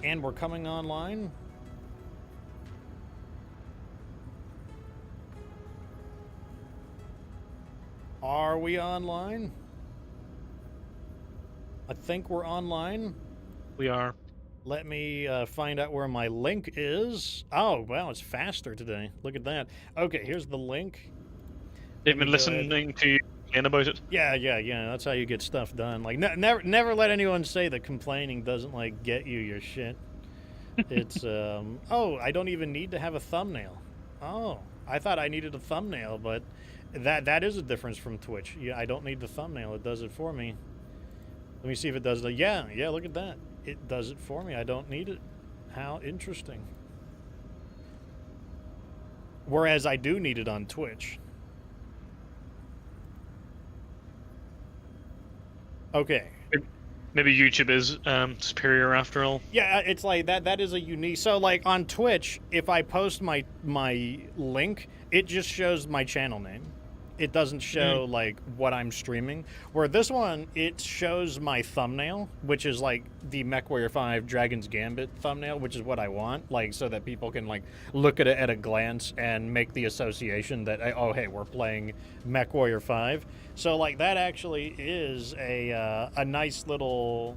And we're coming online. Are we online? I think we're online. We are. Let me find out where my link is. Oh, wow, it's faster today. Look at that. Okay, here's the link. They've been listening to you complain about it. Yeah. That's how you get stuff done. Like, never let anyone say that complaining doesn't like get you your shit. It's oh, I don't even need to have a thumbnail. Oh, I thought I needed a thumbnail, but that is a difference from Twitch. Yeah, I don't need the thumbnail. It does it for me. Let me see if it does the. Yeah. Look at that. It does it for me. I don't need it. How interesting. Whereas I do need it on Twitch. Okay. Maybe YouTube is superior after all. Yeah, it's like that is a unique. So like on Twitch, if I post my link, it just shows my channel name. It doesn't show like what I'm streaming. Where this one, it shows my thumbnail, which is like the MechWarrior 5 Dragon's Gambit thumbnail, which is what I want, like so that people can like look at it at a glance and make the association that oh hey, we're playing MechWarrior 5. So like that actually is a nice little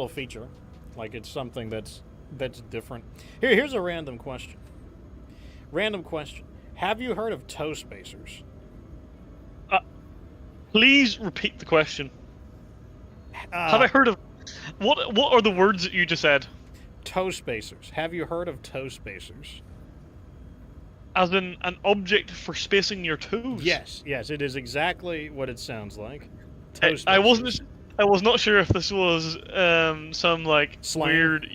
feature. Like it's something that's different. Here's a random question. Have you heard of toe spacers? Please repeat the question. Have I heard of... What are the words that you just said? Toe spacers. Have you heard of toe spacers? As in an object for spacing your toes? Yes, it is exactly what it sounds like. Toe spacers. I was not sure if this was some like slang. Weird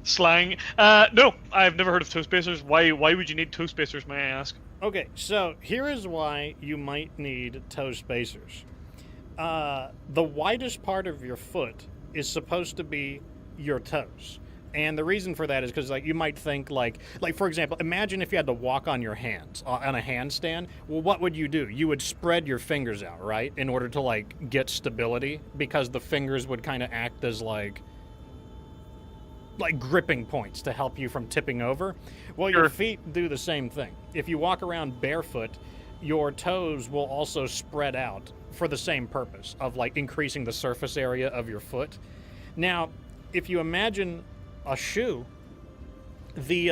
slang. No, I've never heard of toe spacers. Why would you need toe spacers, may I ask? Okay, so here is why you might need toe spacers. The widest part of your foot is supposed to be your toes. And the reason for that is because, like, you might think, like for example, imagine if you had to walk on your hands on a handstand. Well, what would you do? You would spread your fingers out, right, in order to like get stability, because the fingers would kind of act as like gripping points to help you from tipping over. Well, your feet do the same thing. If you walk around barefoot, your toes will also spread out for the same purpose of like increasing the surface area of your foot. Now, if you imagine a shoe, the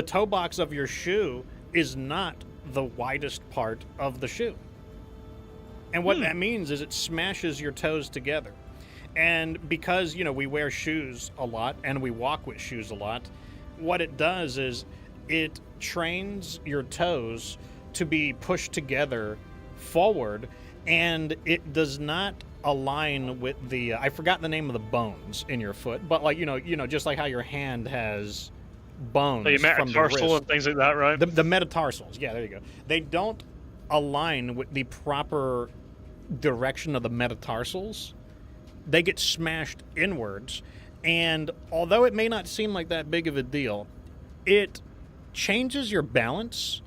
toe box of your shoe is not the widest part of the shoe. And what that means is it smashes your toes together. And because, you know, we wear shoes a lot and we walk with shoes a lot, what it does is it trains your toes to be pushed together forward, and it does not align with the I forgot the name of the bones in your foot, but like you know just like how your hand has bones from the wrist and things like that, right? The metatarsals, yeah, there you go. They don't align with the proper direction of the metatarsals. They get smashed inwards, and although it may not seem like that big of a deal, it changes your balance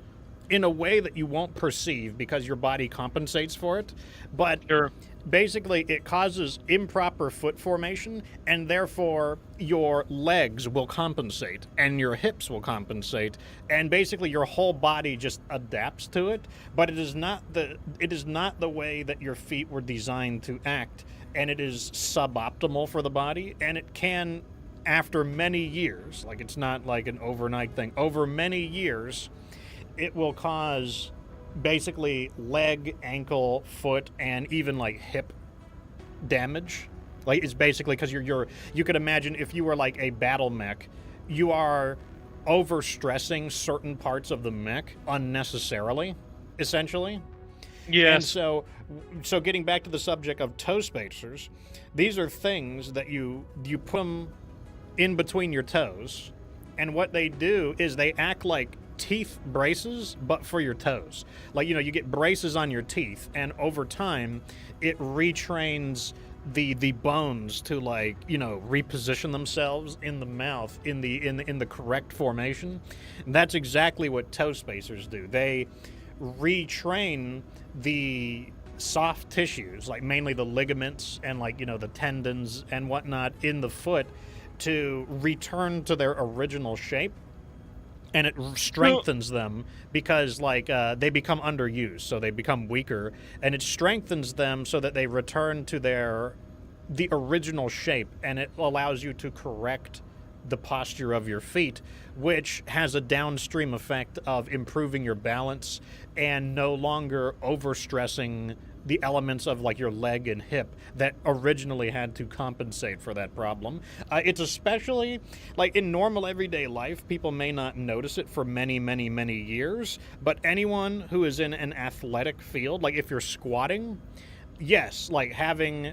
in a way that you won't perceive because your body compensates for it. But basically, it causes improper foot formation, and therefore your legs will compensate and your hips will compensate, and basically your whole body just adapts to it. But it is not the way that your feet were designed to act, and it is suboptimal for the body, and it can, after many years, like it's not like an overnight thing, over many years, it will cause basically leg, ankle, foot, and even like hip damage. Like it's basically because you could imagine if you were like a battle mech, you are overstressing certain parts of the mech unnecessarily, essentially. Yes. And so getting back to the subject of toe spacers, these are things that you put them in between your toes, and what they do is they act like teeth braces, but for your toes. Like, you know, you get braces on your teeth, and over time it retrains the bones to, like, you know, reposition themselves in the mouth in the correct formation. And that's exactly what toe spacers do. They retrain the soft tissues, like mainly the ligaments and like, the tendons and whatnot in the foot to return to their original shape. And it strengthens them because they become underused, so they become weaker, and it strengthens them so that they return to the original shape, and it allows you to correct the posture of your feet, which has a downstream effect of improving your balance and no longer overstressing the elements of like your leg and hip that originally had to compensate for that problem. It's especially like in normal everyday life, people may not notice it for many, many, many years, but anyone who is in an athletic field, like if you're squatting, yes, like having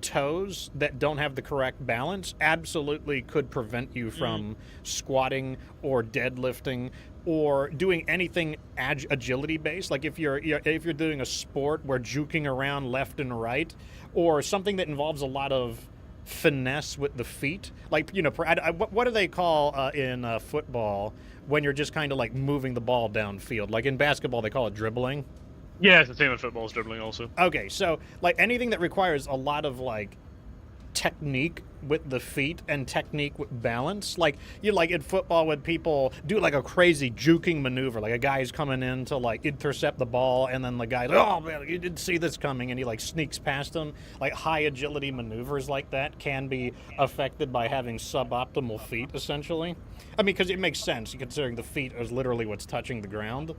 toes that don't have the correct balance absolutely could prevent you from squatting or deadlifting or doing anything agility based. Like if you're doing a sport where juking around left and right, or something that involves a lot of finesse with the feet, like what do they call in football when you're just kind of like moving the ball downfield? Like in basketball they call it dribbling. Yeah, it's the same in football as dribbling also. Okay, so like anything that requires a lot of like technique with the feet and technique with balance, like like in football when people do like a crazy juking maneuver, like a guy's coming in to like intercept the ball and then the guy's like, oh man, you didn't see this coming, and he like sneaks past him. Like high agility maneuvers like that can be affected by having suboptimal feet, essentially. I mean, because it makes sense considering the feet is literally what's touching the ground.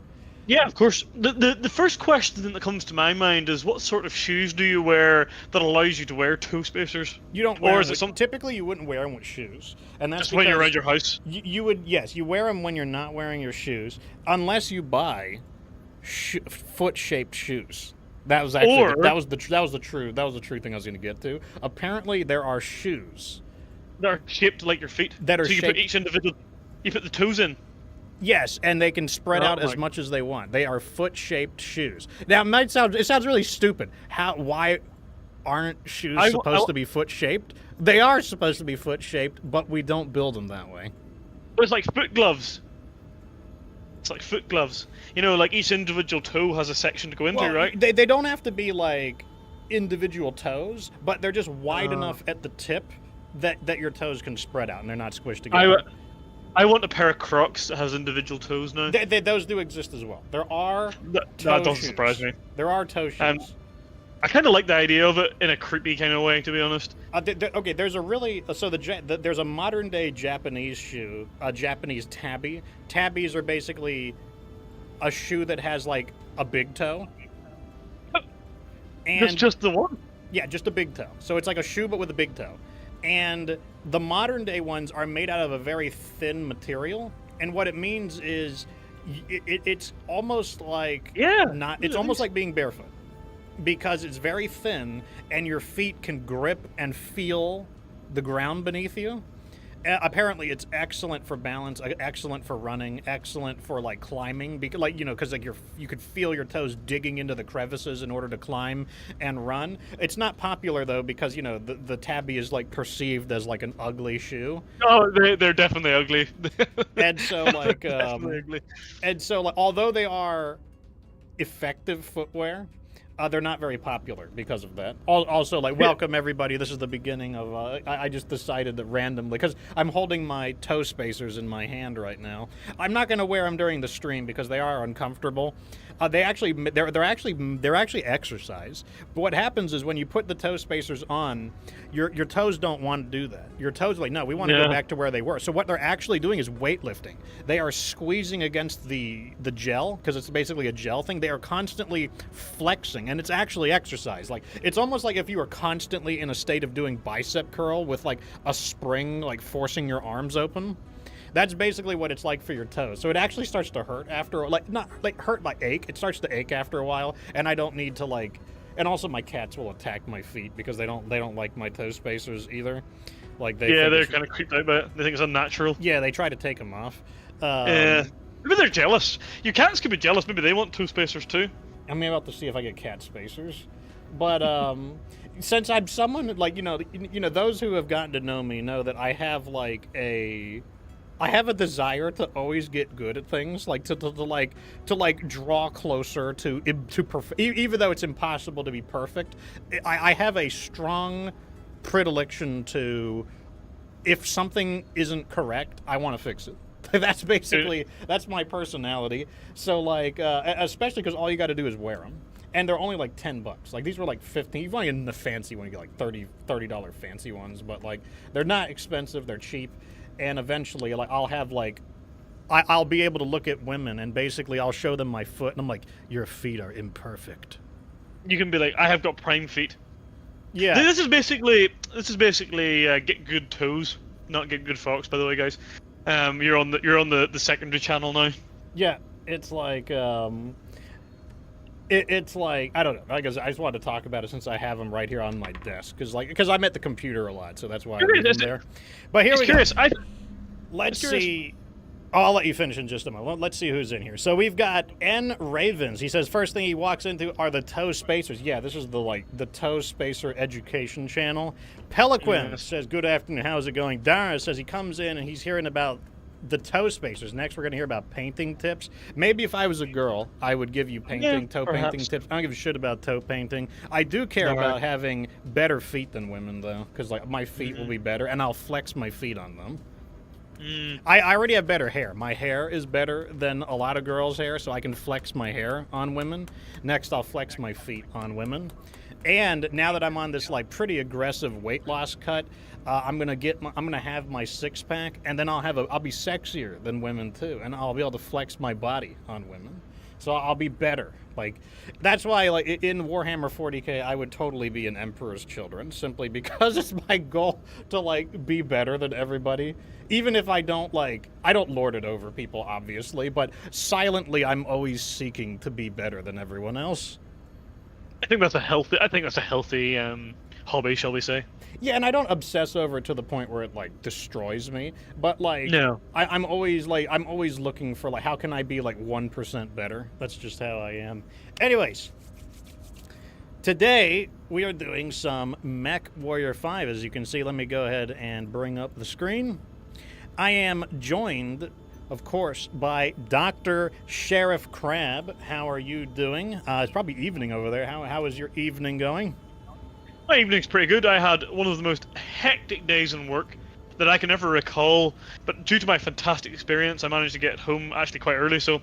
Yeah, of course. The first question that comes to my mind is, what sort of shoes do you wear that allows you to wear toe spacers? You don't wear them typically you wouldn't wear them with shoes. And that's just when you're around your house? You would, yes, you wear them when you're not wearing your shoes, unless you buy foot-shaped shoes. That was actually that was the true thing I was going to get to. Apparently there are shoes that are shaped like your feet. That are so you shaped, put each individual, you put the toes in. Yes, and they can spread out as much as they want. They are foot-shaped shoes. Now, it sounds really stupid. Why aren't shoes supposed to be foot-shaped? They are supposed to be foot-shaped, but we don't build them that way. It's like foot gloves. It's like foot gloves. Like each individual toe has a section to go into, right? They don't have to be like individual toes, but they're just wide enough at the tip that your toes can spread out and they're not squished together. I want a pair of Crocs that has individual toes now. Those do exist as well. There are that doesn't surprise me. There are toe shoes. I kind of like the idea of it in a creepy kind of way, to be honest. Okay, there's there's a modern day Japanese shoe, a Japanese tabby. Tabbies are basically a shoe that has like a big toe. And that's just the one? Yeah, just a big toe. So it's like a shoe but with a big toe. And the modern day ones are made out of a very thin material, and what it means is it's almost like it's almost like being barefoot, because it's very thin and your feet can grip and feel the ground beneath you. Apparently it's excellent for balance, excellent for running, excellent for like climbing, because you could feel your toes digging into the crevices in order to climb and run. It's not popular though, because the tabby is like perceived as like an ugly shoe. Oh, they're definitely ugly. And so like although they are effective footwear, they're not very popular because of that. Also, welcome everybody. This is the beginning of. I just decided that randomly, because I'm holding my toe spacers in my hand right now. I'm not going to wear them during the stream because they are uncomfortable. They're actually exercise. But what happens is when you put the toe spacers on, your toes don't want to do that. Your toes are like, no, we want to go back to where they were. So what they're actually doing is weightlifting. They are squeezing against the gel, because it's basically a gel thing. They are constantly flexing, and it's actually exercise. Like it's almost like if you were constantly in a state of doing bicep curl with like a spring, like forcing your arms open. That's basically what it's like for your toes. So it actually starts to hurt after, not hurt like ache. It starts to ache after a while, and I don't need to and also my cats will attack my feet because they don't like my toe spacers either. They're kind of creeped out by it. They think it's unnatural. Yeah, they try to take them off. Maybe they're jealous. Your cats could be jealous. Maybe they want toe spacers too. I'm about to see if I get cat spacers, but since I'm someone those who have gotten to know me know that I have I have a desire to always get good at things, like to draw closer to perfect, even though it's impossible to be perfect. I have a strong predilection to, if something isn't correct, I want to fix it. That's my personality. So like, especially because all you got to do is wear them. And they're only like $10. Like these were like 15. You've only in the fancy one, you get like $30 fancy ones, but like they're not expensive. They're cheap, and eventually, like I'll have like, I'll be able to look at women and basically I'll show them my foot, and I'm like, your feet are imperfect. You can be like, I have got prime feet. Yeah. This is basically get good toes, not get good fox. By the way, guys, you're on the secondary channel now. Yeah, it's like It's like, I don't know. I guess I just wanted to talk about it since I have them right here on my desk, because I'm at the computer a lot, so that's why I leave them there. But here we go. Let's see. Oh, I'll let you finish in just a moment. Let's see who's in here. So we've got N Ravens. He says first thing he walks into are the toe spacers. Yeah, this is the toe spacer education channel. Peliquin says good afternoon. How's it going? Dara says he comes in and he's hearing about the toe spacers. Next, we're going to hear about painting tips. Maybe if I was a girl, I would give you painting tips. I don't give a shit about toe painting. I do care about having better feet than women, though, because like my feet will be better, and I'll flex my feet on them. I already have better hair. My hair is better than a lot of girls' hair, so I can flex my hair on women. Next, I'll flex my feet on women. And now that I'm on this like pretty aggressive weight loss cut, I'm gonna have my six-pack, and then I'll be sexier than women too, and I'll be able to flex my body on women. So I'll be better. Like that's why, like in Warhammer 40K, I would totally be an Emperor's Children, simply because it's my goal to like be better than everybody. Even if I don't lord it over people, obviously, but silently, I'm always seeking to be better than everyone else. I think that's a healthy hobby, shall we say? Yeah, and I don't obsess over it to the point where it like destroys me. But like, no, I'm always looking for like, how can I be like 1% better? That's just how I am. Anyways, today we are doing some MechWarrior 5. As you can see, let me go ahead and bring up the screen. I am joined, of course, by Dr. Sheriff Crab. How are you doing? It's probably evening over there. How is your evening going? My evening's pretty good. I had one of the most hectic days in work that I can ever recall, but due to my fantastic experience, I managed to get home actually quite early, so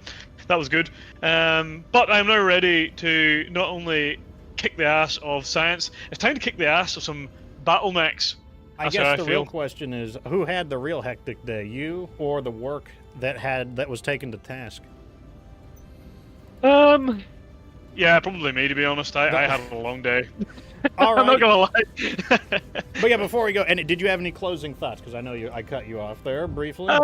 that was good. But I'm now ready to not only kick the ass of science, it's time to kick the ass of some battle mechs. I guess the real question is, who had the real hectic day, you or the work that was taken to task? Yeah, probably me, to be honest. I had a long day. All right. I'm not gonna lie. But yeah, before we go, and did you have any closing thoughts? Because I know I cut you off there briefly.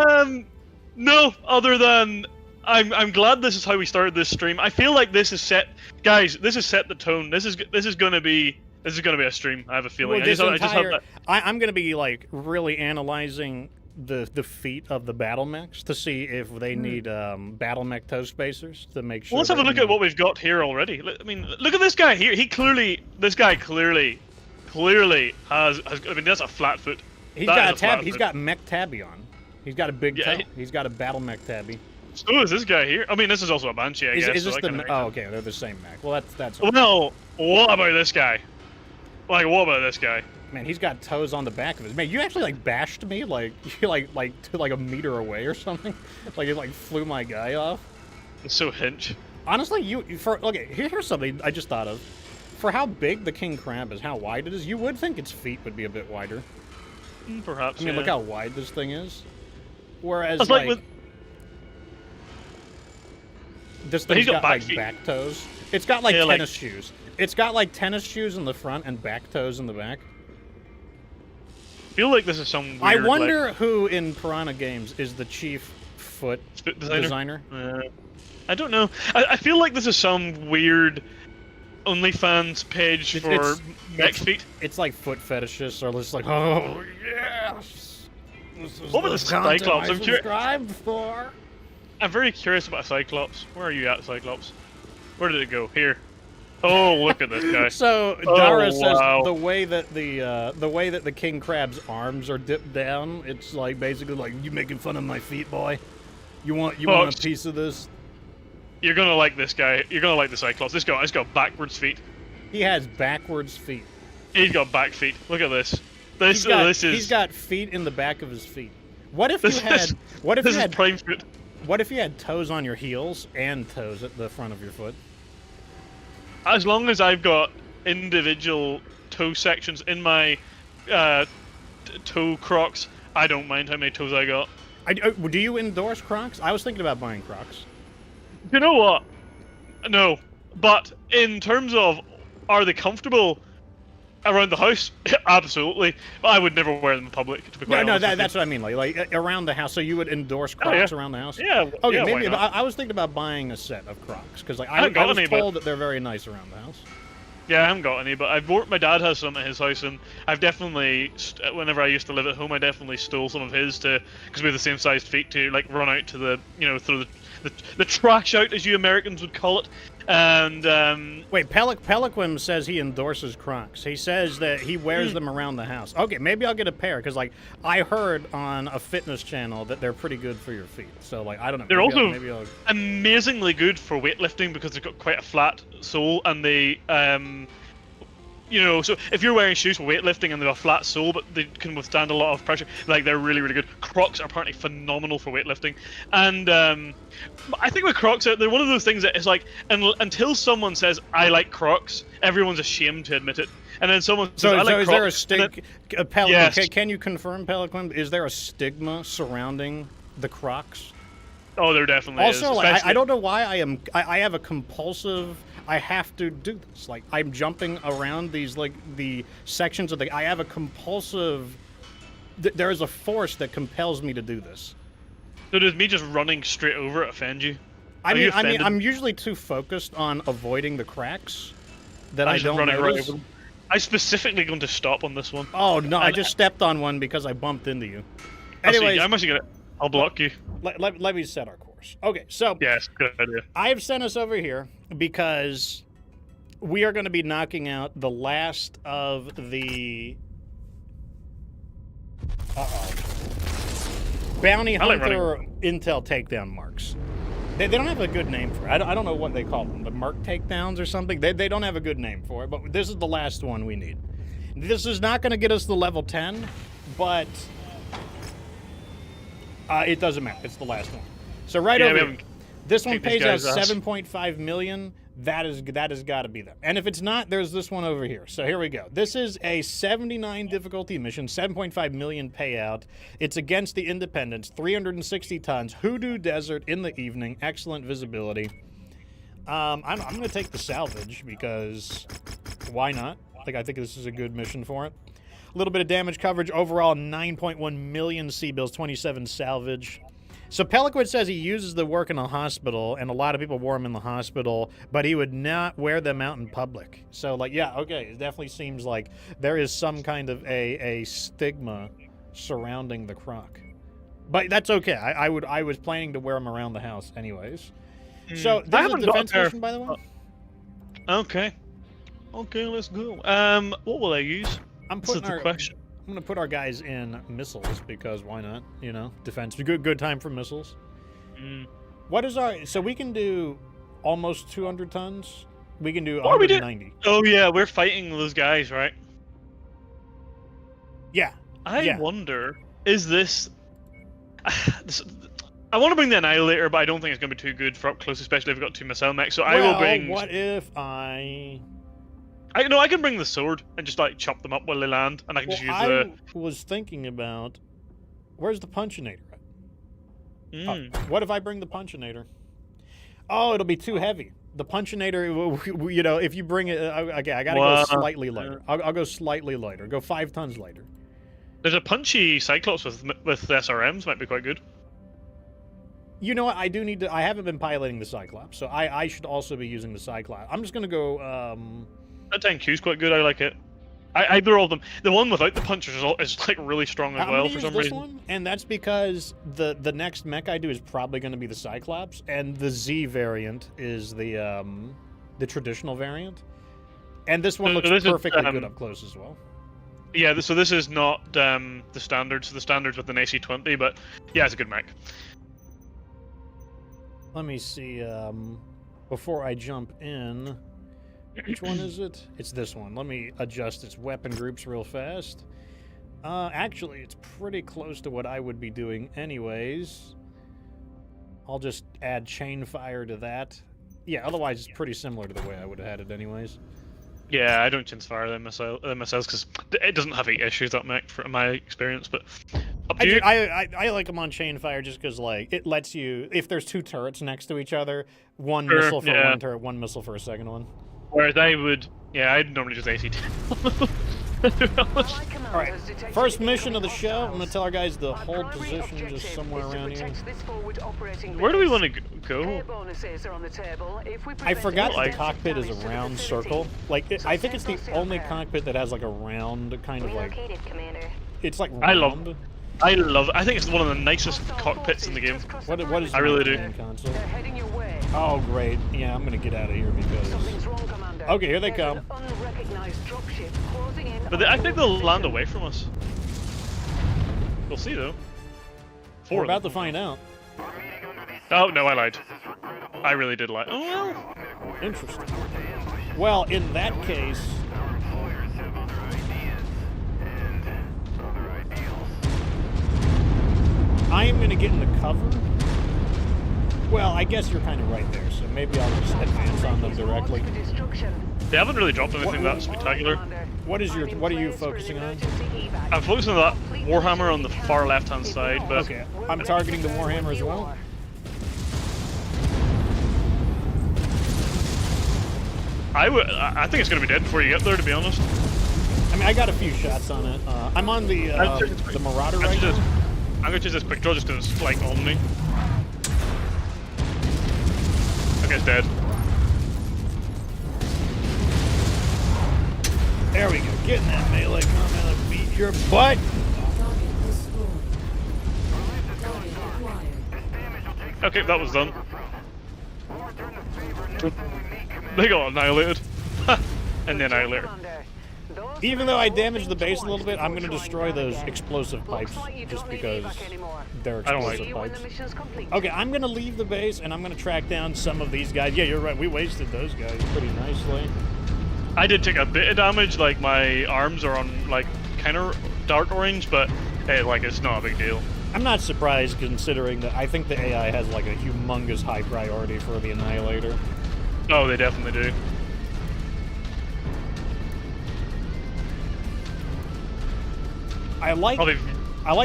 No, other than I'm glad this is how we started this stream. I feel like this is set, guys. This has set the tone. This is gonna be a stream. I have a feeling. Well, I'm gonna be like really analyzing the feet of the battle mechs to see if they need battle mech toe spacers to make sure. Well, let's have a look at what we've got here already. I mean, look at this guy here. This guy clearly has. I mean, that's a flat foot. He's got a tab. He's got mech tabby on. He's got a big toe. He's got a battle mech tabby. So is this guy here. I mean, this is also a Banshee, I guess. Is this oh, okay. They're the same mech. Well, that's. Okay. Well, what about this guy? Like, what about this guy? Man, he's got toes on the back of his. Man, you actually like bashed me like you like to like a meter away or something. Like it like flew my guy off. It's so hinge. Honestly, okay, here's something I just thought of. For how big the king crab is, how wide it is, you would think its feet would be a bit wider. Perhaps. I mean, yeah. Look how wide this thing is. Whereas this thing's got like back toes. It's got like tennis shoes. It's got like tennis shoes in the front and back toes in the back. I feel like this is some weird, I wonder who in Piranha Games is the chief foot designer. I don't know. I feel like this is some weird OnlyFans page for mech feet. It's like foot fetishists are just like, oh yes. What about the Cyclops? I'm subscribed for. I'm very curious about Cyclops. Where are you at, Cyclops? Where did it go? Here. Oh, look at this guy. So Oh, Dara says wow. the way that the king crab's arms are dipped down, it's like basically like, you making fun of my feet, boy. You want Folks, a piece of this? you're gonna like this guy. You're gonna like the Cyclops. This guy's got backwards feet. He has backwards feet. He's got back feet. Look at this. He's got feet in the back of his feet. What if you had prime foot. what if you had toes on your heels and toes at the front of your foot? As long as I've got individual toe sections in my toe Crocs, I don't mind how many toes I got. Do you endorse Crocs? I was thinking about buying Crocs. You know what? No. But in terms of, are they comfortable around the house? Absolutely. But I would never wear them in public, to be quite honest. No, that's what I mean. Like around the house. So you would endorse Crocs around the house? Yeah. Okay, yeah, maybe. why not? But I was thinking about buying a set of Crocs because like I haven't got was any, told that they're very nice around the house. Yeah, I haven't got any, but my dad has some at his house, and I've definitely, whenever I used to live at home, I definitely stole some of his because we have the same sized feet to like run out to the, throw the trash out, as you Americans would call it. And wait, Peliquim says he endorses Crocs. He says that he wears them around the house. Okay, maybe I'll get a pair because like I heard on a fitness channel that they're pretty good for your feet. So like I don't know. They're maybe also I'll... amazingly good for weightlifting because they've got quite a flat sole, and they so if you're wearing shoes for weightlifting and they've a flat sole, but they can withstand a lot of pressure, like they're really, really good. Crocs are apparently phenomenal for weightlifting, and I think with Crocs, they're one of those things that is like, until someone says I like Crocs, everyone's ashamed to admit it, and then someone says I like Crocs. Is there a stigma? Yes. Can you confirm, Peliquim? Is there a stigma surrounding the Crocs? Oh, there definitely is. Also, like, I don't know why I have a compulsive. I have to do this. Like I'm jumping around these like the sections of the. I have a compulsive. There is a force that compels me to do this. So does me just running straight over it offend you? I mean, I'm usually too focused on avoiding the cracks that I don't notice. Right over them. I'm specifically going to stop on this one. Oh no! I just stepped on one because I bumped into you. Anyways, I'm actually gonna. I'll block you. Let me set our course. Okay, so yes, good idea. I have sent us over here because we are going to be knocking out the last of the bounty hunter intel takedown marks. They don't have a good name for it. I don't know what they call them. The mark takedowns or something. They don't have a good name for it. But this is the last one we need. This is not going to get us the level 10, but. It doesn't matter. It's the last one. So over here, this one pays out 7.5 million. That has got to be them. And if it's not, there's this one over here. So here we go. This is a 79 difficulty mission, 7.5 million payout. It's against the Independents, 360 tons, Hoodoo Desert in the evening, excellent visibility. I'm going to take the salvage because why not? I think this is a good mission for it. A little bit of damage coverage. Overall, 9.1 million C-bills, 27 salvage. So Peliquid says he uses the work in a hospital, and a lot of people wore him in the hospital, but he would not wear them out in public. So, like, yeah, okay, it definitely seems like there is some kind of a stigma surrounding the Croc. But that's okay. I was planning to wear them around the house anyways. So, this is a defense mission, by the way? Okay. Okay, let's go. What will I use? I'm going to put our guys in missiles because why not? You know, defense. Good time for missiles. What is our? So we can do almost 200 tons. We can do 190. Oh yeah, we're fighting those guys, right? Yeah. I wonder, is this? I want to bring the Annihilator, but I don't think it's going to be too good for up close, especially if we've got 2 missile mechs. So I will bring. What if I can bring the sword and just like chop them up while they land, and I can just use the. I was thinking about, where's the Punchinator at? What if I bring the Punchinator? Oh, it'll be too heavy. The Punchinator, you know, if you bring it, okay, I gotta go slightly lighter. I'll go slightly lighter. Go 5 tons lighter. There's a punchy Cyclops with SRMs, might be quite good. You know what? I do need to. I haven't been piloting the Cyclops, so I should also be using the Cyclops. I'm just gonna go. That 10Q's quite good. I like it. Either of them. The one without the punchers is like really strong as well for some reason. One, and that's because the next mech I do is probably going to be the Cyclops, and the Z variant is the traditional variant. And this one So looks this is, perfectly good up close as well. Yeah, so this is not the standard. So the standard's with an AC-20, but yeah, it's a good mech. Let me see. Before I jump in, which one is it? It's this one. Let me adjust its weapon groups real fast. Actually, it's pretty close to what I would be doing anyways. I'll just add chain fire to that. Yeah, otherwise it's pretty similar to the way I would have had it anyways. Yeah, I don't chain fire them missiles because it doesn't have any issues that mech from my experience. But up to you. I like them on chain fire just because like it lets you, if there's two turrets next to each other, one Sure, missile for yeah. one turret, one missile for a second one. Whereas I'd normally just AC-10. All right, first mission of the show. I'm gonna tell our guys to hold position just somewhere around here. Where do we want to go? I forgot that Like- the cockpit is a round circle. Like, I think it's the only cockpit that has like a round kind of like. It's like round. I love it. I think it's one of the nicest cockpits in the game. What is? I really the do. main console? Oh great! Yeah, I'm gonna get out of here because. Okay, here they come. But I think they'll land away from us. We'll see though. We're about to find out. Oh no, I lied. I really did lie. Oh well. Interesting. Well, in that case. I am going to get in the cover. Well, I guess you're kind of right there, so maybe I'll just advance on them directly. They haven't really dropped anything that spectacular. What are you focusing on? I'm focusing on that Warhammer on the far left-hand side, but Okay, I'm targeting the Warhammer as well. I think it's gonna be dead before you get there, to be honest. I mean, I got a few shots on it. I'm on the Marauder right now. I'm gonna choose this quick draw just because it's like on me. Okay, it's dead. There we go. Get in that melee combat and beat your butt. Okay, that was done. They got annihilated. And the annihilator. Even though I damaged the base a little bit, I'm going to destroy those explosive pipes just because they're I don't like explosive pipes. Okay, I'm going to leave the base and I'm going to track down some of these guys. Yeah, you're right. We wasted those guys pretty nicely. I did take a bit of damage, like my arms are on like kind of dark orange, but hey, like it's not a big deal. I'm not surprised considering that I think the AI has like a humongous high priority for the Annihilator. Oh, they definitely do. I like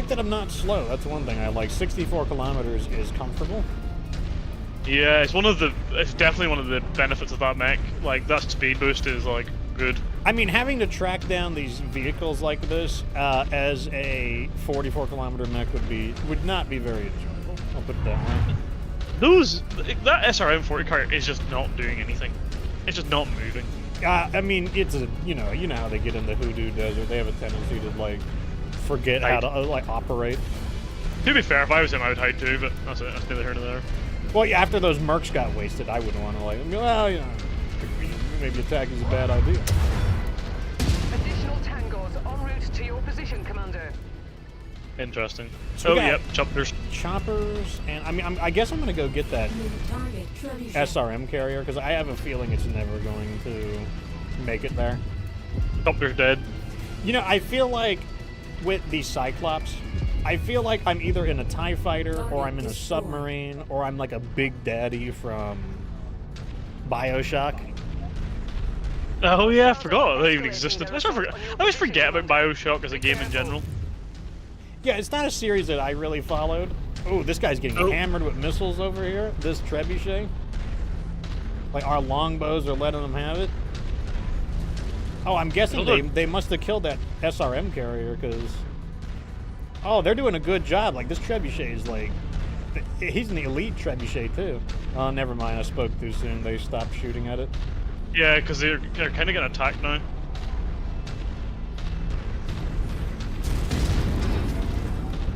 that I'm not slow. That's one thing I like. 64 kilometers is comfortable. Yeah, it's definitely one of the benefits of that mech. Like that speed boost is like good. I mean, having to track down these vehicles like this as a 44 kilometer mech would not be very enjoyable. I'll put it that way. That SRM-40 car is just not doing anything. It's just not moving. I mean, it's a you know how they get in the Hoodoo Desert. They have a tendency to like forget how to like operate. To be fair, if I was him, I would hide too. But that's it. That's neither here nor there. Well, yeah, after those mercs got wasted, I wouldn't want to like. Well, you know, maybe attacking is a bad idea. Additional tangos en route to your position, Commander. Interesting. So Oh, we got yep, choppers. Choppers, and I mean, I guess I'm gonna go get that SRM carrier because I have a feeling it's never going to make it there. Choppers dead. You know, I feel like with the Cyclops, I feel like I'm either in a TIE fighter or I'm in a submarine or I'm like a Big Daddy from BioShock. Oh yeah, I forgot that even existed. I always forget about BioShock as a game in general. Yeah, it's not a series that I really followed. Oh, this guy's getting hammered with missiles over here. This trebuchet. Like, our longbows are letting them have it. Oh, I'm guessing they must have killed that SRM carrier, because... Oh, they're doing a good job. Like, this trebuchet is, like... He's an elite trebuchet, too. Oh, never mind. I spoke too soon. They stopped shooting at it. Yeah, because they're kind of getting attacked now.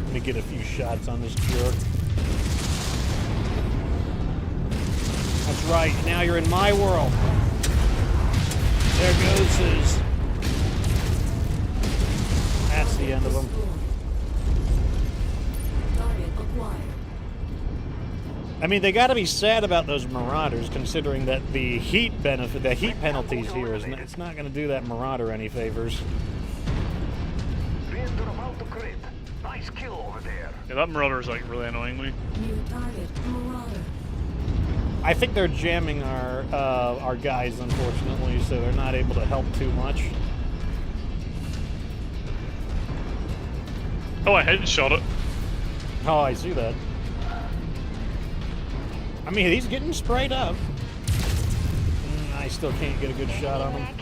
Let me get a few shots on this jerk. That's right, now you're in my world. There goes his... That's the end of him. I mean, they got to be sad about those Marauders, considering that the heat benefit, the heat penalties here, it's not going to do that Marauder any favors. Nice kill over there. Yeah, that Marauder is like really annoying me. New target, Marauder. I think they're jamming our guys, unfortunately, so they're not able to help too much. Oh, I headshot it. Oh, I see that. I mean, he's getting sprayed up. I still can't get a good shot on him.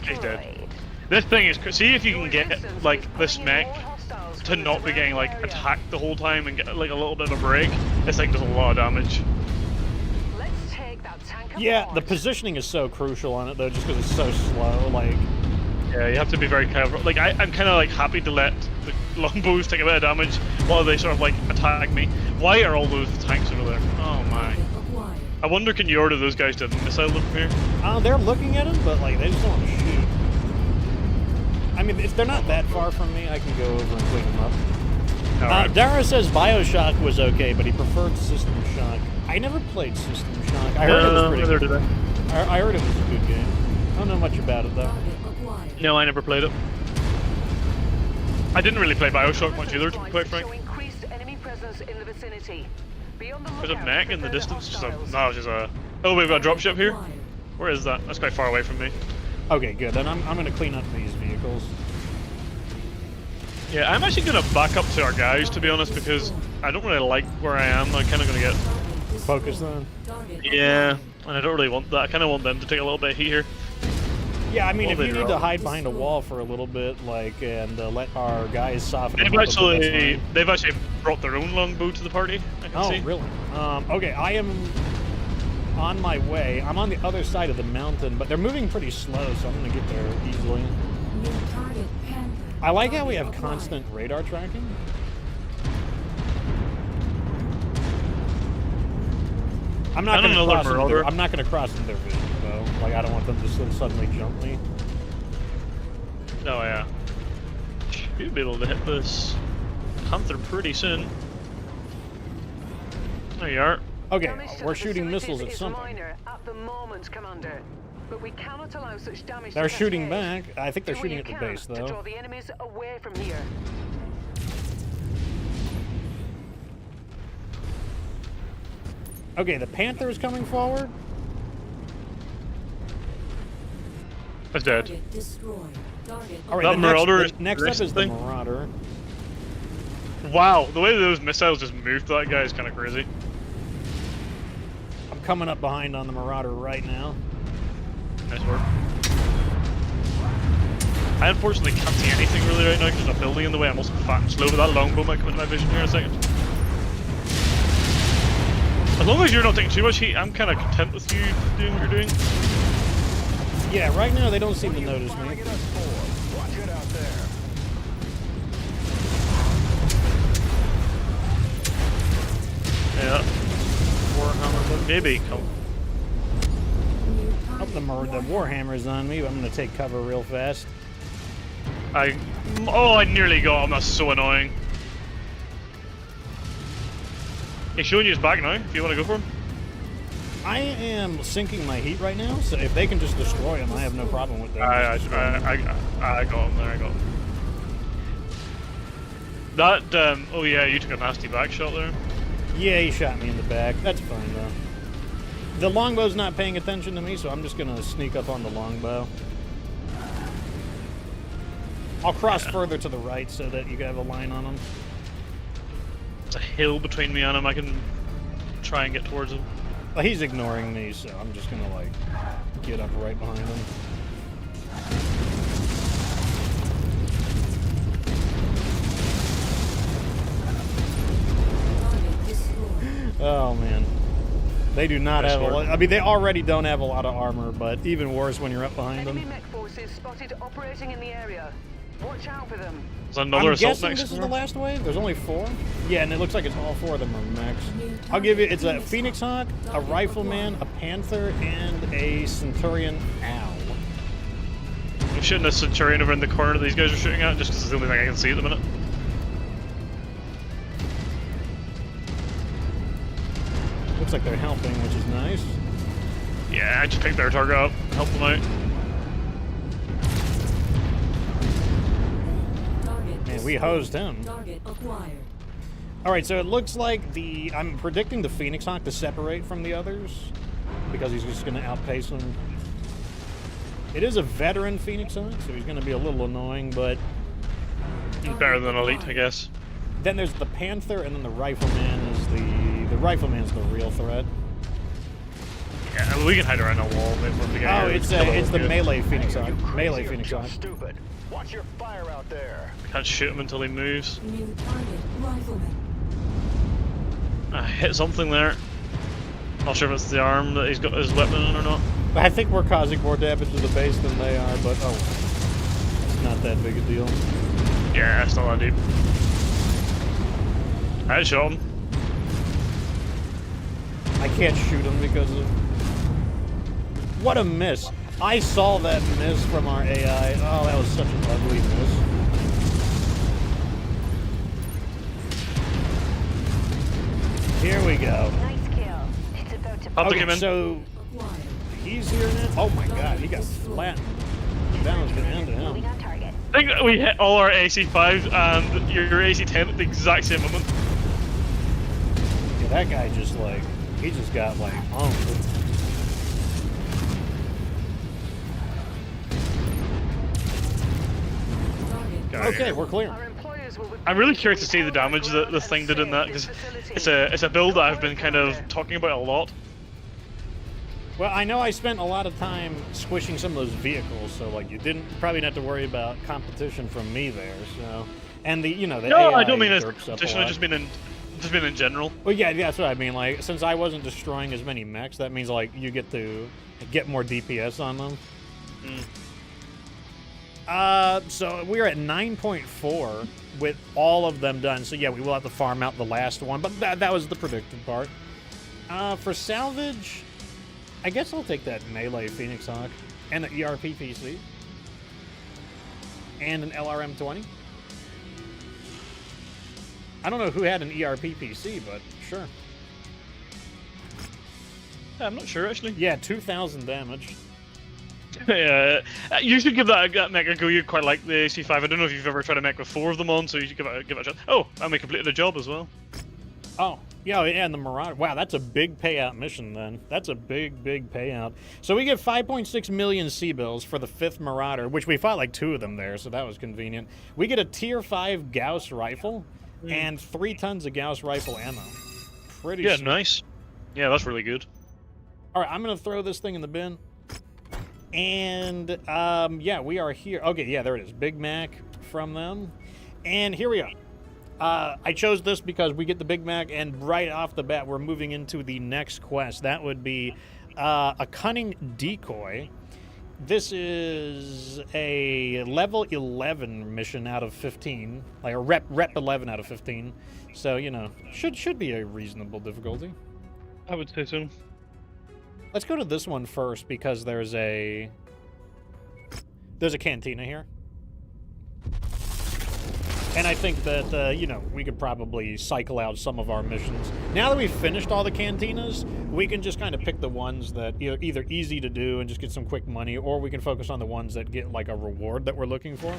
He's dead. This thing is, see if you can get like this mech to not be getting like attacked the whole time and get like a little bit of a break. This thing does a lot of damage. Let's take that tank Yeah, the apart. positioning is so crucial on it though, just because it's so slow. Like, Yeah, you have to be very careful. Like I'm kind of like happy to let the longbows take a bit of damage while they sort of like attack me. Why are all those tanks over there? Oh my! I wonder, can you order those guys to missile them from here? they're looking at him, but like they just don't want to shoot. I mean, if they're not that far from me, I can go over and clean them up. Alright. Dara says Bioshock was okay, but he preferred System Shock. I never played System Shock. I heard it was pretty neither good. did I. I heard it was a good game. I don't know much about it though. No, I never played it. I didn't really play Bioshock much either, to be quite frank. Show increased enemy presence in the vicinity. Be on the There's a lookout mech for in the further distance. Just a, hostiles. no, it's just a. Oh, we've got a dropship here. Where is that? That's quite far away from me. Okay, good. Then I'm going to clean up these vehicles. Yeah, I'm actually gonna back up to our guys, to be honest, because I don't really like where I am. I'm kind of gonna get. Focus on. Yeah, and I don't really want that. I kind of want them to take a little bit of heat here. Yeah, I mean, if Well, you they need to are. hide behind a wall for a little bit, like, and let our guys soften They've up a bit, that's they've actually brought their own longbow to the party. I can fine. see. Oh, really? Okay, I am on my way. I'm on the other side of the mountain, but they're moving pretty slow, so I'm going to get there easily. New target, Panther. I like how we have Target constant radar tracking. I'm not And going to another cross into Marauder. their, I'm not going to cross into their vision, though. Like, I don't want them to suddenly jump me. Oh yeah. You'll be able to hit this Panther pretty soon. There you are. Okay, Damage to we're the shooting facilities missiles at is something. minor at the moment, Commander. But we cannot allow such damage They're to shooting cascade. back. I think they're Do what shooting you at the can base, to though. draw the enemies away from here. Okay, the Panther is coming forward. That's dead. Target destroyed. Target All right, That the next, Marauder the is next up is the resting. Marauder. Wow, the way those missiles just moved to that guy is kind of crazy. I'm coming up behind on the Marauder right now. Nice work. I unfortunately can't see anything really right now because there's a building in the way. I'm also fat and slow, but that longbow might come into my vision here in a second. As long as you're not taking too much heat, I'm kind of content with you doing what you're doing. Yeah, right now they don't seem to notice me. Watch it out there. Yeah. Warhammer, but maybe come. New Oh, target. the Warhammer's on me, but I'm going to take cover real fast. Oh, I nearly got him. That's so annoying. He's showing you his back now. If you want to go for him. I am sinking my heat right now, so if they can just destroy him, I have no problem with that. I got him there. I got him. That. Oh yeah, you took a nasty back shot there. Yeah, he shot me in the back. That's fine, though. The longbow's not paying attention to me, so I'm just going to sneak up on the longbow. I'll cross further to the right so that you can have a line on him. There's a hill between me and him. I can try and get towards him. Well, he's ignoring me, so I'm just going to, like, get up right behind him. Target destroyed. Oh, man. They do not Nice have a work. lot. I mean, they already don't have a lot of armor, but even worse when you're up behind Enemy them. mech forces spotted operating in the area. Watch out for them. There's another I'm assault guessing next this is to the him. last wave. There's only 4. Yeah, and it looks like it's all 4 of them are mechs. New I'll give you. target, It's a Phoenix Hawk, a Rifleman, a Panther, and a Centurion Owl. shooting this Centurion over in the corner that these guys are shooting at, just because it's the only thing I can see at the minute. Looks like they're helping, which is nice. Yeah, I just picked their target up, helped them out. Man, we hosed him. Target acquired. All right, so it looks like I'm predicting the Phoenix Hawk to separate from the others because he's just going to outpace them. It is a veteran Phoenix Hawk, so he's going to be a little annoying, but He's better than Elite, I guess. then there's the Panther, and then the Rifleman is the Rifleman's the real threat. Yeah, we can hide around a wall. Oh, it's the melee Phoenix Hawk. Melee Phoenix Hawk. Stupid. Watch your fire out there. Can't shoot him until he moves. New target. Rifleman. I hit something there. Not sure if it's the arm that he's got his weapon in or not. I think we're causing more damage to the base than they are, but oh, it's not that big a deal. Yeah, it's not that deep. I shot him. I can't shoot him because of... What a miss. I saw that miss from our AI. Oh, that was such an ugly miss. Here we go. Nice kill. It's about to I'll take him in. So Acquired. he's here now. Oh my god, he got flattened. That was gonna end to him. on target. I think that we hit all our AC5s and your AC10 at the exact same moment. Yeah, that guy just like, he just got like owned. Target. Okay, we're clear. Our employers will I'm really curious to see the damage that this thing did in that, because it's a build that I've been kind of talking about a lot. Well, I know I spent a lot of time squishing some of those vehicles, so like you probably didn't have to worry about competition from me there. So, and the No, AI I don't mean as derps up a competition. I lot. just mean in general. Well, yeah, that's what I mean. Like, since I wasn't destroying as many mechs, that means like you get to get more DPS on them. So we're at 9.4 with all of them done. So yeah, we will have to farm out the last one, but that was the predicted part. For salvage, I guess I'll take that melee Phoenix Hawk and an ERP PC and an LRM-20. I don't know who had an ERP PC, but sure. I'm not sure actually. Yeah, 2,000 damage. Yeah, you should give that mech a go. You quite like the AC5. I don't know if you've ever tried a mech with 4 of them on, so you should give it a shot. Oh, and we completed a job as well. Oh, yeah, and the Marauder. Wow, that's a big payout mission then. That's a big, big payout. So we get 5.6 million C-bills for the 5th Marauder, which we fought like 2 of them there, so that was convenient. We get a Tier 5 Gauss rifle and 3 tons of Gauss rifle ammo. Pretty Yeah, sweet. nice. Yeah, that's really good. All right, I'm going to throw this thing in the bin. And, yeah, we are here. Okay, yeah, there it is. Big Mac from them. And here we are. I chose this because we get the Big Mac, and right off the bat, we're moving into the next quest. That would be a Cunning Decoy. This is a level 11 mission out of 15, like a rep 11 out of 15. So, you know, should be a reasonable difficulty. I would say so. Let's go to this one first because there's a cantina here. And I think that, you know, we could probably cycle out some of our missions. Now that we've finished all the cantinas, we can just kind of pick the ones that are either easy to do and just get some quick money, or we can focus on the ones that get, like, a reward that we're looking for.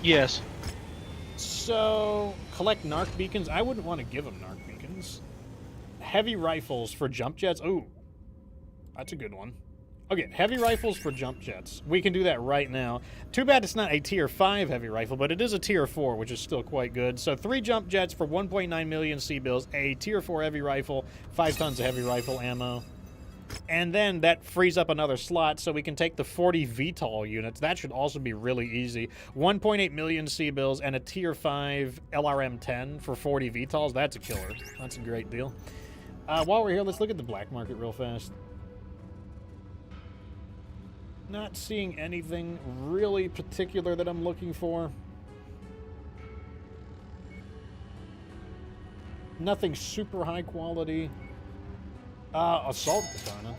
Yes. So, collect narc beacons. I wouldn't want to give them narc beacons. Heavy rifles for jump jets. Ooh, that's a good one. Okay, heavy rifles for jump jets. We can do that right now. Too bad it's not a tier 5 heavy rifle, but it is a tier 4, which is still quite good. So 3 jump jets for 1.9 million C-bills, a tier 4 heavy rifle, 5 tons of heavy rifle ammo. And then that frees up another slot so we can take the 40 VTOL units. That should also be really easy. 1.8 million C-bills and a tier 5 LRM-10 for 40 VTOLs. That's a killer. That's a great deal. While we're here, let's look at the black market real fast. Not seeing anything really particular that I'm looking for. Nothing super high quality. Assault katana.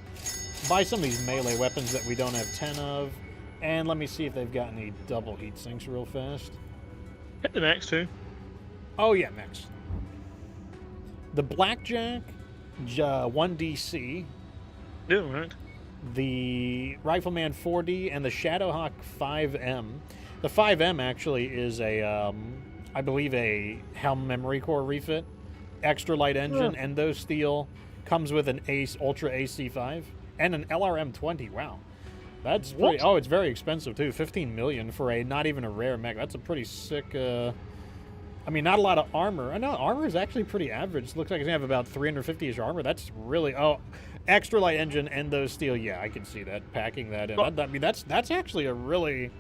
Buy some of these melee weapons that we don't have 10 of. And let me see if they've got any double heat sinks real fast. Hit the next two. Oh, yeah, next. The Blackjack 1DC, Yeah, right. the Rifleman 4D, and the Shadowhawk 5M. The 5M actually is a, I believe, a Helm Memory Core refit. Extra light engine, endo steel. Comes with an Ace Ultra AC5 and an LRM-20. Wow. That's pretty... Oh, it's very expensive, too. $15 million for a not even a rare mech. That's a pretty sick... I mean, not a lot of armor. I know armor is actually pretty average. Looks like it's going to have about 350-ish armor. That's really... Oh, extra light engine, endo steel. Yeah, I can see that. Packing that in. I mean, that's actually a really,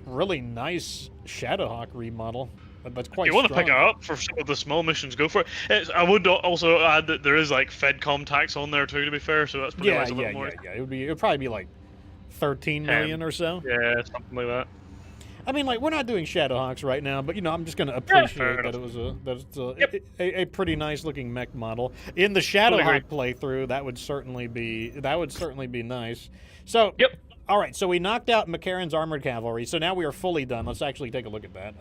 really nice Shadowhawk remodel. That's quite If you want to strong. pick it up for some of the small missions, go for it. I would also add that there is like FedCom tax on there too, to be fair, so that's pretty Yeah, nice a little more. yeah. It would probably be like 13 million or so. Yeah, something like that. I mean, like, we're not doing Shadowhawks right now, but, you know, I'm just going to appreciate that it was a pretty nice looking mech model. In the Shadowhawk playthrough, that would certainly be nice. So, all right, so we knocked out McCarran's Armored Cavalry, so now we are fully done. Let's actually take a look at that.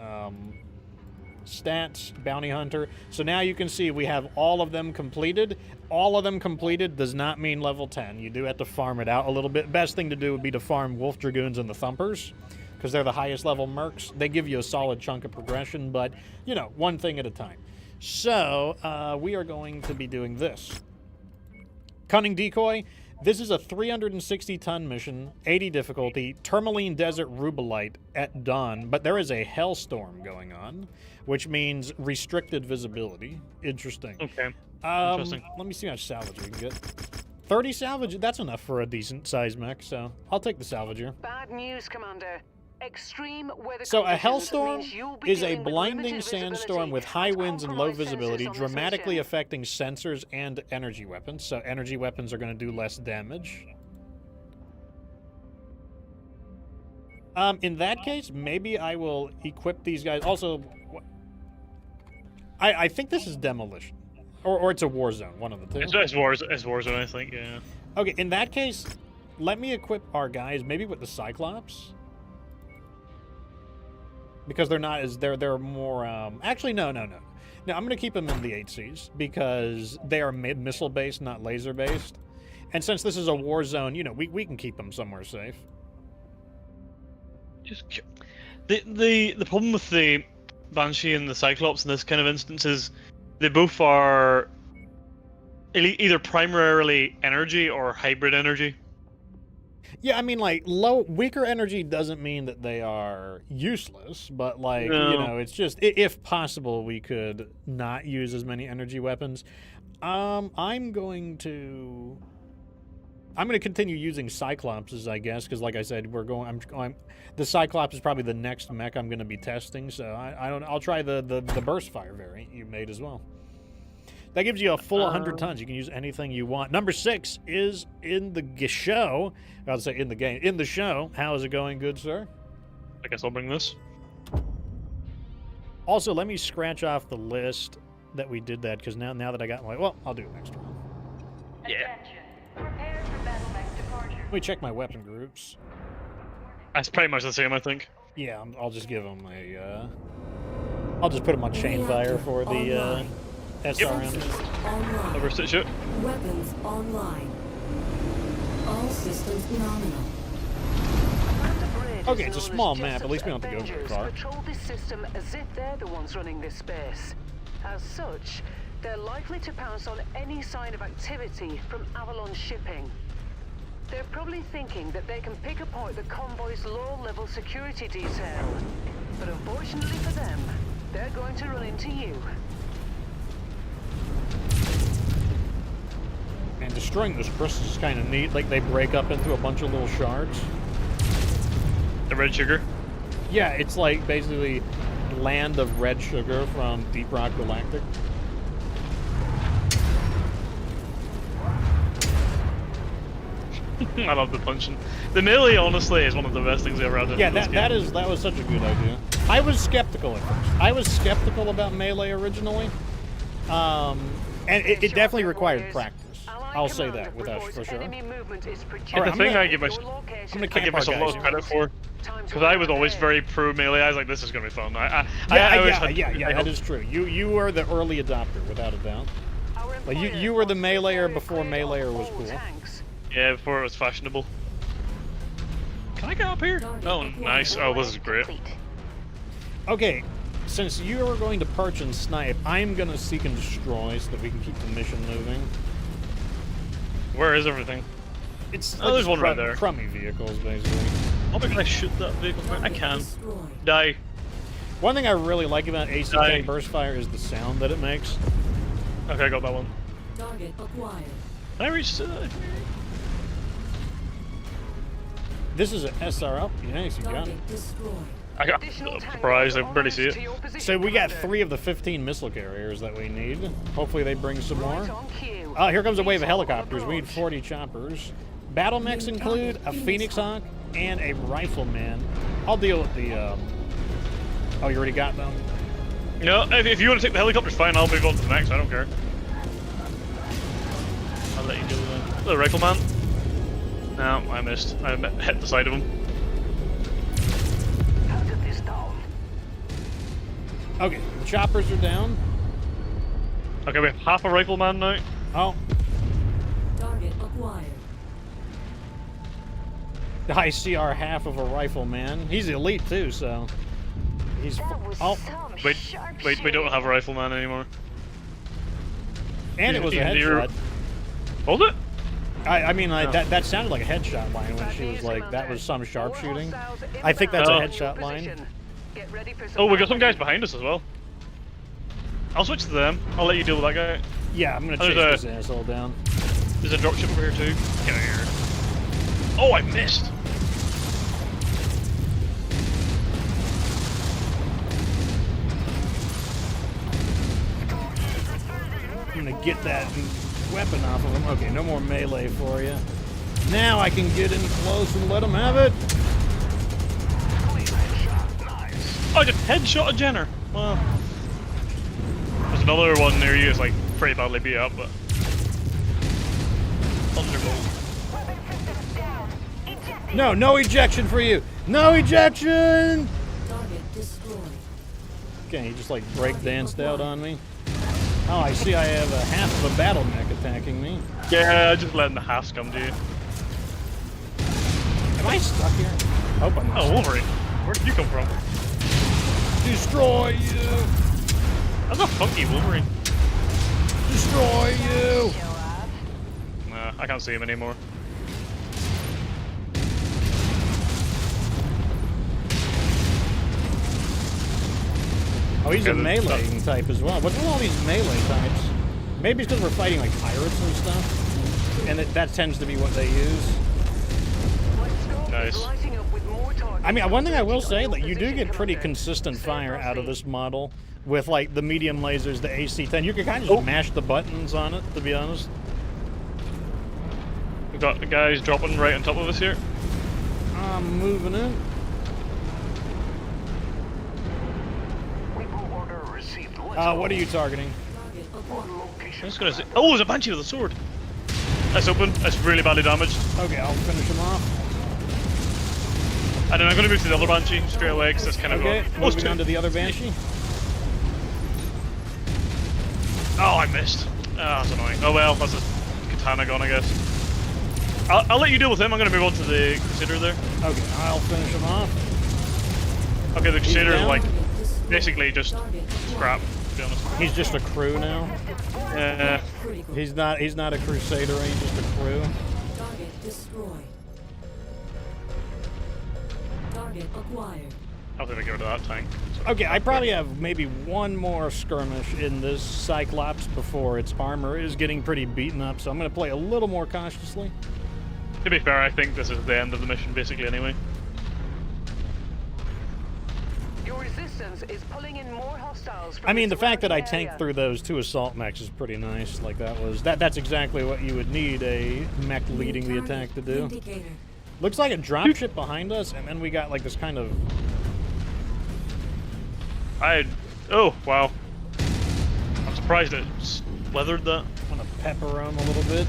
Stats, Bounty Hunter. So now you can see we have all of them completed. All of them completed does not mean level 10. You do have to farm it out a little bit. Best thing to do would be to farm Wolf Dragoons and the Thumpers, because they're the highest level mercs. They give you a solid chunk of progression, but, you know, one thing at a time. So, we are going to be doing this. Cunning Decoy. This is a 360-ton mission, 80 difficulty, Tourmaline Desert Rubelite at dawn, but there is a hellstorm going on, which means restricted visibility. Interesting. Okay. Interesting. Let me see how much salvage we can get. 30 salvage, that's enough for a decent-sized mech, so I'll take the salvager. Bad news, Commander. Extreme weather So a conditions hellstorm means you'll be is a dealing with blinding limited sandstorm visibility with high and winds and low compromised sensors visibility, on this dramatically mission. affecting sensors and energy weapons. So energy weapons are going to do less damage. In that case, maybe I will equip these guys. Also, I think this is demolition, or it's a war zone. One of the two. It's Warzone, I think. Yeah. Okay, in that case, let me equip our guys maybe with the Cyclops. Because they're not as they're more actually no, I'm gonna keep them in the 8Cs because they are missile based, not laser based, and since this is a war zone, you know, we can keep them somewhere safe. Just the problem with the Banshee and the Cyclops in this kind of instance is they both are either primarily energy or hybrid energy. Yeah, I mean, like, weaker energy doesn't mean that they are useless, but, like, No. you know, it's just, if possible, we could not use as many energy weapons. I'm going to continue using Cyclopses, I guess, because, like I said, the Cyclops is probably the next mech I'm going to be testing, so I'll try the burst fire variant you made as well. That gives you a full 100 tons. You can use anything you want. Number 6 is in the show. I was say in the game. In the show. How is it going, good sir? I guess I'll bring this. Also, let me scratch off the list that we did that, because now that I got my... Well, I'll do it next round. Yeah. Prepare for battle mech departure. Let me check my weapon groups. That's pretty much the same, I think. Yeah, I'll just give them a... I'll just put them on chain fire for the... SRM. Online. Overstitch it. Weapons online. All systems nominal. Okay, it's a small map. At least we don't have to go very far. Patrol this system as if they're the ones running this space. As such, they're likely to pounce on any sign of activity from Avalon shipping. They're probably thinking that they can pick apart the convoy's low-level security detail. But unfortunately for them, they're going to run into you. And destroying those crystals is kind of neat. Like, they break up into a bunch of little shards. The red sugar. Yeah, it's like basically land of red sugar from Deep Rock Galactic. I love the punching. The melee, honestly, is one of the best things I ever had. Yeah, that was such a good idea. I was skeptical at first. I was skeptical about melee originally, and it definitely required practice. I'll say that without for sure. Enemy movement is It's Alright, the I'm thing gonna- I give, I'm gonna camp our myself a lot guys of here. credit for. Because I was always very pro melee. I was like, this is gonna be fun. I always had That is true. You were the early adopter, without a doubt. Like you were the meleeer before meleeer was cool. Yeah, before it was fashionable. Can I get up here? Oh, nice. Oh, this is great. Okay, since you are going to perch and snipe, I'm gonna seek and destroy so that we can keep the mission moving. Where is everything? It's Oh, there's one right there. crummy vehicles, basically. Oh, can I shoot that vehicle? I can. Die. One thing I really like about AC-10 Die. burst fire is the sound that it makes. Okay, I got that one. Target acquired. Can I reach? This is an SRL. Nice, you got it. Target destroyed. I got surprised. I barely see it. So we got 3 of the 15 missile carriers that we need. Hopefully they bring some more. Oh, here comes a wave of helicopters. We need 40 choppers. Battle mechs include a Phoenix Hawk and a Rifleman. I'll deal with the. Oh, you already got them? No, if you want to take the helicopters, fine. I'll move on to the next. I don't care. I'll let you deal with them. The rifleman. No, I missed. I hit the side of him. Okay, the choppers are down. Okay, we have half a rifleman now. Oh, Target acquired. I see our half of a Rifleman. He's elite too, so he's. Oh, Wait, we don't have a rifleman anymore. and it was a He's near- headshot. Hold it. I mean, Oh. that sounded like a headshot line when she was like, that was some sharpshooting. I think that's a headshot line. Oh, we got some guys behind us as well. I'll switch to them. I'll let you deal with that guy. Yeah, I'm gonna Oh, chase there's this asshole down. There's a dropship over here too. Get out of here. Oh, I missed. I'm gonna get that weapon off of him. Okay, no more melee for you. Now I can get in close and let him have it. Oh, I just headshot a Jenner. Well, there's another one near you. It's like pretty badly beat up, but Thunderbolt. No, no ejection for you. No ejection. Target destroyed. Okay, he just like break danced out on me. Oh, I see. I have a half of a battle mech attacking me. Yeah, just letting the halves come to you. Am I stuck here? Hope I'm not. Oh, Wolverine. Where did you come from? Destroy you. That's a funky Wolverine. Destroy you. Nah, I can't see him anymore. Oh, he's a Okay, meleeing type as well. What's with all these melee types? Maybe it's because we're fighting like pirates and stuff, and that tends to be what they use. Nice. I mean, one thing I will say, that you do get pretty consistent fire out of this model with like the medium lasers, the AC-10. You can kind of just mash the buttons on it, to be honest. We got the guys dropping right on top of us here. I'm moving in. What are you targeting? Target acquired. I'm just gonna say. Oh, there's a Banshee with a sword. That's open. That's really badly damaged. Okay, I'll finish him off. And then I'm gonna move to the other Banshee straight away because that's kind of Okay, close moving on to the other Banshee. Oh, I missed. Oh, that's annoying. Oh well, that's a katana gone, I guess. I'll let you deal with him. I'm gonna move on to the Crusader there. Okay, I'll finish him off. Okay, the Crusader is down? like Target destroyed. basically just Target acquired. crap, to be honest. He's just a crew now. Yeah. Critical. He's not a crusader, he's just a crew. Target destroyed. Target acquired. I'll have to get rid of that tank. Okay, I probably have maybe one more skirmish in this Cyclops before its armor is getting pretty beaten up, so I'm going to play a little more cautiously. To be fair, I think this is the end of the mission, basically, anyway. Your resistance is pulling in more hostiles from I mean, the fact that I surrounding tanked through those 2 assault mechs is pretty nice. Like that's exactly what you would need a mech leading the attack to do. Indicator. Looks like a dropship behind us, and then we got like this kind of. Oh, wow. I'm surprised it weathered that. What kind of pepper them a little bit.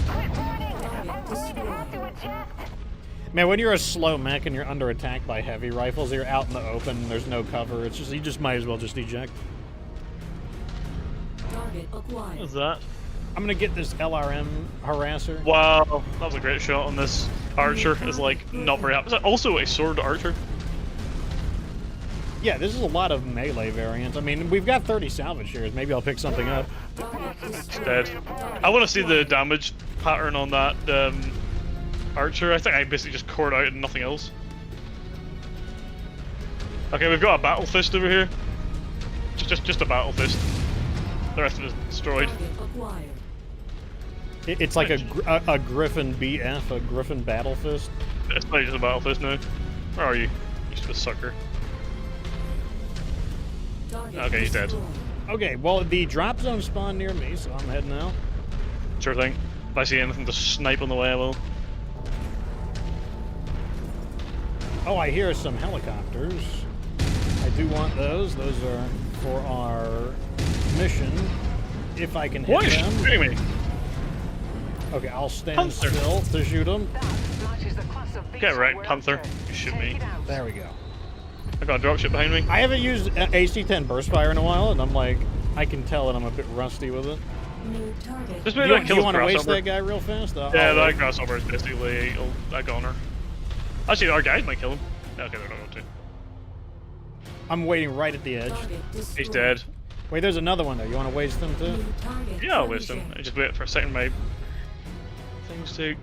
Target destroyed. Man, when you're a slow mech and you're under attack by heavy rifles, you're out in the open, and there's no cover. It's just you just might as well just eject. Target acquired. What's that? I'm gonna get this LRM harasser. Wow, that was a great shot on this archer. Is like not very happy. Is that also a sword archer? Yeah, this is a lot of melee variants. I mean, we've got 30 salvage shares. Maybe I'll pick something up. Target It's destroyed. dead. I want to see the damage pattern on that archer. I think I basically just cored out and nothing else. Okay, we've got a battle fist over here. Just a battle fist. The rest of it is destroyed. Target acquired. It's like a Griffin BF, a Griffin Battle Fist. It's not just a battle fist now. Where are you? You stupid sucker. Target Okay, he's dead. destroyed. Okay, well, the drop zone spawned near me, so I'm heading out. Sure thing. If I see anything to snipe on the way, I will. Oh, I hear some helicopters. I do want those. Those are for our mission. If I can hit What is them. shooting me? Okay, I'll stand Panther. still to shoot them. That matches the class of Get beast right, we're Panther. after. You shoot Take me. it out. There we go. I got a dropship behind me. I haven't used AC-10 burst fire in a while, and I'm like, I can tell that I'm a bit rusty with it. New target. Just You, maybe I kill you want to waste grasshopper. that guy real fast? Yeah, I'll that wait. grasshopper is basically a goner. Actually, our guys might kill him. Okay, they're not going to. I'm waiting right at the edge. Target destroyed. He's dead. Wait, there's another one there. You want to waste them too? New target Yeah, I'll waste him. chosen. I just wait for a second, my things to.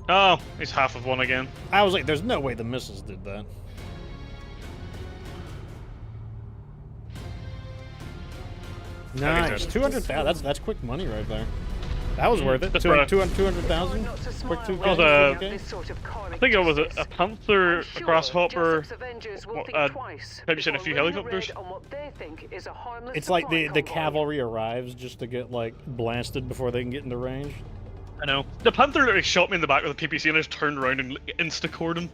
Oh, he's half of one again. I was like, there's no way the missiles did that. Nice, dead. 200,000. That's quick money right there. That was worth it. That's 200,000. Not to Quick smile 2K. when That was a- looking at this sort of I think it was a panther, I'm a sure grasshopper. Joseph's Avengers will think uh, twice maybe seen a before few running helicopters. raid on what they think is a harmless It's like supply the convoy. cavalry arrives just to get like blasted before they can get into range. I know. The panther literally shot me in the back with a PPC and I just turned around and insta-cored him.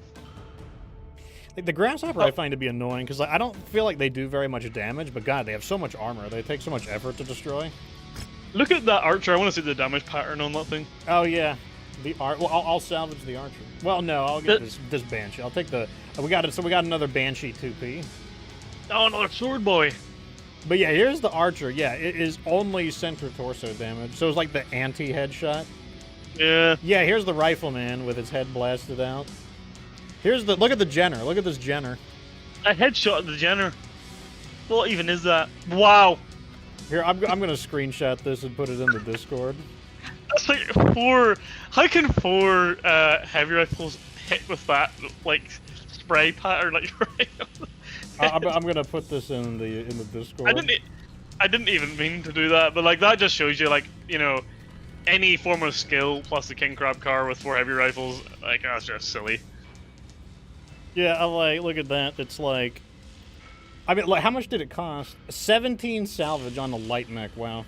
Like, the grasshopper I find to be annoying because like, I don't feel like they do very much damage, but God, they have so much armor. They take so much effort to destroy. Look at that archer. I want to see the damage pattern on that thing. Oh yeah, the art. Well, I'll salvage the archer. Well, no, I'll get this banshee. I'll take the. We got it. So we got another banshee 2P. Oh, another sword boy. But yeah, here's the archer. Yeah, it is only center torso damage. So it's like the anti-headshot. Yeah. Yeah, here's the rifleman with his head blasted out. Here's the look at the Jenner. Look at this Jenner. A headshot at the Jenner. What even is that? Wow. Here, I'm gonna screenshot this and put it in the Discord. That's like 4. How can 4 heavy rifles hit with that like spray pattern? Like right. I'm gonna put this in the Discord. I didn't even mean to do that, but like that just shows you like any form of skill plus the king crab car with 4 heavy rifles. Like that's just silly. Yeah, I like look at that. It's like, I mean, like how much did it cost? 17 salvage on the light mech. Wow.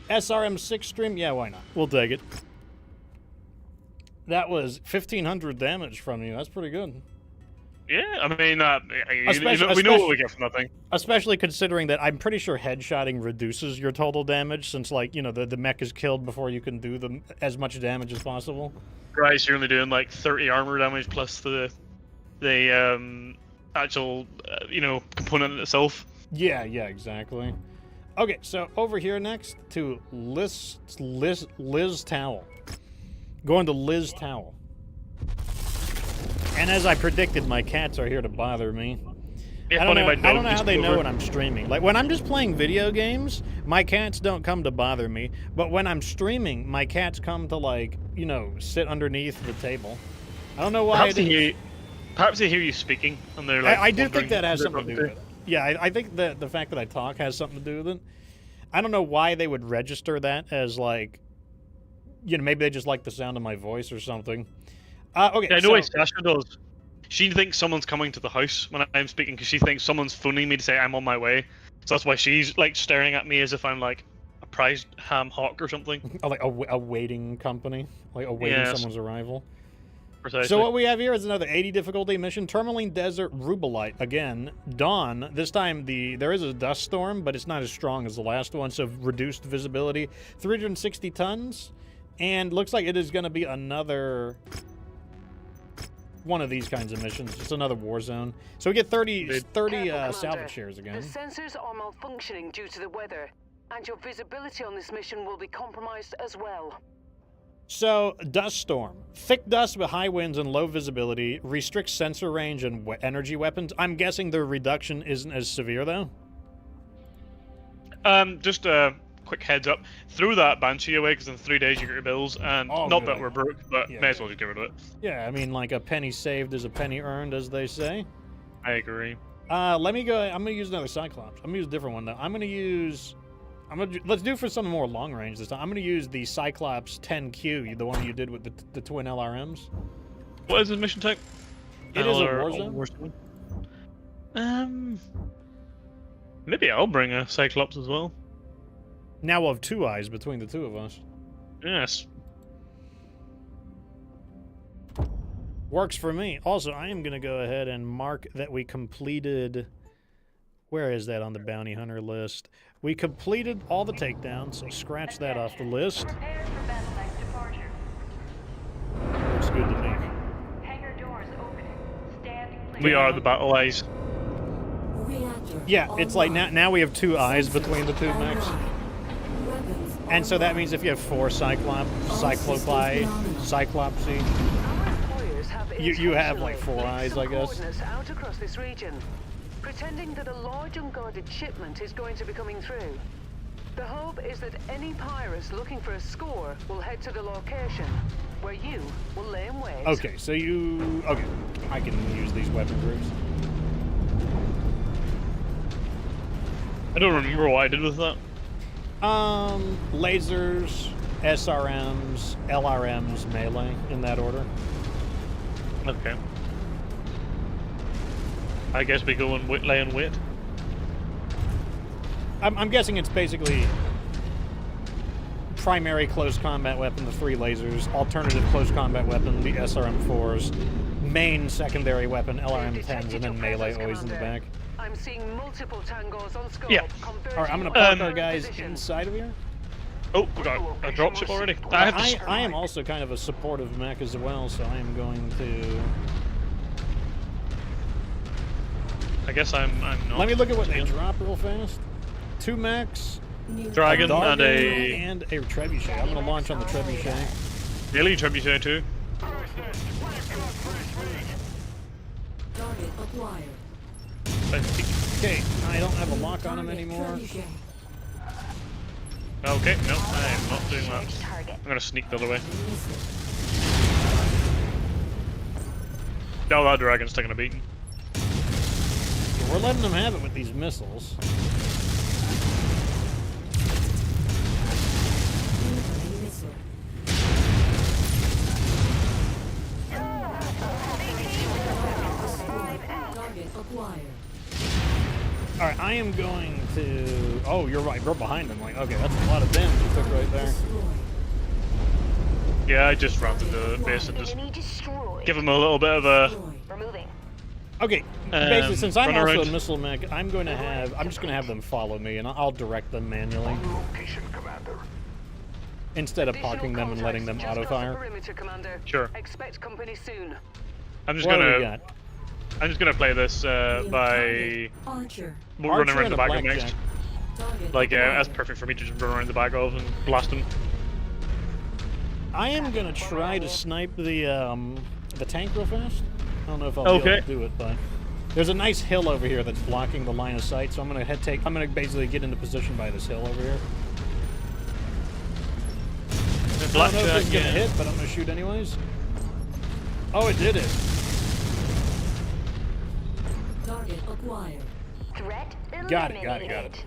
SRM6 stream? Yeah, why not? We'll take it. That was 1,500 damage from you. That's pretty good. Yeah, I mean, Especially- we know what we get from that thing. Especially considering that I'm pretty sure headshotting reduces your total damage, since like the mech is killed before you can do as much damage as possible. Right, so you're only doing like 30 armor damage plus the actual component itself. Yeah, exactly. Okay, so over here next to Liz Towel. Going to Liz Towel. And as I predicted, my cats are here to bother me. Yeah, I don't funny, know, my I dog don't know how just they flew know over. when I'm streaming. Like, when I'm just playing video games, my cats don't come to bother me. But when I'm streaming, my cats come to, like, sit underneath the table. I don't know why. Perhaps they hear you speaking, and they're like. I do think wondering that has who something to they're do with it. Yeah, I think that the fact that I talk has something to do with it. I don't know why they would register that as, like, maybe they just like the sound of my voice or something. Okay, Yeah, I know why Sasha does. She thinks someone's coming to the house when I'm speaking because she thinks someone's phoning me to say I'm on my way. So that's why she's like staring at me as if I'm like a prized ham hock or something. like a waiting company, like awaiting Yes. someone's arrival. Precisely. So what we have here is another 80 difficulty mission, Tourmaline Desert Rubellite. Again, Dawn. This time there is a dust storm, but it's not as strong as the last one, so reduced visibility. 360 tons, and looks like it is going to be another one of these kinds of missions. It's another war zone. So we get 30 Careful, salvage Commander. shares again. The sensors are malfunctioning due to the weather, and your visibility on this mission will be compromised as well. So, dust storm. Thick dust with high winds and low visibility restricts sensor range and energy weapons. I'm guessing the reduction isn't as severe, though? Just a quick heads up. Throw that Banshee away, because in 3 days you get your bills, and Oh, not good that we're broke, but Yeah, may as well just get rid of it. Yeah, I mean, like, a penny saved is a penny earned, as they say. I agree. Let me go. I'm going to use another Cyclops. I'm going to use a different one, though. I'm going to use... let's do for something more long range this time. I'm going to use the Cyclops 10Q, the one you did with the twin LRMs. What is this mission type? It is a Or- war zone. Maybe I'll bring a Cyclops as well. Now we'll have two eyes between the two of us. Yes. Works for me. Also, I am going to go ahead and mark that we completed... Where is that on the bounty hunter list? We completed all the takedowns, so scratch that off the list. Prepare for battle axe departure. Looks good to me. Hangar doors opening. Stand clear. We are the battle eyes. Reactor Yeah, it's like online. now we have two eyes between the two mechs. Online. Weapons And so that online. means if you have four Cyclopsy, Our employers have You have, like, four intentionally eyes, leaked I some guess. coordinates out across this region, pretending that a large unguarded shipment is going to be coming through. The hope is that any pirates looking for a score will head to the location, where you will lay in wait. Okay, so okay, I can use these weapon groups. I don't remember what I did with that. Lasers, SRMs, LRMs, melee, in that order. Okay. I guess we go and lay in wait. I'm guessing it's basically primary close combat weapon, the 3 lasers, alternative close combat weapon, the SRM4s, main secondary weapon, LRM10s, and then melee always in the back. I'm seeing multiple tangos on scope. Yeah. All right, I'm going to park our Um, guys position. inside of here. Oh, we got a dropship already. I have to. I am also kind of a supportive mech as well, so I am going to... I guess I'm not. Let me look at what they drop real fast. 2 mechs, New Dragon Dog and a and a trebuchet. I'm going to launch on the trebuchet. daily trebuchet too. target acquired. I think. Okay, I don't have a lock on him Target anymore. trebuchet. Okay, no, I am not doing that. Target. I'm gonna sneak the other way. Missile. No, that dragon's taking a beating. We're letting them have it with these missiles. Incoming missile. Target acquired. Alright, I am going to... Oh, you're right, we're behind them. Like, okay, that's a lot of damage you took right there. Destroyed. Yeah, I just ran to the base and just Enemy destroyed. give him a little bit of a. Destroyed. Removing. Okay, basically, since I'm run also around. a missile mech, I'm just gonna have them follow me, and I'll direct them manually Location, Commander. instead of Additional parking them and letting them contacts just crossed the auto-fire. perimeter, Commander. Sure. Expect company soon. I'm just What do we gonna. got? I'm just gonna play this New by target. Archer. running Archer around and the a back of blackjack. next. Target Like, that's acquired. perfect for me to just run around the back of and blast him. I am gonna try to snipe the tank real fast. I don't know if I'll be able Okay. to do it, but there's a nice hill over here that's blocking the line of sight, so I'm gonna basically get into position by this hill over here. The I don't know if blackjack, this is gonna yeah. hit, but I'm gonna shoot anyways. Oh, it did it. Target acquired. Threat eliminated. Got it.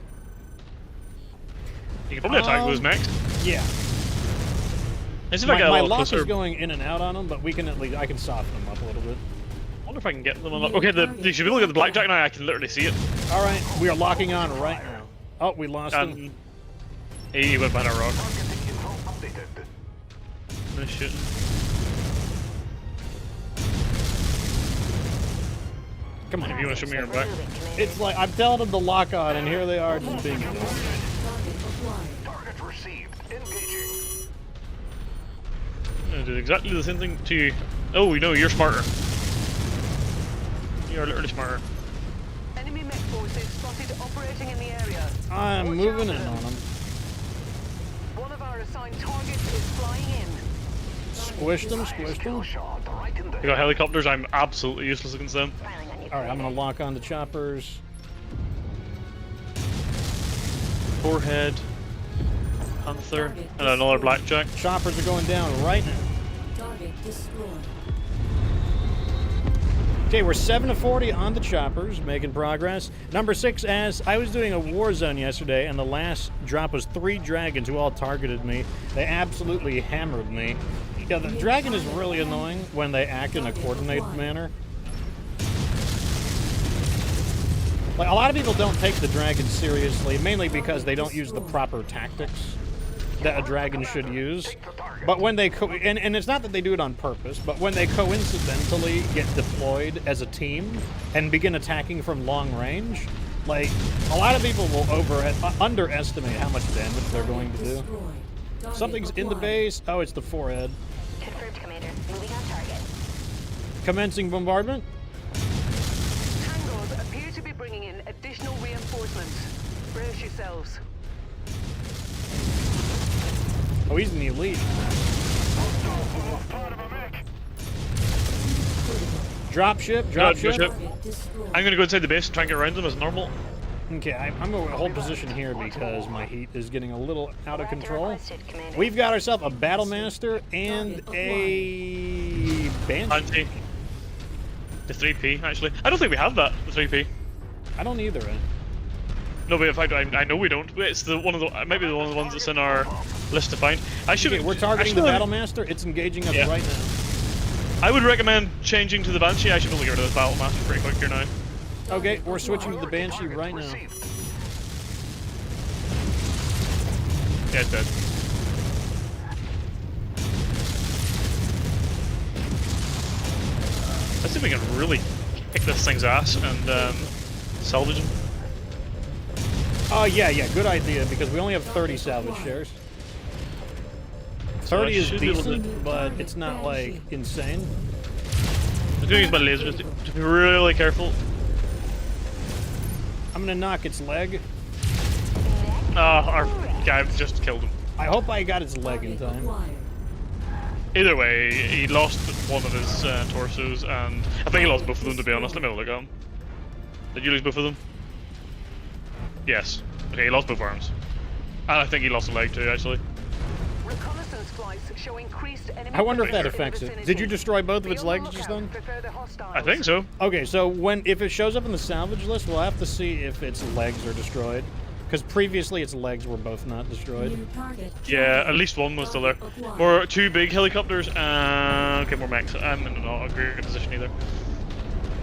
You can probably attack those mechs. Yeah. Let's see if I get a My little lock closer. is going in and out on them, but I can soften them up a little bit. I wonder if I can get them. Okay, you should be looking at the blackjack now. I can literally see it. All right, we are locking on right now. Oh, we lost him. And he went behind a rock. Targeting info updated. No shooting. Come on. If you want to show me your back. It's like I'm telling them to lock on, and here they are just being. Target acquired. Target received. Engaging. I did exactly the same thing to you. Oh, no, you're smarter. You're literally smarter. Enemy mech forces spotted operating in the area. I'm Watch moving out in for on them. One of our assigned targets is flying in. Squished them, squished them. Shot right in the They got helicopters. I'm absolutely useless against them. All right, I'm gonna lock on the choppers. Forehead, Panther, and another Blackjack. Choppers are going down right now. Target destroyed. Okay, we're 7 to 40 on the choppers, making progress. Number 6, as I was doing a war zone yesterday, and the last drop was 3 dragons who all targeted me. They absolutely hammered me. Yeah, the dragon is really annoying when they act in a coordinated manner. Like, a lot of people don't take the dragon seriously, mainly because they don't use the proper tactics that a dragon should use. But when they and it's not that they do it on purpose, but when they coincidentally get deployed as a team and begin attacking from long range, like, a lot of people will underestimate how much damage they're going to do. Destroyed. Target Something's in the acquired. base. Oh, it's the forehead. Confirmed, Commander. Moving on target. Commencing bombardment. Tangos appear to be bringing in additional reinforcements. Brace yourselves. Oh, he's in the elite. Drop ship, drop ship. Target destroyed. I'm gonna go inside the base and try and get around them as normal. Okay, I'm going to hold position here because my heat is getting a little out of control. Requested, Commander. We've got ourselves a battle master and a banshee. Anti. The 3P, actually. I don't think we have that, the 3P. I don't either. No, but in fact, I know we don't. It's the one of the maybe the one of the ones that's in our list to find. I should. Okay, we're targeting the battle master. It's engaging us Yeah. right now. I would recommend changing to the Banshee. I should probably get rid of the battle master pretty quick here now. Okay, we're switching to the banshee right now. Yeah, it's dead. Let's see if we can really kick this thing's ass and salvage him. Oh yeah, good idea because we only have 30 salvage shares. So I 30 is should be able to- decent, but it's not like insane. I'm gonna use my laser just to be really careful. I'm gonna knock its leg. Our guy just killed him. I hope I got its leg in Target time. acquired. Either way, he lost one of his torsos, and I think he lost both of them, to be honest. Let me have a look at him. Did you lose both of them? Yes. Okay, he lost both arms. And I think he lost a leg too, actually. Reconnaissance flights show increased enemy I wonder if that presence in the affects it. vicinity. Did you destroy both of Be its on the legs just lookout then? for further hostiles. I think so. Okay, so if it shows up in the salvage list, we'll have to see if its legs are destroyed. Because previously its legs were both not destroyed. New target. Yeah, at least one was still there. Acquired. More 2 big helicopters, okay, more mechs. I'm in not a great position either.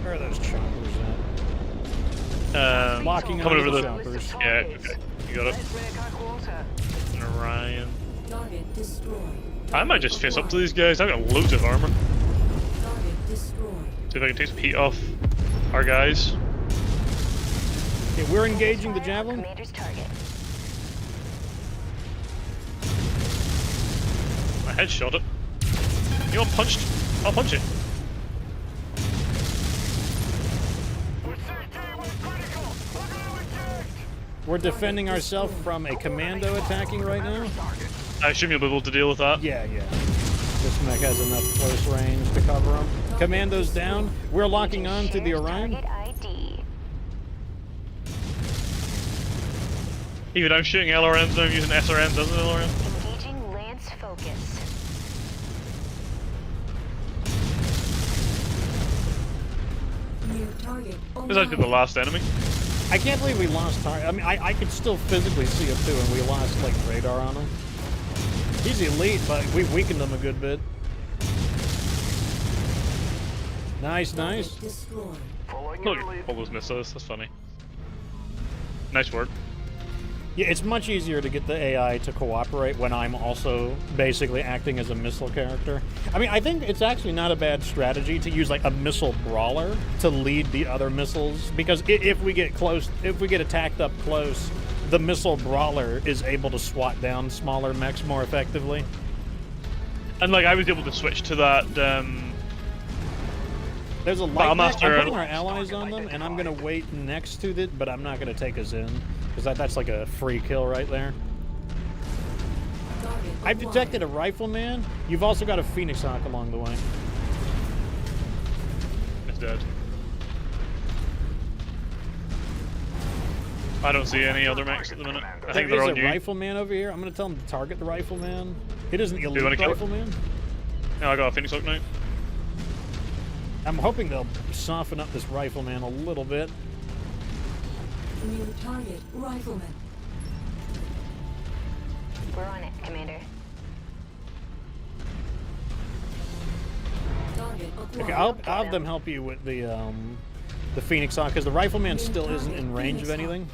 Where are those choppers at? Locking coming onto over the the- choppers. Yeah, okay. You got it. Let's make our quarter. And Orion. Target destroyed. I might just face up to these guys. I've got loads of armor. Target destroyed. See if I can take some heat off our guys. Okay, we're engaging the javelin. Commander's target. I headshot it. You want punched? I'll punch it. We're defending ourselves from a commando attacking right now. I assume you'll be able to deal with that. Yeah. This mech has enough close range to cover them. Commando's down. We're locking on to the Shares Orion. Target ID. Even I'm shooting LRMs now, I'm using SRMs as an LRM. Engaging Lance Focus. New target. This is actually the last enemy. I can't believe we lost target. I mean, I could still physically see him too, and we lost like radar on him. He's elite, but we weakened him a good bit. Nice. Target destroyed. Following Look your lead. at all those missiles, that's funny. Nice work. Yeah, it's much easier to get the AI to cooperate when I'm also basically acting as a missile character. I mean, I think it's actually not a bad strategy to use like a missile brawler to lead the other missiles, because if we get close, if we get attacked up close, the missile brawler is able to swat down smaller mechs more effectively. And like I was able to switch to that. There's a light mech. I'm Battlemaster. putting our allies on them, and I'm gonna wait next to it, but I'm not gonna take us in, because that's like a free kill right there. Target I've acquired. detected a rifleman. You've also got a Phoenix Hawk along the way. It's dead. I don't see any other mechs at the minute. I think they're There all is a new. rifleman over here. I'm gonna tell him to target the rifleman. It is an you wanna elite kill it? rifleman. No, I got a Phoenix Hawk now. I'm hoping they'll soften up this rifleman a little bit. New target, rifleman. We're on it, Commander. Target acquired. Okay, I'll have them help you with the Phoenix Hawk, because the rifleman still isn't in range of anything.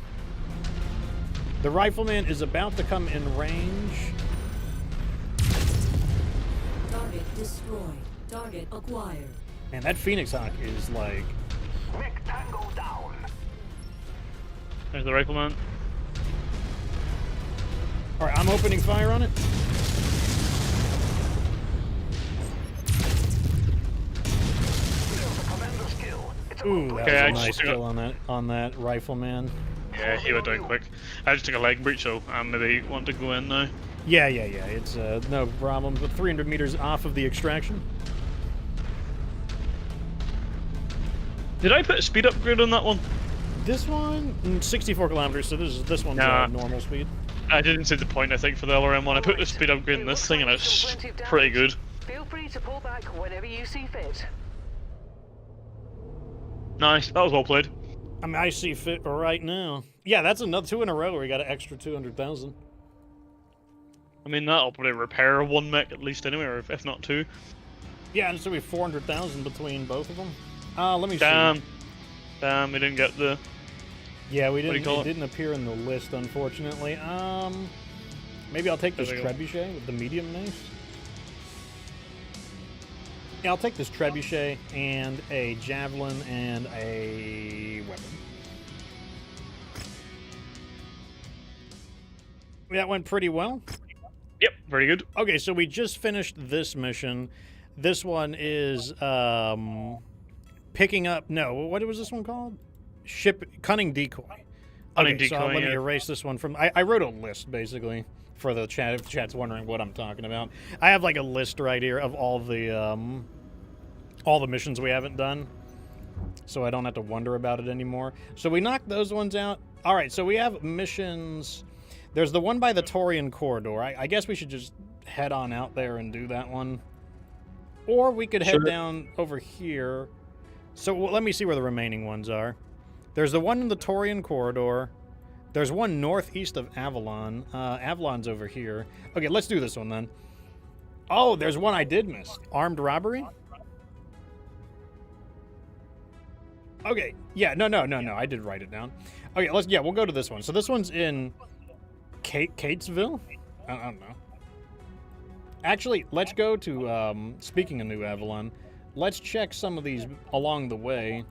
The rifleman is about to come in range. Target destroyed. Target acquired. And that Phoenix Hawk is like... Mech Tango down. There's the rifleman. Alright, I'm opening fire on it. There's a commander's kill. It's a Ooh, that Okay, I was a just nice took kill on that rifleman. Yeah, he went down quick. I just took a leg breach, so I maybe want to go in now. Yeah. It's no problem. But 300 meters off of the extraction. Did I put a speed upgrade on that one? This one, 64 kilometers, so this one's Nah. normal speed. I didn't see the point, I think, for the LRM one. I put the speed upgrade in this thing, and it's pretty good. Feel free to pull back whenever you see fit. Nice, that was well played. I mean, I see fit right now. Yeah, that's another 2 in a row where we got an extra 200,000. I mean, that'll probably repair one mech at least anyway, or if not two. Yeah, and so we have 400,000 between both of them. Let me Damn. see. Damn, we didn't get the... Yeah, we do you didn't. call It it? didn't appear in the list, unfortunately. Maybe I'll take this There we go. trebuchet with the medium mace. Yeah, I'll take this trebuchet and a javelin and a weapon. That went pretty well. Yep, very good. Okay, so we just finished this mission. This one is picking up. No, what was this one called? Cunning decoy. Cunning Okay, so decoy, let me yeah. erase this one from. I wrote a list basically for the chat. If the chat's wondering what I'm talking about, I have like a list right here of all the missions we haven't done, so I don't have to wonder about it anymore. So we knocked those ones out. All right, so we have missions. There's the one by the Taurian corridor. I guess we should just head on out there and do that one, or we could head Sure. down over here. So let me see where the remaining ones are. There's the one in the Taurian corridor. There's one northeast of Avalon. Avalon's over here. Okay, let's do this one then. Oh, there's one I did miss. Armed robbery? Okay, yeah, no. I did write it down. Okay, we'll go to this one. So this one's in Catesville? I don't know. Actually, let's go to, speaking of New Avalon, let's check some of these along the way.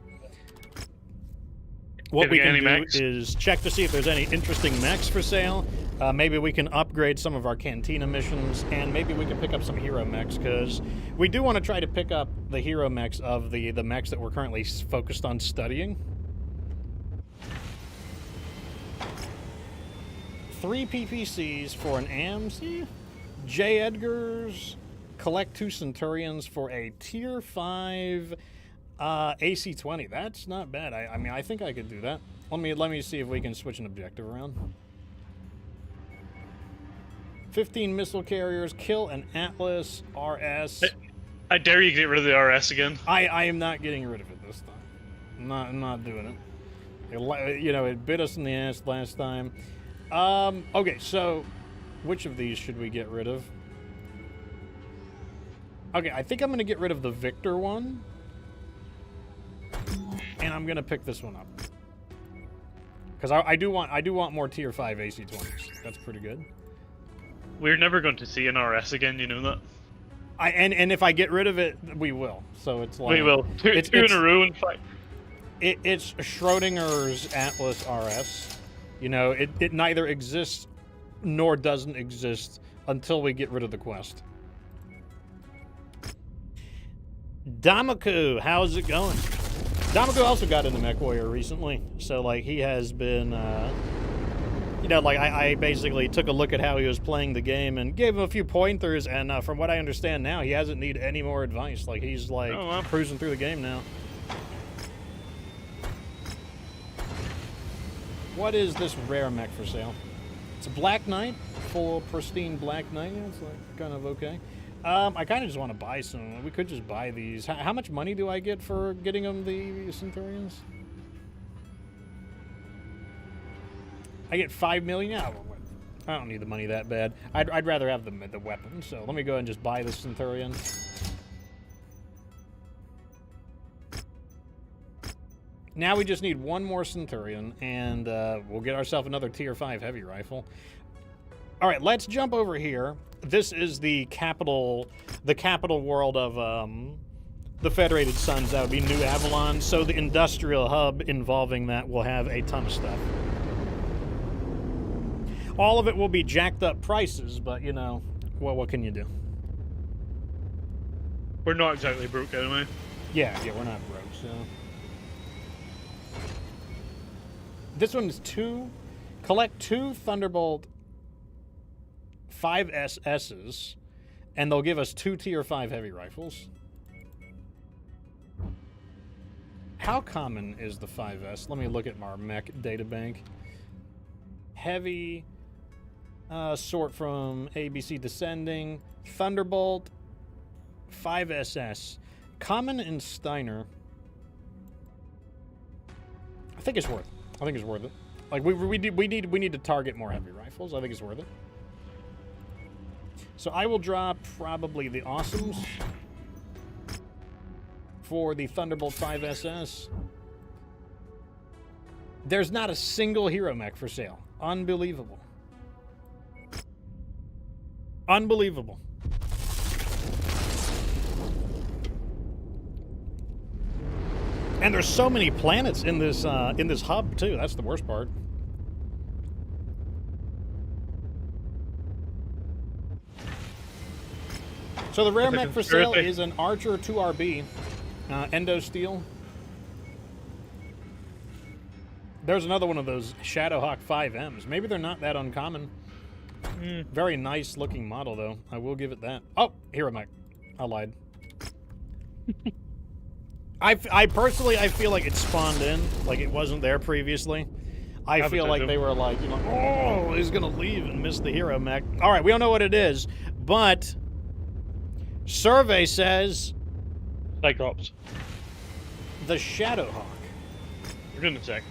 What Did we we get can any do mechs? is check to see if there's any interesting mechs for sale. Maybe we can upgrade some of our Cantina missions, and maybe we can pick up some hero mechs, because we do want to try to pick up the hero mechs of the mechs that we're currently focused on studying. 3 PPCs for an AMC, J. Edgar's, collect 2 Centurions for a Tier 5 AC-20. That's not bad. I mean, I think I could do that. Let me see if we can switch an objective around. 15 missile carriers, kill an Atlas RS. I dare you get rid of the RS again. I am not getting rid of it this time. I'm not doing it. It bit us in the ass last time. Okay, so which of these should we get rid of? Okay, I think I'm going to get rid of the Victor one. And I'm going to pick this one up. Because I do want more tier 5 AC-20s. That's pretty good. We're never going to see an RS again, you know that? And if I get rid of it, we will. So it's like... We will. Two in a row, in fact. It's Schrodinger's Atlas RS. You know, it neither exists nor doesn't exist until we get rid of the quest. Damaku, how's it going? Damaku also got into MechWarrior recently, so like he has been, you know, like I basically took a look at how he was playing the game and gave him a few pointers, and from what I understand now, he hasn't need any more advice. Like he's like cruising through the game now. What is this rare mech for sale? It's a Black Knight, full pristine Black Knight. Yeah, it's like kind of okay. I kind of just want to buy some. We could just buy these. How much money do I get for getting them the Centurions? I get 5 million. Yeah, I don't need the money that bad. I'd rather have the weapon. So let me go ahead and just buy the Centurion. Now we just need one more Centurion, and we'll get ourselves another tier 5 heavy rifle. All right, let's jump over here. This is the capital world of the Federated Suns. That would be New Avalon. So the industrial hub involving that will have a ton of stuff. All of it will be jacked up prices, but you know, well, what can you do? We're not exactly broke anyway. Yeah, we're not broke, so. This one is collect 2 Thunderbolt 5SS's, and they'll give us 2 tier 5 heavy rifles. How common is the 5S? Let me look at our mech databank. Heavy, sort from ABC descending, Thunderbolt, 5SS. Common in Steiner. I think it's worth it. Like we need to target more heavy rifles. I think it's worth it. So I will drop probably the Awesomes for the Thunderbolt 5SS. There's not a single hero mech for sale. Unbelievable. Unbelievable. And there's so many planets in this hub too. That's the worst part. So the rare mech for sale is an Archer 2RB, Endo Steel. There's another one of those Shadowhawk 5Ms. Maybe they're not that uncommon. Very nice looking model though. I will give it that. Oh, hero mech. I lied. I personally feel like it spawned in, like it wasn't there previously. I feel like they were like, you know, oh, he's gonna leave and miss the hero mech. All right, we don't know what it is, but survey says Cyclops. The Shadowhawk. For goodness sake.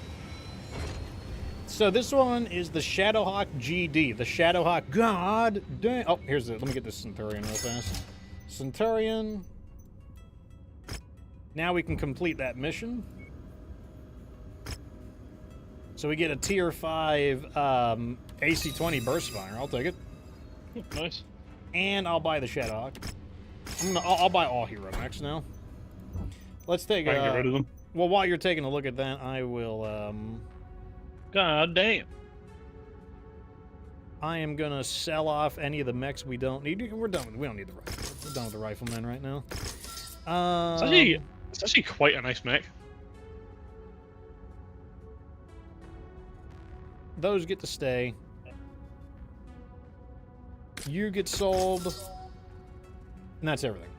So this one is the Shadowhawk GD. The Shadowhawk. God dang. Oh, here's it. Let me get this Centurion real fast. Centurion. Now we can complete that mission. So we get a tier 5 AC-20 burst fire. I'll take it. Nice. And I'll buy the Shadowhawk. I'll buy all hero mechs now. Let's take I can get rid of them. Well, while you're taking a look at that, I will God damn. I am gonna sell off any of the mechs we don't need. We're done. We don't need the rifle. We're done with the riflemen right now. It's actually quite a nice mech. Those get to stay. You get sold. And that's everything.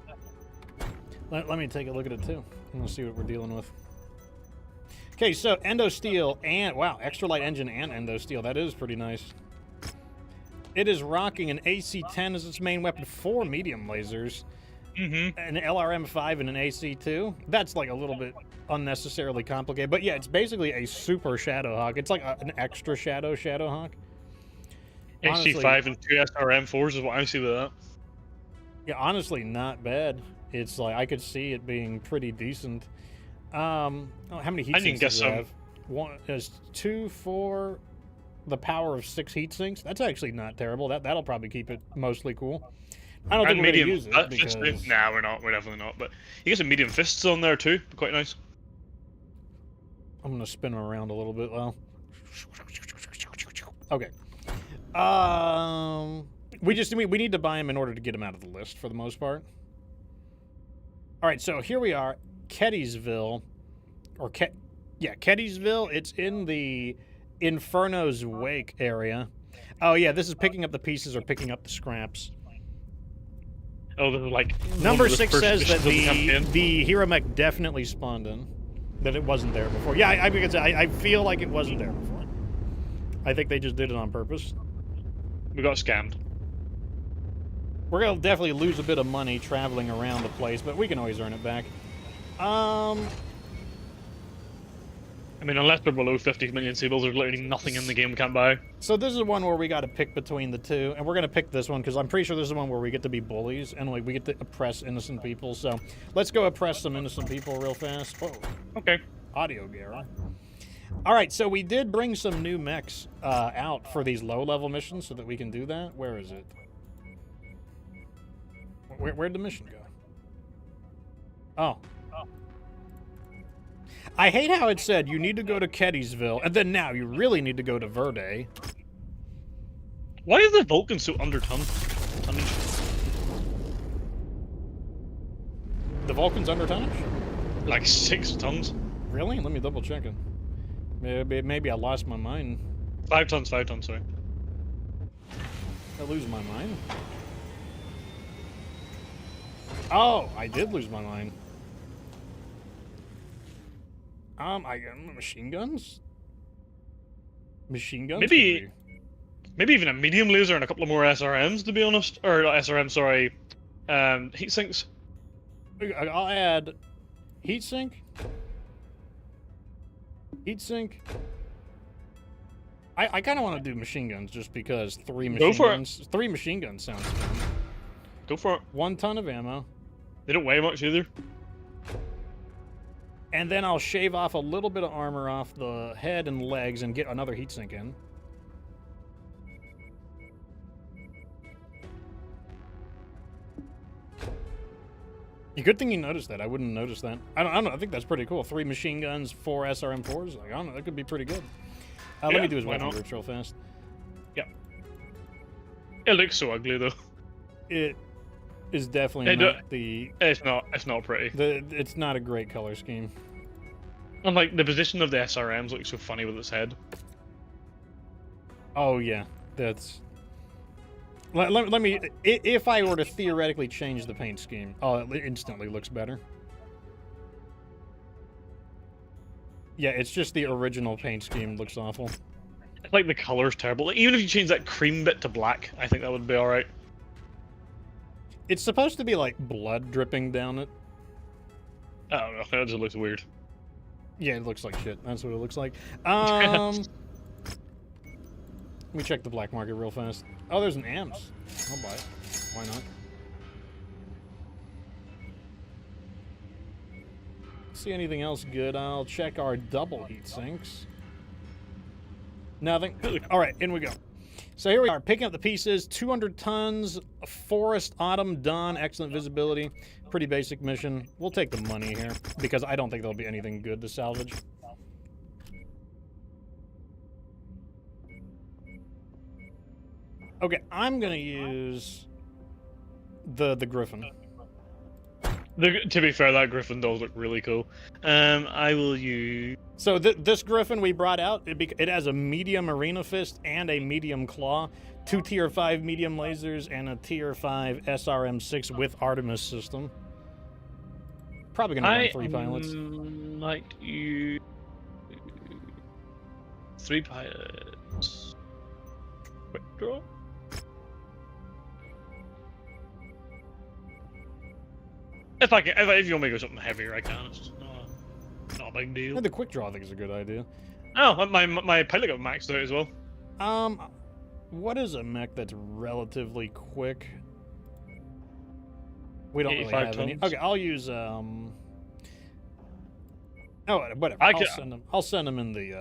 Let me take a look at it too. We'll see what we're dealing with. Okay, so Endo Steel and wow, extra light engine and Endo Steel. That is pretty nice. It is rocking an AC-10 as its main weapon, 4 medium lasers, an LRM-5 and an AC-2. That's like a little bit unnecessarily complicated, but yeah, it's basically a super Shadowhawk. It's like an extra Shadowhawk. AC-5 and 2 SRM-4s is what I see with that. Yeah, honestly, not bad. It's like I could see it being pretty decent. How many heat sinks does it have? One is 2, 4, the power of 6 heat sinks. That's actually not terrible. That'll probably keep it mostly cool. I don't think we're going to use it because... Nah, we're not. We're definitely not. But you get some medium fists on there too. Quite nice. I'm going to spin them around a little bit, though. Okay. We need to buy them in order to get them out of the list for the most part. All right, so here we are, Kettysville, Kettysville. It's in the Inferno's Wake area. Oh yeah, this is picking up the pieces or picking up the scraps. Oh, this is like Number 6 says that the hero mech definitely spawned in, that it wasn't there before. Yeah, I feel like it wasn't there before. I think they just did it on purpose. We got scammed. We're gonna definitely lose a bit of money traveling around the place, but we can always earn it back. I mean, unless they're below 50 million symbols, there's literally nothing in the game we can't buy. So this is one where we got to pick between the two, and we're gonna pick this one because I'm pretty sure this is one where we get to be bullies and like we get to oppress innocent people. So let's go oppress some innocent people real fast. Whoa. Okay. Audio Gara. All right, so we did bring some new mechs out for these low-level missions so that we can do that. Where is it? Where'd the mission go? Oh. I hate how it said you need to go to Kettysville, and then now you really need to go to Verde. Why is the Vulcan so under-tonnage? The Vulcan's under tonnage? Like 6 tons. Really? Let me double check it. Maybe I lost my mind. 5 tons, sorry. I lose my mind? Oh, I did lose my mind. Machine guns? Machine guns? Maybe even a medium laser and a couple of more SRMs, to be honest. Or not SRM, sorry. Heat sinks. I'll add heat sink. Heat sink. I kind of want to do machine guns just because 3 machine guns sounds fun. Go for it. 1 ton of ammo. They don't weigh much either. And then I'll shave off a little bit of armor off the head and legs and get another heatsink in. Good thing you noticed that. I wouldn't notice that. I don't know. I think that's pretty cool. 3 machine guns, 4 SRM4s. Like, I don't know. That could be pretty good. Let me do his weapon groups real fast. Yeah. It looks so ugly though. It is definitely not the. It's not pretty. It's not a great color scheme. And like the position of the SRMs looks so funny with its head. Oh yeah, that's. Let me. If I were to theoretically change the paint scheme, oh, it instantly looks better. Yeah, it's just the original paint scheme looks awful. It's like the color's terrible. Like, even if you change that cream bit to black, I think that would be alright. It's supposed to be like blood dripping down it. I don't know. That just looks weird. Yeah, it looks like shit. That's what it looks like. Let me check the black market real fast. Oh, there's an AMS. I'll buy it. Why not? See anything else good? I'll check our double heat sinks. Nothing. All right, in we go. So here we are, picking up the pieces. 200 tons, Forest, Autumn, Dawn, excellent visibility. Pretty basic mission. We'll take the money here because I don't think there'll be anything good to salvage. Okay, I'm gonna use the Griffin. To be fair, that Griffin does look really cool. I will use. So this Griffin we brought out, it has a medium arena fist and a medium claw, 2 tier 5 medium lasers, and a tier 5 SRM6 with Artemis system. Probably gonna run 3 pilots. Like you, 3 pilots. Quick draw. If you want me to go something heavier, I can. It's not a big deal. Yeah, the quick draw I think is a good idea. Oh, my pilot got maxed out as well. What is a mech that's relatively quick? We don't really have any. Okay, I'll use Oh, Oh, whatever. I I'll can- send him. I'll send him in the.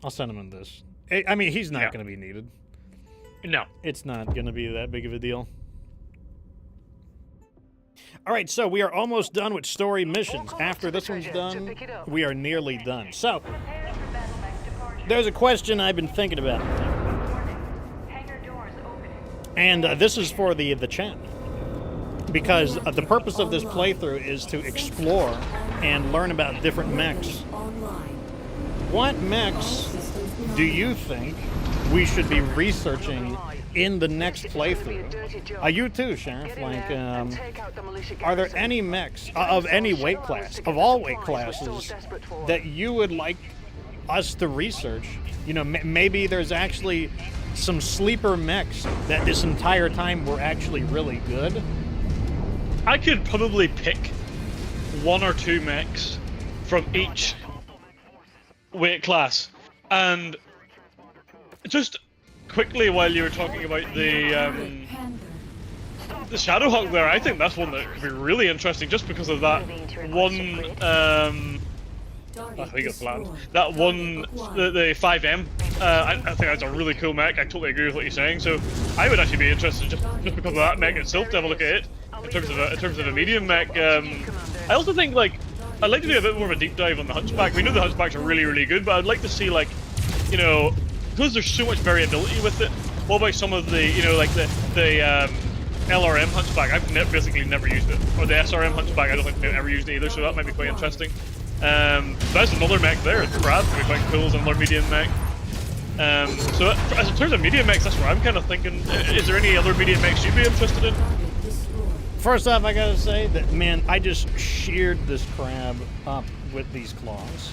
I'll send him in this. I mean, he's not Yeah. going to be needed. No. It's not going to be that big of a deal. All right, so we are almost done with story missions. After this one's done, we are nearly done. So, there's a question I've been thinking about, and this is for the chat, because the purpose of this playthrough is to explore and learn about different mechs. Online. What mechs do you think we should be researching in the next playthrough? You too, Sheriff. Like, are there any mechs of any weight class, of all weight classes, that you would like us to research? You know, maybe there's actually some sleeper mechs that this entire time were actually really good. I could probably pick 1 or 2 mechs from each weight class, and just quickly while you were talking about the Shadowhawk there, I think that's one that could be really interesting just because of that one. I think it's planned. That one, the 5M. I think that's a really cool mech. I totally agree with what you're saying. So I would actually be interested just because of that mech itself to have a look at it. In terms of a medium mech, I also think like I'd like to do a bit more of a deep dive on the Hunchback. We know the Hunchbacks are really, really good, but I'd like to see, like, you know, because there's so much variability with it. What about some of the, you know, like the LRM Hunchback? I've basically never used it, or the SRM Hunchback. I don't think I've ever used it either, so that might be quite interesting. That's another mech there. Brad's gonna be quite cool as another medium mech. So as in terms of medium mechs, that's what I'm kind of thinking. Is there any other medium mechs you'd be interested in? First off, I gotta say that, man, I just sheared this crab up with these claws.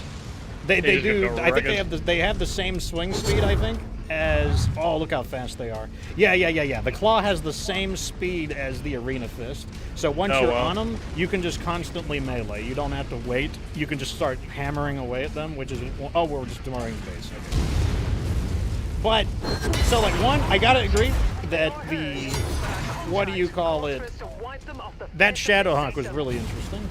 They just do. go I think ragged. they have the same swing speed. I think as look how fast they are. Yeah. The claw has the same speed as the arena fist. So once Oh, you're wow. on them, you can just constantly melee. You don't have to wait. You can just start hammering away at them, which is we're just destroying base. Okay. But so like one, I gotta agree that the what do you call it? That Shadowhawk was really interesting.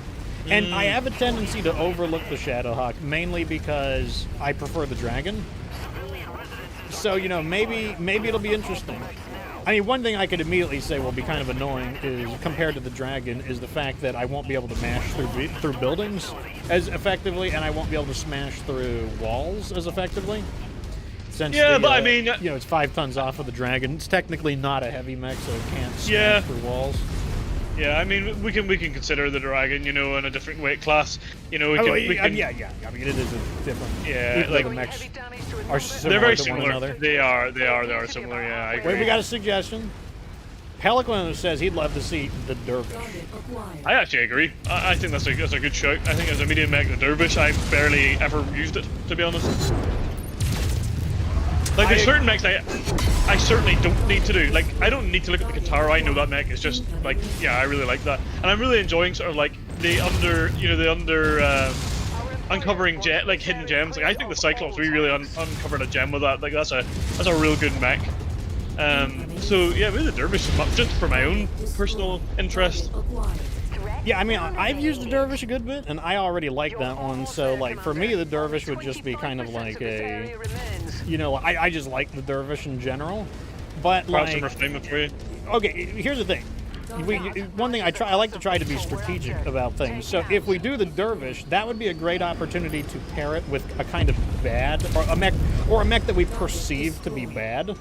And I have a tendency to overlook the Shadowhawk, mainly because I prefer the dragon. So, you know, maybe it'll be interesting. I mean, one thing I could immediately say will be kind of annoying is, compared to the dragon, is the fact that I won't be able to mash through buildings as effectively, and I won't be able to smash through walls as effectively. Since I mean, you know, it's 5 tons off of the dragon. It's technically not a heavy mech, so it can't smash Yeah. through walls. Yeah, I mean, we can consider the dragon, you know, in a different weight class. You know, we can. Yeah. I mean, it is a different. Yeah, even though like- the mechs are similar They're very to one similar. another. They are similar. Yeah, I agree. Wait, we got a suggestion. Pelican says he'd love to see the Dervish. Target acquired. I actually agree. I think that's a good shout. I think as a medium mech, the Dervish, I've barely ever used it, to be honest. Like, there's certain mechs I certainly don't need to do. Like, I don't need to look at the Katara. I know that mech is just, like, yeah, I really like that. And I'm really enjoying sort of, like, the uncovering hidden gems. Like, I think the Cyclops, we really uncovered a gem with that. Like, that's a real good mech. So, yeah, maybe the Dervish is just for my own personal interest. Acquired. Yeah, I mean, I've used the Dervish a good bit, and I already like that one. So, like, for me, the Dervish would just be kind of like a, you know, I just like the Dervish in general. But Perhaps some like, refinement for you. okay, here's the thing. One thing I like to try to be strategic about things. So if we do the Dervish, that would be a great opportunity to pair it with a kind of bad, or a mech that we perceive to be bad.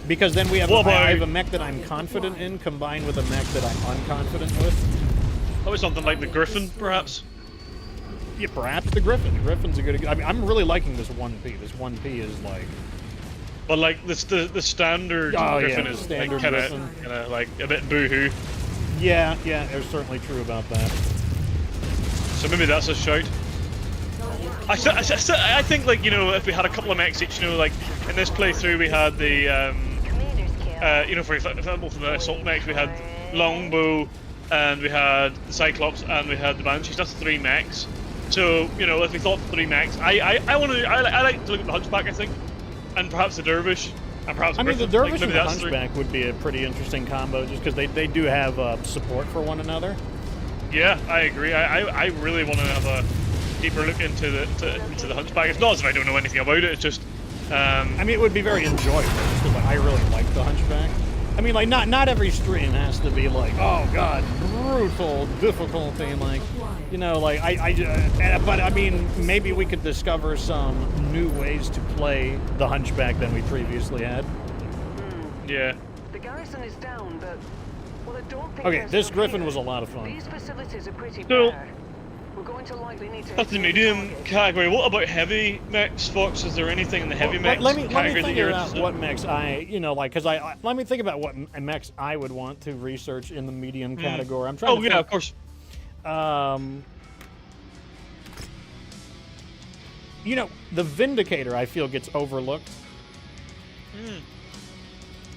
Because then we have I have a mech that I'm confident in combined with a mech that I'm unconfident with. How about something like the Griffin, perhaps? Yeah, perhaps the Griffin. The Griffin's a good. I mean, I'm really liking this 1P. This 1P is like. But like the standard Griffin the is standard like Griffin. kind of like a bit boohoo. Yeah, they're certainly true about that. So maybe that's a shout. I think, like, you know, if we had a couple of mechs each, you know, like in this playthrough we had the Commander's kill. you know, for example, for the assault mechs we had Longbow, and we had the Cyclops, and we had the Banshees. That's 3 mechs. So, you know, if we thought 3 mechs, I like to look at the Hunchback, I think, and perhaps the Dervish, and perhaps. I mean, the Griffin. Dervish Like, and maybe the that's 3. Hunchback would be a pretty interesting combo, just because they do have support for one another. Yeah, I agree. I really want to have deeper look into the Hunchback. It's not as if I don't know anything about it. It's just. I mean, it would be very enjoyable. Just 'cause, like, I really like the Hunchback. I mean, like, not every stream has to be like, oh god, brutal difficulty, like, you know, like, but I mean, maybe we could discover some new ways to play the Hunchback than we previously had. Yeah. The garrison is down, but well, I don't think Okay, there's this enough Griffin here. was a lot of fun. These facilities are pretty So- bare. We're going to likely need to. That's the hit medium target. category. What about heavy mechs, Fox? Is there anything in the heavy mechs Let me category that figure you're out interested what in? mechs let me think about what mechs I would want to research in the medium category. I'm trying Oh to yeah, think, of course. You know, the Vindicator, I feel, gets overlooked.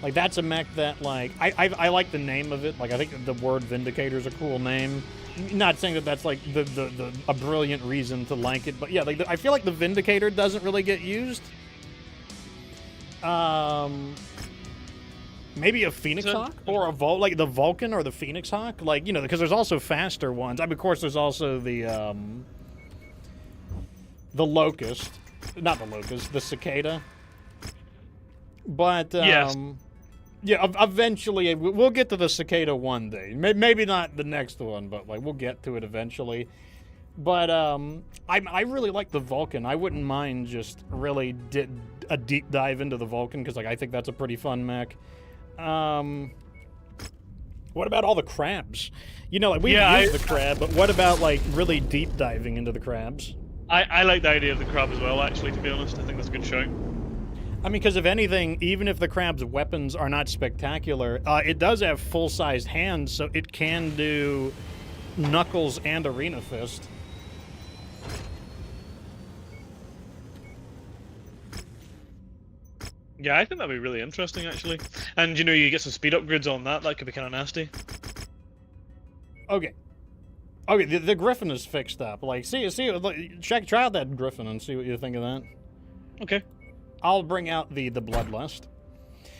Like, that's a mech that, like, I like the name of it. Like, I think the word Vindicator is a cool name. Not saying that that's, like, a brilliant reason to like it, but yeah, like, I feel like the Vindicator doesn't really get used. Maybe a Phoenix So- Hawk? Or a like, the Vulcan or the Phoenix Hawk? Like, you know, because there's also faster ones. I mean, of course, there's also the Locust. Not the Locust, the Cicada. But, Yes. yeah, eventually, we'll get to the Cicada one day. Maybe not the next one, but, like, we'll get to it eventually. But, I really like the Vulcan. I wouldn't mind just really a deep dive into the Vulcan, because, like, I think that's a pretty fun mech. What about all the crabs? You know, like, we use the crab, but what about, like, really deep diving into the crabs? I like the idea of the crab as well, actually, to be honest. I think that's a good shout. I mean, because if anything, even if the crab's weapons are not spectacular, it does have full-sized hands, so it can do Knuckles and Arena Fist. Yeah, I think that'd be really interesting, actually. And, you know, you get some speed upgrades on that. That could be kind of nasty. Okay. Okay, the Griffin is fixed up. Like, try out that Griffin and see what you think of that. Okay. I'll bring out the Bloodlust.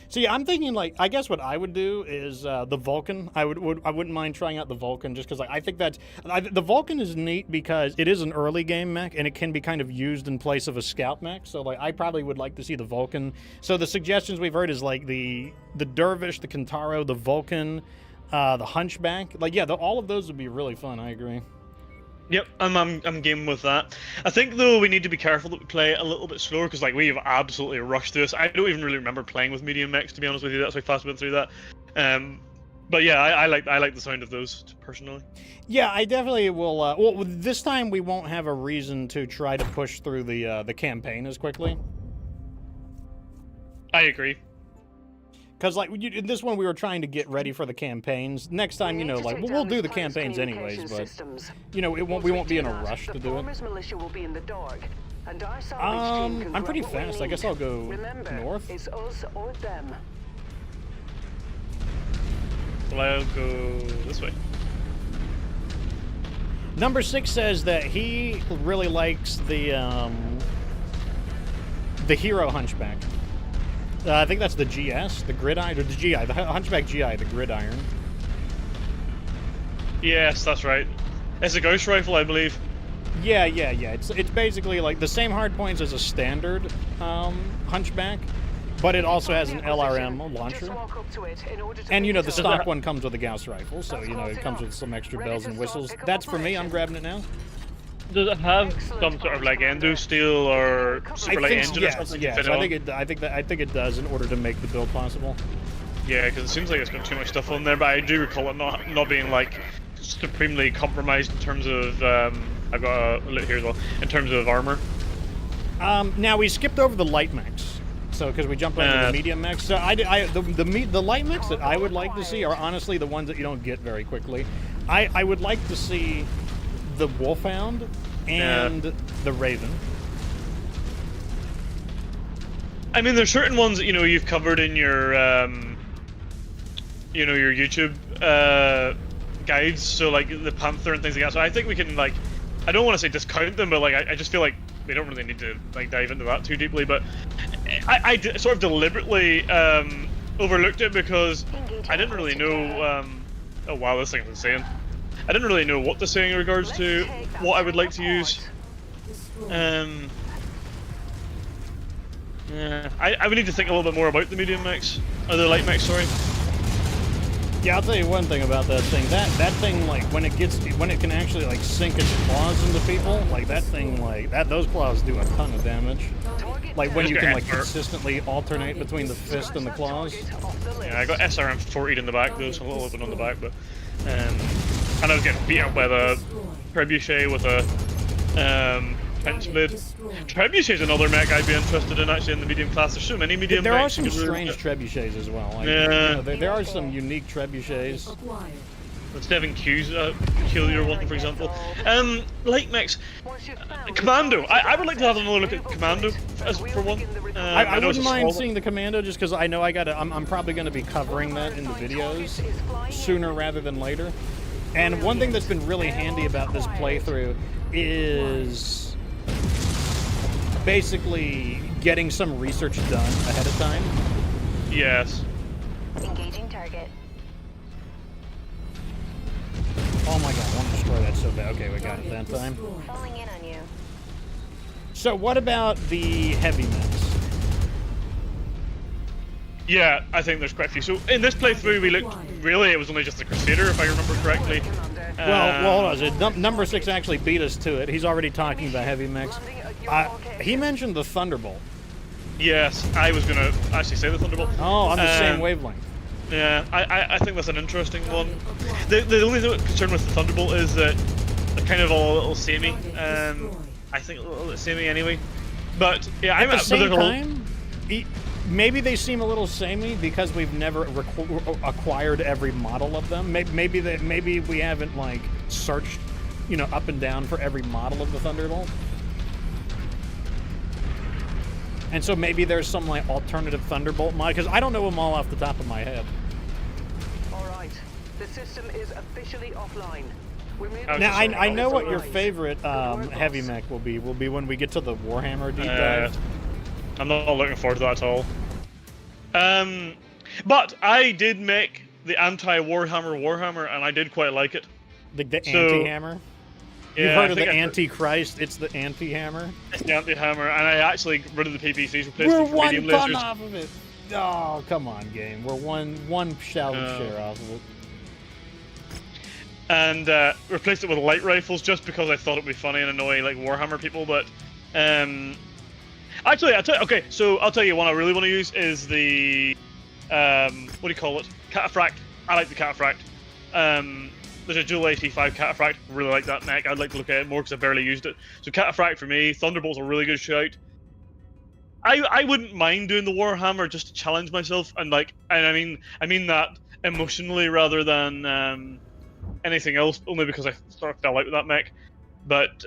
See, I'm thinking, like, I guess what I would do is the Vulcan. I wouldn't mind trying out the Vulcan, just because, like, I think the Vulcan is neat because it is an early game mech and it can be kind of used in place of a scout mech. So, like, I probably would like to see the Vulcan. So the suggestions we've heard is like the Dervish, the Kentaro, the Vulcan, the Hunchback. Like, yeah, all of those would be really fun. I agree. Yep, I'm game with that. I think, though, we need to be careful that we play a little bit slower, because, like, we've absolutely rushed through this. I don't even really remember playing with medium mechs, to be honest with you. That's how fast we went through that. But yeah, I like the sound of those, personally. Yeah, I definitely will. Well, this time we won't have a reason to try to push through the campaign as quickly. I agree. Because, like, in this one we were trying to get ready for the campaigns. Next time, you know, like, we'll do the campaigns anyways, but, you know, we won't be in a rush to do it. Militia will be in the dark, and our salvage team can I'm pretty grab what we fast. I guess need. I'll go Remember, north. it's us or them. Well, I'll go this way. Number 6 says that he really likes the Hero Hunchback. I think that's the GS, the Gridiron, or the GI, the Hunchback GI, the Gridiron. Yes, that's right. It's a ghost rifle, I believe. Yeah. It's basically like the same hard points as a standard Hunchback, but it also has an LRM launcher. And, you know, the stock one comes with a Gauss rifle, so, you know, it comes with some extra bells and whistles. That's for me. I'm grabbing it now. Does it have some sort of, like, endo steel or super light engine or something? to fit I on? think it does in order to make the build possible. Yeah, because it seems like it's got too much stuff on there, but I do recall it not being, like, supremely compromised in terms of, I've got a lit here as well, in terms of armor. Now, we skipped over the light mechs, so, because we jumped over the medium mechs. So, the light mechs that I would like to see are honestly the ones that you don't get very quickly. I would like to see the Wolfhound and the Raven. I mean, there's certain ones that, you know, you've covered in your, you know, your YouTube guides, so, like, the Panther and things like that. So I think we can, like, I don't want to say discount them, but, like, I just feel like we don't really need to, like, dive into that too deeply. But I sort of deliberately overlooked it because I didn't really know. Oh wow, this thing's insane. I didn't really know what to say in regards to what I would like to use. destroyed. Yeah, I would need to think a little bit more about the medium mechs, or the light mechs. Sorry. Yeah, I'll tell you one thing about that thing. That thing, like, when it can actually like sink its claws into people, like that thing, like those claws do a ton of damage. Like when you can like consistently alternate between the fist and the claws. Yeah, I got SRM 40 in the back though, so a little bit on the back, but and I was getting beat up by the trebuchet with a pinch blade. Trebuchet is another mech I'd be interested in actually in the medium class. There's so many medium There are mechs. some strange trebuchets as well. Like, Yeah. you know, there are some unique trebuchets. Acquired. The Steven Q's peculiar one, for example. Light mechs. Commando. I would like to have another look at Commando for one. I know it's wouldn't a mind small- seeing the Commando just because I know I'm probably going to be covering that in the videos sooner rather than later. And one thing that's been really handy about this playthrough is basically getting some research done ahead of time. Yes. Engaging target. Oh my god, I want to destroy that so bad. Okay, we got it that time. Destroyed. Falling in on you. So what about the heavy mechs? Yeah, I think there's quite a few. So in this playthrough, we looked. Really, it was only just the Crusader, if I remember correctly. Well, hold on. Number 6 actually beat us to it. He's already talking about heavy mechs. He mentioned the Thunderbolt. Yes, I was gonna actually say the Thunderbolt. Oh, on the same wavelength. Yeah, I think that's an interesting one. The only concern with the Thunderbolt is that they're kind of all a little samey. I think a little bit samey anyway. But yeah, At the same time, maybe they seem a little samey because we've never acquired every model of them. Maybe we haven't like searched, you know, up and down for every model of the Thunderbolt. And so maybe there's some like alternative Thunderbolt mod because I don't know them all off the top of my head. All right, the system is officially offline. Now I know what your favorite heavy mech will be. Will be when we get to the Warhammer deep dive. I'm not looking forward to that at all. But I did make the anti-Warhammer, and I did quite like it. The anti-hammer. Yeah, You've heard of I the think Antichrist? It's the anti-hammer. It's the anti-hammer, and I actually rid of the PPCs, replaced We're them with one medium ton lasers. off of it. Oh, come on, game. We're one shallowed share off of it. And replaced it with light rifles just because I thought it would be funny and annoy like Warhammer people. But actually, okay, so I'll tell you one I really want to use is the what do you call it? Cataphract. I like the Cataphract. There's a dual AT5 Cataphract. Really like that mech. I'd like to look at it more because I've barely used it. So Cataphract for me. Thunderbolt's a really good shout. I wouldn't mind doing the Warhammer just to challenge myself and I mean that emotionally rather than anything else. Only because I sort of fell out with that mech. But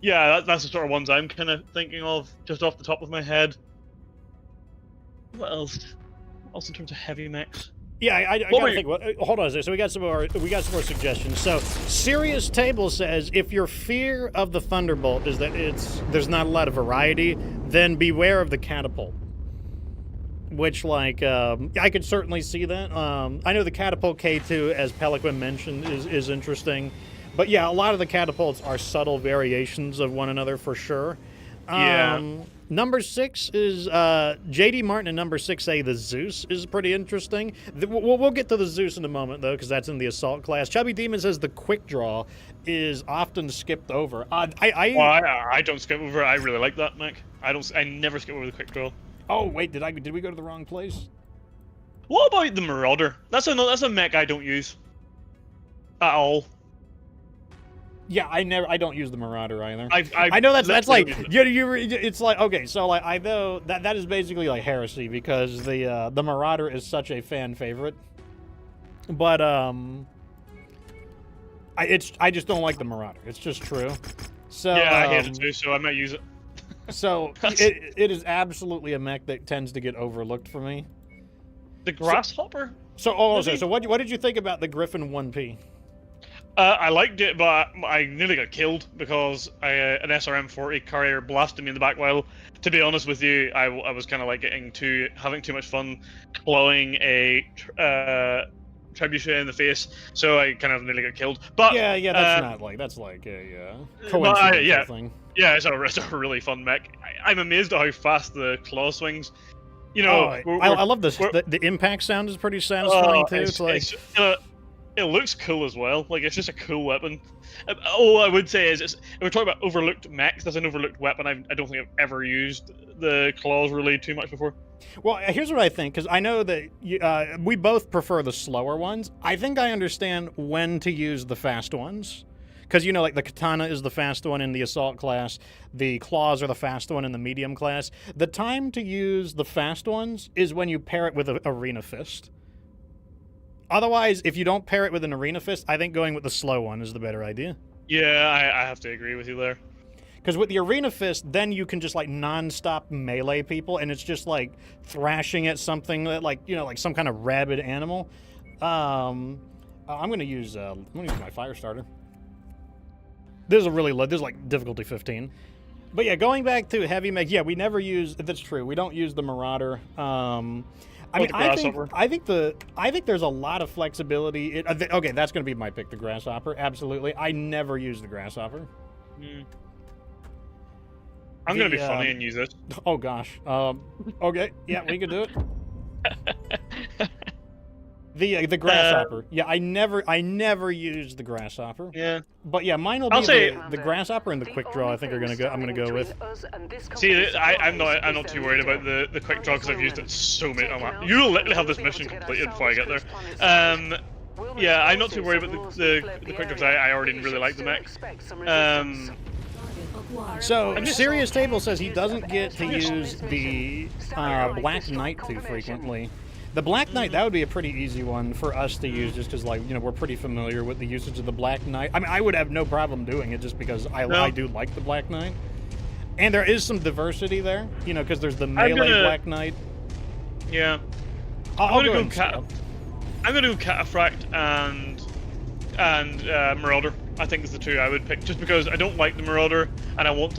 yeah, that's the sort of ones I'm kind of thinking of just off the top of my head. What else? What else in terms of heavy mechs? Yeah, I gotta think. Hold on a second. So we got some more suggestions. So Serious Table says if your fear of the Thunderbolt is that there's not a lot of variety, then beware of the Catapult. Which, like, I could certainly see that. I know the Catapult K2, as Pelican mentioned, is interesting. But yeah, a lot of the catapults are subtle variations of one another for sure. Yeah. Number 6 is JD Martin, and number 6A, the Zeus, is pretty interesting. We'll get to the Zeus in a moment, though, because that's in the Assault class. Chubby Demon says the Quick Draw is often skipped over. I don't skip over it. I really like that mech. I never skip over the Quick Draw. Oh, wait, did we go to the wrong place? What about the Marauder? That's a mech I don't use at all. Yeah, I don't use the Marauder either. I know that's like it's like, okay, so like I know that is basically like heresy because the Marauder is such a fan favorite, but I just don't like the Marauder. It's just true. So yeah, I hate it too, so I might use it. So it is absolutely a mech that tends to get overlooked for me. The Grasshopper. So what did you think about the Griffin 1P? I liked it, but I nearly got killed because an SRM 40 carrier blasted me in the back. While, to be honest with you, I was kind of like having too much fun clawing a trebuchet in the face, so I kind of nearly got killed. But Yeah, that's not like that's like a but coincidental thing. yeah, it's a really fun mech. I'm amazed at how fast the claw swings. You Oh, know, I love this. The impact sound is pretty satisfying too. It's like it looks cool as well. Like, it's just a cool weapon. All I would say is, if we're talking about overlooked mechs, that's an overlooked weapon. I don't think I've ever used the claws really too much before. Well, here's what I think, because I know that we both prefer the slower ones. I think I understand when to use the fast ones. Because, like, the katana is the fast one in the assault class. The claws are the fast one in the medium class. The time to use the fast ones is when you pair it with an arena fist. Otherwise, if you don't pair it with an arena fist, I think going with the slow one is the better idea. Yeah, I have to agree with you there. Because with the arena fist, then you can just, like, non-stop melee people, and it's just, like, thrashing at something that, like, like some kind of rabid animal. I'm going to use my fire starter. This is a really low. This is, like, difficulty 15. But, yeah, going back to heavy mech, yeah, we never use... That's true. We don't use the Marauder. I think there's a lot of flexibility. Okay, that's going to be my pick, the Grasshopper. Absolutely. I never use the Grasshopper. I'm going to be funny and use this. Oh, gosh. Okay, yeah, we can do it. The Grasshopper. Yeah, I never use the Grasshopper. Yeah. But yeah, mine will be the Grasshopper and the Quick Draw. I think I'm gonna go with. See, I'm not too worried about the Quick Draw because I've used it so many. You'll literally have this mission completed before I get there. Yeah, I'm not too worried about the Quick Draw because I already really like the mech. So, Serious Table says he doesn't get to use the Black Knight too frequently. The Black Knight, that would be a pretty easy one for us to use just because, like, we're pretty familiar with the usage of the Black Knight. I mean, I would have no problem doing it just because I do like the Black Knight. And there is some diversity there, because there's the melee Black Knight. Yeah. I'm going to do Cataphract and Marauder. I think is the two I would pick, just because I don't like the Marauder, and I want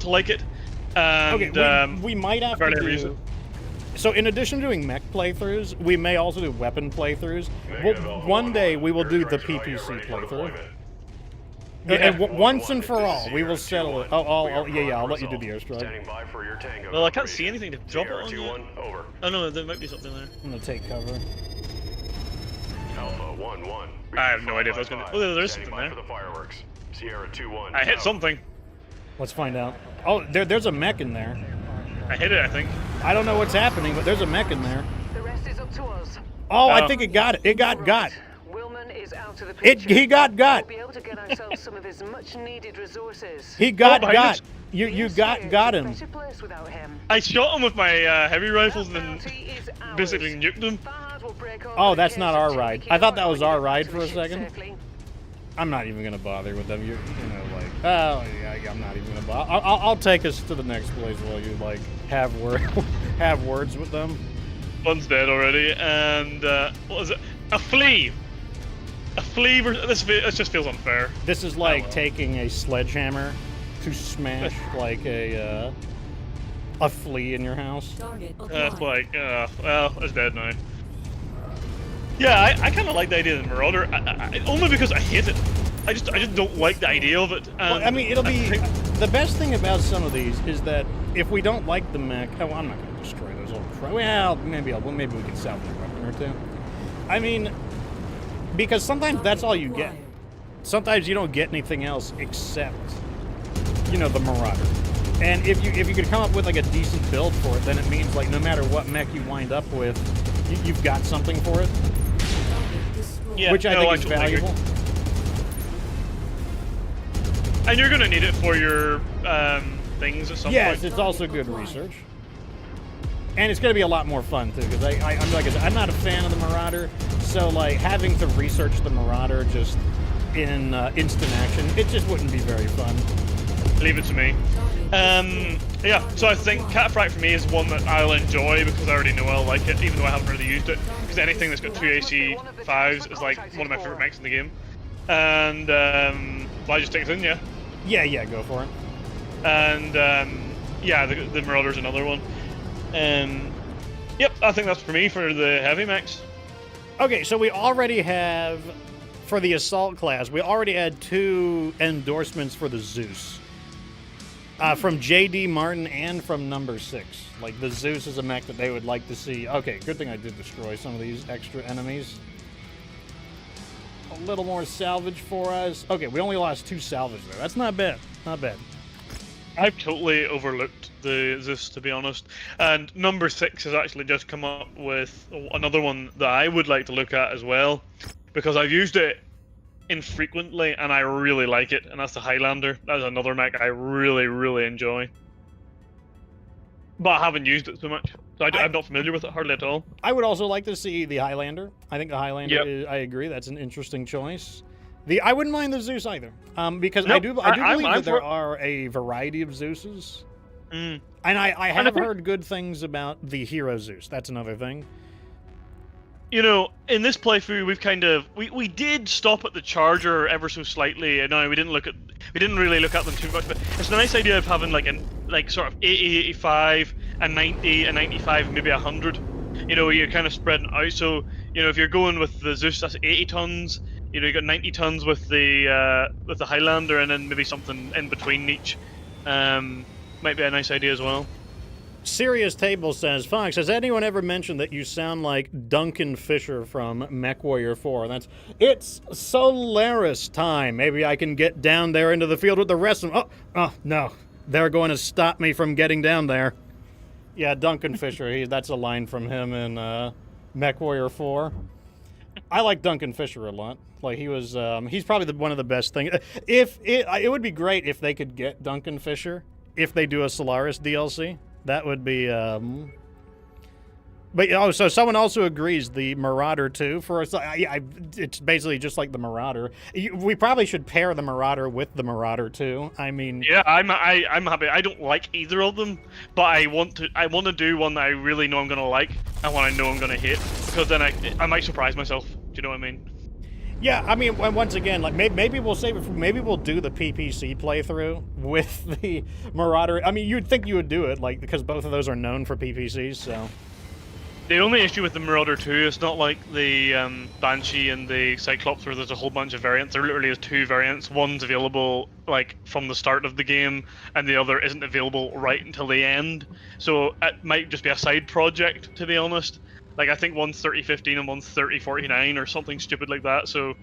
to like it. And, okay, we might have to do... So in addition to doing mech playthroughs, we may also do weapon playthroughs. One day we will do the PPC playthrough. Yeah. And once and for all, we will settle it. I'll let you do the airstrike. Well, I can't see anything to drop it on yet. Oh no, there might be something there. I'm gonna take cover. Alpha 1-1. I have no idea if I was gonna... Oh, there's something there. Sierra 2-1. I hit something. Let's find out. Oh, there's a mech in there. I hit it, I think. I don't know what's happening, but there's a mech in there. The rest is up to us. Oh, I think it got it. It got. Willman is out of the picture. He got. We'll be able to get ourselves some of his much-needed resources. He got. You got him. Better place without him. I shot him with my heavy rifles and then basically nuked him. Oh, that's not our ride. I thought that was our ride for a second. I'm not even gonna bother with them. I'm not even gonna bother. I'll take us to the next place while you have words with them. One's dead already, and what is it? A flea. A flea. This just feels unfair. This is like taking a sledgehammer to smash like a flea in your house. It's like, well, it's dead now. Yeah, I kind of like the idea of the Marauder, only because I hate it. I just don't like the idea of it. Well, I mean, it'll be the best thing about some of these is that if we don't like the mech, I'm not going to destroy those little. Well, maybe we can salvage a weapon or two. I mean, because sometimes that's all you get. Sometimes you don't get anything else except, the Marauder. And if you could come up with like a decent build for it, then it means like no matter what mech you wind up with, you've got something for it. Yeah, which I think is valuable. And you're gonna need it for your things at some point. Yes, it's also good research. And it's gonna be a lot more fun too, because I'm not a fan of the Marauder, so like having to research the Marauder just in instant action, it just wouldn't be very fun. Leave it to me. Yeah, so I think Cataphract for me is one that I'll enjoy because I already know I'll like it, even though I haven't really used it. Because anything that's got 2 AC5s is like one of my favorite mechs in the game. And well, I just take it in, yeah? Yeah, go for it. And yeah, the Marauder's another one. Yep, I think that's for me for the heavy mechs. Okay, so we already have, for the assault class, we already had 2 endorsements for the Zeus. From J.D. Martin and from Number 6. Like, the Zeus is a mech that they would like to see. Okay, good thing I did destroy some of these extra enemies. A little more salvage for us. Okay, we only lost 2 salvage there. That's not bad. Not bad. I've totally overlooked the Zeus, to be honest. And Number 6 has actually just come up with another one that I would like to look at as well, because I've used it infrequently and I really like it, and that's the Highlander. That's another mech I really, really enjoy. But I haven't used it so much, so I'm not familiar with it hardly at all. I would also like to see the Highlander. I think the Highlander, Yep. I agree, that's an interesting choice. I wouldn't mind the Zeus either, because I Nope, do believe I'm that there for- are a variety of Zeuses. Mm. And I have think- heard good things about the Hero Zeus. That's another thing. You know, in this playthrough, we've kind of we did stop at the charger ever so slightly, and we didn't really look at them too much. But it's a nice idea of having like sort of 80, 85, and 90, and 95, maybe 100. You know, you're kind of spreading out. So you know, if you're going with the Zeus, that's 80 tons. You know, you got 90 tons with the Highlander, and then maybe something in between each. Might be a nice idea as well. Serious Table says, Fox, has anyone ever mentioned that you sound like Duncan Fisher from MechWarrior 4? It's Solaris time. Maybe I can get down there into the field with the rest of them. Oh, no. They're going to stop me from getting down there. Yeah, Duncan Fisher. That's a line from him in MechWarrior 4. I like Duncan Fisher a lot. Like, he's probably one of the best things. It would be great if they could get Duncan Fisher if they do a Solaris DLC. That would be, But, so someone also agrees the Marauder 2 for us. It's basically just like the Marauder. We probably should pair the Marauder with the Marauder 2. I mean... Yeah, I'm happy. I don't like either of them, but I want to do one that I really know I'm going to like, and one I know I'm going to hate, because then I might surprise myself. Do you know what I mean? Yeah, I mean, once again, like maybe we'll save it for, maybe we'll do the PPC playthrough with the Marauder. I mean, you'd think you would do it, like, because both of those are known for PPCs, so. The only issue with the Marauder 2, it's not like the Banshee and the Cyclops where there's a whole bunch of variants. There literally is 2 variants. One's available like from the start of the game, and the other isn't available right until the end. So it might just be a side project, to be honest. Like, I think one's 3015 and one's 3049 or something stupid like that, so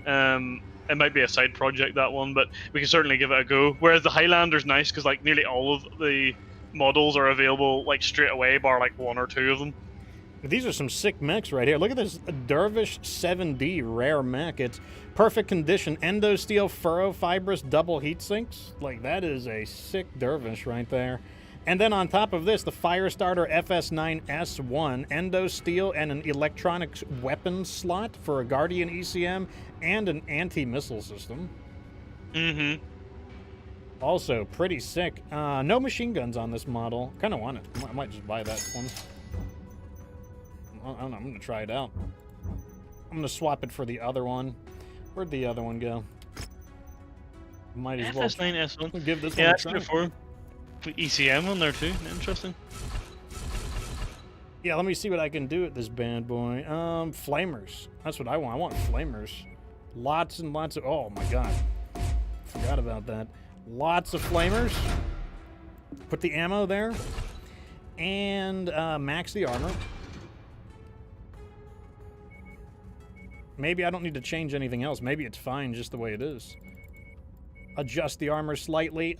it might be a side project, that one, but we can certainly give it a go. Whereas the Highlander's nice, because like nearly all of the models are available like straight away, bar like 1 or 2 of them. These are some sick mechs right here. Look at this Dervish 7D rare mech. It's perfect condition, endo steel, furrow fibrous, double heat sinks. Like, that is a sick Dervish right there. And then on top of this, the Firestarter FS9S1, endo steel and an electronics weapons slot for a Guardian ECM and an anti-missile system. Mm-hmm. Also, pretty sick. No machine guns on this model. Kind of want it. I might just buy that one. I don't know. I'm going to try it out. I'm going to swap it for the other one. Where'd the other one go? Might as well FS9S1. give this Yeah, one a that's try. good for ECM on there too. Interesting. Yeah, let me see what I can do with this bad boy. Flamers. That's what I want. I want flamers. Lots and lots of... Oh, my God. Forgot about that. Lots of flamers. Put the ammo there. And max the armor. Maybe I don't need to change anything else. Maybe it's fine just the way it is. Adjust the armor slightly.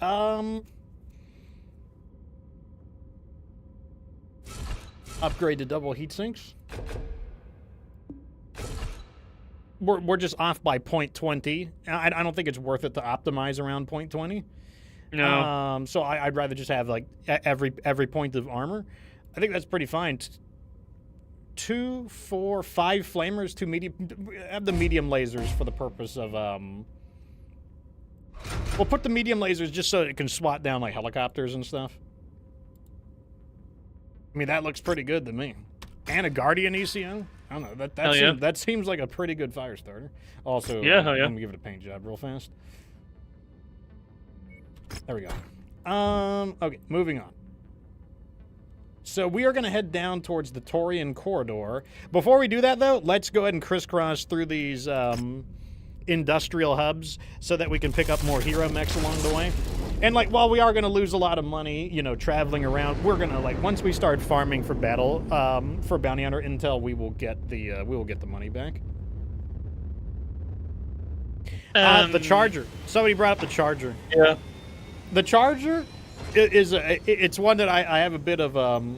Upgrade to double heat sinks. We're just off by 0.20. I don't think it's worth it to optimize around 0.20. No. So I'd rather just have like every point of armor. I think that's pretty fine. 2, 4, 5 flamers, 2 medium. Have the medium lasers for the purpose of We'll put the medium lasers just so it can swat down like helicopters and stuff. I mean, that looks pretty good to me. And a Guardian ECO? I don't know. That seems like a pretty good fire starter. Also, yeah, let me give it a paint job real fast. There we go. Okay, moving on. So we are going to head down towards the Torian corridor. Before we do that, though, let's go ahead and crisscross through these industrial hubs so that we can pick up more hero mechs along the way. And like, while we are going to lose a lot of money, you know, traveling around, we're going to like once we start farming for battle, for bounty hunter intel, we will get the money back. The charger. Somebody brought up the charger. Yeah. The charger it's one that I have a bit of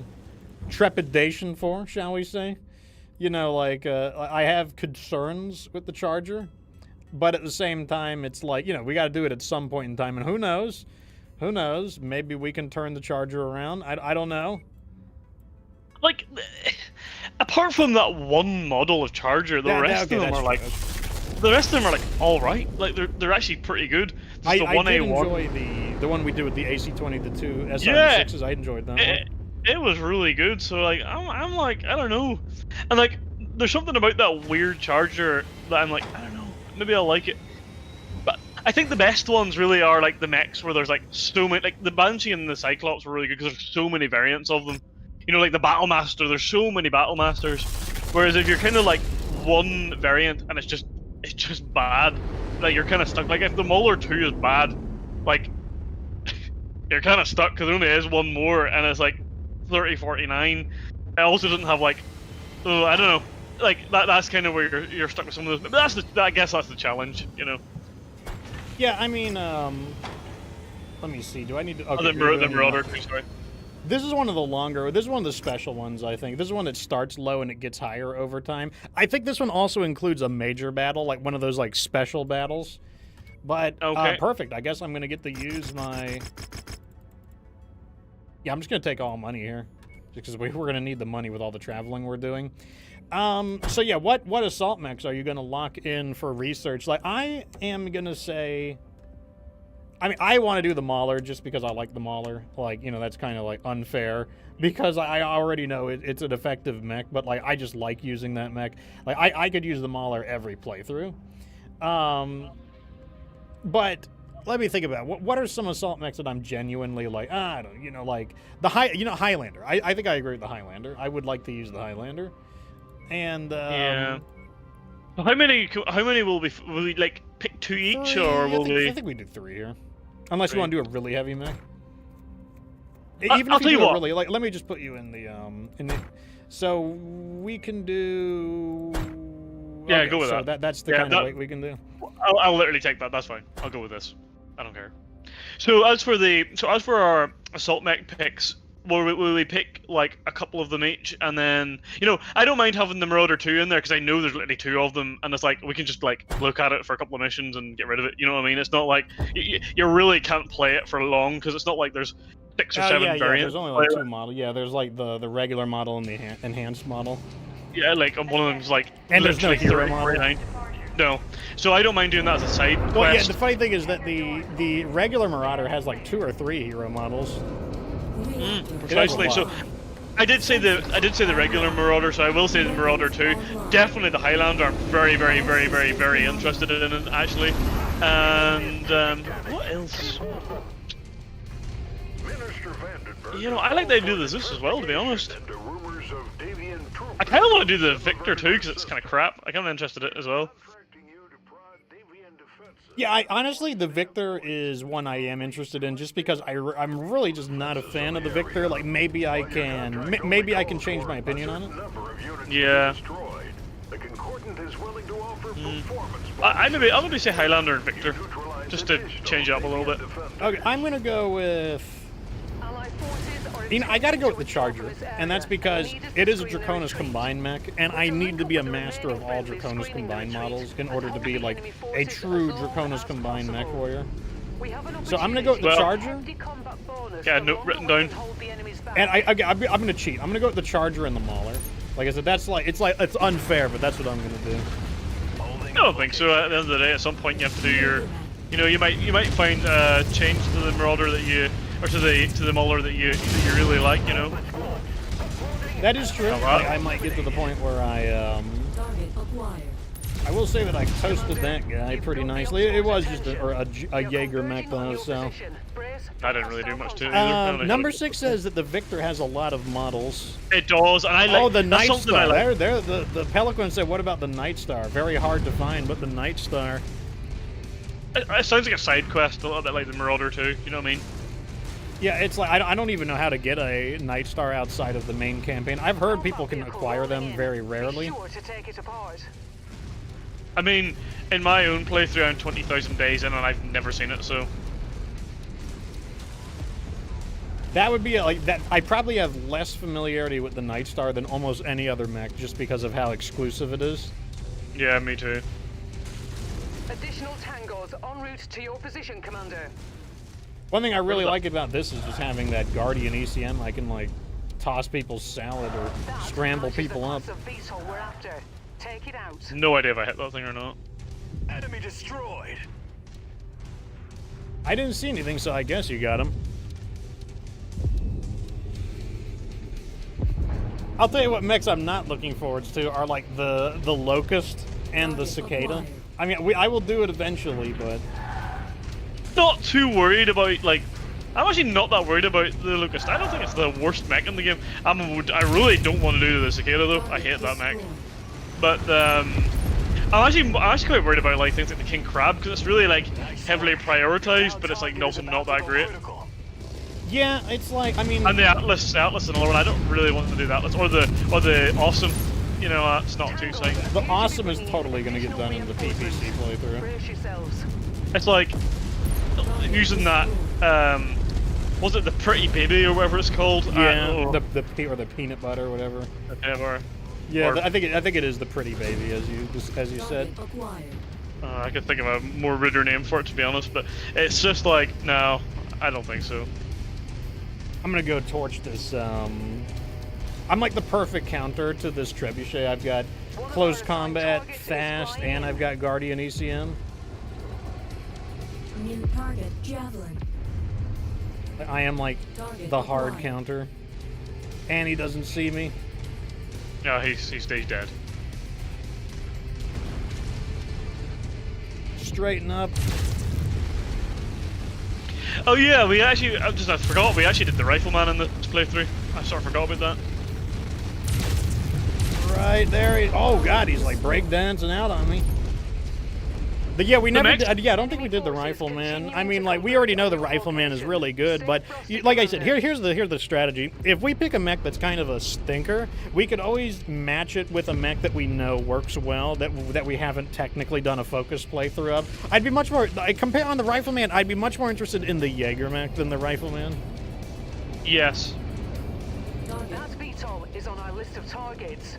trepidation for, shall we say? You know, like I have concerns with the charger. But at the same time, it's like, you know, we got to do it at some point in time. And who knows? Who knows? Maybe we can turn the charger around. I don't know. Like, apart from that one model of charger, the rest of them are like... The rest of them are like all right. Like they're actually pretty good. I did enjoy the one we did with the AC-20, the two SR6s. I enjoyed that one. It was really good. So like I'm like, I don't know. And like there's something about that weird charger that I'm like, I don't know. Maybe I'll like it. But I think the best ones really are like the mechs where there's like so many, like the Banshee and the Cyclops were really good because there's so many variants of them. You know, like the Battlemaster, there's so many Battlemasters. Whereas if you're kind of like one variant and it's just bad, like you're kind of stuck. Like if the Mauler 2 is bad, like you're kind of stuck because there only is one more and it's like 3049. It also doesn't have like, oh, I don't know. Like that's kind of where you're stuck with some of those. But I guess that's the challenge, you know. Yeah, I mean, let me see. Do I need to? Okay, the Marauder, sorry. This is one of the longer. This is one of the special ones, I think. This is one that starts low and it gets higher over time. I think this one also includes a major battle, like one of those like special battles. But okay. Perfect. I guess I'm gonna get to use my. Yeah, I'm just gonna take all money here, because we're gonna need the money with all the traveling we're doing. So yeah, what assault mechs are you gonna lock in for research? Like, I am gonna say, I mean, I want to do the Mauler just because I like the Mauler. Like, you know, that's kind of like unfair because I already know it's an effective mech, but like I just like using that mech. Like I could use the Mauler every playthrough. But let me think about it. What are some assault mechs that I'm genuinely like, I don't, you know, like the Highlander. I think I agree with the Highlander. I would like to use the Highlander. And yeah. How many will we like pick 2 each, 3, or will we? I think we do 3 here, unless you want to do a really heavy mech. I'll tell you what. Really, like, let me just put you in the so we can do. Yeah, okay, go with so that. That's the kind of weight we can do. I'll literally take that. That's fine. I'll go with this. I don't care. So as for our assault mech picks, will we pick like a couple of them each, and then, you know, I don't mind having the Marauder 2 in there because I know there's literally 2 of them, and it's like we can just like look at it for a couple of missions and get rid of it. You know what I mean? It's not like you really can't play it for long because it's not like there's 6 or 7 variants. Yeah, there's only like 2 models. Yeah, there's like the regular model and the enhanced model. Yeah, like one of them's like and there's no hero model. No, so I don't mind doing that as a side quest. Well, yeah, the funny thing is that the regular Marauder has like 2 or 3 hero models. Precisely. So I did say the regular Marauder, so I will say the Marauder 2. Definitely the Highlander. I'm very, very, very, very, very interested in it actually. And what else? You know, I like the idea of this as well, to be honest. I kind of want to do the Victor too, because it's kind of crap. I'm kind of interested in it as well. Yeah, honestly, the Victor is one I am interested in, just because I'm really just not a fan of the Victor. Like, maybe I can change my opinion on it. Yeah. I'll maybe say Highlander and Victor, just to change it up a little bit. Okay, I'm gonna go with. You know, I gotta go with the Charger, and that's because it is a Draconis Combined mech, and I need to be a master of all Draconis Combined models in order to be like a true Draconis Combined MechWarrior. So I'm gonna go with the Charger. Yeah, note written down. And I'm gonna cheat. I'm gonna go with the Charger and the Mauler. Like I said, it's unfair, but that's what I'm gonna do. I don't think so. At the end of the day, at some point you have to do your, you know, you might find change to the Marauder that you. Or to the Mauler that you really like, you know. That is true. I might get to the point where I Target acquired. I will say that I toasted that guy pretty nicely. It was just a Jaeger mech though, so. I didn't really do much to it either. Number 6 says that the Victor has a lot of models. It does, and I like. Oh, the that's Night something I Star. like. The Pelican said, what about the Night Star? Very hard to find, but the Night Star. It sounds like a side quest, a little bit like the Marauder 2. You know what I mean? Yeah, it's like I don't even know how to get a Night Star outside of the main campaign. I've heard people can acquire them very rarely. I mean, in my own playthrough, I'm 20,000 days in, and I've never seen it. So that would be like that. I probably have less familiarity with the Night Star than almost any other mech, just because of how exclusive it is. yeah, me too. Additional tangos en route to your position, Commander. One thing I really like about this is just having that Guardian ECM. I can like toss people's salad or scramble people up. We're after. Take it out. No idea if I hit that thing or not. Enemy destroyed. I didn't see anything, so I guess you got him. I'll tell you what mechs I'm not looking forward to are like the Locust and the Cicada. I mean, I will do it eventually, but Not too worried about like. I'm actually not that worried about the Locust. I don't think it's the worst mech in the game. I really don't want to do the Cicada though. I hate that mech. But I'm actually quite worried about like things like the King Crab because it's really like heavily prioritized, but it's like not that great. yeah, it's like I mean, And the Atlas and all that. I don't really want to do that. Or the Awesome. You know, it's not too exciting. the Awesome is totally going to get done in the PPC playthrough. Brace yourselves. It's like using that. Was it the Pretty Baby or whatever it's called? Yeah, the peanut butter or whatever. Whatever. Yeah, Or- I think it is the Pretty Baby as you said. Target acquired. I could think of a more ruder name for it to be honest, but it's just like no, I don't think so. I'm gonna go torch this. I'm like the perfect counter to this trebuchet. I've got close combat, fast, and I've got Guardian ECM. New target Javelin. I am like the hard counter, and he doesn't see me. No, he stays dead. Straighten up. Oh yeah, I forgot we actually did the Rifleman in this playthrough. I sort of forgot about that. Right there. Oh god, he's like breakdancing out on me. But yeah, we never did, yeah, I don't think we did the Rifleman. I mean, like, we already know the Rifleman is really good, but like I said, here's the strategy. If we pick a mech that's kind of a stinker, we could always match it with a mech that we know works well, that we haven't technically done a focus playthrough of. I'd be much more, compare on the Rifleman, I'd be much more interested in the Jaeger mech than the Rifleman. Yes. That VTOL is on our list of targets.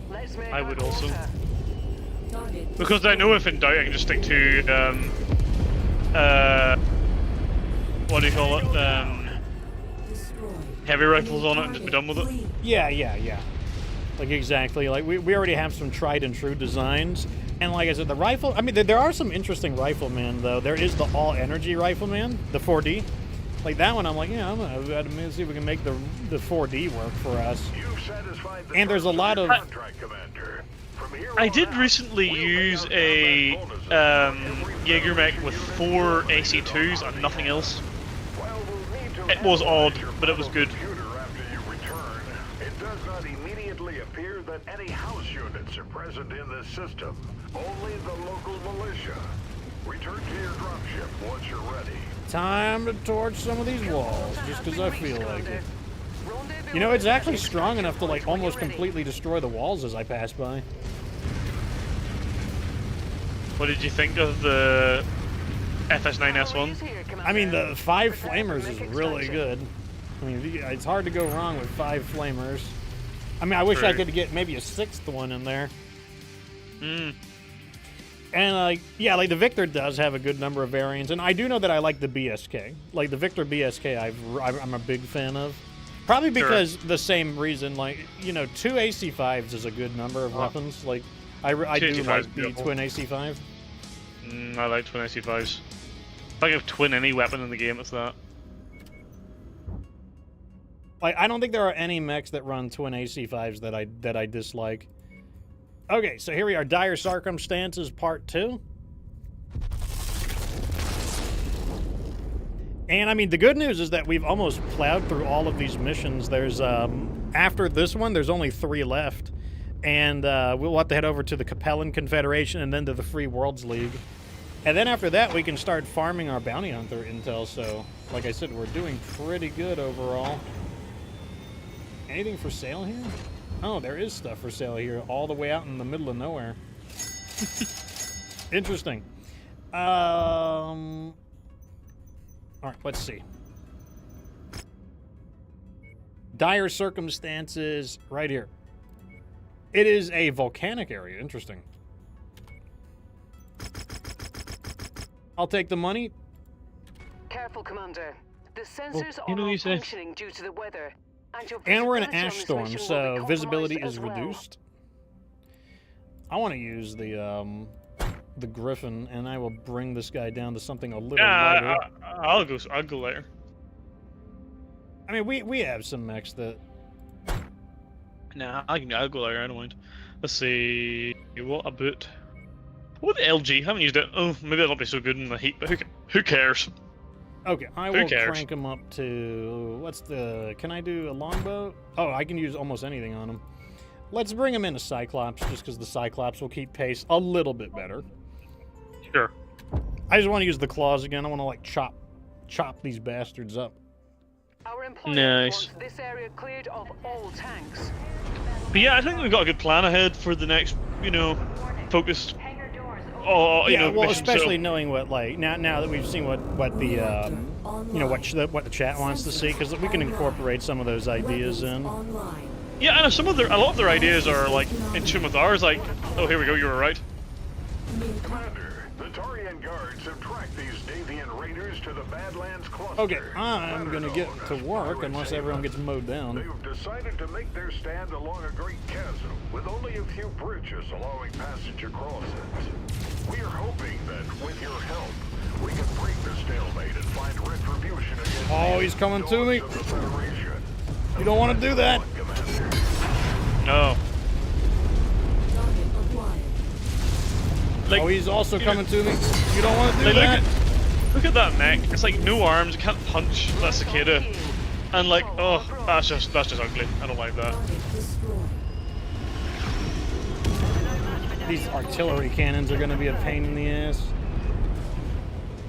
Let's make I our would also. quarter. Target Because I know if in doubt I can just stick to what do you call it? destroyed. Heavy rifles on it and just be done with it. Clean. Yeah. Like, exactly. Like, we already have some tried and true designs. And like I said, the rifle, I mean, there are some interesting riflemen, though. There is the all-energy rifleman, the 4D. Like, that one, I'm like, yeah, I'm gonna see if we can make the 4D work for us. And there's a lot of... I did recently use a Jaeger mech with 4 AC2s and nothing else. It was odd, but it was good. It does not immediately appear that any house units are present in this system. Only the local militia. Return to your dropship once you're ready. Time to torch some of these walls, just because I feel like it. You know, it's actually strong enough to, like, almost completely destroy the walls as I pass by. What did you think of the FS9S1? I mean, the 5 flamers is really good. I mean, it's hard to go wrong with 5 flamers. I mean, I wish I True. could get maybe a 6th one in there. Hmm. And, yeah, like, the Victor does have a good number of variants, and I do know that I like the BSK. Like, the Victor BSK I'm a big fan of. Probably because the same reason, like, you know, 2 AC5s is a good number of weapons. Like, I do 2 like AC5s the beautiful. twin AC5. I like twin AC5s. If I could twin any weapon in the game, it's that. Like, I don't think there are any mechs that run twin AC5s that I dislike. Okay, so here we are, Dire Circumstances Part 2. And I mean, the good news is that we've almost plowed through all of these missions. There's, after this one, there's only 3 left. And we'll have to head over to the Capellan Confederation and then to the Free Worlds League. And then after that, we can start farming our bounty hunter intel. So, like I said, we're doing pretty good overall. Anything for sale here? Oh, there is stuff for sale here, all the way out in the middle of nowhere. Interesting. All right, let's see. Dire Circumstances, right here. It is a volcanic area. Interesting. I'll take the money. Careful, Commander. The sensors you are know, not you say- functioning due to the weather. And we're in an visibility on ash this storm, mission will so be compromised visibility as is well. reduced. I want to use the Griffin, and I will bring this guy down to something a little lighter. I'll go later. I mean, we have some mechs that... Nah, I'll go later. I don't mind. Let's see. What about? What the LG? Haven't used it. Oh, maybe that'll be so good in the heat, but who cares? Okay, I Who will cares? crank him up to... What's the... Can I do a longbow? Oh, I can use almost anything on him. Let's bring him into Cyclops, just because the Cyclops will keep pace a little bit better. Sure. I just want to use the claws again. I want to, like, chop these bastards up. Our employer Nice. wants this area cleared of all tanks. But yeah, I think we've got a good plan ahead for the next, focused. Oh, Yeah, well, mission, especially so. knowing what, like, now that we've seen what the, what the chat wants to see, because we can incorporate some of those ideas in. Online. Yeah, and a lot of their ideas are like in tune with ours. Like, oh, here we go. You were right. Commander, the Tarian guards have tracked these Davian raiders to the Badlands cluster. Okay, I'm gonna get to work unless everyone gets mowed down. They've decided to make their stand along a great chasm with only a few bridges allowing passage across it. We are hoping that with your help, we can break the stalemate and find retribution against Oh, he's coming to me. of the Federation. You don't want to do that. Commander. No. Target acquired. Like, Oh, he's also coming to me. You don't want to do like, that. look at that neck. It's like no arms. You can't punch that cicada. And like, oh, that's just ugly. I don't like that. Target destroyed. These artillery cannons are going to be a pain in the ass.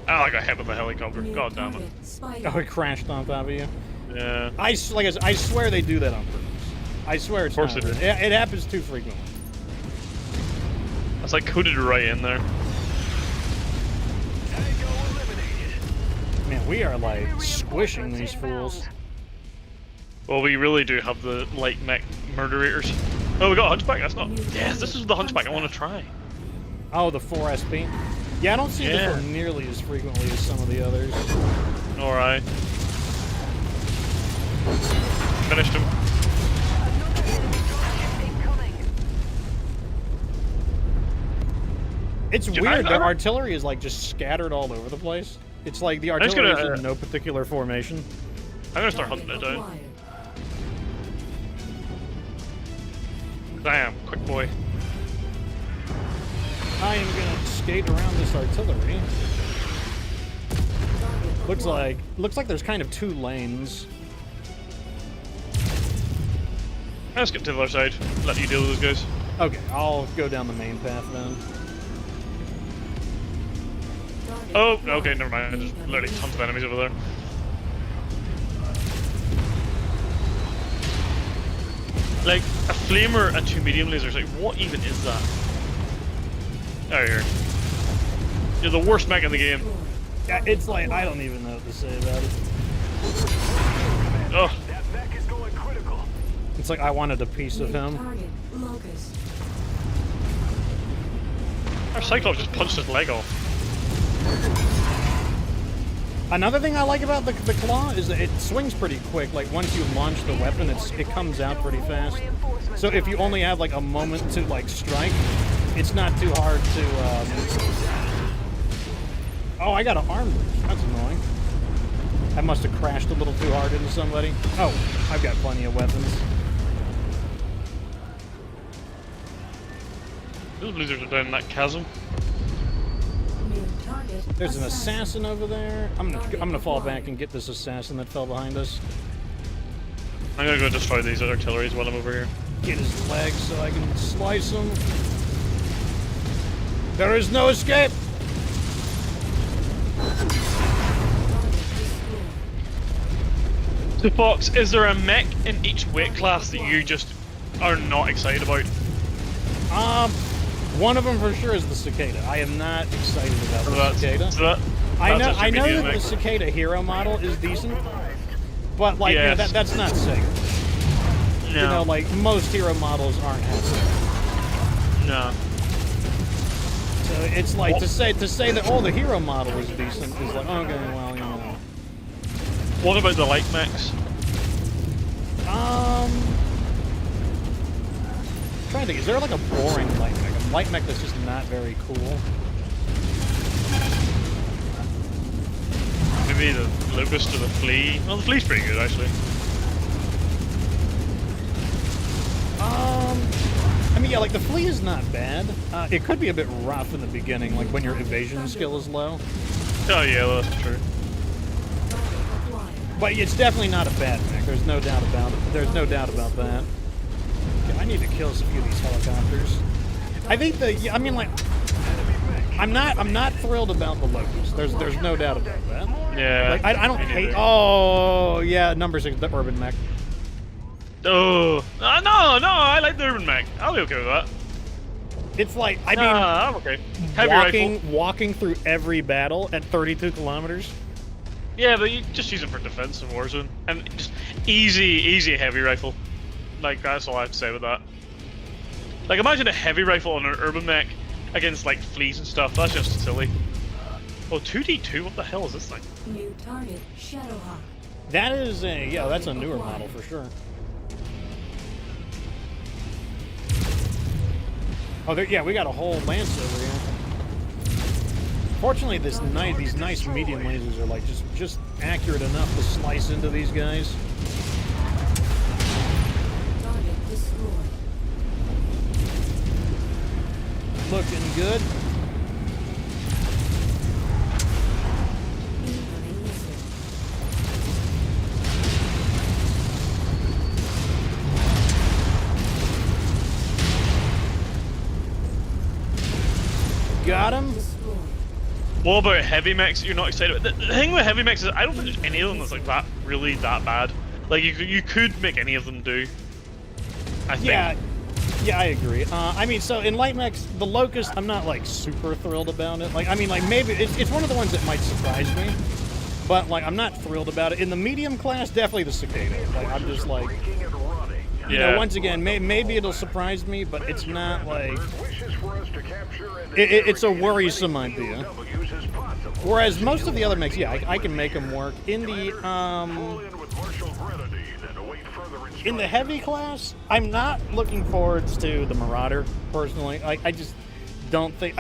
Oh, I got hit with a helicopter. New God damn it. target spotted. Oh, it crashed on top of you. Yeah. I swear they do that on purpose. I swear it's Of course not. they do. It happens too frequently. That's like coded right in there. Man, we are like squishing these fools. Well, we really do have the light mech murderators. Oh, we got a hunchback. That's not. Yes, this is the hunchback I want to try. Oh, the 4SP. Yeah, I don't see Yeah. this one nearly as frequently as some of the others. All right. Finished him. It's Yeah, weird. I- Their artillery is like just scattered all over the place. It's like the just artillery gonna, is in no particular formation. I'm gonna start Target hunting it down. acquired. Damn, quick boy. I am gonna skate around this artillery. Target Looks like there's kind of 2 lanes. Let's get to the other side. Let you deal with those guys. Okay, I'll go down the main path then. Target Oh, acquired. okay, never mind. There's literally tons of enemies over there. Like, a flamer and 2 medium lasers, like, what even is that? Oh, here. You're the worst mech in the game. Yeah, it's like I don't even know what to say about it. Oh, That mech is going critical. It's like I wanted a piece of New him. Target locust. our Cyclops just punched his leg off. Another thing I like about the claw is that it swings pretty quick. Like once you launch the weapon, it comes out pretty fast. So if you only have like a moment to like strike, it's not too hard to. Oh, I got an arm breach. That's annoying. I must have crashed a little too hard into somebody. Oh, I've got plenty of weapons. Those losers are down in that chasm. New target. There's an assassin. assassin over there. I'm gonna fall back and get this assassin that fell behind us. I'm gonna go destroy these artilleries while I'm over here. Get his legs so I can slice him. There is no escape. Target destroyed. So Fox, is there a mech in each weight class that you just are not excited about? One of them for sure is the cicada. I am not excited about So the that's, cicada. so that, I know that's a that medium the mech. cicada hero model is decent, but like you know, Yes. that's not Sega. No. You know, like most hero models aren't Sega. No. So it's like to say that the hero model is decent is like okay, well you know. What about the light mechs? Trying to think, is there like a boring light mech? A light mech that's just not very cool. Maybe the locust or the flea. Well, the flea's pretty good actually. I mean, yeah, like the flea is not bad. It could be a bit rough in the beginning, like when your evasion skill is low. Oh yeah, well, that's true. Target acquired. But it's definitely not a bad mech. There's no doubt about it. There's no doubt about that. Okay, I need to kill a few of these helicopters. I think I mean, like, I'm not thrilled about the locust. There's no doubt about that. Yeah. Like, I don't me hate. neither. Oh yeah, number 6, the urban mech. Oh. No, I like the urban mech. I'll be okay with that. It's like I mean, I'm okay. Heavy rifle. walking through every battle at 32 kilometers. Yeah, but you just use it for defense in Warzone. And just easy heavy rifle. Like, that's all I have to say about that. Like, imagine a heavy rifle on an urban mech against, like, fleas and stuff. That's just silly. Oh, 2D2? What the hell is this thing? New target. Shadowhawk. That is that's a newer model for sure. Oh, yeah, we got a whole lance over here. Fortunately, these nice medium lasers are like just accurate enough to slice into these guys. Target destroyed. Looking good. Incoming missile. Got him. Destroyed. What about heavy mechs that you're not excited about? The thing with heavy mechs is I don't think there's any of them that's like that, really that bad. Like, you could make any of them do. I think. Yeah, I agree. I mean, so in light mechs, the Locust, I'm not like super thrilled about it. Like, I mean, like maybe it's one of the ones that might surprise me, but like I'm not thrilled about it. In the medium class, definitely the Cicada. Like, I'm just like, Braking and running. you know, once again, maybe it'll surprise me, but it's not like Wishes for us to capture and it's a interrogate worrisome as many idea. POWs as possible. Whereas most of the other mechs, yeah, I can make them work. In the Fall in with Marshal Grenadine and await further instructions. in the heavy class, I'm not looking forward to the Marauder personally. Like, I just don't think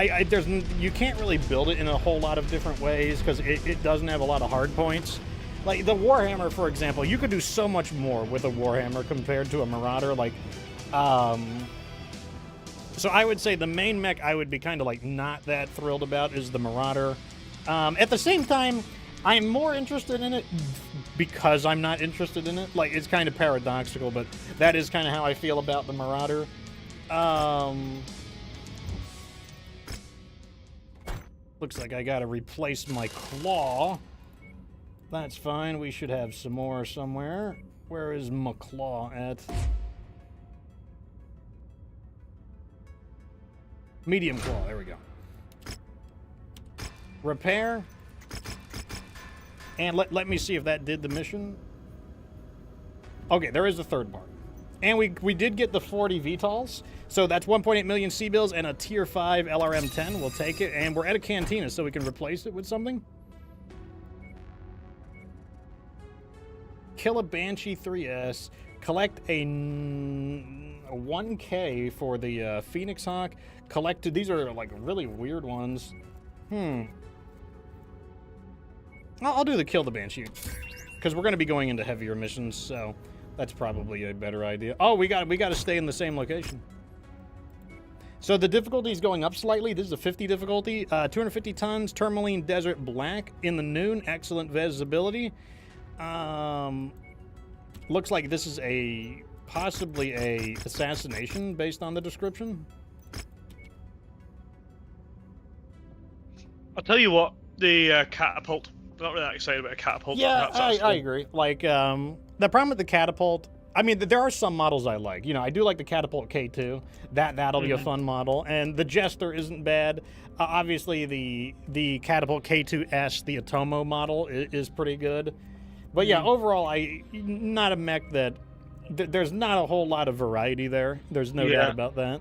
you can't really build it in a whole lot of different ways because it doesn't have a lot of hard points. Like the Warhammer, for example, you could do so much more with a Warhammer compared to a Marauder. Like, so I would say the main mech I would be kind of like not that thrilled about is the Marauder. At the same time, I'm more interested in it because I'm not interested in it. Like, it's kind of paradoxical, but that is kind of how I feel about the Marauder. Looks like I gotta replace my claw. That's fine. We should have some more somewhere. Where is my claw at? Medium claw. There we go. Repair. And let me see if that did the mission. Okay, there is a third part. And we did get the 40 VTOLs. So that's 1.8 million C-bills and a tier 5 LRM-10. We'll take it. And we're at a cantina, so we can replace it with something. Kill a Banshee 3S. Collect a 1K for the Phoenix Hawk. Collected. These are like really weird ones. I'll do the kill the Banshee because we're going to be going into heavier missions, so that's probably a better idea. Oh, we got to stay in the same location. So the difficulty is going up slightly. This is a 50 difficulty. 250 tons, tourmaline desert black in the noon. Excellent visibility. Looks like this is possibly a assassination based on the description. I'll tell you what, the catapult. I'm not really that excited about a catapult. Yeah, That's I agree. Like, the problem with the catapult, I mean, there are some models I like. You know, I do like the catapult K2. That'll be a fun model. And the Jester isn't bad. Obviously, the catapult K2S, the Atomo model, is pretty good. But yeah, overall, not a mech that... There's not a whole lot of variety there. There's no doubt about that.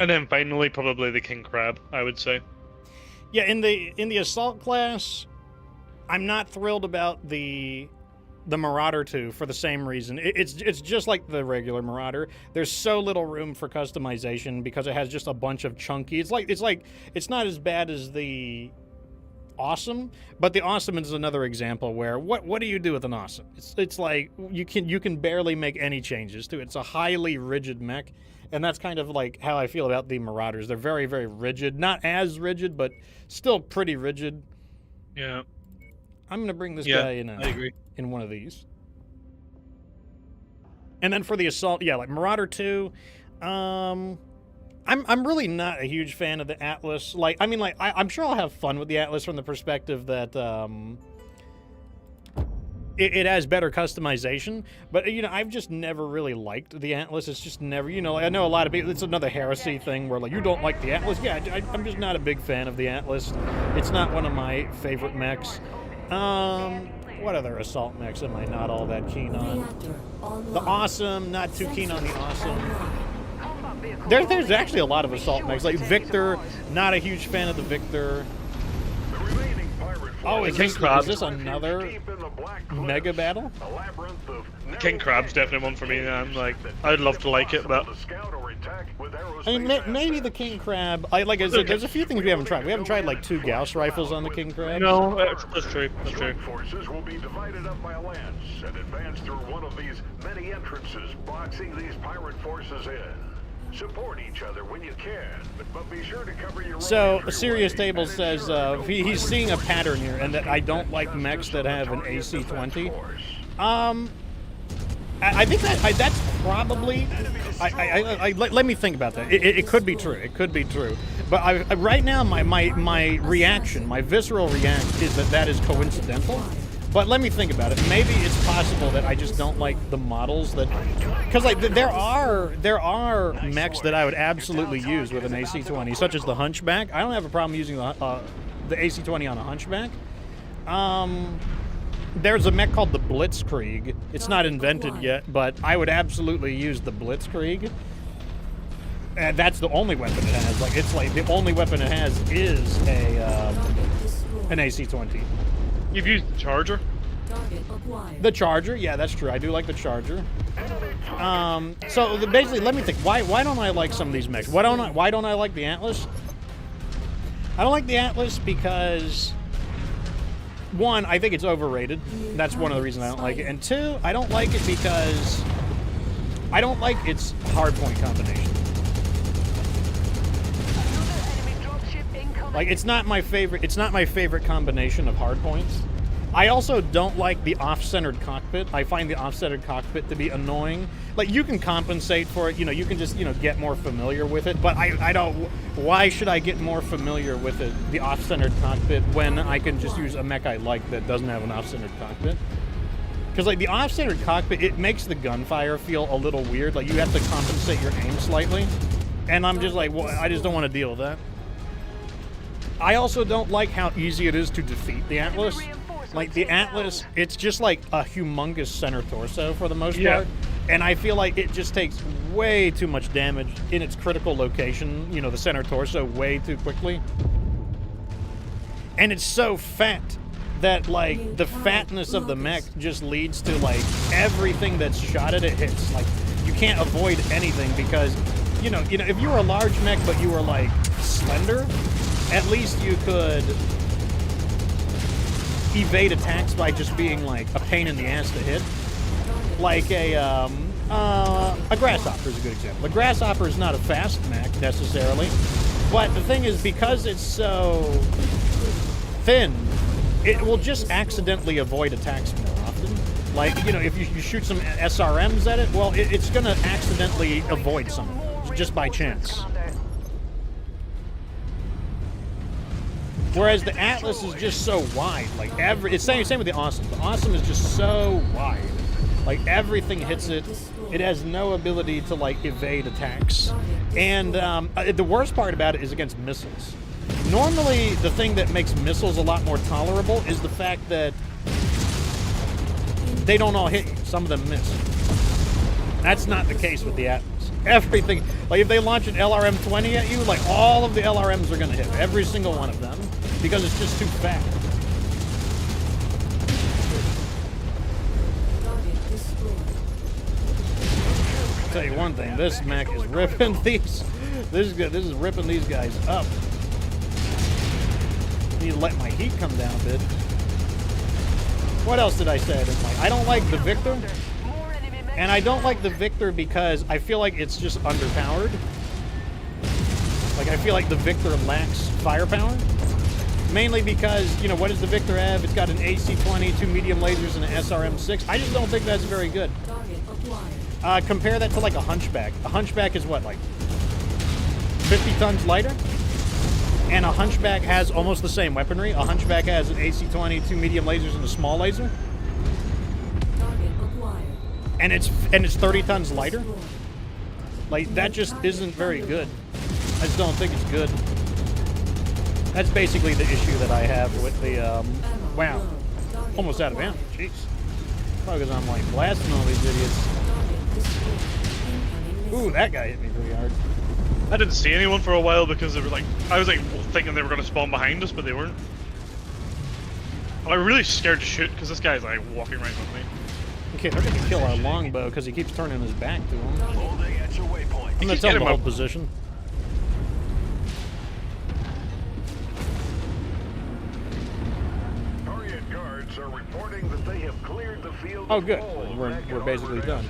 And then finally, probably the King Crab, I would say. Yeah, in the assault class, I'm not thrilled about the Marauder 2 for the same reason. It's just like the regular Marauder. There's so little room for customization because it has just a bunch of chunky. It's not as bad as the Awesome, but the Awesome is another example where what do you do with an Awesome? It's like you can barely make any changes to it. It's a highly rigid mech. And that's kind of like how I feel about the Marauders. They're very, very rigid. Not as rigid, but still pretty rigid. Yeah. I'm going to bring this guy in I agree. In one of these. And then for the assault, yeah, like Marauder 2, I'm really not a huge fan of the Atlas. Like, I mean, like, I'm sure I'll have fun with the Atlas from the perspective that it has better customization, but, you know, I've just never really liked the Atlas. It's just never, you know, I know a lot of people, it's another heresy thing where, like, you don't like the Atlas. Yeah, I'm just not a big fan of the Atlas. It's not one of my favorite mechs. What other assault mechs am I not all that keen on? The Awesome, not too keen on the Awesome. There's actually a lot of assault mechs. Like Victor, not a huge fan of the Victor. Oh, is this another mega battle? King Crab's definitely one for me. I'm like, I'd love to like it, but I mean, maybe the King Crab. There's a few things we haven't tried. We haven't tried like 2 Gauss rifles on the King Crab. No, that's true. That's true. Forces will be divided up by a lance and advance through one of these many entrances, boxing these pirate forces in. Support each other when you can, but be sure to cover your. So, Serious Table says he's seeing a pattern here, and that I don't like mechs that have an AC-20. I think that's probably. Let me think about that. It could be true. It could be true. But right now, my reaction, my visceral reaction, is that is coincidental. But let me think about it. Maybe it's possible that I just don't like the models that, because like there are mechs that I would absolutely use with an AC-20, such as the Hunchback. I don't have a problem using the AC-20 on a Hunchback. There's a mech called the Blitzkrieg. It's not invented yet, but I would absolutely use the Blitzkrieg. And that's the only weapon it has. Like it's like the only weapon it has is an AC-20. You've used the Charger? The Charger, yeah, that's true. I do like the Charger. So basically, let me think. Why don't I like some of these mechs? Why don't I like the Atlas? I don't like the Atlas because, one, I think it's overrated. That's one of the reasons I don't like it. And two, I don't like it because I don't like its hardpoint combination. Like, it's not my favorite. It's not my favorite combination of hardpoints. I also don't like the off-centered cockpit. I find the off-centered cockpit to be annoying. Like, you can compensate for it. You know, you can just, you know, get more familiar with it. But I don't. Why should I get more familiar with it, the off-centered cockpit, when I can just use a mech I like that doesn't have an off-centered cockpit? Because, like, the off-centered cockpit, it makes the gunfire feel a little weird. Like, you have to compensate your aim slightly. And I'm just like, well, I just don't want to deal with that. I also don't like how easy it is to defeat the Atlas. Like, the Atlas, it's just like a humongous center torso for the most part. And I feel like it just takes way too much damage in its critical location, you know, the center torso, way too quickly. And it's so fat that, like, the fatness of the mech just leads to, like, everything that's shot at it hits. Like, you can't avoid anything because, you know, if you were a large mech but you were, like, slender, at least you could evade attacks by just being like a pain in the ass to hit. Like a A grasshopper is a good example. A grasshopper is not a fast mech necessarily, but the thing is, because it's so thin, it will just accidentally avoid attacks more often. Like, you know, if you shoot some SRMs at it, well, it's going to accidentally avoid some of them, just by chance. Whereas the Atlas is just so wide. Like, it's same with the Awesome. The Awesome is just so wide. Like, everything hits it. It has no ability to, like, evade attacks. And the worst part about it is against missiles. Normally, the thing that makes missiles a lot more tolerable is the fact that they don't all hit you. Some of them miss. That's not the case with the Atlas. Everything, like if they launch an LRM-20 at you, like all of the LRMs are going to hit. Every single one of them. Because it's just too fast. I'll tell you one thing, this mech is ripping these. This is ripping these guys up. Need to let my heat come down a bit. What else did I say I didn't like? I don't like the Victor. And I don't like the Victor because I feel like it's just underpowered. Like, I feel like the Victor lacks firepower. Mainly because, you know, what does the Victor have? It's got an AC-20, 2 medium lasers, and an SRM-6. I just don't think that's very good. Compare that to, like, a Hunchback. A Hunchback is what, like 50 tons lighter? And a Hunchback has almost the same weaponry. A Hunchback has an AC-20, 2 medium lasers, and a small laser. And it's 30 tons lighter. Like, that just isn't very good. I just don't think it's good. That's basically the issue that I have with the, wow. Almost out of ammo, jeez. Probably because I'm, like, blasting all these idiots. Ooh, that guy hit me pretty hard. I didn't see anyone for a while because they were like, I was like thinking they were going to spawn behind us, but they weren't. I'm really scared to shoot because this guy's like walking right with me. Okay, they're going to kill our longbow because he keeps turning his back to him. Holding at your waypoint. I'm going to tell him to hold position. Target guards are reporting that they have cleared the field. Oh, good. We're basically done.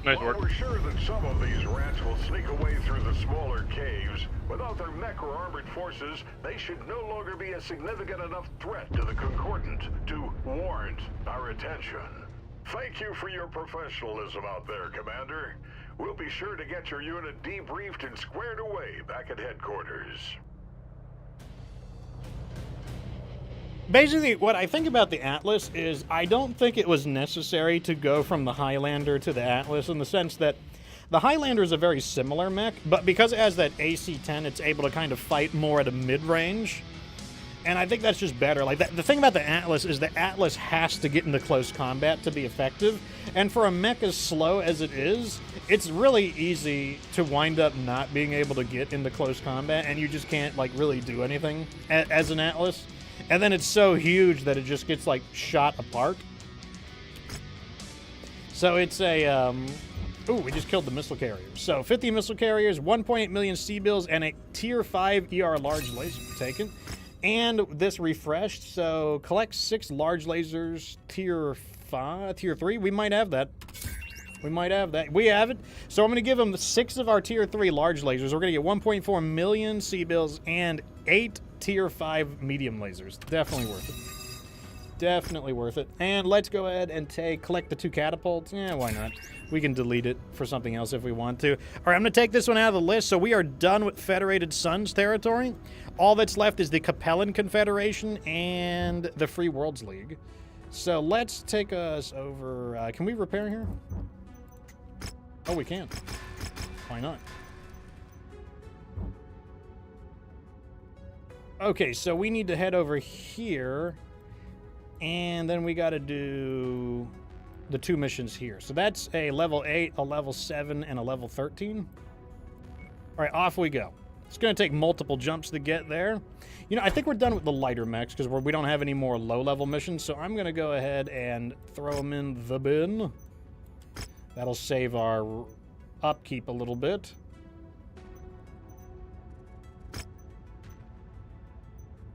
Nice While work. we're sure that some of these rats will sneak away through the smaller caves, without their mech or armored forces, they should no longer be a significant enough threat to the Concordant to warrant our attention. Thank you for your professionalism out there, Commander. We'll be sure to get your unit debriefed and squared away back at headquarters. Basically, what I think about the Atlas is I don't think it was necessary to go from the Highlander to the Atlas in the sense that the Highlander is a very similar mech, but because it has that AC-10, it's able to kind of fight more at a mid-range. And I think that's just better. Like, the thing about the Atlas is the Atlas has to get into close combat to be effective. And for a mech as slow as it is, it's really easy to wind up not being able to get into close combat, and you just can't, like, really do anything as an Atlas. And then it's so huge that it just gets, like, shot apart. So it's a, ooh, we just killed the missile carriers. So 50 missile carriers, 1.8 million C-bills, and a Tier 5 ER large laser taken. And this refreshed, so collect 6 large lasers, Tier 3. We might have that. We might have that. We have it. So I'm going to give them 6 of our Tier 3 large lasers. We're going to get 1.4 million C-bills and 8 Tier 5 medium lasers. Definitely worth it. Definitely worth it. And let's go ahead and collect the 2 catapults. Yeah, why not? We can delete it for something else if we want to. All right, I'm going to take this one out of the list. So we are done with Federated Suns territory. All that's left is the Capellan Confederation and the Free Worlds League. So let's take us over. Can we repair here? Oh, we can. Why not? Okay, so we need to head over here. And then we got to do the 2 missions here. So that's a level 8, a level 7, and a level 13. All right, off we go. It's going to take multiple jumps to get there. You know, I think we're done with the lighter mechs because we don't have any more low-level missions. So I'm going to go ahead and throw them in the bin. That'll save our upkeep a little bit.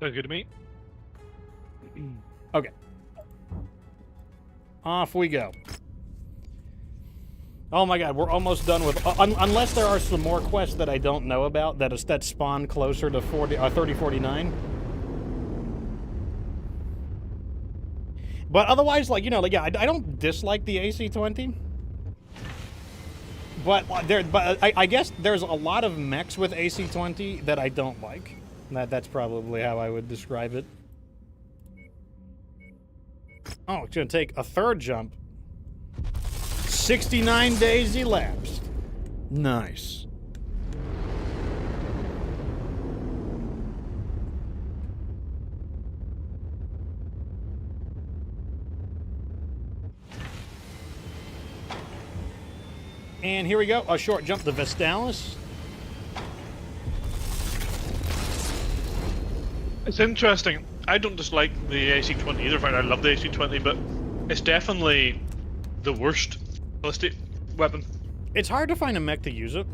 Sounds good to me. Okay. Off we go. Oh my god, we're almost done with... unless there are some more quests that I don't know about that spawn closer to 3049. But otherwise, like, you know, like, yeah, I don't dislike the AC-20. But I guess there's a lot of mechs with AC-20 that I don't like. That's probably how I would describe it. Oh, it's gonna take a third jump. 69 days elapsed. Nice. And here we go, a short jump to Vestalis. It's interesting. I don't dislike the AC-20 either. In fact, I love the AC-20, but it's definitely the worst ballistic weapon. It's hard to find a mech to use it.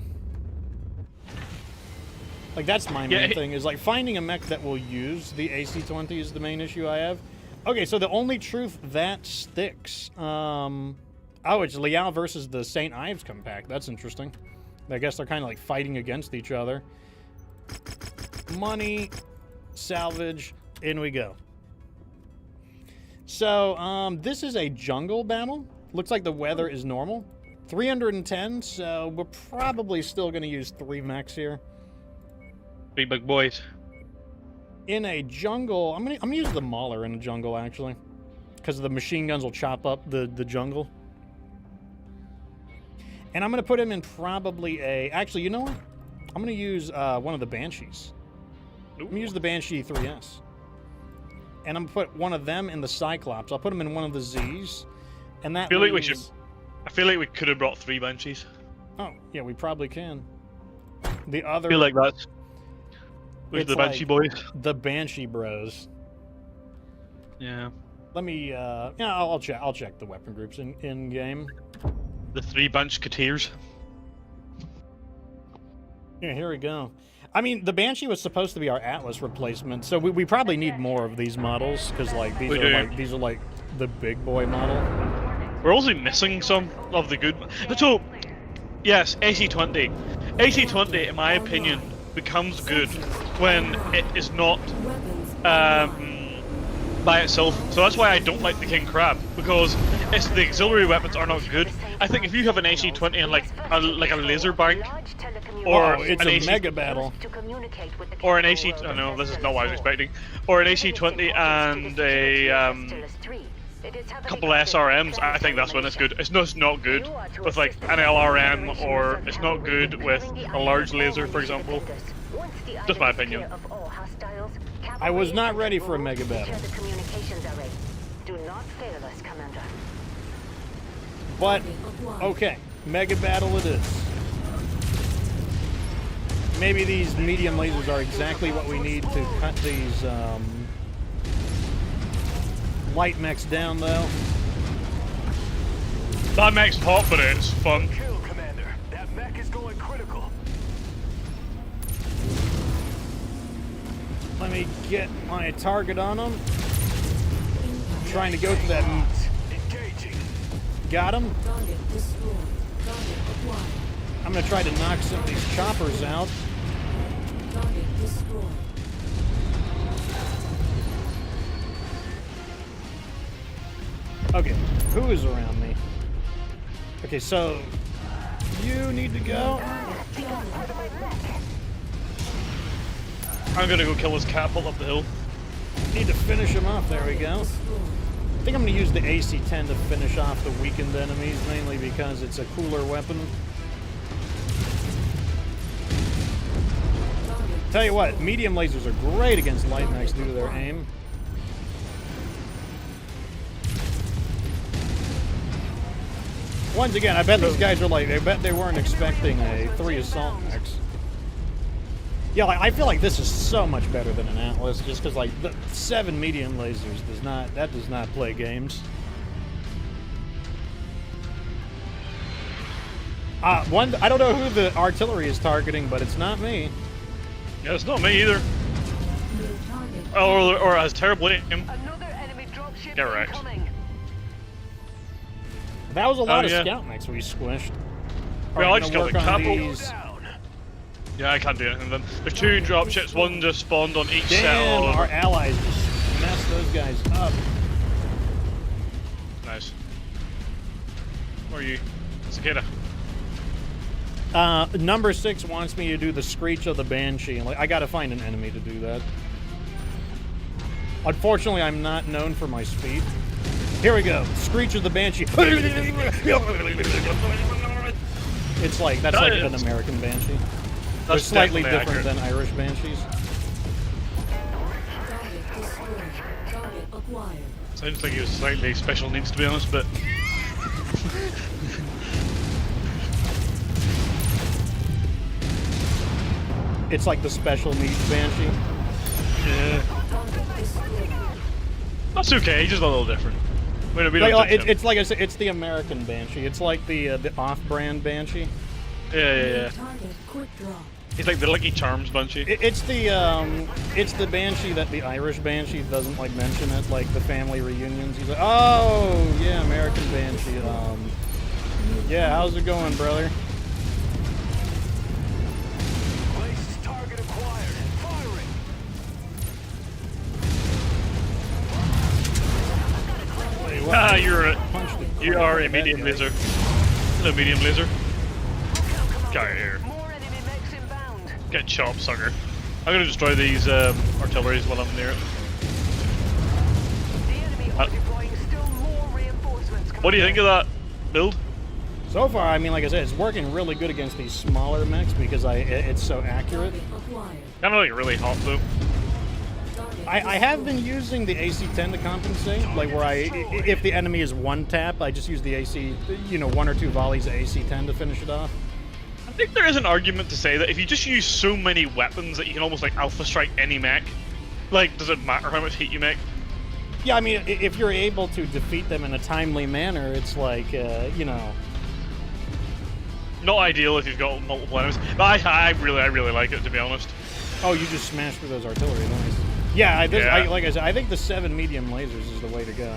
Like, that's my main thing, is like finding a mech that will use the AC-20 is the main issue I have. Okay, so the only truth that sticks. Oh, it's Liao versus the St. Ives compact. That's interesting. I guess they're kind of like fighting against each other. Money, salvage, in we go. So, this is a jungle battle. Looks like the weather is normal. 310, so we're probably still going to use 3 mechs here. 3 big boys. In a jungle, I'm gonna use the Mauler in a jungle, actually. Because the machine guns will chop up the jungle. And I'm going to put him in probably a... Actually, you know what? I'm going to use one of the Banshees. I'm going to use the Banshee 3S. And I'm going to put one of them in the Cyclops. I'll put him in one of the Zs. And that I feel like we could have brought 3 Banshees. Oh, yeah, we probably can. The other... I feel like that's... With the Banshee boys. The Banshee bros. Yeah. Let me, yeah, I'll check the weapon groups in game. The 3 Banshketeers. Yeah, here we go. I mean, the Banshee was supposed to be our Atlas replacement, so we probably need more of these models, because, like, these are like the big boy model. We're also missing some of the good... So, yes, AC-20. AC-20, in my opinion, becomes good when it is not by itself. So that's why I don't like the King Crab, because the auxiliary weapons are not good. I think if you have an AC-20 and like a laser bank, or it's a mega battle, or an AC... Oh no, this is not what I was expecting. Or an AC-20 and a couple of SRMs, I think that's when it's good. It's not good with like an LRM, or it's not good with a large laser, for example. Just my opinion. I was not ready for a mega battle. But, okay, mega battle it is. Maybe these medium lasers are exactly what we need to cut these light mechs down, though. That mech's hot, but it's fun. Kill, Commander. That mech is going critical. Let me get my target on them. Trying to go through that. Engaging. Got him. Target destroyed. Target acquired. I'm gonna try to knock some of these choppers out. Target destroyed. Okay, who is around me? Okay, so you need to go. I'm gonna go kill this catapult up the hill. Need to finish him off. There we go. I think I'm gonna use the AC-10 to finish off the weakened enemies, mainly because it's a cooler weapon. Tell you what, medium lasers are great against light mechs due to their aim. Once again, I bet these guys are like, I bet they weren't expecting a 3 assault mechs. Yeah, like, I feel like this is so much better than an Atlas, just because like the 7 medium lasers does not play games. I don't know who the artillery is targeting, but it's not me. Yeah, it's not me either. Or has terrible aim. Another enemy dropship Get wrecked. incoming. That was a lot of scout mechs we squished. Well, I Alright, just gonna got work the on capo. these. Yeah, I can't do anything with them. There's 2 dropships, one just spawned on each set Damn, all over. our allies just messed those guys up. Nice. Where are you? Cicada. Number 6 wants me to do the Screech of the Banshee. And, like, I gotta find an enemy to do that. Unfortunately, I'm not known for my speed. Here we go. Screech of the Banshee. It's like, that's like an American Banshee. They're That's slightly definitely different than Irish Banshees. Target destroyed. Target acquired. Sounds like he was slightly special needs, to be honest, but It's like the special needs Banshee. yeah, Target destroyed. that's okay. He's just a little different. We don't Like, judge him. it's like I said, it's the American Banshee. It's like the off-brand Banshee. Yeah. Target quick draw. He's like the Lucky Charms Banshee. It's the Banshee that the Irish Banshee doesn't like mention at like the family reunions. He's like, oh yeah, American Banshee. Yeah, how's it going, brother? Places target acquired. Firing. Wait, what? Ah, Punched the you crap are out a of that medium guy. laser. Hello, medium laser. Guy here. More enemy mechs inbound. Get chopped, sucker. I'm gonna destroy these artilleries while I'm near it. The enemy are deploying still more reinforcements. What do you think of that build? So far, I mean, like I said, it's working really good against these smaller mechs because it's so accurate. Target acquired. Kind of like really hot though. Target I have been using the AC-10 to compensate, like where if the enemy is one tap, I just use the AC, 1 or 2 volleys of AC-10 to finish it off. I think there is an argument to say that if you just use so many weapons that you can almost like alpha strike any mech, like does it matter how much heat you make? Yeah, I mean, if you're able to defeat them in a timely manner, it's like, Not ideal if you've got multiple enemies, but I really like it, to be honest. Oh, you just smashed through those artillery, nice. Yeah, like I said, I think the 7 medium lasers is the way to go.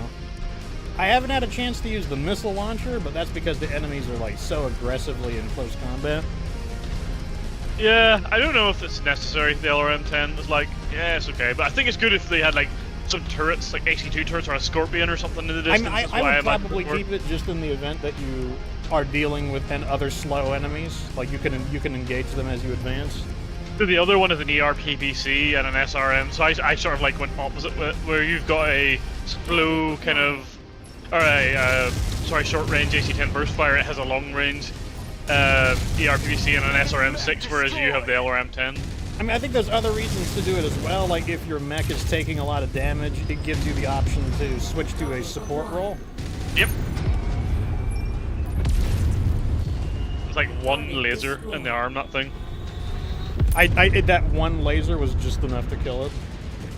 I haven't had a chance to use the missile launcher, but that's because the enemies are like so aggressively in close combat. Yeah, I don't know if it's necessary. The LRM-10 is like, yeah, it's okay, but I think it's good if they had like some turrets, like AC-2 turrets or a Scorpion or something in the I distance. mean, That's I why would might probably prefer- keep it just in the event that you are dealing with other slow enemies. Like you can engage them as you advance. So the other one is an ERPPC and an SRM, so I sort of like went opposite with, where you've got a slow kind of, or a, short range AC-10 burst fire, it has a long range ERPPC and an SRM-6, whereas you have the LRM-10. I mean, I think there's other reasons to do it as well. Like if your mech is taking a lot of damage, it gives you the option to switch to a support role. Yep. It's like one laser in the arm, that thing. That one laser was just enough to kill it.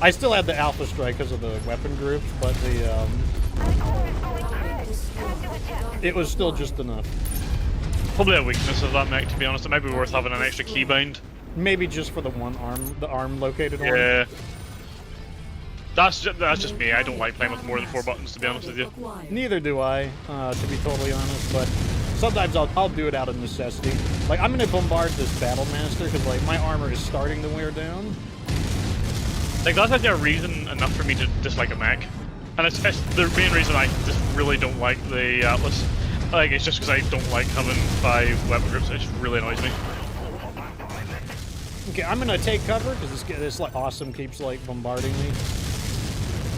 I still had the alpha strike because of the weapon groups, but it was still just enough. Probably a weakness of that mech, to be honest. It might be worth having an extra keybind. Maybe just for the arm located one. Yeah. That's just me. I don't like playing with more than 4 buttons, to be honest with you. Neither do I, to be totally honest. But sometimes I'll do it out of necessity. Like I'm gonna bombard this Battle Master because like my armor is starting to wear down. Like that's actually a reason enough for me to dislike a mech, and it's the main reason I just really don't like the Atlas. Like it's just because I don't like having 5 weapon groups. It just really annoys me. Okay, I'm gonna take cover because this like awesome keeps like bombarding me,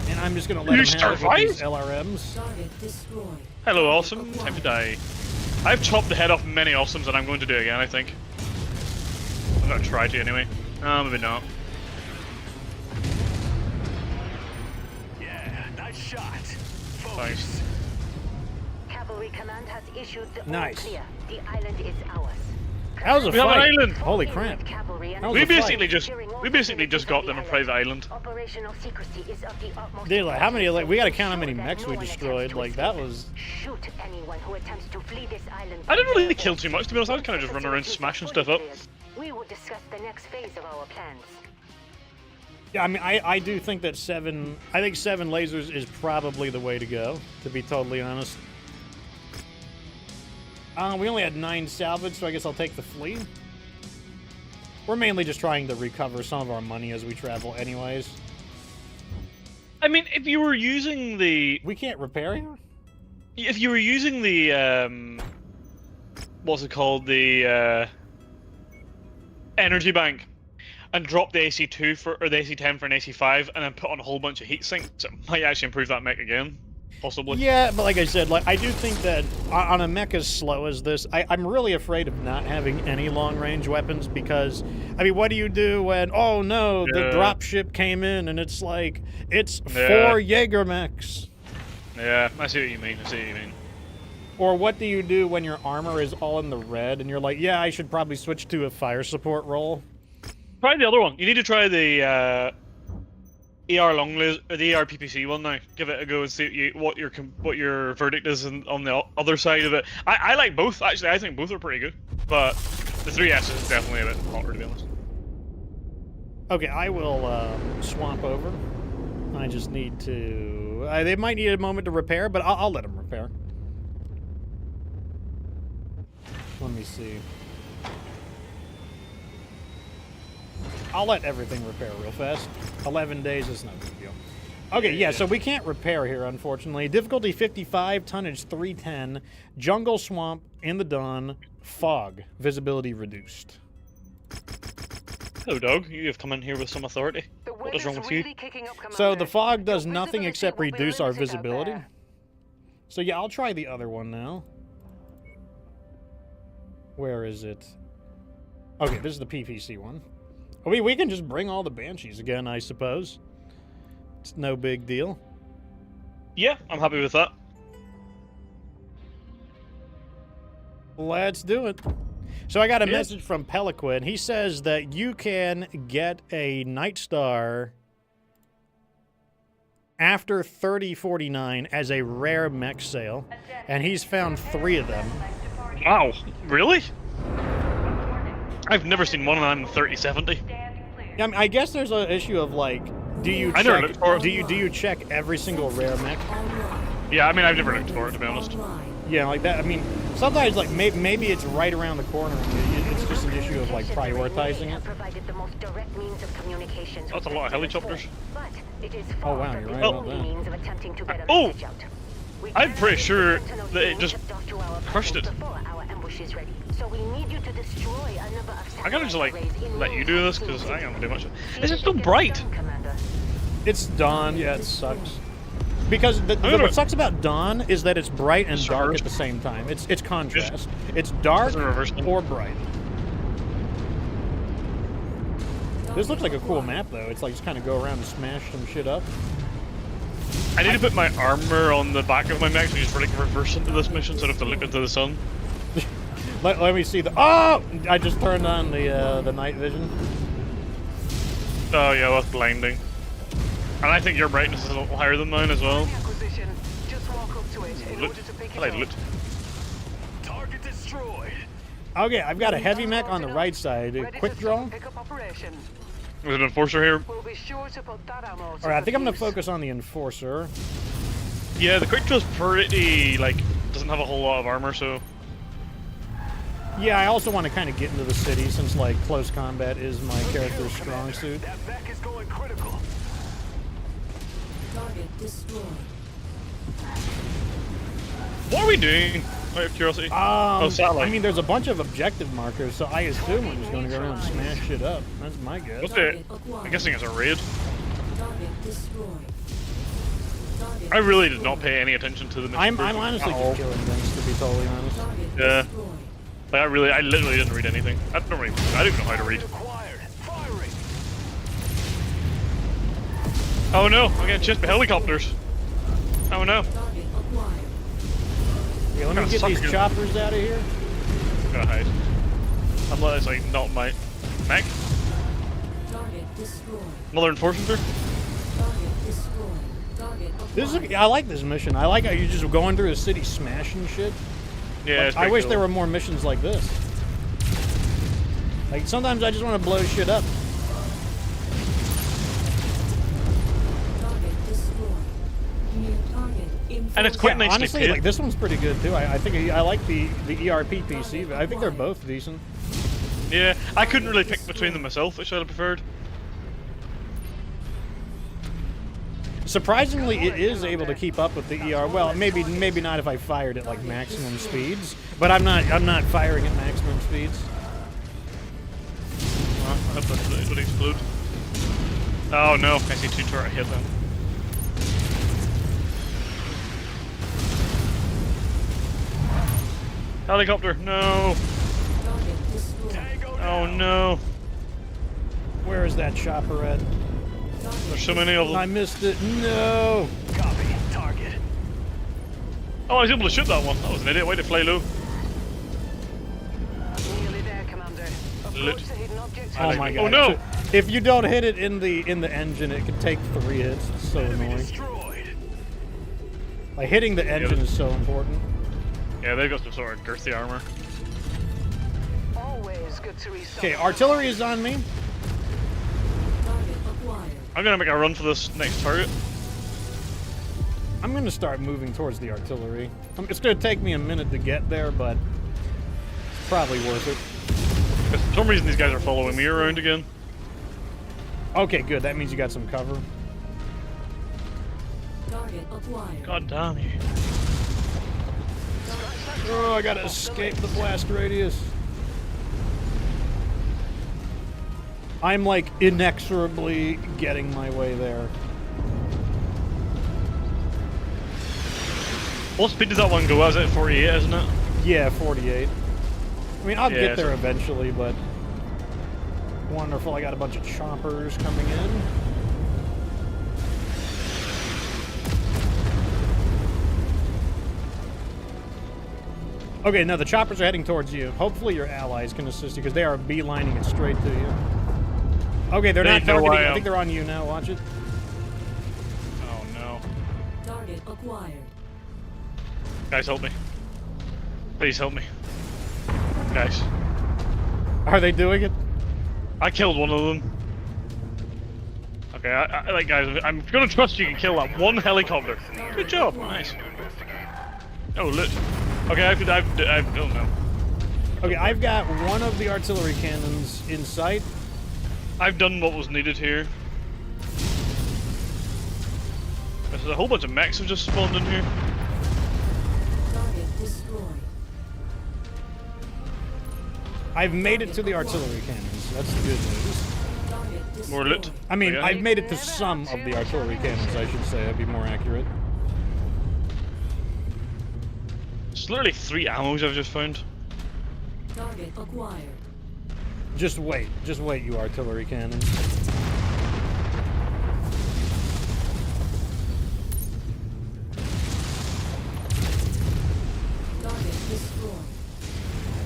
and I'm just gonna let You him have it with these start LRMs. Target destroyed. Hello, awesome. Time to die. I've chopped the head off many awesomes, and I'm going to do it again. I think. I'm gonna try to anyway. Maybe not. Yeah, nice shot. Thanks. Cavalry Command has issued the all Nice. clear. The island is ours. That was a We have an fight. island. Holy crap! Cavalry and That was We a fight. basically just got them a private island. Operational secrecy is of the utmost Dude, like how many? Like we gotta count how many Ensure mechs that we no one destroyed. attempts to Like that escape. was. Shoot anyone who attempts to flee this island. I didn't really kill too much, to be honest. I was kind of just running around smashing stuff up. We will discuss the next phase of our plans. Yeah, I mean, I do think that 7. I think 7 lasers is probably the way to go. To be totally honest. We only had 9 salvage, so I guess I'll take the fleet. We're mainly just trying to recover some of our money as we travel anyways. I mean, if you were using the... We can't repair here? If you were using the, what's it called? The, energy bank, and drop the AC2 for, or the AC10 for an AC5, and then put on a whole bunch of heat sinks, it might actually improve that mech again. Possibly. Yeah, but like I said, like I do think that on a mech as slow as this, I'm really afraid of not having any long-range weapons because, I mean, what do you do when, oh no, the dropship came in and it's like, it's 4 Jaeger mechs? Yeah, I see what you mean, I see what you mean. Or what do you do when your armor is all in the red and you're like, yeah, I should probably switch to a fire support role? Try the other one. You need to try the, ER long laser, the ER PPC one now. Give it a go and see what your verdict is on the other side of it. I like both actually. I think both are pretty good, but the 3S is definitely a bit hotter to be honest. Okay, I will swamp over. I just need to. They might need a moment to repair, but I'll let them repair. Let me see. I'll let everything repair real fast. 11 days is no big deal. Okay, yeah, so we can't repair here, unfortunately. Difficulty 55, tonnage 310, jungle swamp in the dawn, fog, visibility reduced. Hello, dog. You have come in here with some authority. What is wrong with you? So the fog does nothing except reduce our visibility. So yeah, I'll try the other one now. Where is it? Okay, this is the PPC one. We can just bring all the Banshees again, I suppose. It's no big deal. Yeah, I'm happy with that. Let's do it. So I got a message from Peliquid. He says that you can get a Night Star after 3049 as a rare mech sale, and he's found 3 of them. Wow, really? I've never seen one of them in 3070. Yeah, I mean, I guess there's an issue of like, do you check every single rare mech? Yeah, I mean I've never looked for it to be honest. Yeah, like that. I mean, sometimes like maybe it's right around the corner. It's just an issue of like prioritizing it. That's a lot of helicopters. Oh wow, you're right about that. Oh, I'm pretty sure that it just crushed it. I gotta just like let you do this because I ain't gonna do much. Is it so bright? It's dawn. Yeah, it sucks. Because what sucks about dawn is that it's bright and dark at the same time. It's contrast. It's dark or bright. This looks like a cool map though. It's like just kind of go around and smash some shit up. I need to put my armor on the back of my mech so you just like reverse into this mission so I don't have to look into the sun. Let me see the. Oh! I just turned on the night vision. Oh yeah, that's blinding. And I think your brightness is a little higher than mine as well. Loot. I like loot. Target destroyed. Okay, I've got a heavy mech on the right side. Quick draw. There's an enforcer here. Alright, I think I'm gonna focus on the enforcer. Yeah, the quick draw's pretty like doesn't have a whole lot of armor, so. Yeah, I also want to kind of get into the city since like close combat is my character's strong suit. That mech is going critical. Target destroyed. What are we doing? Out of curiosity. Satellite. I mean, there's a bunch of objective markers, so I assume we're just going to go around and smash shit up. That's my guess. What's it? I'm guessing it's a raid. Target destroyed. I really did not pay any attention to the mission. I'm honestly just killing things, to be totally honest. Yeah. Like, I literally didn't read anything. I don't even know how to read. Oh no, I'm getting chased by helicopters. Oh no. Yeah, let me get these choppers out of here. I'm gonna hide. I'm like not my mech. Another enforcer. I like this mission. I like how you're just going through the city smashing shit. Yeah, like, I wish there were more missions like this. Like sometimes I just want to blow shit up. And it's quite Yeah, nicely honestly, painted. like this one's pretty good too. I think I like the ERP PC. But I think they're both decent. Yeah, I couldn't really pick between them myself, which I'd have preferred. Surprisingly, it is able to keep up with the ER. Well, maybe not if I fired at like maximum speeds, but I'm not firing at maximum speeds. I hope that would explode. Oh no, I see 2 turret hit them. Helicopter, no! Target destroyed. Oh no! Where is that chopper at? There's so many of I them. missed it. No. Copy. Target. Oh, I was able to shoot that one. That was an idiot. Way to fly low. Nearly there, Commander. Lit. Approach the hidden object. Oh my god. Oh no! If you don't hit it in the engine, it can take 3 hits. It's so annoying. Destroyed. Like hitting the engine is so important. Yeah, they've got some sort of girthy armor. Always good to restock. Okay, artillery is on me. Target acquired. I'm gonna make a run for this next target. I'm gonna start moving towards the artillery. It's gonna take me a minute to get there, but it's probably worth it. For some reason, these guys are following me around again. Okay, good. That means you got some cover. Target acquired. God damn you. Oh, I gotta escape the blast radius. I'm like inexorably getting my way there. What speed does that one go? Is it 48, isn't it? Yeah, 48. I mean, I'll Yeah, get there so- eventually, but wonderful. I got a bunch of choppers coming in. Okay, no, the choppers are heading towards you. Hopefully your allies can assist you, because they are beelining it straight to you. Okay, they're They not know targeting. I I am. think they're on you now. Watch it. Oh no. Target acquired. Guys, help me. Please help me. Guys. Are they doing it? I killed one of them. Okay, I like guys, I'm gonna trust you can kill that one helicopter. Good job, nice. Oh, lit. Okay, I don't know. Okay, I've got one of the artillery cannons in sight. I've done what was needed here. There's a whole bunch of mechs have just spawned in here. Target destroyed. I've made it to the artillery cannons. That's the good news. Target destroyed. More lit. I mean, Okay. I've made it to some of the artillery cannons, I should say. That'd be more accurate. It's literally 3 ammos I've just found. Target acquired. Just wait, you artillery cannons. Target destroyed.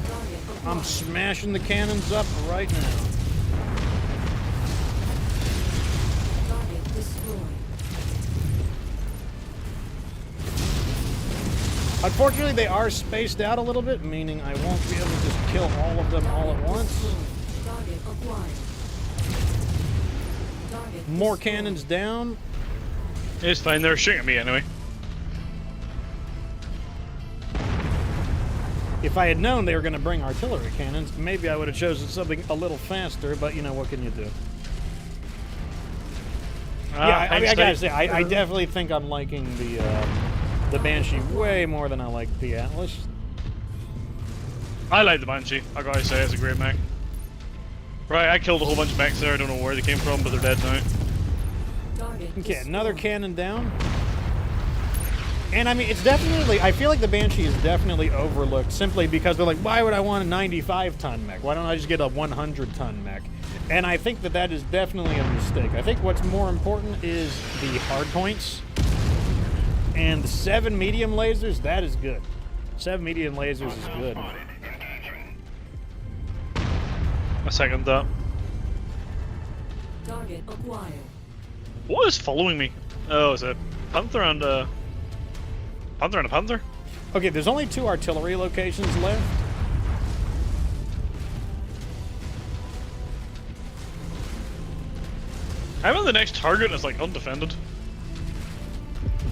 Target acquired. I'm smashing the cannons up right now. Target destroyed. Unfortunately, they are spaced out a little bit, meaning I won't be able to just kill all of them all at once. Destroyed. Target acquired. Target More destroyed. cannons down. It's fine, they're shooting at me anyway. If I had known they were going to bring artillery cannons, maybe I would have chosen something a little faster, but you know, what can you do? Yeah, I mean, I gotta say, I definitely think I'm liking the Banshee way more than I like the Atlas. I like the Banshee, I gotta say, it's a great mech. Right, I killed a whole bunch of mechs there, I don't know where they came from, but they're dead now. Target Okay, destroyed. another cannon down. And I mean, it's definitely, I feel like the Banshee is definitely overlooked simply because they're like, why would I want a 95-ton mech? Why don't I just get a 100-ton mech? And I think that is definitely a mistake. I think what's more important is the hard points. And the 7 medium lasers, that is good. 7 medium lasers is good. I second that. Target acquired. What is following me? Oh, is it Panther and a Panther? Okay, there's only 2 artillery locations left. I'm on the next target and it's like undefended.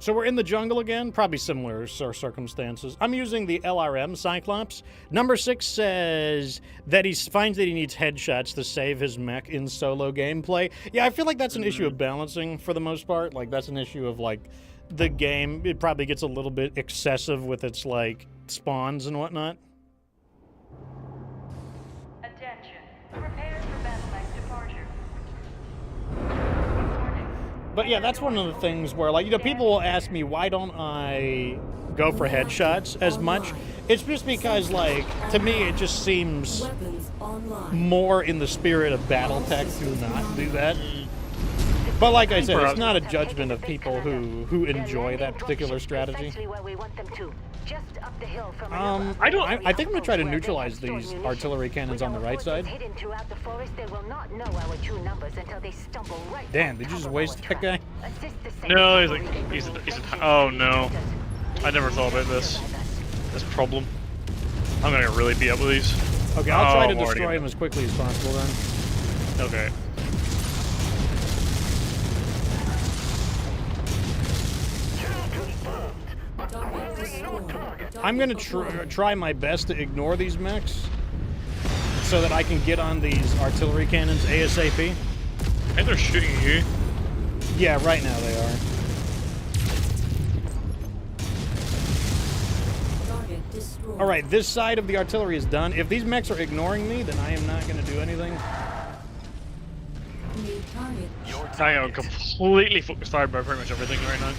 So we're in the jungle again, probably similar circumstances. I'm using the LRM Cyclops. Number 6 says that he finds that he needs headshots to save his mech in solo gameplay. Yeah, I feel like that's an issue of balancing for the most part. Like, that's an issue of, like, the game. It probably gets a little bit excessive with its, like, spawns and whatnot. Attention. Prepare for battle mech departure. But yeah, that's one of the things where, like, you know, people will ask me, why don't I go for headshots as much? It's just because, like, to me, it just seems Weapons online. more in the spirit of BattleTech to not do that. But like I said, it's not a judgment of people who enjoy that particular strategy. Precisely where we want them to. Just up the hill from I think I'm gonna try to neutralize these artillery cannons on the right side. Hidden throughout the forest, they will not know our true numbers until they stumble right. Damn, did you just waste that guy? No, he's oh no. I never thought about this problem. I'm gonna get really beat up with these. Okay, I'll try to I'm already destroy him as quickly as possible then. Okay. Target destroyed. I'm gonna try my best to ignore these mechs so that I can get on these artillery cannons ASAP. I think they're shooting at you. Yeah, right now they are. Target destroyed. All right, this side of the artillery is done. If these mechs are ignoring me, then I am not gonna do anything. New target. I am completely focused fired by pretty much everything right now.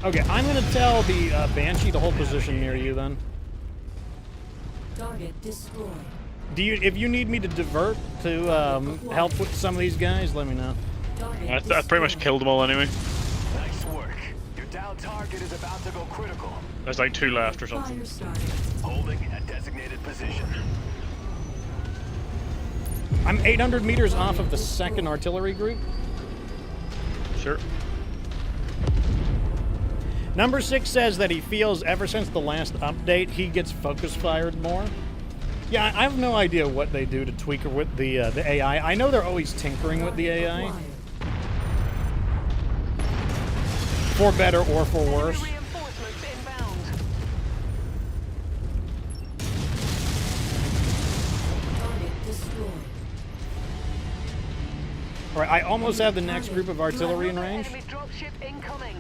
Okay, I'm gonna tell the Banshee to hold position near you then. Target destroyed. Do you, if you need me to divert to help with some of these guys, let me know. Target I pretty much killed them all anyway. Nice work. Your down target is about to go critical. There's like 2 left or something. Fire started. Holding a designated position. I'm 800 meters off of the second artillery group. Sure. Number 6 says that he feels ever since the last update, he gets focus fired more. Yeah, I have no idea what they do to tweak with the AI. I know they're always tinkering with the AI, Acquired. for better or for Enemy worse. reinforcements inbound. Target destroyed. All right, I almost have the next group of artillery in range. Enemy dropship incoming.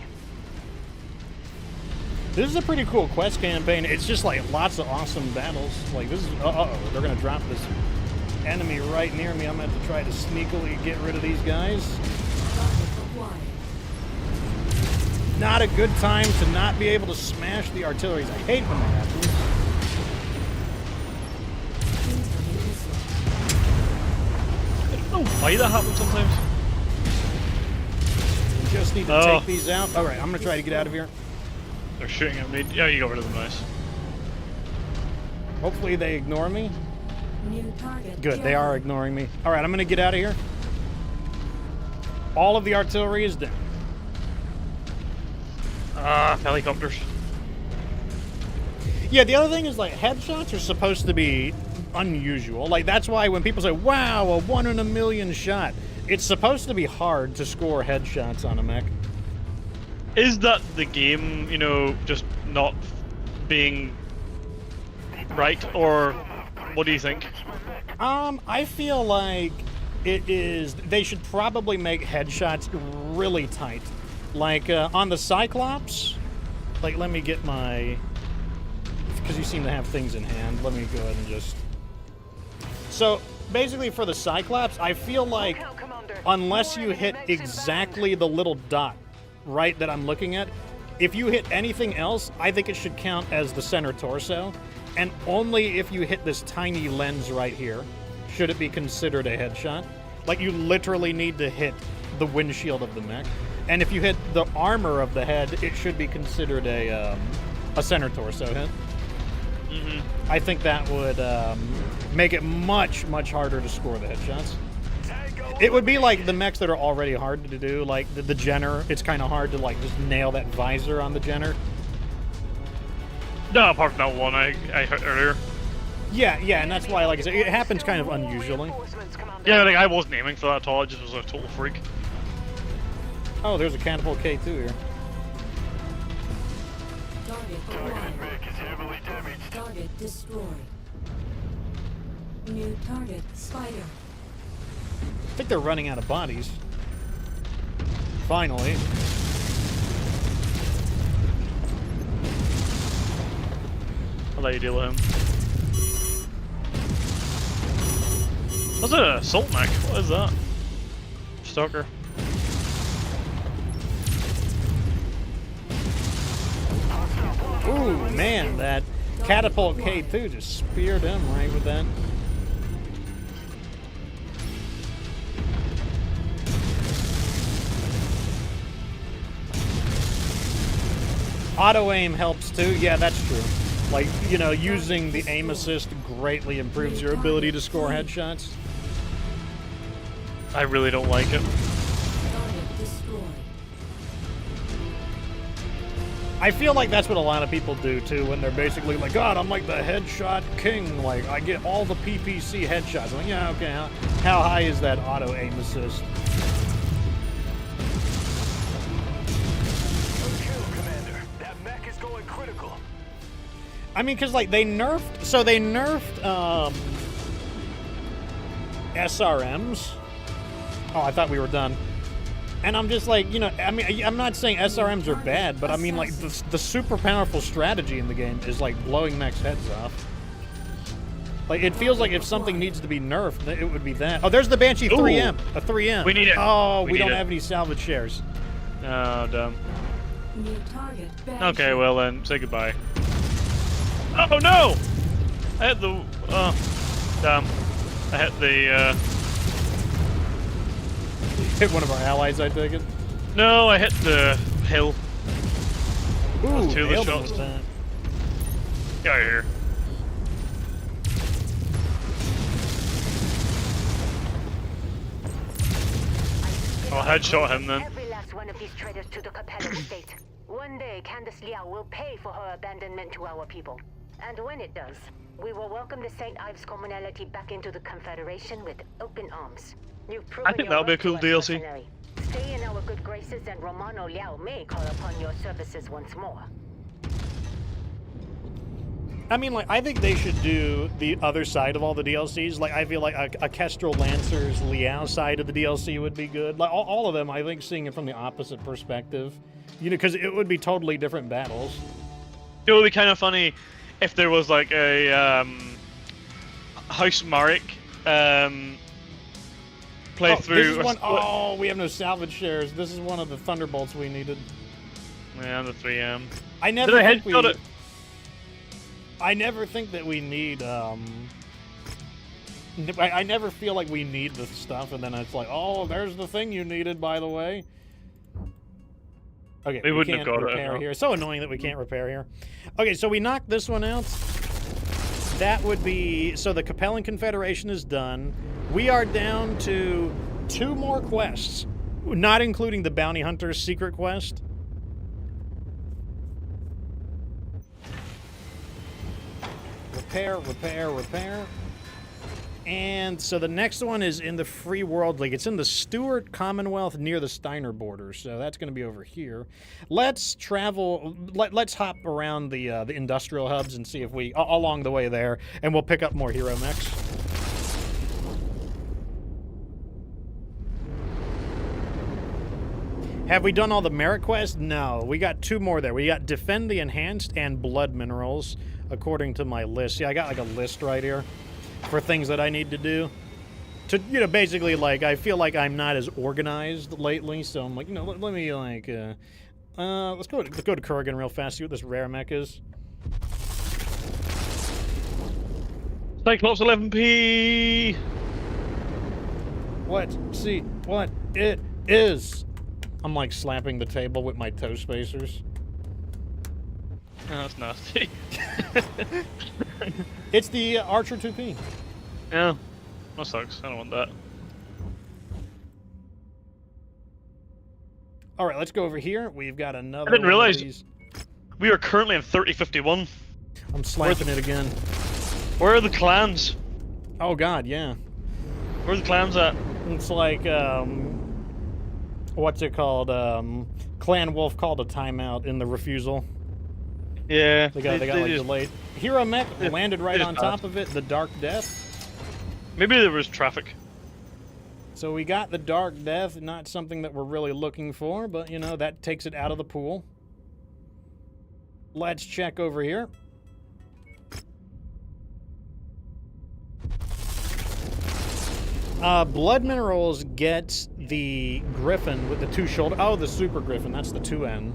This is a pretty cool quest campaign. It's just like lots of awesome battles. Like this is, uh-oh, they're gonna drop this enemy right near me. I'm gonna have to try to sneakily get rid of these guys. Target acquired. Not a good time to not be able to smash the artillery. I hate when that happens. Incoming missile. I don't know why that happens sometimes. We just need to take these out. All right, I'm gonna try to get out of here. They're shooting at me. Yeah, you got rid of them, nice. Hopefully they ignore me. New target. Good, they are ignoring me. All right, I'm gonna get out of here. All of the artillery is down. Helicopters. Yeah, the other thing is like headshots are supposed to be unusual. Like that's why when people say, "Wow, a 1 in a million shot," it's supposed to be hard to score headshots on a mech. Is that the game, you know, just not being right, or what do you think? I feel like it is. They should probably make headshots really tight. Like on the Cyclops. Like, let me get my. Because you seem to have things in hand. Let me go ahead and just. So basically, for the Cyclops, I feel like Look out, Commander. unless More you enemy hit mechs exactly the little dot, right, that I'm looking at, if you hit anything else, I think it should count as the center torso. And only if you hit this tiny lens right here should it be considered a headshot. Like, you literally need to hit the windshield of the mech. And if you hit the armor of the head, it should be considered a center torso hit. I think that would make it much, much harder to score the headshots. It would be like the mechs that are already hard to do, like the Jenner. It's kind of hard to like just nail that visor on the Jenner. No, apart from that one I heard earlier. Yeah, and that's why, like I said, it happens kind of unusually. Reinforcements, Commander. Yeah, like I wasn't aiming for that at all. I just was a total freak. Oh, there's a catapult K2 here. Target acquired. Mech is heavily damaged. Target destroyed. New target, Spider. I think they're running out of bodies. Finally. I'll let you deal with him. What's a assault mech? What is that? Stalker. Ooh, man, that catapult K2 just speared him right with that. Auto aim helps too. Yeah, that's true. Like, you know, using the aim assist greatly improves your ability to score headshots. I really don't like it. Target destroyed. I feel like that's what a lot of people do too when they're basically like, God, I'm like the headshot king. Like, I get all the PPC headshots. I'm like, yeah, okay. How high is that auto aim assist? Good kill, Commander. That mech is going critical. I mean, because like they nerfed, so they nerfed SRMs. Oh, I thought we were done. And I'm just like, you know, I mean, I'm not saying SRMs are bad, but I mean, like, the super powerful strategy in the game is like blowing mechs' heads off. Like, it feels like if something needs to be nerfed, it would be that. Oh, there's the Banshee 3M. A 3M. We need it. Oh, we don't need it. have any salvage shares. Oh, dumb. New target, Okay, well then, say goodbye. Oh no! I hit the. Oh, damn. I hit the. Hit one of our allies, I take it. No, I hit the hill. Ooh, two of the nailed him shots. with that. Get out of here. I'll headshot him then. Every last one of these traitors to the Capella state. One day, Candace Liao will pay for her abandonment to our people. And when it does, we will welcome the St. Ives commonality back into the Confederation with open arms. You've proven think your that'll be a worth cool to us, DLC. mercenary. Stay in our good graces and Romano Liao may call upon your services once more. I mean, like, I think they should do the other side of all the DLCs. Like, I feel like a Kestrel Lancer's Liao side of the DLC would be good. Like, all of them, I think, seeing it from the opposite perspective. You know, because it would be totally different battles. It would be kind of funny if there was like a House Marek playthrough. This is one, oh, we have no salvage shares. This is one of the Thunderbolts we needed. Yeah, the 3M. I never Did I think we... headshot it? I never think that we need, I never feel like we need the stuff, and then it's like, oh, there's the thing you needed, by the way. Okay, we wouldn't can't have got it, repair no. here. It's so annoying that we can't repair here. Okay, so we knocked this one out. That would be... So the Capellan Confederation is done. We are down to 2 more quests, not including the Bounty Hunter's secret quest. Repair, repair, repair. And so the next one is in the Free World League. It's in the Stuart Commonwealth near the Steiner border, so that's going to be over here. Let's travel. Let's hop around the industrial hubs and see if we along the way there, and we'll pick up more hero mechs. Have we done all the merit quests? No, we got 2 more there. We got Defend the Enhanced and Blood Minerals, according to my list. Yeah, I got like a list right here for things that I need to do. To, you know, basically, like, I feel like I'm not as organized lately, so I'm like, you know, let me, like, let's go to Kurgan real fast, see what this rare mech is. Cyclops 11P! Let's see what it is. I'm, like, slapping the table with my toe spacers. Oh, that's nasty. It's the Archer 2P. Yeah, that sucks. I don't want that. All right, let's go over here. We've got another. I didn't realize one of these. we are currently in 3051. I'm slapping it again. Where are the clans? Oh God, yeah. Where are the clans at? It's like what's it called? Clan Wolf called a timeout in the refusal. Yeah. They got like just- delayed. Hero mech landed right just on top of it. The Dark Death. Maybe there was traffic. So we got the Dark Death. Not something that we're really looking for, but you know that takes it out of the pool. Let's check over here. Blood Minerals gets the Griffin with the 2 shoulder. Oh, the Super Griffin. That's the 2N.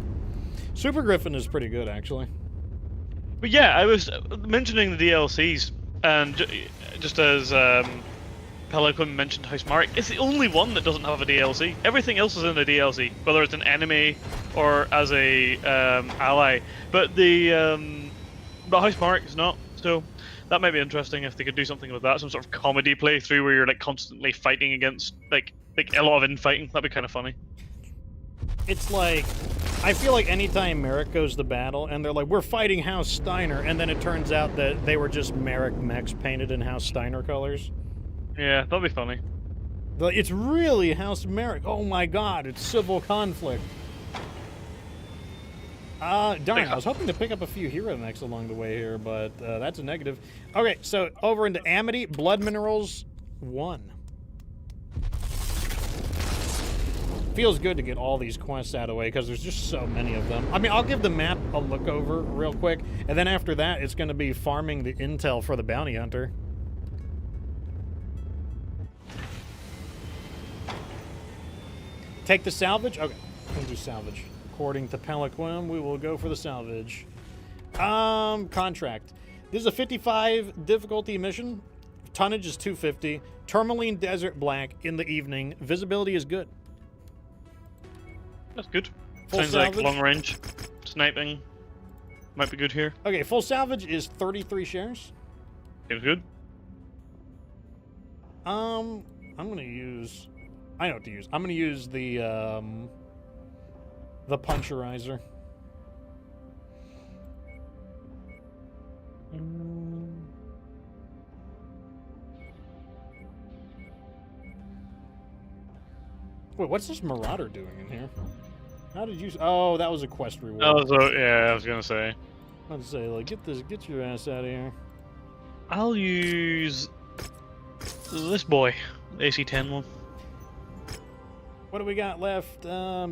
Super Griffin is pretty good, actually. But yeah, I was mentioning the DLCs, and just as Pelican mentioned House Marek, it's the only one that doesn't have a DLC. Everything else is in the DLC, whether it's an enemy or as a ally. But but House Marek is not. So that might be interesting if they could do something with that, some sort of comedy playthrough where you're like constantly fighting against like a lot of infighting. That'd be kind of funny. It's like, I feel like anytime Merrick goes to battle and they're like, we're fighting House Steiner, and then it turns out that they were just Merrick mechs painted in House Steiner colors. Yeah, that'd be funny. It's really House Merrick. Oh my god, it's civil conflict. Darn, I was hoping to pick up a few hero mechs along the way here, but that's a negative. Okay, so over into Amity, Blood Minerals 1. Feels good to get all these quests out of the way because there's just so many of them. I mean, I'll give the map a look over real quick, and then after that, it's going to be farming the intel for the bounty hunter. Take the salvage? Okay, we'll do salvage. According to Peliquin, we will go for the salvage. Contract. This is a 55 difficulty mission. Tonnage is 250. Tourmaline Desert Black in the evening. Visibility is good. That's good. Full Sounds salvage? like long range sniping might be good here. Okay, full salvage is 33 shares. Seems good. I'm gonna use. I know what to use. I'm gonna use the puncherizer. Wait, what's this Marauder doing in here? How did you? Oh, that was a quest reward. Oh, so, yeah, I was gonna say. I was gonna say, like, get your ass out of here. I'll use this boy, the AC-10 one. What do we got left?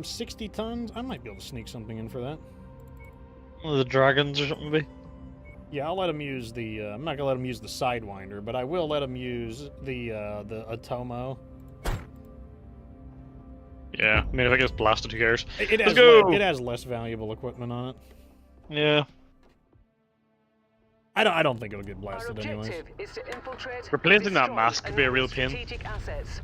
60 tons? I might be able to sneak something in for that. One of the dragons or something, maybe? Yeah, I'll let him use the, I'm not gonna let him use the Sidewinder, but I will let him use the Atomo. Yeah, I mean, if it gets blasted, who cares? It Let's go! it has less valuable equipment on it. Yeah. I don't think it'll get Our blasted anyways. objective is to infiltrate. Replacing that destroy, mask could be a and real move pain. strategic assets.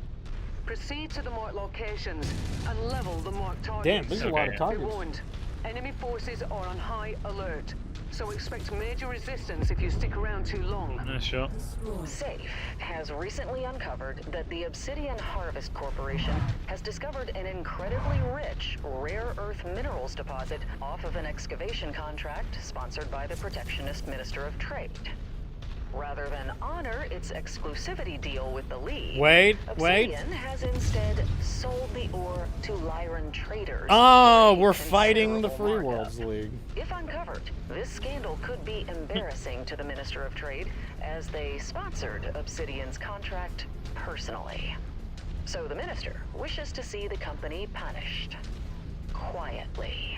Proceed to the marked locations and level the marked targets. Damn, there's a lot of Okay. Be targets. warned, enemy forces are on high alert, so expect major resistance if you stick around too long. Nice shot. Destroyed. SAFE has recently uncovered that the Obsidian Harvest Corporation has discovered an incredibly rich rare earth minerals deposit off of an excavation contract sponsored by the protectionist Minister of Trade. Rather than honor its exclusivity deal with the League, Wait. Obsidian has instead sold the ore to Lyran traders. Oh, for a we're fighting the considerable Free markup. Worlds League. If uncovered, this scandal could be embarrassing to the Minister of Trade, as they sponsored Obsidian's contract personally. So the Minister wishes to see the company punished. Quietly.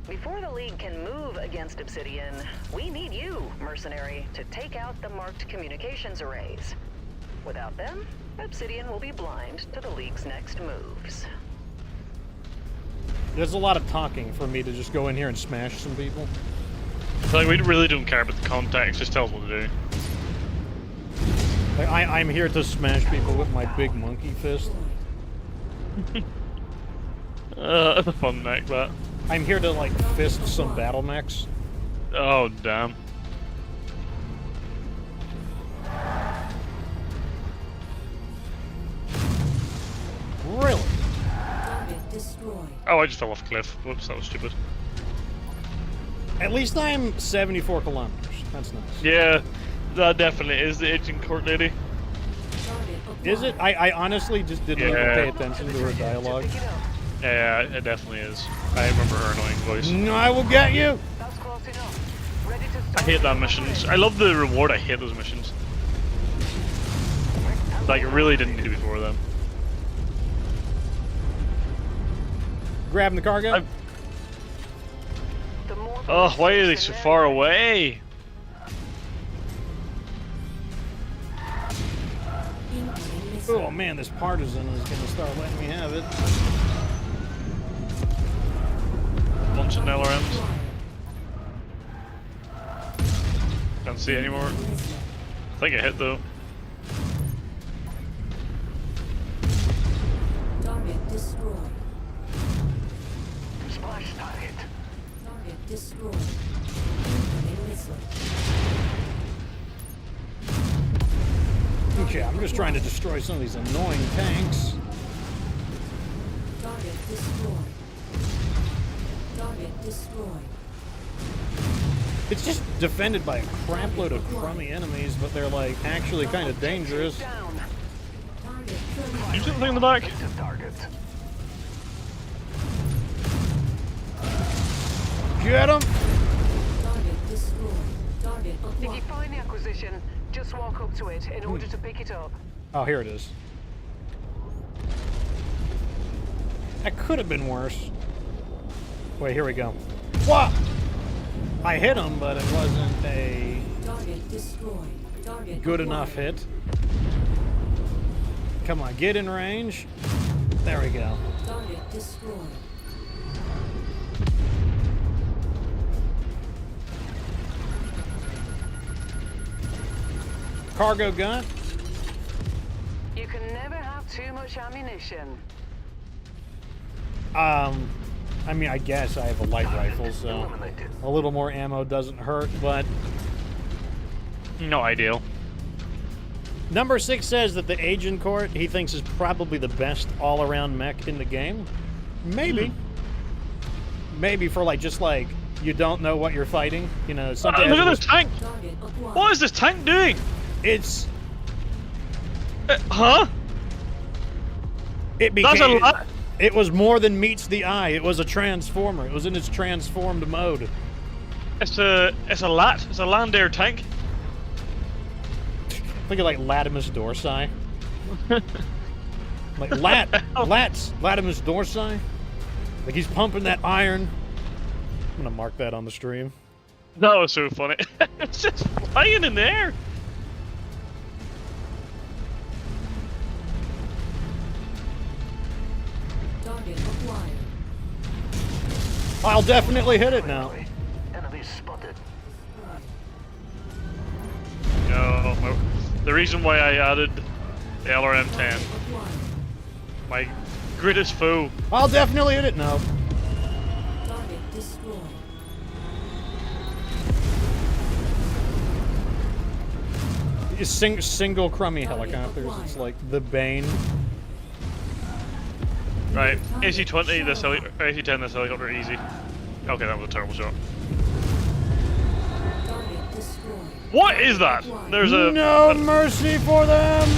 Before the League can move against Obsidian, we need you, mercenary, to take out the marked communications arrays. Without them, Obsidian will be blind to the League's next moves. There's a lot of talking for me to just go in here and smash some people. It's like, we really don't care about the context, just tell us what to do. Like, I'm here to smash people with my big monkey fist. That's a fun mech, that. I'm here to, like, fist some battle mechs. Oh, damn. Really? Target destroyed. Oh, I just fell off a cliff. Whoops, that was stupid. At least I'm 74 kilometers. That's nice. Yeah, that definitely is the aging court lady. Target acquired. Is it? I honestly just didn't even Yeah. pay attention to her dialogue. Pick it up. Yeah, it definitely is. I remember her annoying voice. No, I will get you! That's close Close enough. Ready to I start hate that the missions. operation. I love the reward. I hate those missions. Like, it really didn't need to be for them. Grabbing the cargo. The more Oh, why are they ballistics so in far there, away? Incoming missile. Oh man, this partisan is gonna start letting me have it. Bunch of LRMs. Can't see it anymore. I think it hit though. Target destroyed. Splash target. Target destroyed. Incoming missile. Okay, I'm just trying to destroy some of these annoying tanks. Target destroyed. Target destroyed. It's just defended by a crapload of crummy enemies, but they're like actually kind of dangerous. down. Target You see the thing in the back? To target. Get them! Target destroyed. Target If you acquired. find the acquisition, just walk up to it in order to pick it up. Oh, here it is. That could have been worse. Wait, here we go. What? I hit him, but it wasn't a Target destroyed. Target good acquired. enough hit. Come on, get in range. There we go. Target destroyed. Cargo gun. You can never have too much ammunition. I mean, I guess I have a light rifle, so Eliminated. a little more ammo doesn't hurt, but No ideal. Number 6 says that the Agent Court he thinks is probably the best all-around mech in the game. Maybe. Maybe for like just like you don't know what you're fighting, you know, something. Look at this tank! Target acquired. What is this tank doing? It's Huh? it That's a became lot. it was more than meets the eye. It was a transformer. It was in its transformed mode. It's a lat. It's a land air tank. Think of like Latimus Dorsi. Like Latimus Dorsi. Like he's pumping that iron. I'm gonna mark that on the stream. That was so funny. It's just flying in the air. Target acquired. I'll definitely hit it now. Enemy spotted. No, the reason why I added the LRM-10, Acquired. my greatest foe. I'll definitely hit it now. Target destroyed. It's single crummy helicopters. It's like the bane. Right, AC-20, this AC-10, this helicopter, easy. Okay, that was a terrible shot. Target destroyed. What is that? There's a No mercy for them.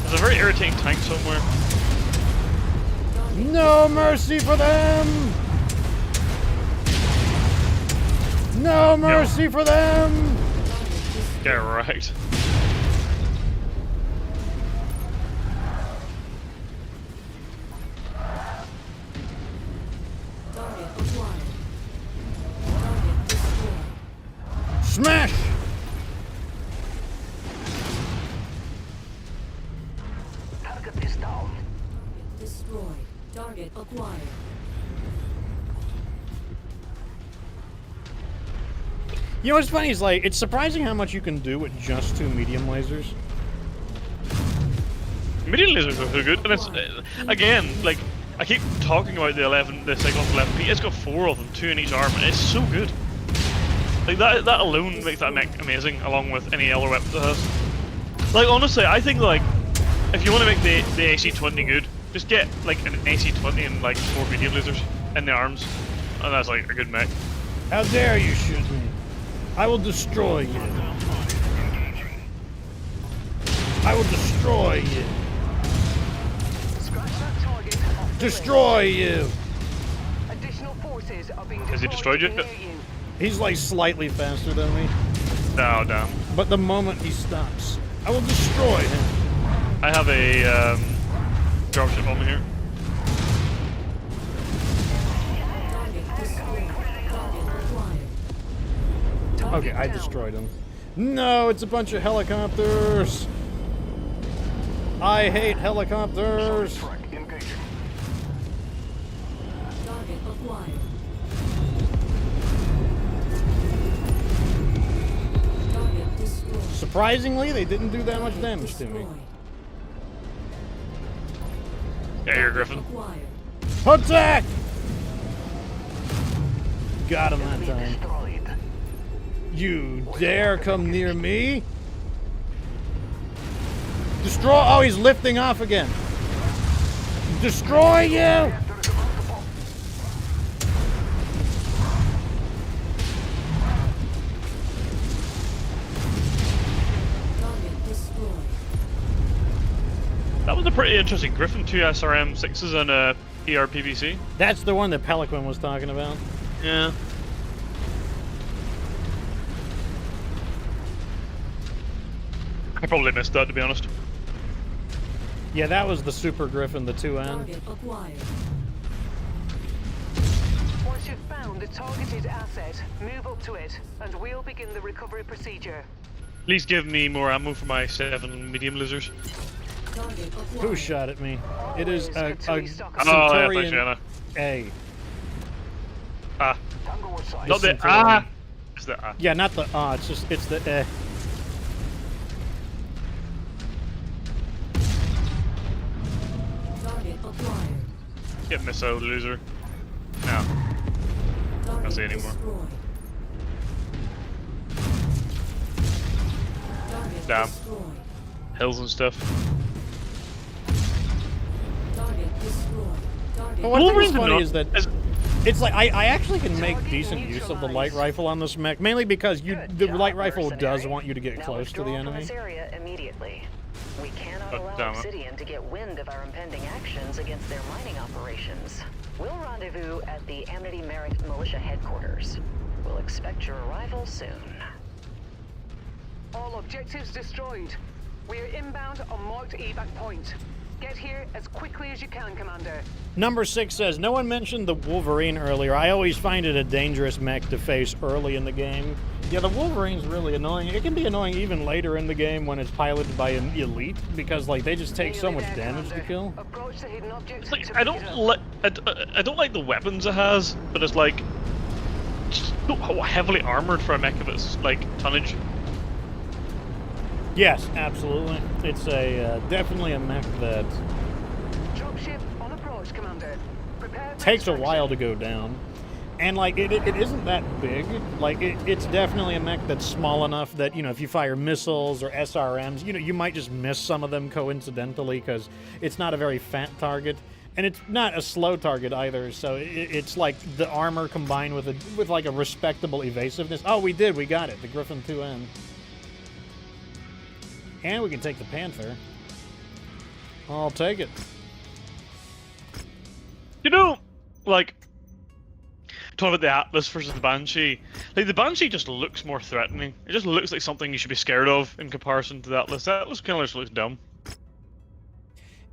there's a very irritating tank somewhere. No mercy for them. No mercy for them. Get right. Target acquired. Target destroyed. Smash. Target is down. Target destroyed. Target acquired. You know what's funny is like it's surprising how much you can do with just 2 medium lasers. Medium lasers are so good, and it's again like I keep talking about the Cyclops 11P. It's got 4 of them, 2 in each arm, and it's so good. Like that alone makes that mech amazing, along with any other weapons it has. Like honestly, I think like if you want to make the AC-20 good, just get like an AC-20 and like 4 medium lasers in the arms, and that's like a good mech. How dare you shoot me? I will destroy you. I will destroy you. Scratch that target. Destroy you. Additional forces are being Has he deployed destroyed you? near you. He's like slightly faster than me. No, damn. But the moment he stops, I will destroy him. I have a dropship on me here. Target destroyed. Target acquired. Okay, I destroyed him. No, it's a bunch of helicopters. I hate helicopters. Track engaging. Target acquired. Target destroyed. Surprisingly, they didn't do that much damage to me. Destroyed. Yeah, here, Griffin. Acquired. Attack! Got him that time. Destroyed. You dare come near me? Destroy! Oh, he's lifting off again. Destroy you! Target destroyed. That was a pretty interesting Griffin. 2 SRM 6s and a PR PVC. That's the one that Pelican was talking about. Yeah. I probably missed that, to be honest. Yeah, that was the Super Griffin, the 2N. Target acquired. Once you've found the targeted asset, move up to it, and we'll begin the recovery procedure. Please give me more ammo for my 7 medium lasers. Target acquired. Who shot at me? It is a Oh, yeah, Centurion thanks, Anna. A. Ah. Tango aside. Not the Centurion. ah. It's the ah. Yeah, not the it's the eh. Target acquired. Get missile loser. No. Target see anymore. destroyed. Target Damn. destroyed. Hills and stuff. Target destroyed. Target But one thing that's Wolverine's funny not- is that it's like I actually can make decent use of the light rifle on this mech, mainly because the light rifle does want you to get close to the enemy. This area immediately. We cannot Oh, allow damn it. Obsidian to get wind of our impending actions against their mining operations. We'll rendezvous at the Amity Merrick Militia Headquarters. We'll expect your arrival soon. All objectives destroyed. We are inbound on marked evac point. Get here as quickly as you can, Commander. Number 6 says, no one mentioned the Wolverine earlier. I always find it a dangerous mech to face early in the game. Yeah, the Wolverine's really annoying. It can be annoying even later in the game when it's piloted by an elite, because like they just take so Nearly much there, damage to Commander. kill. Approach the hidden object. It's like to I pick it don't up. like I don't like the weapons it has, but it's like just so heavily armored for a mech of its like tonnage. Yes, absolutely. It's a definitely a mech that Dropship on approach, Commander. Prepare for takes a extraction. while to go down. And like it isn't that big. Like it's definitely a mech that's small enough that, you know, if you fire missiles or SRMs, you know, you might just miss some of them coincidentally because it's not a very fat target. And it's not a slow target either, so it's like the armor combined with like a respectable evasiveness. Oh, we got it, the Griffin 2N. And we can take the Panther. I'll take it. You know, like talking about the Atlas versus the Banshee. Like the Banshee just looks more threatening. It just looks like something you should be scared of in comparison to the Atlas. The Atlas kind of just looks dumb.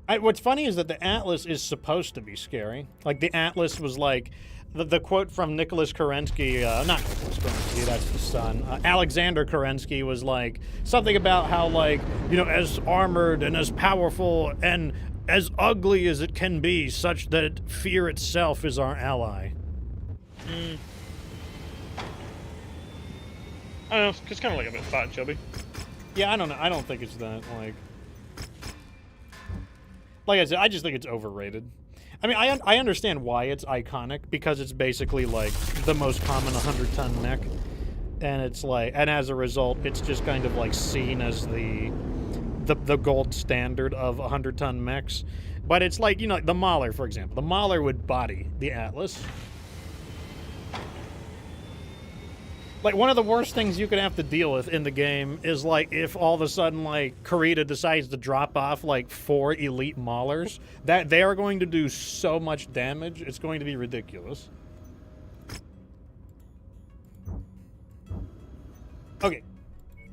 What's funny is that the Atlas is supposed to be scary. Like, the Atlas was like... The quote from Nicholas Kerensky, not Nicholas Kerensky, that's the son, Alexander Kerensky was like, something about how, like, you know, as armored and as powerful and as ugly as it can be, such that fear itself is our ally. I don't know, it's kind of like a bit fat and chubby. Yeah, I don't know. I don't think it's that, like I said, I just think it's overrated. I mean, I understand why it's iconic, because it's basically, like, the most common 100-ton mech. And it's like, and as a result, it's just kind of, like, seen as the gold standard of 100-ton mechs. But it's like, you know, the Mauler, for example. The Mauler would body the Atlas. Like, one of the worst things you could have to deal with in the game is, like, if all of a sudden, like, Kurita decides to drop off, like, 4 elite Maulers, that they are going to do so much damage, it's going to be ridiculous. Okay,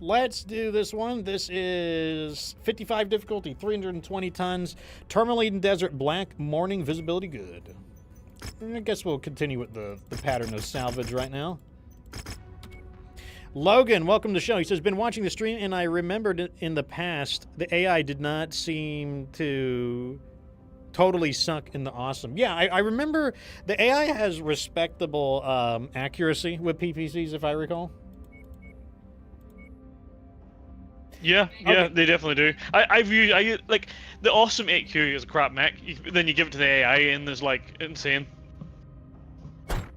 let's do this one. This is 55 difficulty, 320 tons, Tourmaline Desert Black, morning visibility good. I guess we'll continue with the pattern of salvage right now. Logan, welcome to the show. He says, been watching the stream, and I remembered in the past, the AI did not seem to totally suck in the awesome. Yeah, I remember the AI has respectable accuracy with PPCs, if I recall. Yeah, Okay. they definitely do. I like the awesome 8Q is a crap mech. Then you give it to the AI, and there's like insane.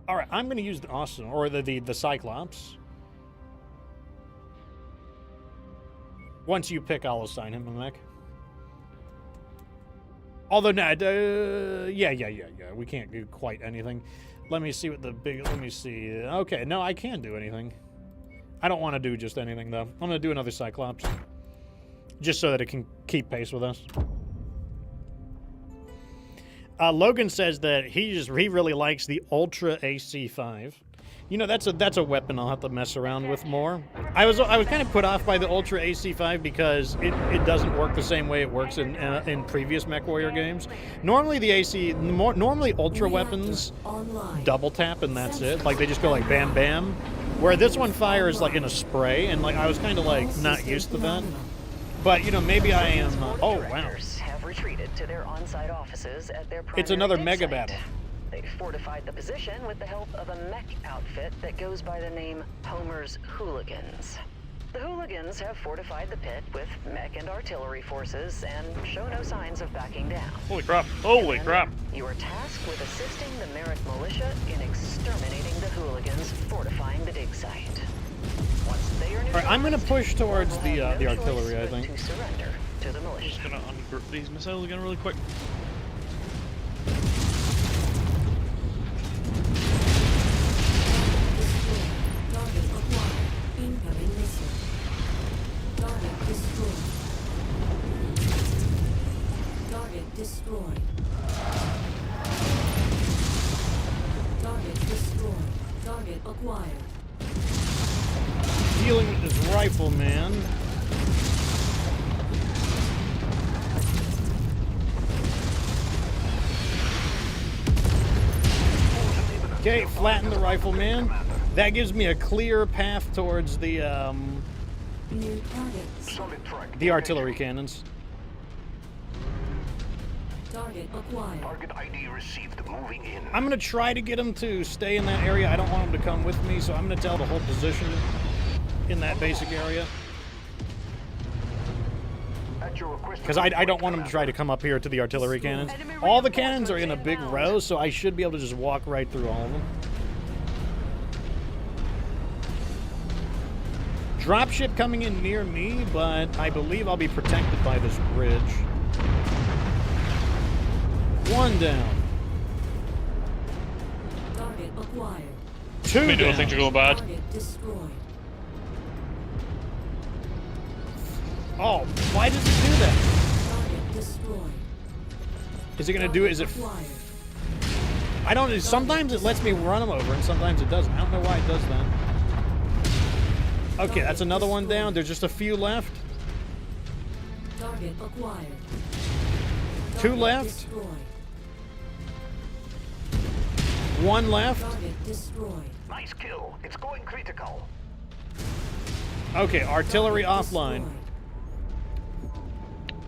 All right, I'm going to use the awesome or the Cyclops. Once you pick, I'll assign him a mech. Although, no, yeah. We can't do quite anything. Let me see what the big. Let me see. Okay, no, I can do anything. I don't want to do just anything though. I'm going to do another Cyclops, just so that it can keep pace with us. Logan says that he really likes the Ultra AC5. You know, that's a weapon I'll have to mess around with more. I was kind of put off by the Ultra AC5 because it doesn't work the same way it works in previous MechWarrior games. Normally normally Ultra weapons double tap and that's it. Like they just go like bam bam. Where this one fires like in a spray, and like I was kind of like not used to that. But you know, maybe I am. Oh wow! Have retreated to their on-site offices at their It's another primary mega dig battle. site. They fortified the position with the help of a mech outfit that goes by the name Homer's Hooligans. The Hooligans have fortified the pit with mech and artillery forces and show no signs of backing down. Holy crap! Holy crap! You are tasked with assisting the Merrick militia in exterminating the Hooligans fortifying the dig site. Once they are All right, I'm going to push towards the no choice artillery. I but think. to surrender to the I'm militia. just gonna ungroup these missiles again really quick. Target acquired. Incoming missile. Target destroyed. Target destroyed. Target destroyed. Target acquired. Dealing with this rifle, man. Okay, flatten the rifle, man. That gives me a clear path towards New targets. Solid track. the artillery cannons. Target acquired. Target ID received. Moving in. I'm gonna try to get him to stay in that area. I don't want him to come with me, so I'm gonna tell him to hold position in that basic area. At your request. Because I don't want him to try to come up here to the artillery cannons. All the cannons are in a big row, so I should be able to just walk right through all of them. Dropship coming in near me, but I believe I'll be protected by this bridge. One down. Target acquired. Two Me doing down. things are going bad. Target destroyed. Oh, why does it do that? Target destroyed. Is it gonna do it? Is it? Acquired. I don't. Sometimes it lets me run them over, and sometimes it doesn't. I don't know why it does that. Okay, that's another one down. There's just a few left. Target acquired. Two Target left. Destroyed. One left. Target destroyed. Nice kill. It's going critical. Okay, artillery offline. Destroyed.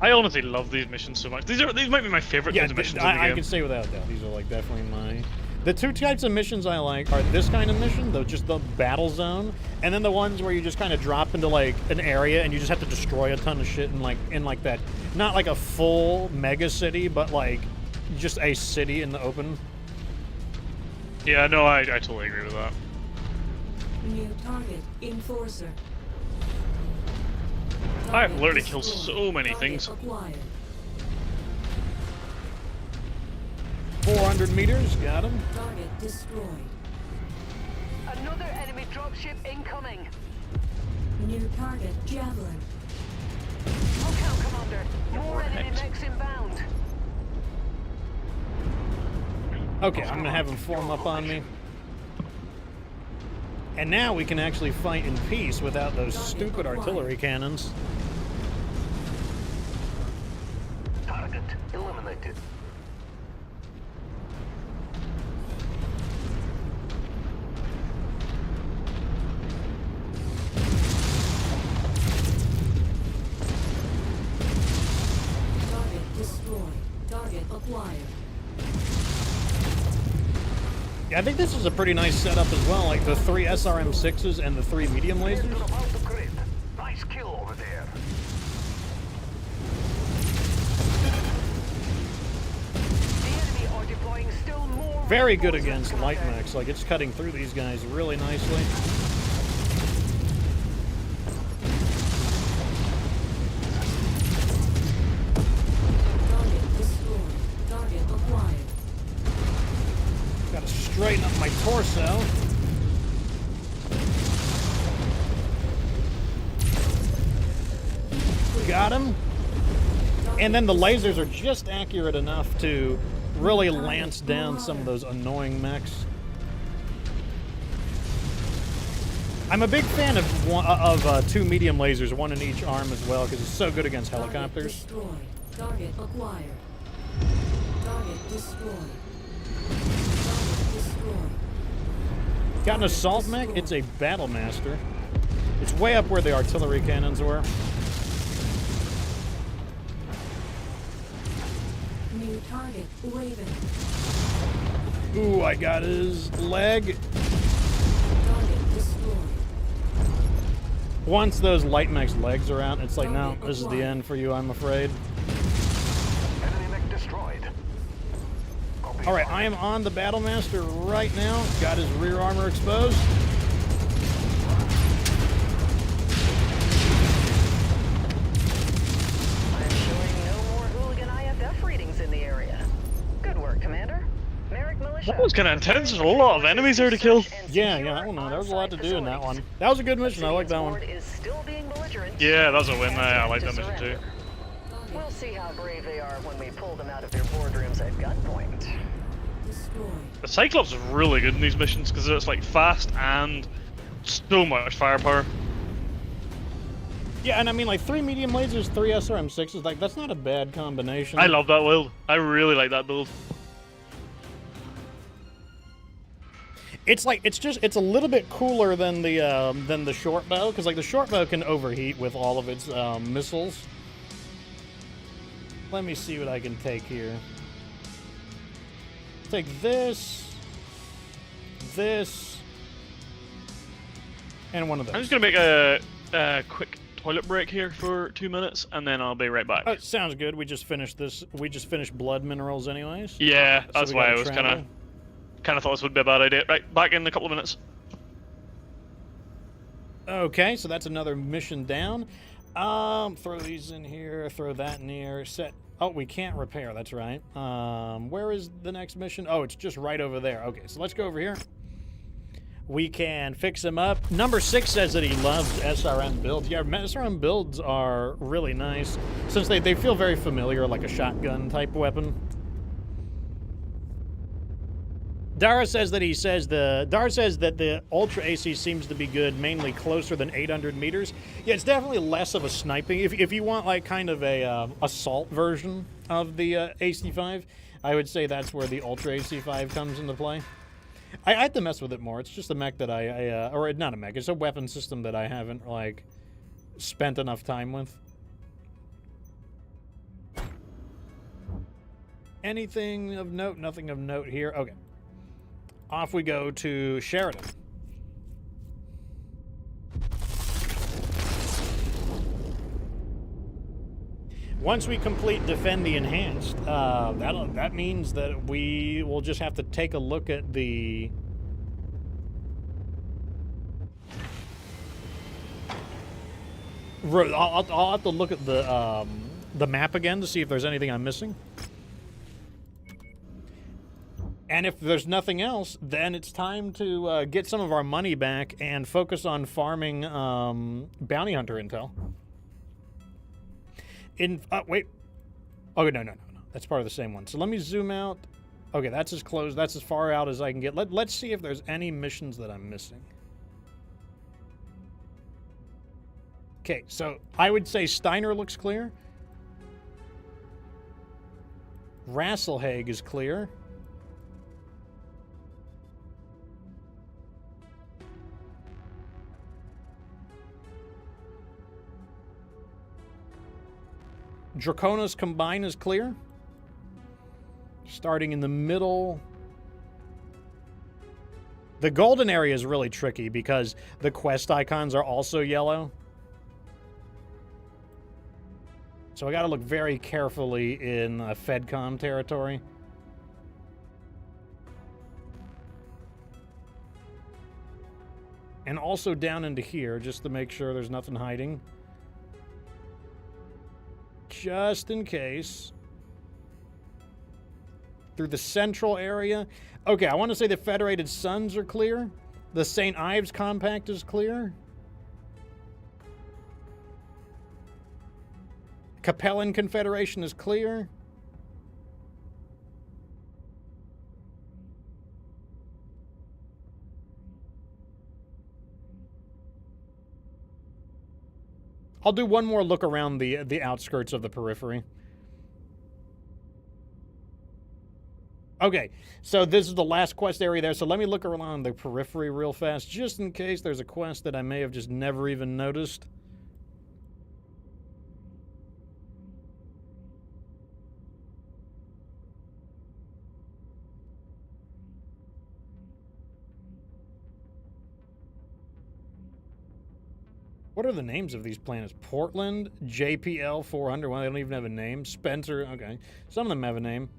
I honestly love these missions so much. These might be my favorite Yeah, kinds of missions in the I game. can say without doubt, these are like definitely my. The two types of missions I like are this kind of mission, just the battle zone, and then the ones where you just kind of drop into like an area and you just have to destroy a ton of shit in like that, not like a full mega city, but like just a city in the open. Yeah, no, I totally agree with that. New target. Enforcer. I've Target literally killed destroyed. so many Target things. Acquired. 400 meters, got him. Target destroyed. Another enemy dropship incoming. New target. Javelin. Look out, Commander. More enemy mechs inbound. Okay, I'm gonna have him form up on me. And now we can actually fight in peace without those stupid artillery cannons. Target eliminated. Target destroyed. Target acquired. Yeah, I think this is a pretty nice setup as well, like the 3 SRM-6s and the 3 medium lasers. About the grid. Nice kill over there. The enemy are deploying still more. Very good against reinforcements, light Commander. mechs, like it's cutting through these guys really nicely. Target destroyed. Target acquired. Gotta straighten up my torso. Got him. And then the lasers are just accurate enough to really lance down some of those annoying mechs. I'm a big fan of 2 medium lasers, 1 in each arm as well, because it's so good against helicopters. Target destroyed. Target acquired. Target destroyed. Target destroyed. Got an assault mech? It's a battle master. It's way up where the artillery cannons were. New target Raven. Ooh, I got his leg. Target destroyed. Once those light mech's legs are out, it's like, no, this is the end for you, I'm afraid. Enemy mech destroyed. Copy. All right, I am on the battle master right now. Got his rear armor exposed. I'm showing no more hooligan IFF readings in the area. Good work, Commander. Merrick Militia. That was kind of intense. There's a lot of enemies there to kill. Yeah, I don't know. There was a lot to do in that one. That was a good mission. I like that one. Is still being belligerent. Yeah, that was a win. I like that To mission too. surrender. We'll see how brave they are when we pull them out of their boardrooms at gunpoint. Destroyed. The Cyclops is really good in these missions because it's like fast and so much firepower. Yeah, and I mean, like 3 medium lasers, 3 SRM-6s, like that's not a bad combination. I love that build. I really like that build. It's like it's a little bit cooler than the short bow, because like the short bow can overheat with all of its missiles. Let me see what I can take here. Take this, and one of those. I'm just gonna make a quick toilet break here for 2 minutes, and then I'll be right back. Oh, sounds good. We just finished this. We just finished blood minerals, anyways. Yeah, So that's we why gotta I was travel. kind of thought this would be a bad idea. Right, back in a couple of minutes. Okay, so that's another mission down. Throw these in here. Throw that in here. Set. Oh, we can't repair. That's right. Where is the next mission? Oh, it's just right over there. Okay, so let's go over here. We can fix him up. Number 6 says that he loves SRM builds. Yeah, SRM builds are really nice since they feel very familiar, like a shotgun type weapon. Dara says that the Ultra AC seems to be good, mainly closer than 800 meters. Yeah, it's definitely less of a sniping. If you want like kind of a assault version of the AC5, I would say that's where the Ultra AC5 comes into play. I have to mess with it more. It's just a mech that or not a mech. It's a weapon system that I haven't like spent enough time with. Anything of note? Nothing of note here. Okay. Off we go to Sheridan. Once we complete Defend the Enhanced, that means that we will just have to take a look at the... I'll have to look at the map again to see if there's anything I'm missing. And if there's nothing else, then it's time to get some of our money back and focus on farming bounty hunter intel. Wait. Oh, no. That's part of the same one. So let me zoom out. Okay, that's as close. That's as far out as I can get. Let's see if there's any missions that I'm missing. Okay, so I would say Steiner looks clear. Rasselhag is clear. Draconis Combine is clear. Starting in the middle. The golden area is really tricky because the quest icons are also yellow. So I got to look very carefully in FedCom territory. And also down into here, just to make sure there's nothing hiding. Just in case. Through the central area. Okay, I want to say the Federated Suns are clear. The St. Ives Compact is clear. Capellan Confederation is clear. I'll do one more look around the outskirts of the periphery. Okay, so this is the last quest area there, so let me look around the periphery real fast, just in case there's a quest that I may have just never even noticed. What are the names of these planets? Portland, JPL 400. Well, they don't even have a name. Spencer. Okay. Some of them have a name.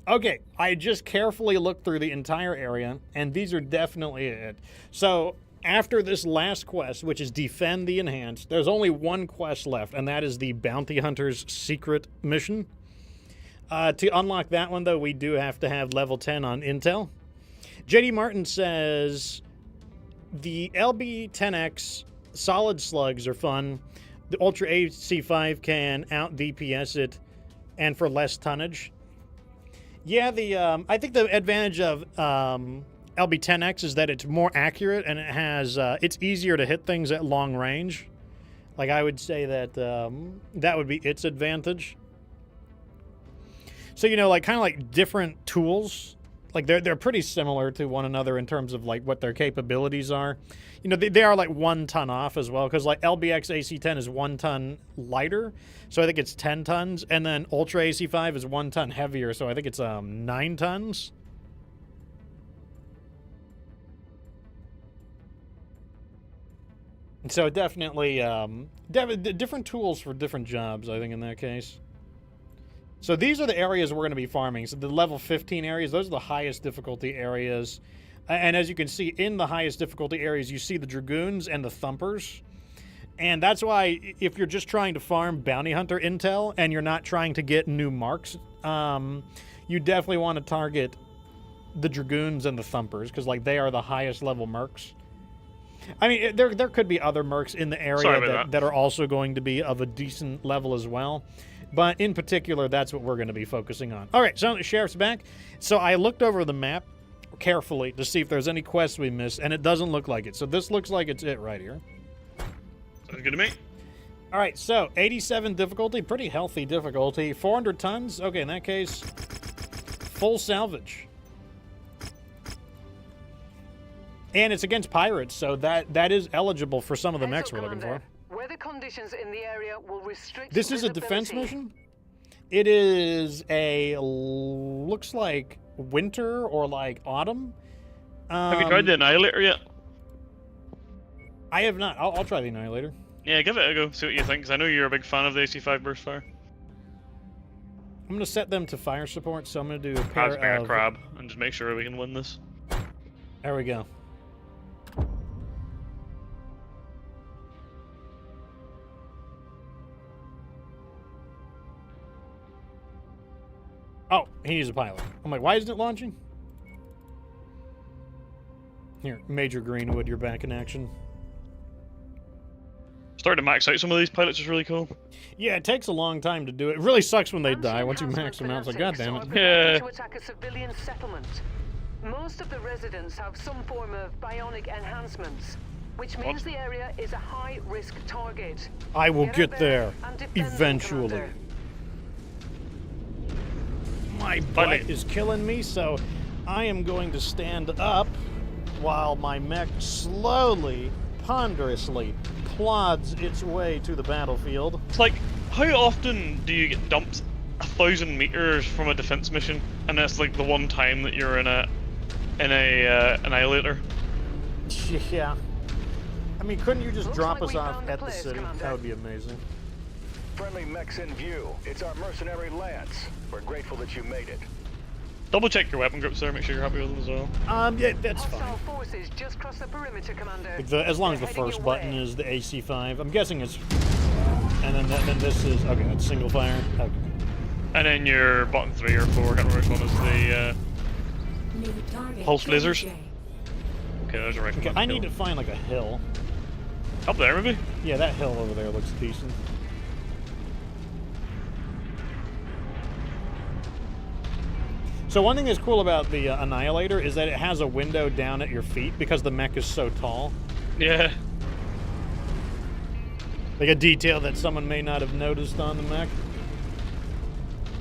Okay. I just carefully looked through the entire area, and these are definitely it. So, after this last quest, which is Defend the Enhanced, there's only one quest left, and that is the Bounty Hunter's Secret Mission. To unlock that one, though, we do have to have level 10 on Intel. JD Martin says... The LB-10X solid slugs are fun. The Ultra AC5 can out-DPS it, and for less tonnage. Yeah, I think the advantage of LB-10X is that it's more accurate, and it has it's easier to hit things at long range. Like, I would say that that would be its advantage. So, you know, like, kind of like different tools. Like, they're pretty similar to one another in terms of, like, what their capabilities are. You know, they are, like, 1 ton off as well, because, like, LBX AC10 is 1 ton lighter, so I think it's 10 tons, and then Ultra AC5 is 1 ton heavier, so I think it's 9 tons. And so definitely, different tools for different jobs, I think, in that case. So these are the areas we're going to be farming. So the level 15 areas, those are the highest difficulty areas. And as you can see, in the highest difficulty areas, you see the Dragoons and the Thumpers. And that's why if you're just trying to farm Bounty Hunter intel and you're not trying to get new marks, you definitely want to target the Dragoons and the Thumpers, because, like, they are the highest level mercs. I mean, there could be other mercs in the area that are also going to be of a decent level as well. But in particular, that's what we're going to be focusing on. All right, so the sheriff's back. So I looked over the map carefully to see if there's any quests we missed, and it doesn't look like it. So this looks like it's it right here. Sounds good to me. All right, so 87 difficulty, pretty healthy difficulty. 400 tons. Okay, in that case, full salvage. And it's against pirates, so that is eligible for some of the mechs we're looking for. Weather conditions in the area will restrict This is a defense mission? It is a, looks like winter or like autumn. Have you tried the Annihilator yet? I have not. I'll try the Annihilator. Yeah, give it a go. See what you think, because I know you're a big fan of the AC5 burst fire. I'm going to set them to fire support, so I'm going to do a pair I'll of... crab and just make sure we can win this. There we go. Oh, he needs a pilot. I'm like, why isn't it launching? Here, Major Greenwood, you're back in action. Starting to max out some of these pilots is really cool. Yeah, it takes a long time to do it. It really sucks when they die. Once you max them out, it's like, God damn it. Yeah. To attack a civilian settlement. Most of the residents have some form of bionic enhancements. which means the area is a high-risk target. I will Get get up there and defend them, eventually. Commander. My Finally. butt is killing me, so I am going to stand up while my mech slowly, ponderously plods its way to the battlefield. It's like, how often do you get dumped 1,000 meters from a defense mission, and that's like the one time that you're in a annihilator? Yeah. I mean, couldn't you just Looks drop like us we off found the at the place, city? Commander. That would be amazing. Friendly mechs in view. It's our mercenary Lance. We're grateful that you made it. Double check your weapon groups there, make sure you're happy with them as well. Yeah, that's fine. Hostile forces just crossed the perimeter, Commander. As long as the They're heading first your button way. is the AC5. I'm guessing it's... And then this is... Okay, that's single fire. Okay. And then your button 3 or 4, I can't remember which one is the New target. pulse lasers. J. Okay, there's a rifle. Okay, I need to find like a hill. Up there, maybe? Yeah, that hill over there looks decent. So one thing that's cool about the Annihilator is that it has a window down at your feet because the mech is so tall. Yeah. Like a detail that someone may not have noticed on the mech.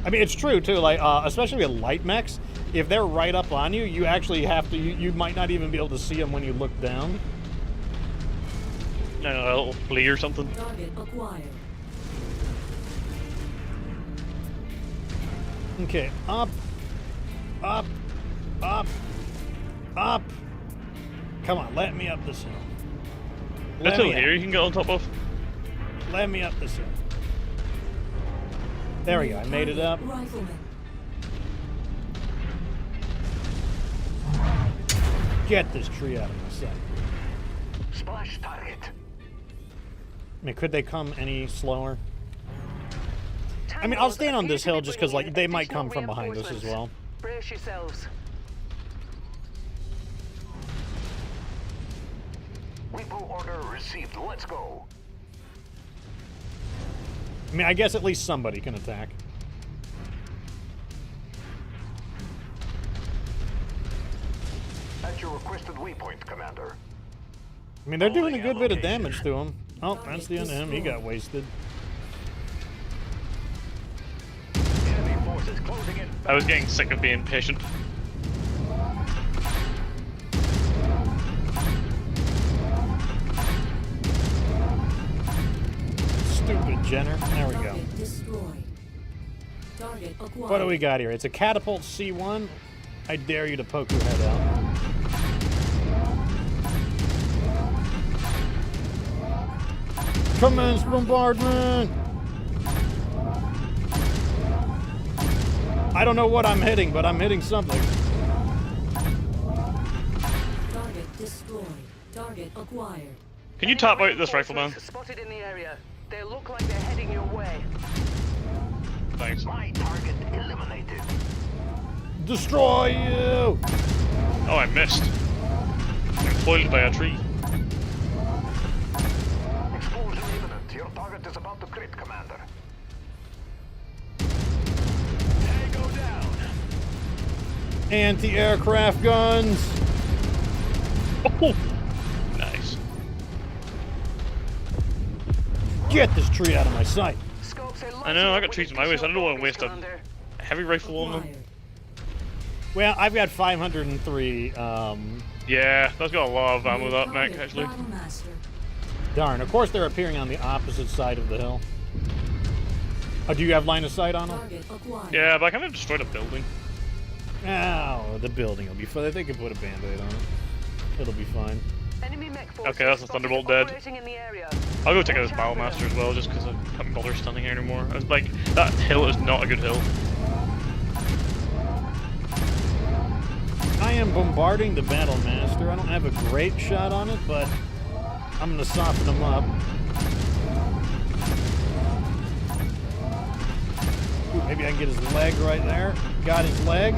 I mean, it's true too. Like, especially with light mechs, if they're right up on you, you actually have to. You might not even be able to see them when you look down. I don't know, a little flea or something. Target acquired. Okay, up, up, up, up. Come on, let me up this hill. There's a hill here you can get on top of. Let me up this hill. There we go. I made it up. Rifleman. Get this tree out of my sight. Splash target. I mean, could they come any slower? I mean, I'll stand on this hill just because, like, they might come from behind us as well. Brace yourselves. Repo order received. Let's go. I mean, I guess at least somebody can attack. At your requested waypoint, Commander. I mean, they're doing a good bit of damage to him. Oh, that's the end of him. He got wasted. Enemy forces closing in. I was getting sick of being patient. Stupid Jenner. There we go. Target destroyed. Target acquired. What do we got here? It's a catapult C1. I dare you to poke your head out. Commence bombardment! I don't know what I'm hitting, but I'm hitting something. Target destroyed. Target acquired. Can you tap out this rifleman? Spotted in the area. They look like they're heading your way. Thanks. My target eliminated. Destroy you! Oh, I missed. I'm foiled by a tree. Explosion imminent. Your target is about to crit, Commander. Tango down. Anti-aircraft guns! Oh, nice. Get this tree out of my sight. Scopes are I know, I got lighting trees up in my way, with so I don't want to additional waste a focus, heavy rifle on them. Acquired. Well, I've got 503. Yeah, that's got a lot of ammo, New that mech, target actually. Battlemaster. Darn, of course they're appearing on the opposite side of the hill. Oh, do you have line of sight on them? Target acquired. Yeah, but I kind of destroyed a building. Oh, the building will be fine. They can put a band-aid on it. It'll be fine. Enemy mech forces Okay, that's a spotted Thunderbolt dead. operating in the area. I'll go take out Watch this out for Battlemaster them. as well, just because I can't bother standing here anymore. I was like, that hill is not a good hill. I am bombarding the Battlemaster. I don't have a great shot on it, but I'm going to soften him up. Ooh, maybe I can get his leg right there. Got his leg.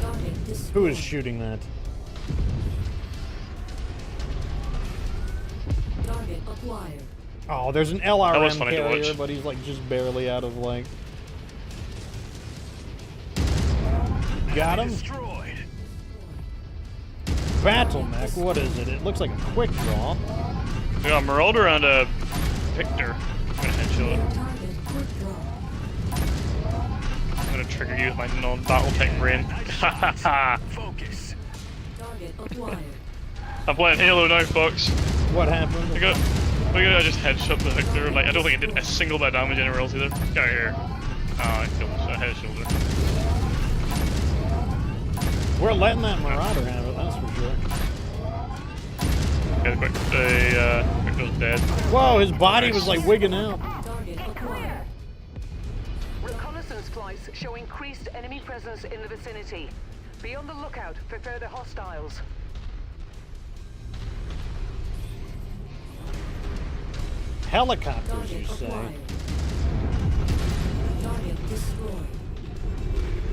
Target destroyed. Who is shooting that? Target acquired. Oh, there's an That was LRM funny to carrier, watch. but he's like just barely out of like. got him. Destroyed. Battle mech, what is it? It looks like a quick draw. We got a Marauder and a Victor. I'm gonna headshot it. Target quick draw. I'm gonna trigger you with my non-battle tech brain. Hahaha. Focus. Target acquired. I'm playing Halo now, folks. What happened? I just headshot the Victor. Like, I don't think it did a single bit of damage anywhere else either. Get out of here. Oh, I killed a head shoulder. We're letting that Marauder have it, that's for sure. Okay, Victor's dead. Whoa, his body was like wigging out. Target acquired. Reconnaissance flights show increased enemy presence in the vicinity. Be on the lookout for further hostiles. Helicopters, you Target say? acquired. Target destroyed.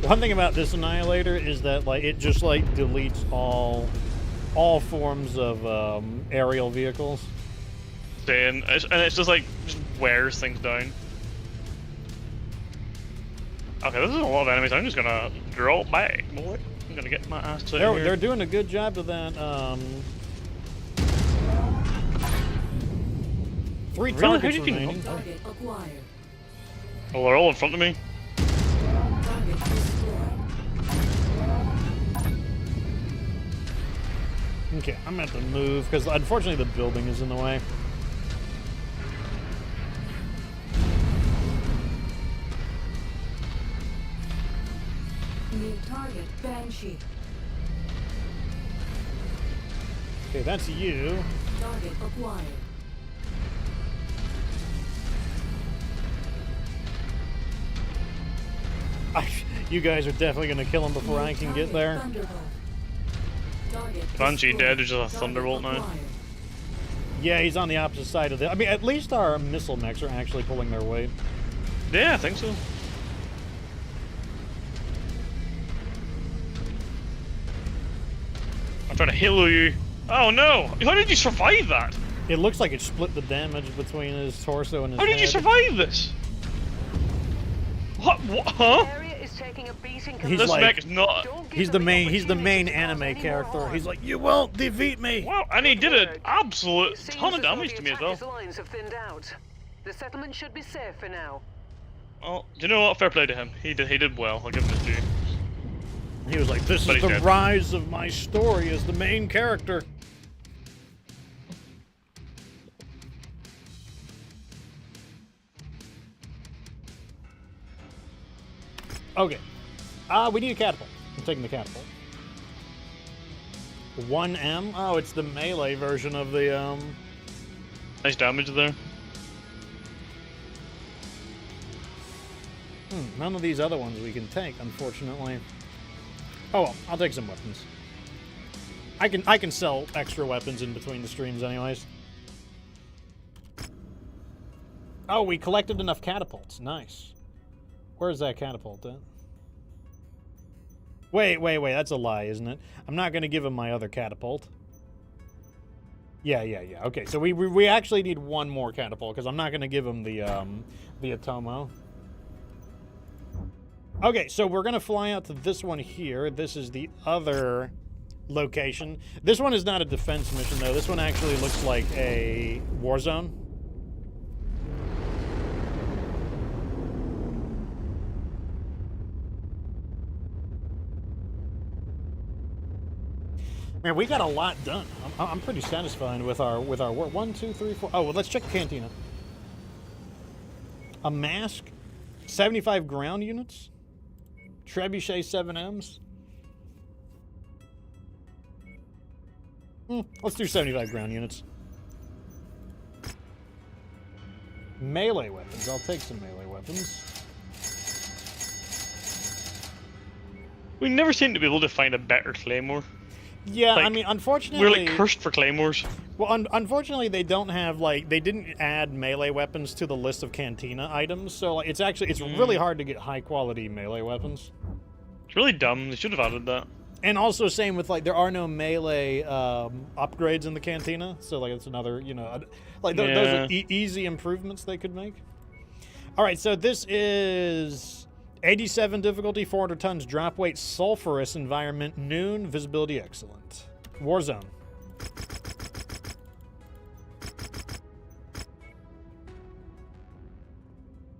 One thing about this Annihilator is that like it just like deletes all forms of aerial vehicles. And it's just like, just wears things down. Okay, this is a lot of enemies. I'm just gonna draw back, boy. I'm gonna get my ass to They're here. doing a good job of that. 3 Really? targets How did you remaining. Target acquired. Oh, they're all in front of me. Target destroyed. Okay, I'm gonna have to move because unfortunately the building is in the way. New target Banshee. Okay, that's you. Target acquired. You guys are definitely gonna kill him before I can get there. Thunderbolt. Target Banshee destroyed. dead, there's just a Target Thunderbolt now. acquired. Yeah, he's on the opposite side of the. I mean, at least our missile mechs are actually pulling their weight. Yeah, I think so. I'm trying to halo you. Oh no! How did you survive that? It looks like it split the damage between his torso and his How did you head. survive this? What? Huh? Area is taking a beating. He's This like- mech is not. Don't give He's them the main opportunity to cause anime any more character. harm. He's like, you won't defeat me. Wow, and he did an It absolute seems ton of as though damage the to me as well. attackers' lines have thinned out. The settlement should be safe for now. Well, do you know what? Fair play to him. He did well. I'll give him his due. He was like, this But is he's the dead. rise of my story as the main character. Okay. We need a catapult. I'm taking the catapult. 1M? Oh, it's the melee version of the, Nice damage there. none of these other ones we can take, unfortunately. Oh well, I'll take some weapons. I can sell extra weapons in between the streams anyways. Oh, we collected enough catapults. Nice. Where's that catapult at? Wait, that's a lie, isn't it? I'm not gonna give him my other catapult. Yeah. Okay, so we actually need one more catapult, because I'm not gonna give him the Atomo. Okay, so we're gonna fly out to this one here. This is the other location. This one is not a defense mission, though. This one actually looks like a war zone. Man, we got a lot done. I'm pretty satisfied with our work. 1, 2, 3, 4. Oh, well, let's check the cantina. A mask, 75 ground units, trebuchet 7Ms. Let's do 75 ground units. Melee weapons. I'll take some melee weapons. We never seem to be able to find a better claymore. Yeah, Like, I mean, unfortunately... We're like cursed for claymores. Well, unfortunately, they don't have, like, they didn't add melee weapons to the list of cantina items, so like, it's really hard to get high-quality melee weapons. It's really dumb. They should have added that. And also, same with, like, there are no melee upgrades in the cantina, so, like, it's another, you know, like, those are easy improvements they could make. All right, so this is 87 difficulty, 400 tons, drop weight, sulfurous environment, noon, visibility excellent. Warzone.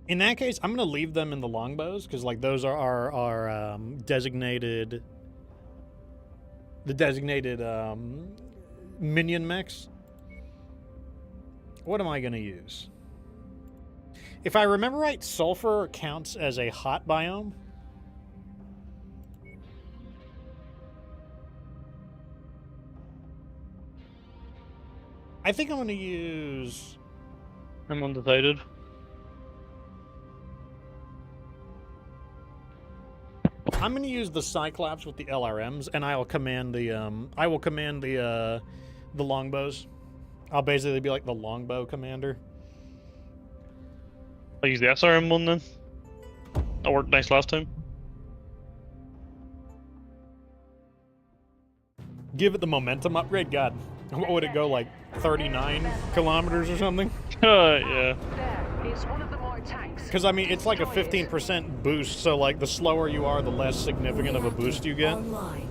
In that case, I'm going to leave them in the longbows, because like those are our designated... The designated minion mechs. What am I going to use? If I remember right, sulfur counts as a hot biome. I think I'm going to use... I'm undecided. I'm going to use the Cyclops with the LRMs, and I will command the longbows. I'll basically be like the longbow commander. I'll use the SRM one then. That worked nice last time. Give it the momentum upgrade. God, what would it go, like 39 kilometers or something? Yeah. There is one of the more tanks. Because I mean, it's like a Destroy it. 15% boost. So like, the slower you are, the less significant of a boost you get. Online.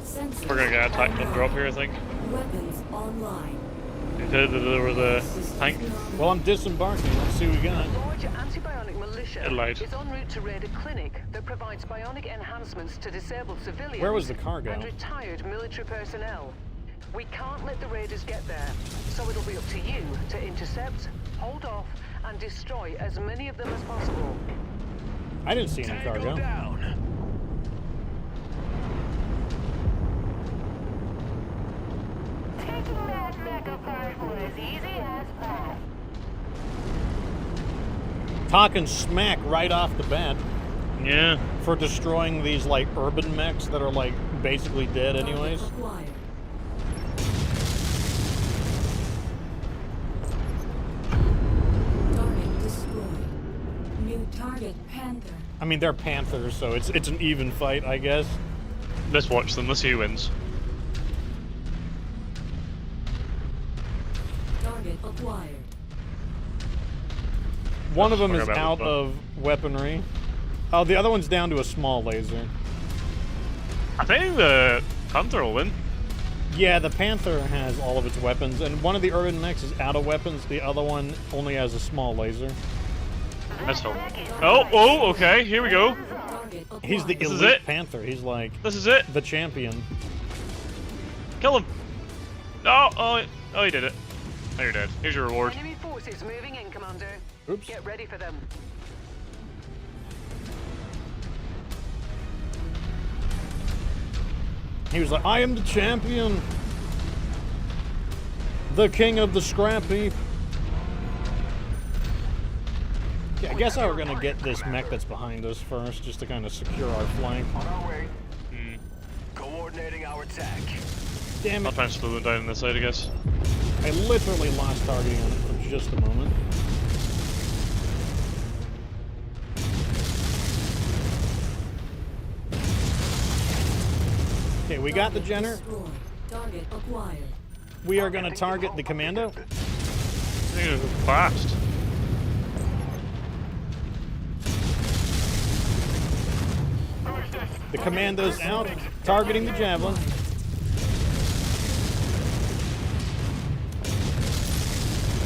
Sensors We're gonna get attacked on online. drop here, I think. Weapons online. You said that there was a tank. Well, I'm disembarking. Let's see what we got. Large anti-bionic militia It lied. is en route to raid a clinic that provides bionic enhancements to disabled civilians Where was the cargo? and retired military personnel. We can't let the raiders get there, so it'll be up to you to intercept, hold off, and destroy as many of them as possible. I didn't see any cargo. Down. Taking that back apart was as easy as that. Talking smack right off the bat Yeah. for destroying these like urban mechs that are like basically dead anyways. Target acquired. Target destroyed. New target Panther. I mean, they're panthers, so it's an even fight, I guess. Let's watch them. Let's see who wins. Target acquired. One of them Forgot is about out this one. of weaponry. Oh, the other one's down to a small laser. I think the Panther will win. Yeah, the Panther has all of its weapons, and one of the urban mechs is out of weapons. The other one only has a small laser. Let's hope. Oh, okay. Here we go. Target acquired. He's the This is elite it. Panther. He's like This is it. the champion. Kill him. No. Oh, he did it. Now you're dead. Here's your reward. Enemy forces moving in, Commander. Oops. Get ready for them. He was like, I am the champion. The king of the scrap heap. Okay, I guess I were gonna get this mech that's behind us first, just to kind of secure our flank. On our way. Coordinating our attack. Damn I'll it. try and slow them down on this side, I guess. I literally lost targeting on it for just a moment. Okay, we got the Jenner. Destroyed. Target acquired. We are gonna target the commando. I think it was fast. The commando's out, targeting the javelin.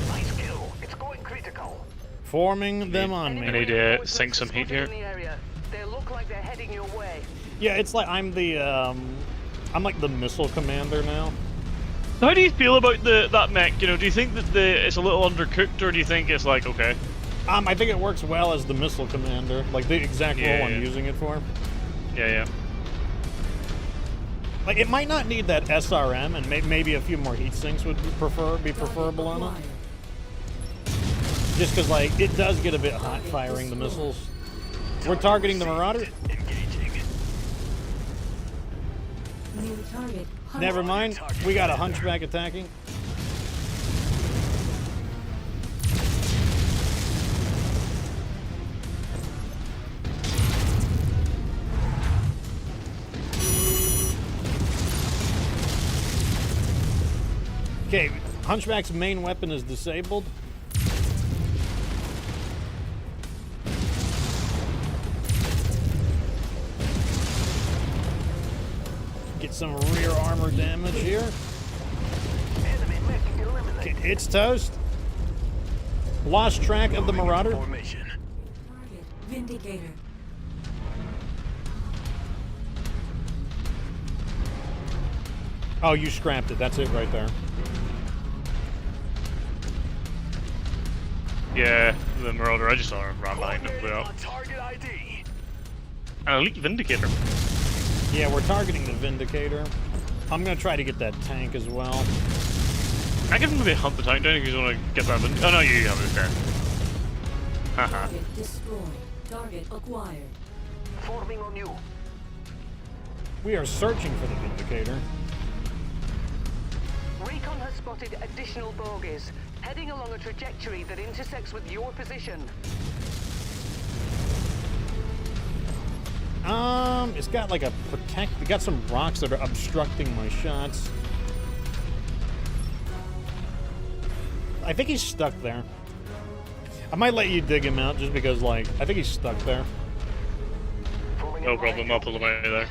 Nice kill. It's going critical. Forming them on I me. need to sink some heat here. In the area. They look like they're heading your way. Yeah, it's like I'm like the missile commander now. How do you feel about that mech? You know, do you think that it's a little undercooked, or do you think it's like okay? I think it works well as the missile commander, like the exact role Yeah, I'm yeah. using it for. Yeah. Like it might not need that SRM, and maybe a few more heat sinks would be preferable on it. Acquired. Just because like it does get a bit hot firing the missiles. We're targeting the Marauder. Engaging. New target. Never mind, we got a hunchback attacking. Okay, Hunchback's main weapon is disabled. Get some rear armor damage here. Enemy mech eliminated. It's toast. Lost track of the Moving into Marauder. formation. Target Vindicator. Oh, you scrapped it. That's it right there. Yeah, the Marauder. I just saw her run behind him. Blew Coordinating up. on target ID. An elite Vindicator. Yeah, we're targeting the Vindicator. I'm gonna try to get that tank as well. I can maybe hunt the tank down if you want to get that. Oh no, you have it there. Haha. Target destroyed. Target acquired. Forming on you. We are searching for the Vindicator. Recon has spotted additional bogies, heading along a trajectory that intersects with your position. It's got like a protect. It got some rocks that are obstructing my shots. I think he's stuck there. I might let you dig him out just because, like, I think he's stuck there. Forming No in problem. line. I'll pull him out of there.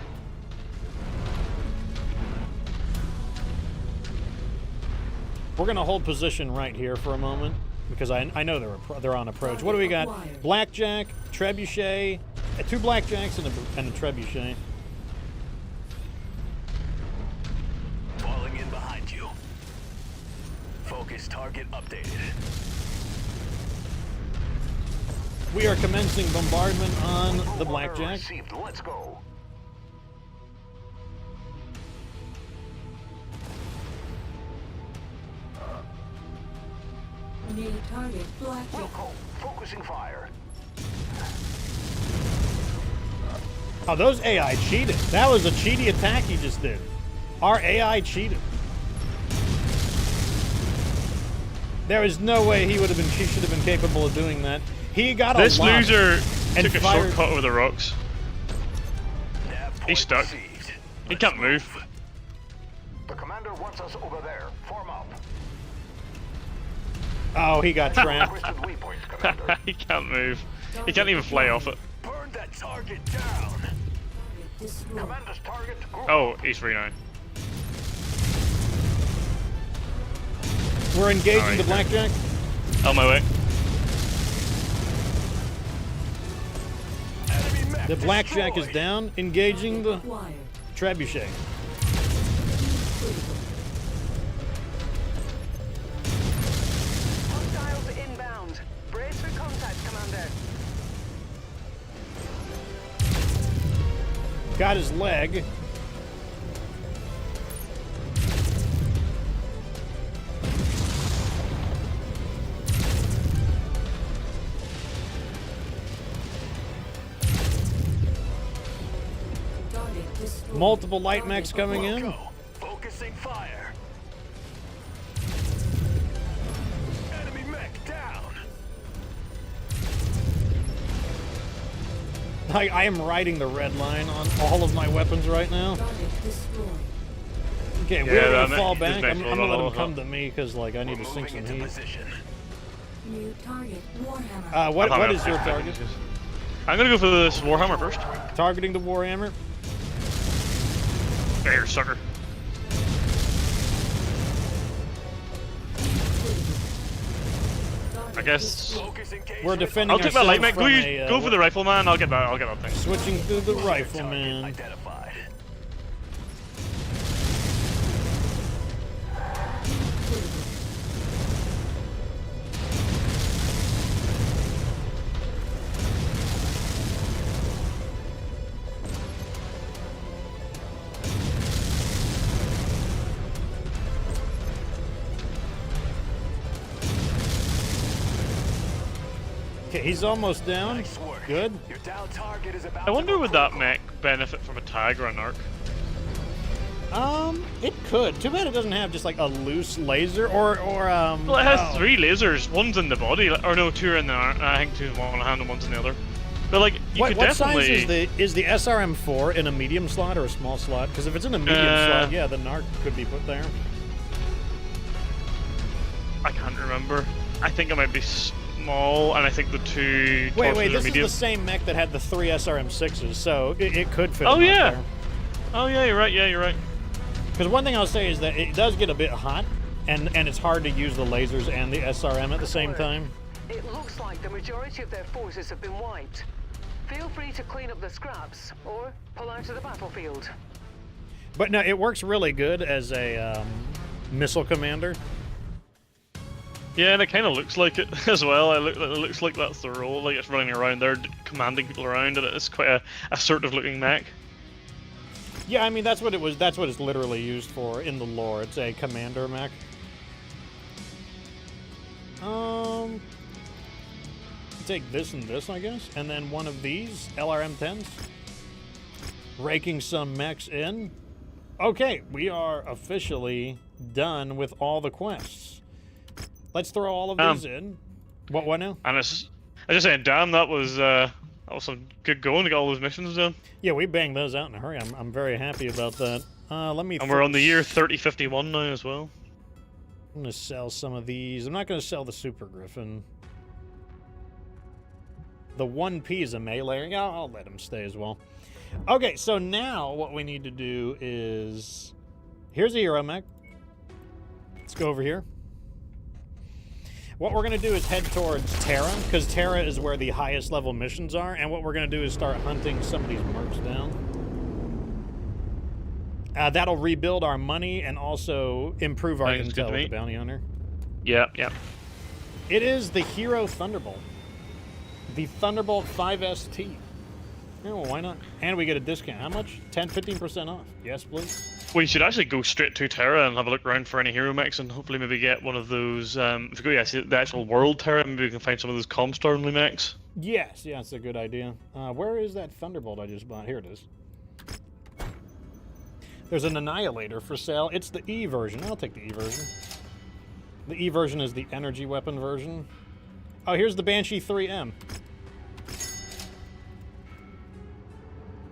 We're gonna hold position right here for a moment because I know they're on approach. What do we got? Blackjack, trebuchet, 2 blackjacks and a trebuchet. Falling in behind you. Focus target updated. We are commencing bombardment on the Order blackjack. received. Let's go. New target Blackjack. Wilco, focusing fire. Oh, those AI cheated. That was a cheaty attack he just did. Our AI cheated. There is no way he should have been capable of doing that. He got a This lock loser and took a fired- shortcut over the rocks. Nav point He's stuck. received. He Let's can't move. The commander wants us over there. Form up. Oh, he got trapped. Requested waypoint, commander. He can't move. He can't even fly off it. Burn that target down. Target destroyed. Commander's target. Group Oh, he's free now. We're engaging Alright. the blackjack. On my way. enemy mech The blackjack is destroyed. down, engaging the Acquired. trebuchet. Hostiles inbound. Brace for contact, Commander. Got his leg. Target destroyed. Multiple light Target mechs coming in. Go. Focusing fire. Enemy mech down. I am riding the red line on all of my weapons right now. Target destroyed. Okay, Yeah, we're that gonna fall mech- back. this I'm mech's gonna rolling let him all come up. to me because, like, I need to We're sink moving some into heat. position. New target Warhammer. What is your target? I'm gonna go for this Warhammer first. Targeting the Warhammer. There, sucker. I guess Focus engagement. We're defending I'll take that light ourselves mech. from Go, a, go for the rifleman. I'll get that. I'll get that thing. switching to the Target rifleman. identified. Okay, he's almost down. Nice work. Good. Your down target is about I wonder to would that mech benefit from a tag or an arc? It could. Too bad it doesn't have just like a loose laser or Well, it has oh. 3 lasers. One's in the body, or no, 2 are in the arm. I think 2's in one hand and one's in the other. But like, you What, could what size definitely. is the SRM4 in a medium slot or a small slot? Because if it's in a medium slot, yeah, the NARC could be put there. I can't remember. I think it might be small, and I think the 2 Wait, torches are this is medium. the same mech that had the 3 SRM6s, so it could fit. Oh, in up yeah. there. Oh yeah, you're right. Yeah, you're right. Because one thing I'll say is that it does get a bit hot, and it's hard to use the lasers and the SRM at the same time. It looks like the majority of their forces have been wiped. Feel free to clean up the scraps, or pull out of the battlefield. But no, it works really good as a missile commander. Yeah, and it kind of looks like it as well. It looks like that's the role. Like it's running around there, commanding people around, and it's quite a assertive-looking mech. Yeah, I mean that's what it was. That's what it's literally used for in the lore. It's a commander mech. Take this and this, I guess, and then one of these LRM-10s. Raking some mechs in. Okay, we are officially done with all the quests. Let's throw all of these in. What now? And I just saying, damn, that was some good going to get all those missions done. Yeah, we banged those out in a hurry. I'm very happy about that. Let me. And we're on the year 3051 now as well. I'm gonna sell some of these. I'm not gonna sell the Super Griffin. The 1P is a melee. Yeah, I'll let him stay as well. Okay, so now what we need to do is... Here's a hero mech. Let's go over here. What we're going to do is head towards Terra, because Terra is where the highest level missions are, and what we're going to do is start hunting some of these mercs down. That'll rebuild our money and also improve our intel with the bounty hunter. Yeah, yeah. It is the Hero Thunderbolt. The Thunderbolt 5ST. Yeah, well, why not? And we get a discount. How much? 10-15% off. Yes, please. We should actually go straight to Terra and have a look around for any hero mechs and hopefully maybe get one of those, if we go the actual world Terra, maybe we can find some of those Comstar mechs. Yes, yeah, it's a good idea. Where is that Thunderbolt I just bought? Here it is. There's an Annihilator for sale. It's the E version. I'll take the E version. The E version is the energy weapon version. Oh, here's the Banshee 3M.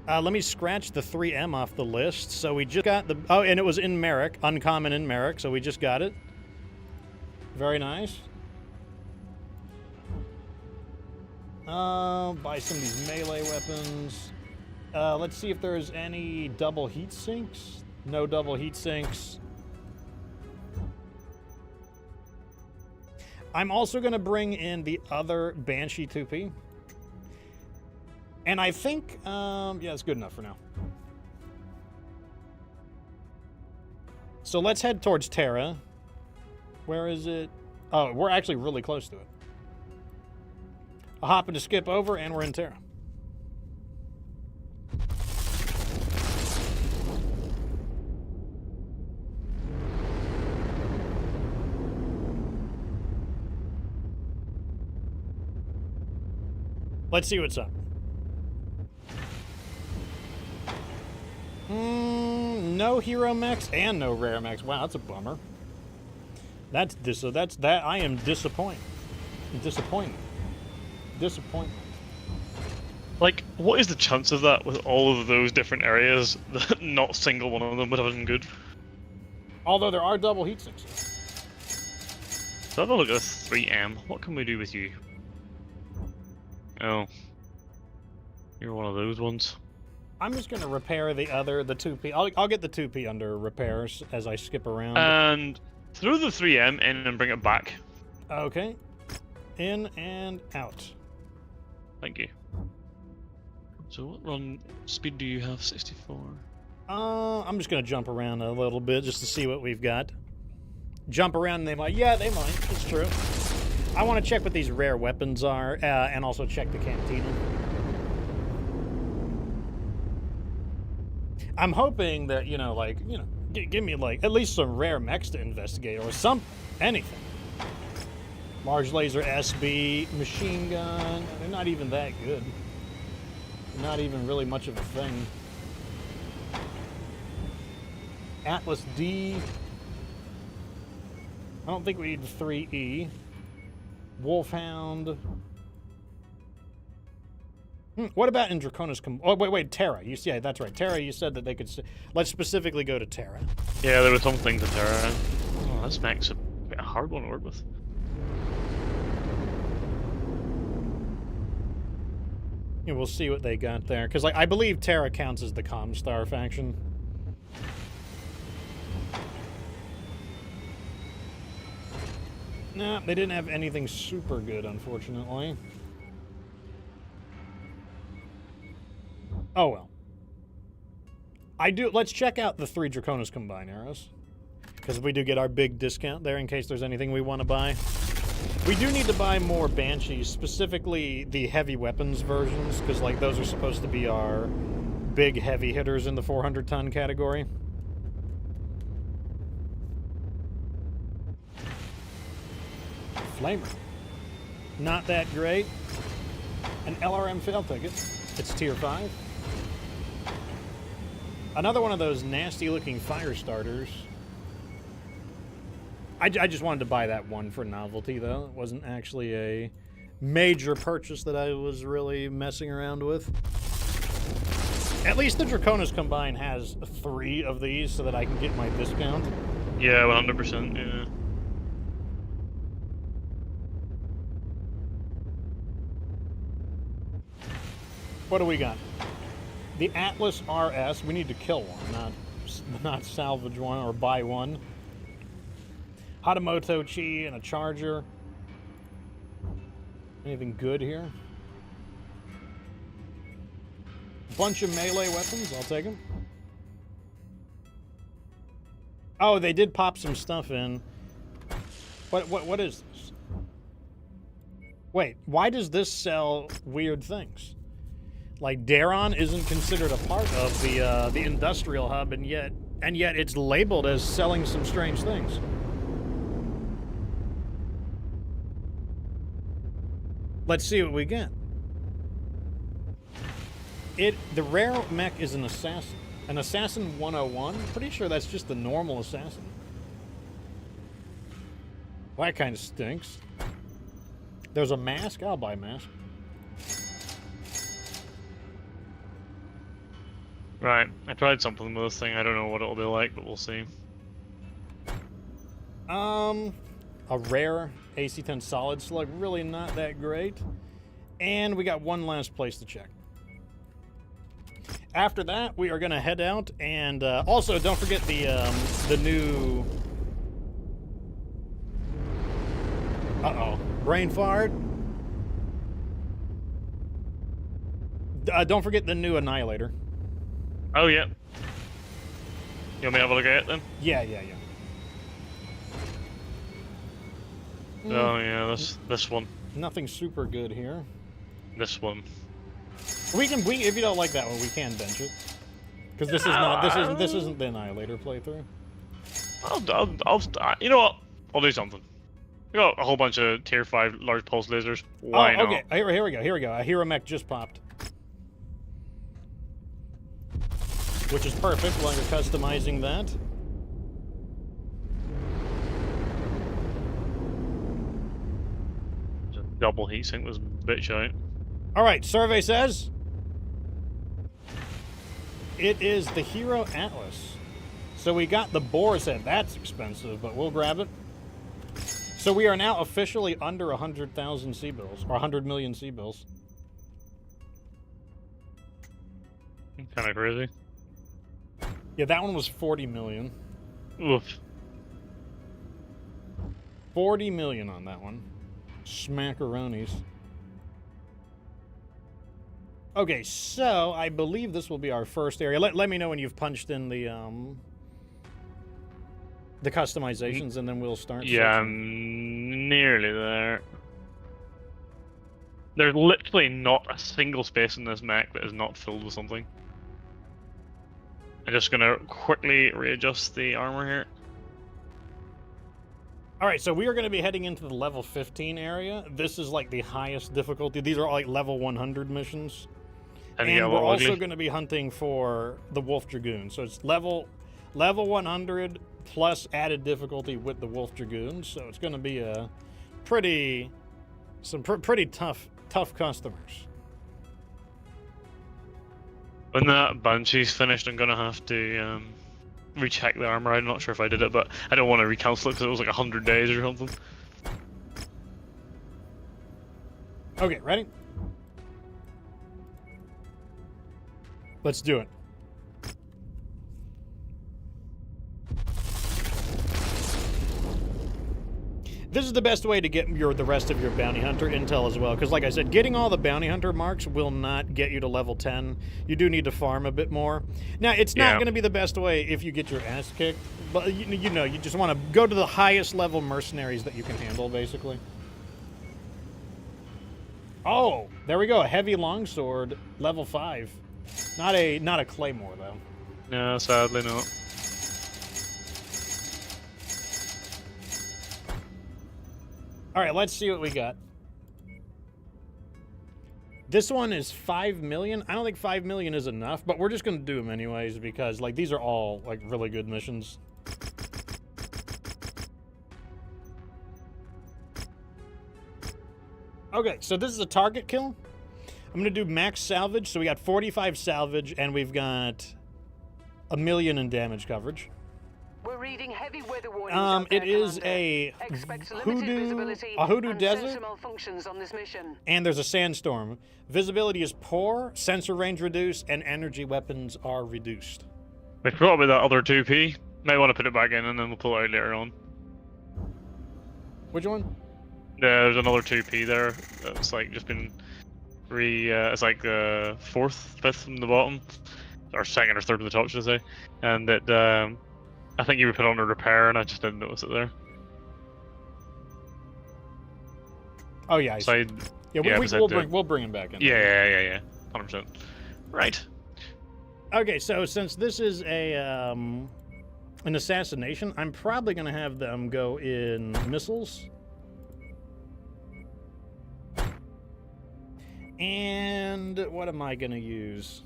Let me scratch the 3M off the list. So we just got the... Oh, and it was in Merrick. Uncommon in Merrick, so we just got it. Very nice. Buy some of these melee weapons. Let's see if there's any double heat sinks. No double heat sinks. I'm also going to bring in the other Banshee 2P. And I think, yeah, it's good enough for now. So let's head towards Terra. Where is it? Oh, we're actually really close to it. I'll hop and skip over, and we're in Terra. Let's see what's up. No hero mechs and no rare mechs. Wow, that's a bummer. That's that. I am disappointed. Disappointment. Like, what is the chance of that with all of those different areas that not a single one of them would have been good? Although there are double heat sinks. So have a look at this 3M. What can we do with you? Oh. You're one of those ones. I'm just going to repair the 2P. I'll get the 2P under repairs as I skip around. And throw the 3M in and bring it back. Okay. In and out. Thank you. So what run speed do you have? 64? I'm just going to jump around a little bit just to see what we've got. Jump around and they might. Yeah, they might. It's true. I want to check what these rare weapons are and also check the cantina. I'm hoping that, give me, at least some rare mechs to investigate or anything. Large laser SB, machine gun. They're not even that good. Not even really much of a thing. Atlas D. I don't think we need the 3E. Wolfhound. What about in Draconis? Oh, wait, Terra. Yeah, that's right. Terra, you said that they could... Let's specifically go to Terra. Yeah, there were some things in Terra. Oh, this mech's a hard one to work with. Yeah, we'll see what they got there. Because, I believe Terra counts as the Comstar faction. Nah, they didn't have anything super good, unfortunately. Oh well. Let's check out the 3 Draconis Combine arrows. Because we do get our big discount there in case there's anything we want to buy. We do need to buy more Banshees, specifically the heavy weapons versions, because like those are supposed to be our big heavy hitters in the 400-ton category. Flamer. Not that great. An LRM fail ticket. It's tier 5. Another one of those nasty-looking fire starters. I just wanted to buy that one for novelty, though. It wasn't actually a major purchase that I was really messing around with. At least the Draconis Combine has 3 of these so that I can get my discount. Yeah, 100%, yeah. What do we got? The Atlas RS. We need to kill one, not salvage one or buy one. Hatamoto Chi and a Charger. Anything good here? Bunch of melee weapons. I'll take them. Oh, they did pop some stuff in. What is this? Wait, why does this sell weird things? Like Daron isn't considered a part of the industrial hub, and yet it's labeled as selling some strange things. Let's see what we get. The rare mech is an assassin. An assassin 101? Pretty sure that's just the normal assassin. Well, that kind of stinks. There's a mask? I'll buy a mask. Right, I tried something with this thing. I don't know what it'll be like, but we'll see. A rare AC-10 Solid Slug, really not that great. And we got one last place to check. After that, we are going to head out, and also don't forget the new... Uh-oh. Brain fart. Don't forget the new Annihilator. Oh, yeah. You want me to have a look at it, then? Yeah. Oh, yeah, this one. Nothing super good here. This one. We if you don't like that one, we can bench it. Because this isn't the Annihilator playthrough. You know what? I'll do something. We got a whole bunch of tier 5 large pulse lasers. Why not? Okay, here we go. A hero mech just popped. Which is perfect while you're customizing that. Just double heatsink this bitch out. Alright, survey says it is the Hero Atlas. So we got the Boar's Head. That's expensive, but we'll grab it. So we are now officially under 100,000 C-bills, or 100 million C-bills. Kind of crazy. Yeah, that one was 40 million. Oof. 40 million on that one. Smackaronis. Okay, so I believe this will be our first area. Let me know when you've punched in the customizations, and then we'll start. Yeah, I'm nearly there. There's literally not a single space in this mech that is not filled with something. I'm just gonna quickly readjust the armor here. Alright, so we are going to be heading into the level 15 area. This is like the highest difficulty. These are all like level 100 missions. And we're also going to be hunting for the Wolf Dragoon. So it's level 100 plus added difficulty with the Wolf Dragoon. So it's going to be a pretty tough customers. When that Banshee's finished, I'm going to have to recheck the armor. I'm not sure if I did it, but I don't want to recancel it because it was like 100 days or something. Okay, ready? Let's do it. This is the best way to get the rest of your bounty hunter intel as well, because like I said, getting all the bounty hunter marks will not get you to level 10. You do need to farm a bit more. Now, it's not going to be the best way if you get your ass kicked, but you know, you just want to go to the highest level mercenaries that you can handle, basically. Oh, there we go, a heavy longsword, level 5. Not a claymore though. No, sadly not. All right, let's see what we got. This one is 5 million. I don't think 5 million is enough, but we're just going to do them anyways because, like, these are all, like, really good missions. Okay, so this is a target kill. I'm going to do max salvage. So we got 45 salvage, and we've got 1 million in damage coverage. We're reading heavy weather warnings out there, it is Commander. Expect limited visibility a hoodoo and desert, sensor malfunctions on this mission. And there's a sandstorm. Visibility is poor, sensor range reduced, and energy weapons are reduced. We forgot about that other 2P. Might want to put it back in and then we'll pull it out later on. Which one? Yeah, there's another 2P there. It's like just been it's like the 4th, 5th from the bottom. Or 2nd or 3rd from the top, should I say. And it, I think you would put on a repair, and I just didn't notice it there. Oh yeah, I so see. We'll bring him back in. Yeah. 100%. Right. Okay, so since this is an assassination, I'm probably gonna have them go in missiles. And what am I gonna use?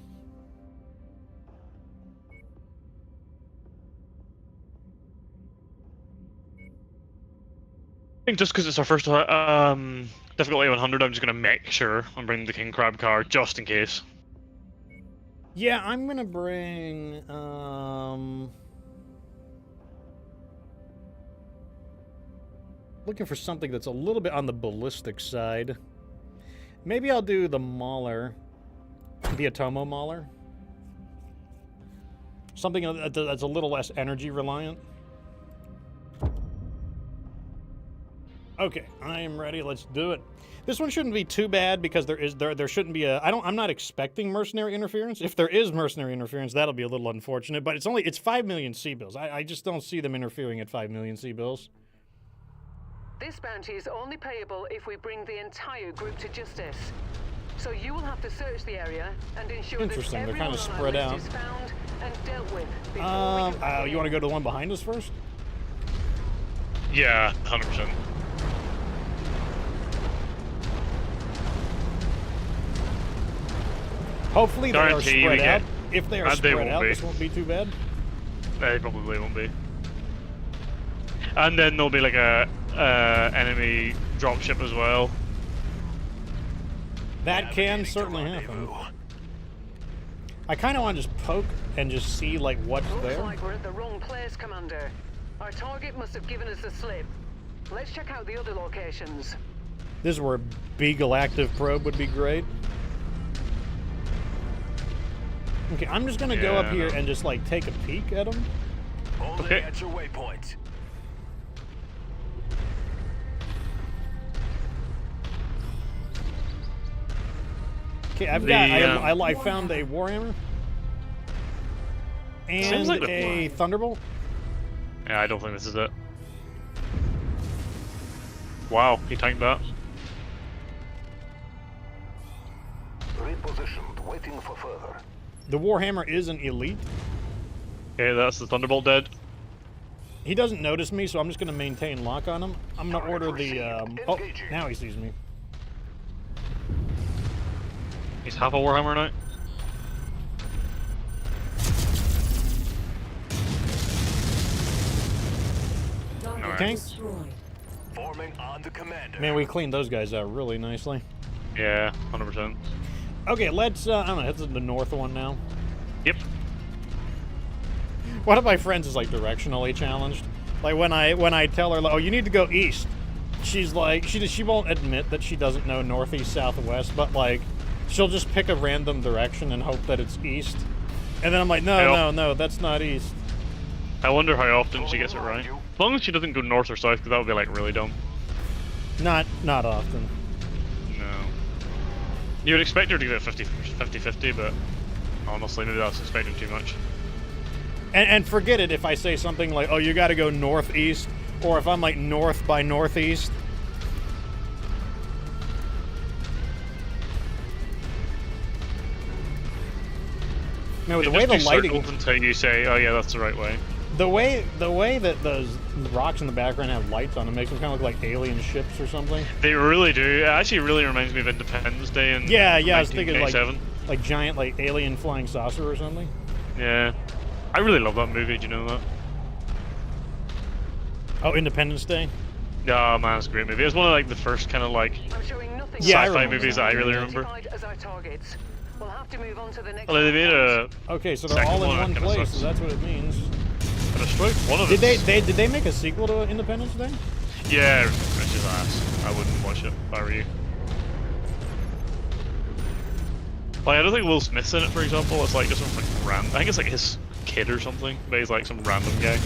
I think just because it's our first difficulty 100, I'm just gonna make sure I'm bringing the King Crab car just in case. Yeah, I'm gonna bring looking for something that's a little bit on the ballistic side. Maybe I'll do the Mauler, the Atomo Mauler. Something that's a little less energy reliant. Okay, I am ready. Let's do it. This one shouldn't be too bad because there shouldn't be I'm not expecting mercenary interference. If there is mercenary interference, that'll be a little unfortunate, but it's 5 million C-bills. I just don't see them interfering at 5 million C-bills. This bounty is only payable if we bring the entire group to justice. So you will have to search the area and ensure that Interesting, they're kind everyone of on our spread list out. is found and dealt with before we can You want to go to the one behind us first? Yeah, 100%. Hopefully they are Guarantee spread we out. get- If they are and they spread won't out, be. this won't be too bad. They probably won't be. And then there'll be like a enemy dropship as well. That can certainly happen. I kind of want to just poke and just see like what's Looks there. like we're at the wrong place, Commander. Our target must have given us the slip. Let's check out the other locations. This is where a Beagle active probe would be great. Okay, I'm just gonna go up here and just like take a peek at them. Only at your waypoint. Okay, I found a Warhammer and like a Thunderbolt. Yeah, I don't think this is it. Wow, he tanked that. Repositioned, waiting for further. The Warhammer is an elite. Okay, that's the Thunderbolt dead. He doesn't notice me, so I'm just gonna maintain lock on him. I'm gonna order the. Oh, now he sees me. He's half a Warhammer now. Target Okay. destroyed. Forming on the commander. Man, we cleaned those guys out really nicely. Yeah, 100%. Okay, let's. I don't know. Head to the north one now. Yep. One of my friends is like directionally challenged. Like when I tell her, like, oh, you need to go east. She's like, she won't admit that she doesn't know northeast, southwest, but like, she'll just pick a random direction and hope that it's east. And then I'm like, no, that's not east. I wonder how often she gets it right. As long as she doesn't go north or south, because that would be like really dumb. Not often. No. You would expect her to get 50-50, but honestly, maybe that's expecting too much. And forget it if I say something like, oh, you got to go northeast, or if I'm like north by northeast. No, the way the lighting until you say, "Oh yeah, that's the right way." The way that those rocks in the background have lights on them makes them kind of look like alien ships or something. They really do. It actually really reminds me of Independence Day in yeah. I was thinking like giant like alien flying saucer or something. Yeah, I really love that movie. Do you know that? Oh, Independence Day. Oh man, it's a great movie. It's one of like the first kind of like sci-fi movies that I really remember. We'll have to move on to the next. Well, they made a. Okay, so they're all in one place. So that's what it means. Did they make a sequel to Independence Day? Yeah, it's just ass. I wouldn't watch it if I were you. Like, I don't think Will Smith's in it, for example. It's like just some like random. I think it's like his kid or something, but he's like some random guy.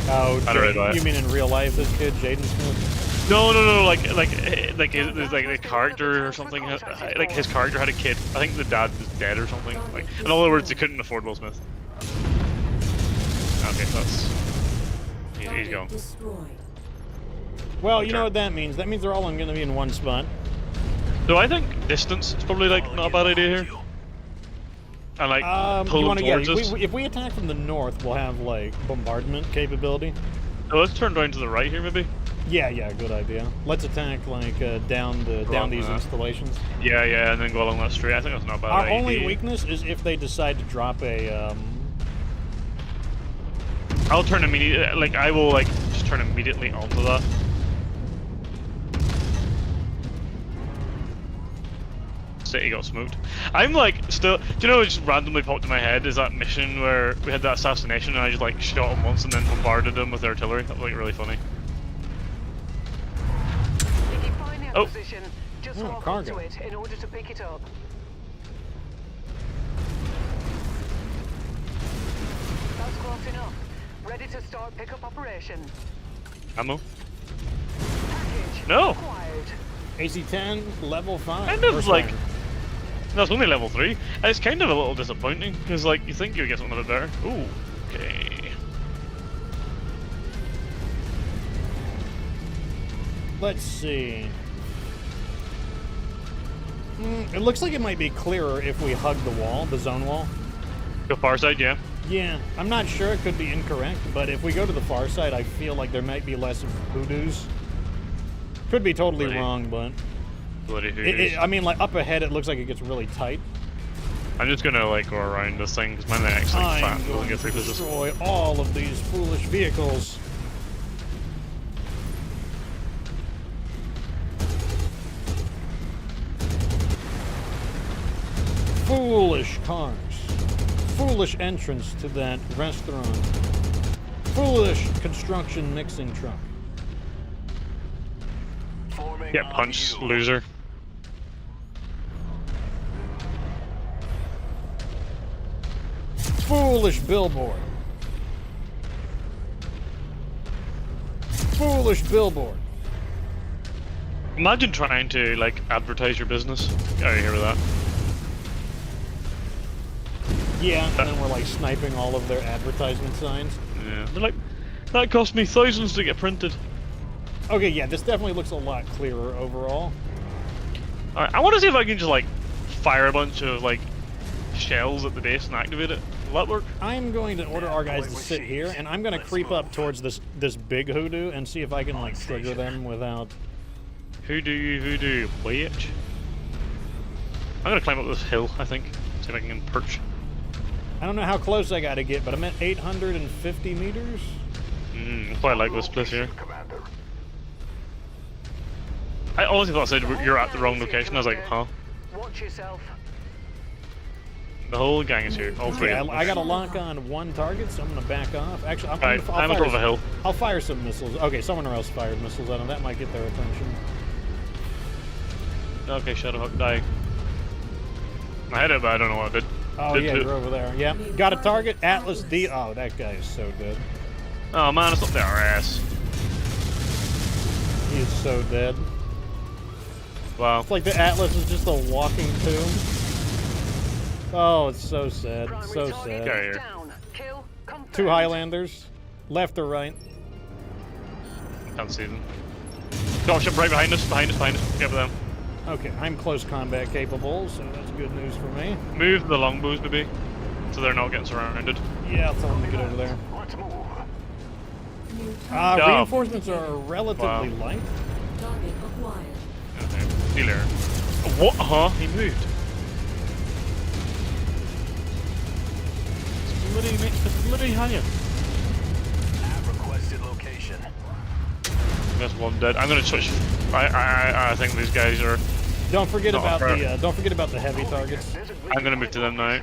Oh, I don't know. You mean in real life, this kid, Jaden Smith? No, like there's like a character or something. Like his character had a kid. I think the dad was dead or something. Like, in other words, they couldn't afford Will Smith. Okay, that's he's gone. Well, you know what that means. That means they're all going to be in one spot. So I think distance is probably like not a bad idea here. And like pull them towards us. If we attack from the north, we'll have like bombardment capability. So let's turn down to the right here, maybe. Yeah, good idea. Let's attack like down these installations. Yeah, and then go along that street. I think that's not a bad idea. Our only weakness is if they decide to drop a. I'll turn immediately. Like I will like just turn immediately onto that. City got smoked. I'm like still. Do you know what just randomly popped in my head is that mission where we had that assassination and I just like shot him once and then bombarded him with artillery. That was like really funny. If you find the position, just walk up cargo. to it in order to pick it up. That's close enough. Ready to start pickup operation. Ammo? Package No. acquired. AC-10 level 5. Kind of like. No, it's only level 3. And it's kind of a little disappointing because like you think you would get something a bit better. Ooh. Okay. Let's see. It looks like it might be clearer if we hug the wall, the zone wall. Go far side, yeah. Yeah, I'm not sure. It could be incorrect, but if we go to the far side, I feel like there might be less of hoodoos. Could be totally wrong, but I mean, like up ahead, it looks like it gets really tight. I'm just gonna like go around this thing because my neck's like fat and doesn't get through this. Destroy all of these foolish vehicles. Foolish cars. Foolish entrance to that restaurant. Foolish construction mixing truck. Get punched, loser. Foolish billboard. Foolish billboard. Imagine trying to like advertise your business. Are you here with that? Yeah, and then we're like sniping all of their advertisement signs. Yeah. They're like, that cost me thousands to get printed. Okay, yeah, this definitely looks a lot clearer overall. Alright, I want to see if I can just like fire a bunch of like shells at the base and activate it. Will that work? I'm going to order our guys to sit here, and I'm going to creep up towards this big hoodoo and see if I can like trigger them without. Hoodoo, bitch. I'm gonna climb up this hill, I think. See if I can perch. I don't know how close I got to get, but I'm at 850 meters. I quite like this place here. I honestly thought I said you're at the wrong location. I was like, huh? Watch yourself. The whole gang is here. All three. Okay, I got to lock on one target, so I'm going to back off. Actually, I'm on top of a hill. I'll fire some missiles. Okay, someone else fired missiles at them. That might get their attention. Okay, Shadowhawk, die. I had it, but I don't know what I did. Oh, yeah, you're over there. Yeah. Got a target. Atlas D. Oh, that guy is so good. Oh, man, it's up there our ass. He is so dead. Wow. It's like the Atlas is just a walking tomb. Oh, it's so sad. So sad. Get here. Two Highlanders. Left or right? Can't see them. Dropship right behind us, behind us, behind us. Get with them. Okay, I'm close combat capable, so that's good news for me. Move the longbows, maybe, so they're not getting surrounded. Yeah, I'll tell them to get over there. Let's move. Reinforcements are relatively light. Target acquired. Okay. Dealer. What? Huh? He moved. It's bloody higher. Have requested location. That's one dead. I'm gonna switch. I think these guys are. Don't forget Not about fair. the heavy targets. I'm gonna move to them now.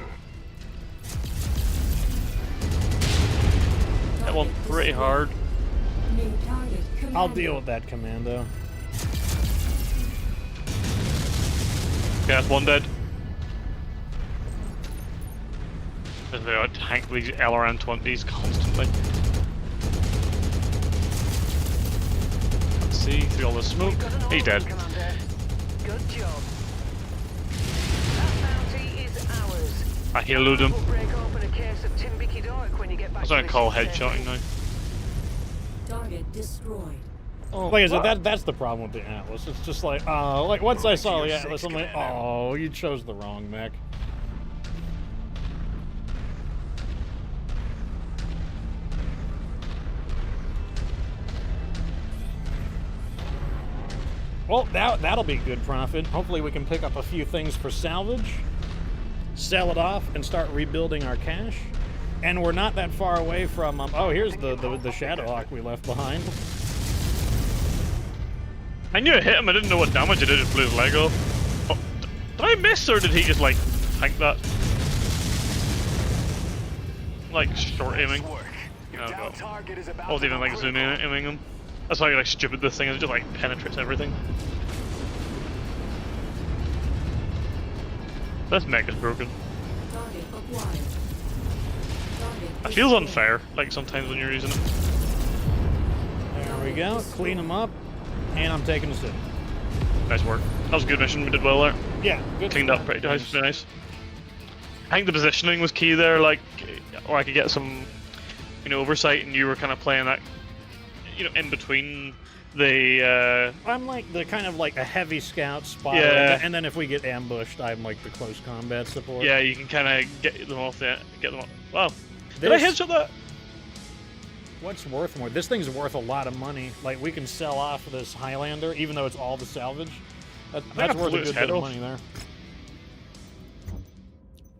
That one pretty hard. New target command. I'll deal with that, Commando. Okay, that's one dead. They are tank these LRM-20s constantly. Let's see through all the smoke. He's dead. Good job. That bounty is ours. I healed him. We'll break open a case of Timbiki Dark when you get back I was to gonna call the ship. headshotting now. Target destroyed. Like I said, that's the problem with the Atlas. It's just like, like once I saw the Atlas, I'm like, oh, you chose the wrong mech. Well, that'll be good profit. Hopefully we can pick up a few things for salvage, sell it off, and start rebuilding our cache. And we're not that far away from, oh, here's the Shadowhawk we left behind. I knew it hit him, I didn't know what damage it did, it blew his leg off. Oh, did I miss, or did he just, like, tank that? Like, short aiming? Oh, no. I wasn't even, like, zooming aiming him. That's how like, stupid this thing is, it just, like, penetrates everything. This mech is broken. Target acquired. It feels unfair, like, sometimes when you're using it. There we go. Clean them up. And I'm taking the city. Nice work. That was a good mission, we did well there. Yeah, good. Cleaned up pretty nice, pretty nice. I think the positioning was key there, like, or I could get some, oversight, and you were kind of playing that, in between the, I'm like the kind of like a heavy scout spotter, Yeah. and then if we get ambushed, I'm like the close combat support. yeah, you can kind of get them off. Wow. Did I headshot that? What's worth more? This thing's worth a lot of money. Like, we can sell off this Highlander, even though it's all the salvage. That's worth a good bit of money there.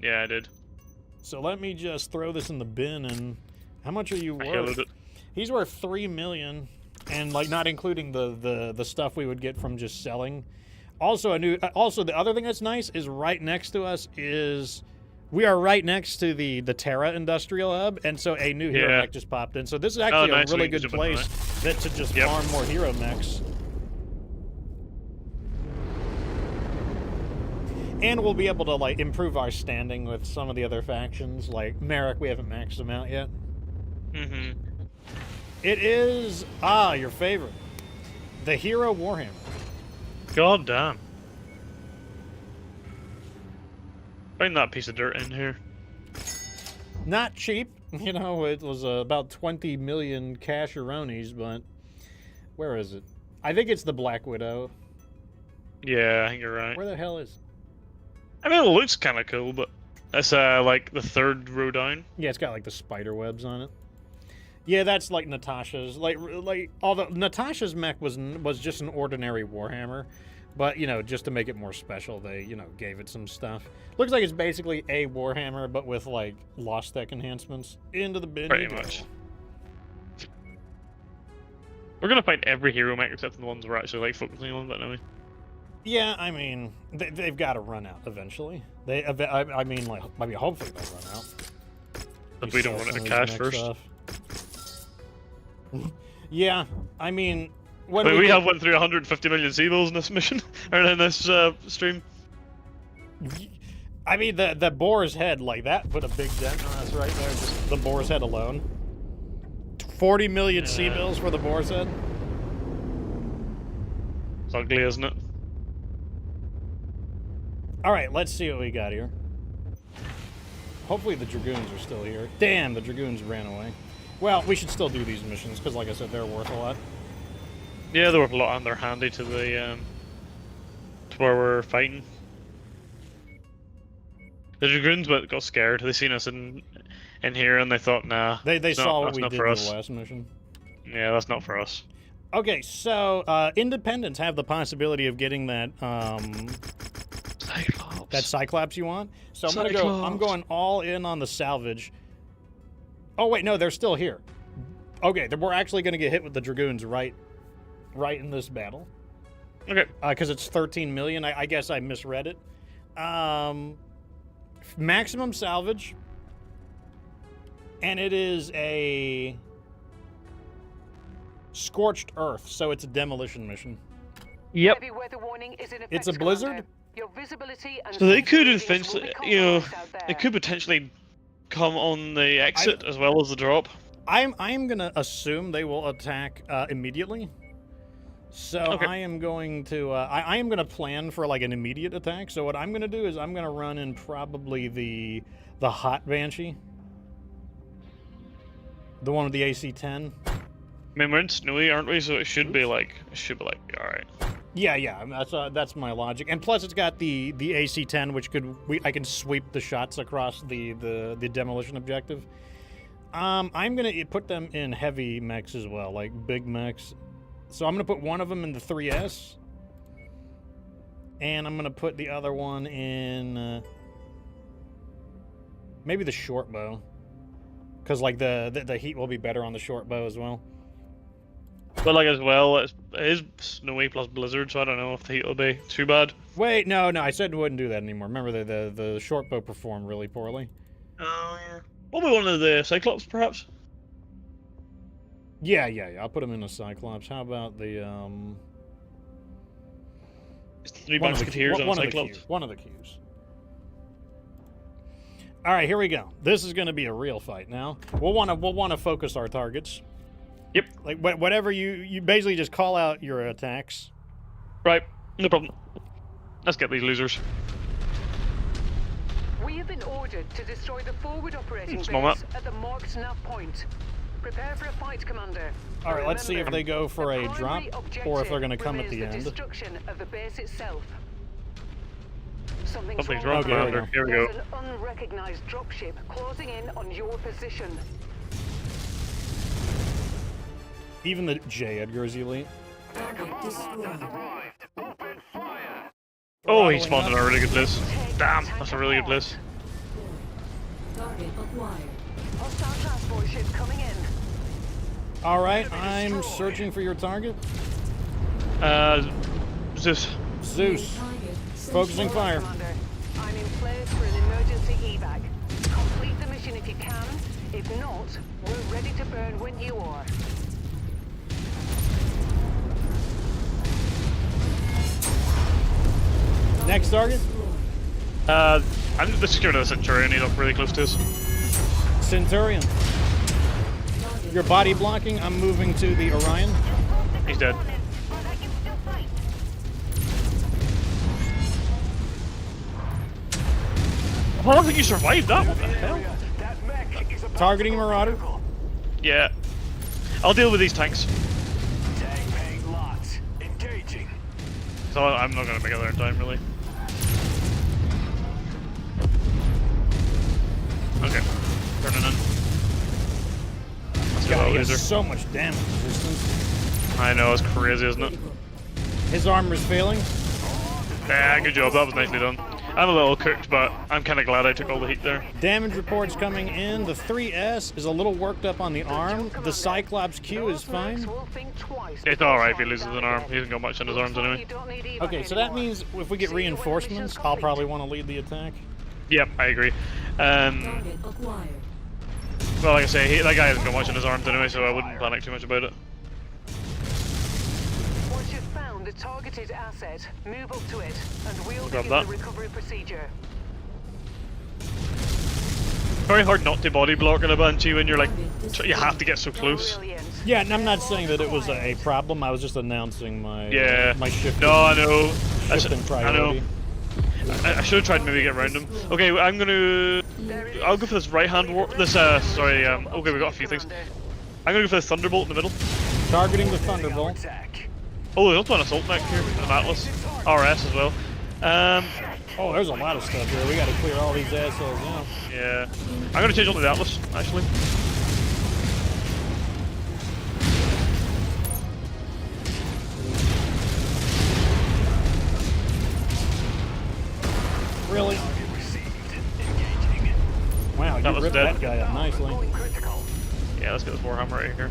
Yeah, I did. So let me just throw this in the bin, and how much are you I worth? healed it. He's worth $3 million, and like not including the stuff we would get from just selling. Also, also the other thing that's nice is right next to us is. We are right next to the Terra Industrial Hub, and so a new hero mech just popped in. So this is actually nice. a really We can good jump in place to just farm more hero mechs. And we'll be able to like improve our standing with some of the other factions. Like Merrick, we haven't maxed them out yet. Mm-hmm. It is your favorite, the Hero Warhammer. God damn. Find that piece of dirt in here. Not cheap, it was about 20 million casheronis, but where is it? I think it's the Black Widow. Yeah, I think you're right. Where the hell is it? I mean, it looks kind of cool, but that's like the third row down. Yeah, it's got like the spider webs on it. Yeah, that's like Natasha's. Like although Natasha's mech was just an ordinary Warhammer. But, just to make it more special, they, gave it some stuff. Looks like it's basically a Warhammer, but with, like, Lost Tech enhancements. Into the bin. Pretty much. We're gonna find every hero mech except for the ones we're actually, like, focusing on, but anyway. Yeah, I mean, they've got to run out eventually. I mean, like, maybe hopefully they'll run out. If we don't run out of cash first. Yeah, I mean... We have went through 150 million Seabills in this mission, or in this stream. I mean, the Boar's Head, like, that put a big dent on us right there, just the Boar's Head alone. 40 million Seabills for the Boar's Head? It's ugly, isn't it? All right, let's see what we got here. Hopefully the Dragoons are still here. Damn, the Dragoons ran away. Well, we should still do these missions, because like I said, they're worth a lot. Yeah, they're worth a lot, and they're handy to the to where we're fighting. The Dragoons got scared. They seen us in here, and they thought, nah. They saw what we did for in us. the last mission. Yeah, that's not for us. Okay, so Independents have the possibility of getting that Cyclops. that Cyclops you want. So I'm Cyclops. going all in on the salvage. Oh wait, no, they're still here. Okay, we're actually going to get hit with the Dragoons right in this battle. Okay. Because it's 13 million. I guess I misread it. Maximum salvage. And it is a scorched earth, so it's a demolition mission. Yep. Heavy weather warning is in effect, It's a blizzard? Commander. Your visibility and So they could readings will eventually, be you know, compromised out they there. could potentially come on the exit as well as the drop. I'm gonna assume they will attack immediately. So Okay. I am going to I am gonna plan for like an immediate attack. So what I'm gonna do is I'm gonna run in probably the hot Banshee, the one with the AC-10. I mean, we're in snowy, aren't we? So it should be like, all right. Yeah, that's my logic. And plus, it's got the AC-10, which I can sweep the shots across the demolition objective. I'm gonna put them in heavy mechs as well, like big mechs. So I'm gonna put one of them in the 3S, and I'm gonna put the other one in maybe the short bow, because like the heat will be better on the short bow as well. But like as well, it is snowy plus blizzard, so I don't know if the heat will be too bad. Wait, no, I said we wouldn't do that anymore. Remember, the short bow performed really poorly. Oh yeah. What about one of the Cyclops, perhaps? Yeah. I'll put them in a Cyclops. How about the Three Musketeers on Cyclops. One of the Qs. All right, here we go. This is going to be a real fight now. We'll want to focus our targets. Yep. Like whatever you basically just call out your attacks. Right. No problem. Let's get these losers. We have been ordered to destroy the forward operating Small map. base at the marked nav point. Prepare for a fight, Commander. All right, let's see if they go for the a drop primary or if they're going to objective come at the remains end. destruction of the base itself. Something's wrong. wrong, Okay, here we Commander. go. Here we go. There's an unrecognized dropship closing in on your position. Even the J. Edgar's elite. Target destroyed. Oh, he spawned in a really good place. Damn, that's a really good place. Target acquired. Hostile transport ship coming in. All right, I'm searching for your target. Zeus. Zeus. Target Focusing fire. Commander, I'm in place for an emergency evac. Complete the mission if you can. If not, we're ready to burn when you are. Next target. I'm the security of the Centurion. He's up really close to us. Centurion. You're body blocking. I'm moving to the Orion. He's dead. How long did you survive that? What the hell? That mech is about Targeting Marauder. Yeah. I'll deal with these tanks. Tag paying lots. Engaging. So I'm not gonna make it there in time, really. Okay. Turning in. Let's get God, that he laser. has so much damage resistance. I know, it's crazy, isn't it? His armor's failing. Yeah, good job. That was nicely done. I'm a little cooked, but I'm kind of glad I took all the heat there. Damage reports coming in. The 3S is a little worked up on the arm. The Cyclops Q is fine. It's alright if he loses an arm. He hasn't got much in his arms anyway. Okay, so that means if we get reinforcements, I'll probably want to lead the attack. Yep, I agree. Target acquired. Well, like I say, that guy hasn't got much in his arms anyway, so I wouldn't panic too much about it. Once you've found the targeted asset, move up to it, and we'll Grab begin that. the recovery procedure. Very hard not to body block in a Banshee when you're like, you have to get so close. Brilliant. Yeah, and I'm not saying that it was a problem. I was just announcing my my shift. No, I know. Shift in priority. I should have tried to maybe get around him. Okay, I'm gonna. I'll go for this right hand war. This sorry. Okay, we got a few things. I'm gonna go for the thunderbolt in the middle. Targeting the thunderbolt. Oh, there's also an assault mech here, an Atlas, RS as well. Oh, there's a lot of stuff here. We got to clear all these assholes out. Yeah, I'm gonna change on to the Atlas actually. Really? Wow, you ripped that guy up nicely. Yeah, let's get this Warhammer right here.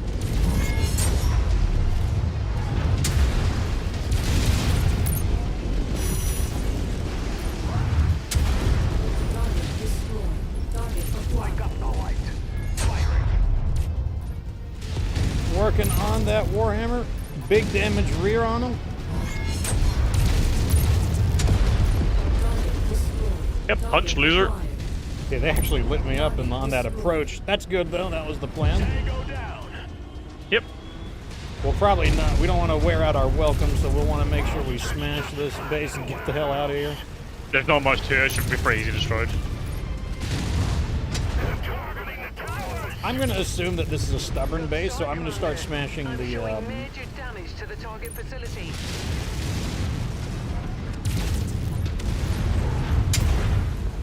Working on that Warhammer. Big damage rear on him. Yep, punch loser. Yeah, they actually lit me up on that approach. That's good though, that was the plan. Yep. We'll probably not, we don't want to wear out our welcome, so we'll want to make sure we smash this base and get the hell out of here. There's not much to it, it should be pretty easy destroyed. I'm going to assume that this is a stubborn base, so I'm going to start smashing the... Major damage to the target facility.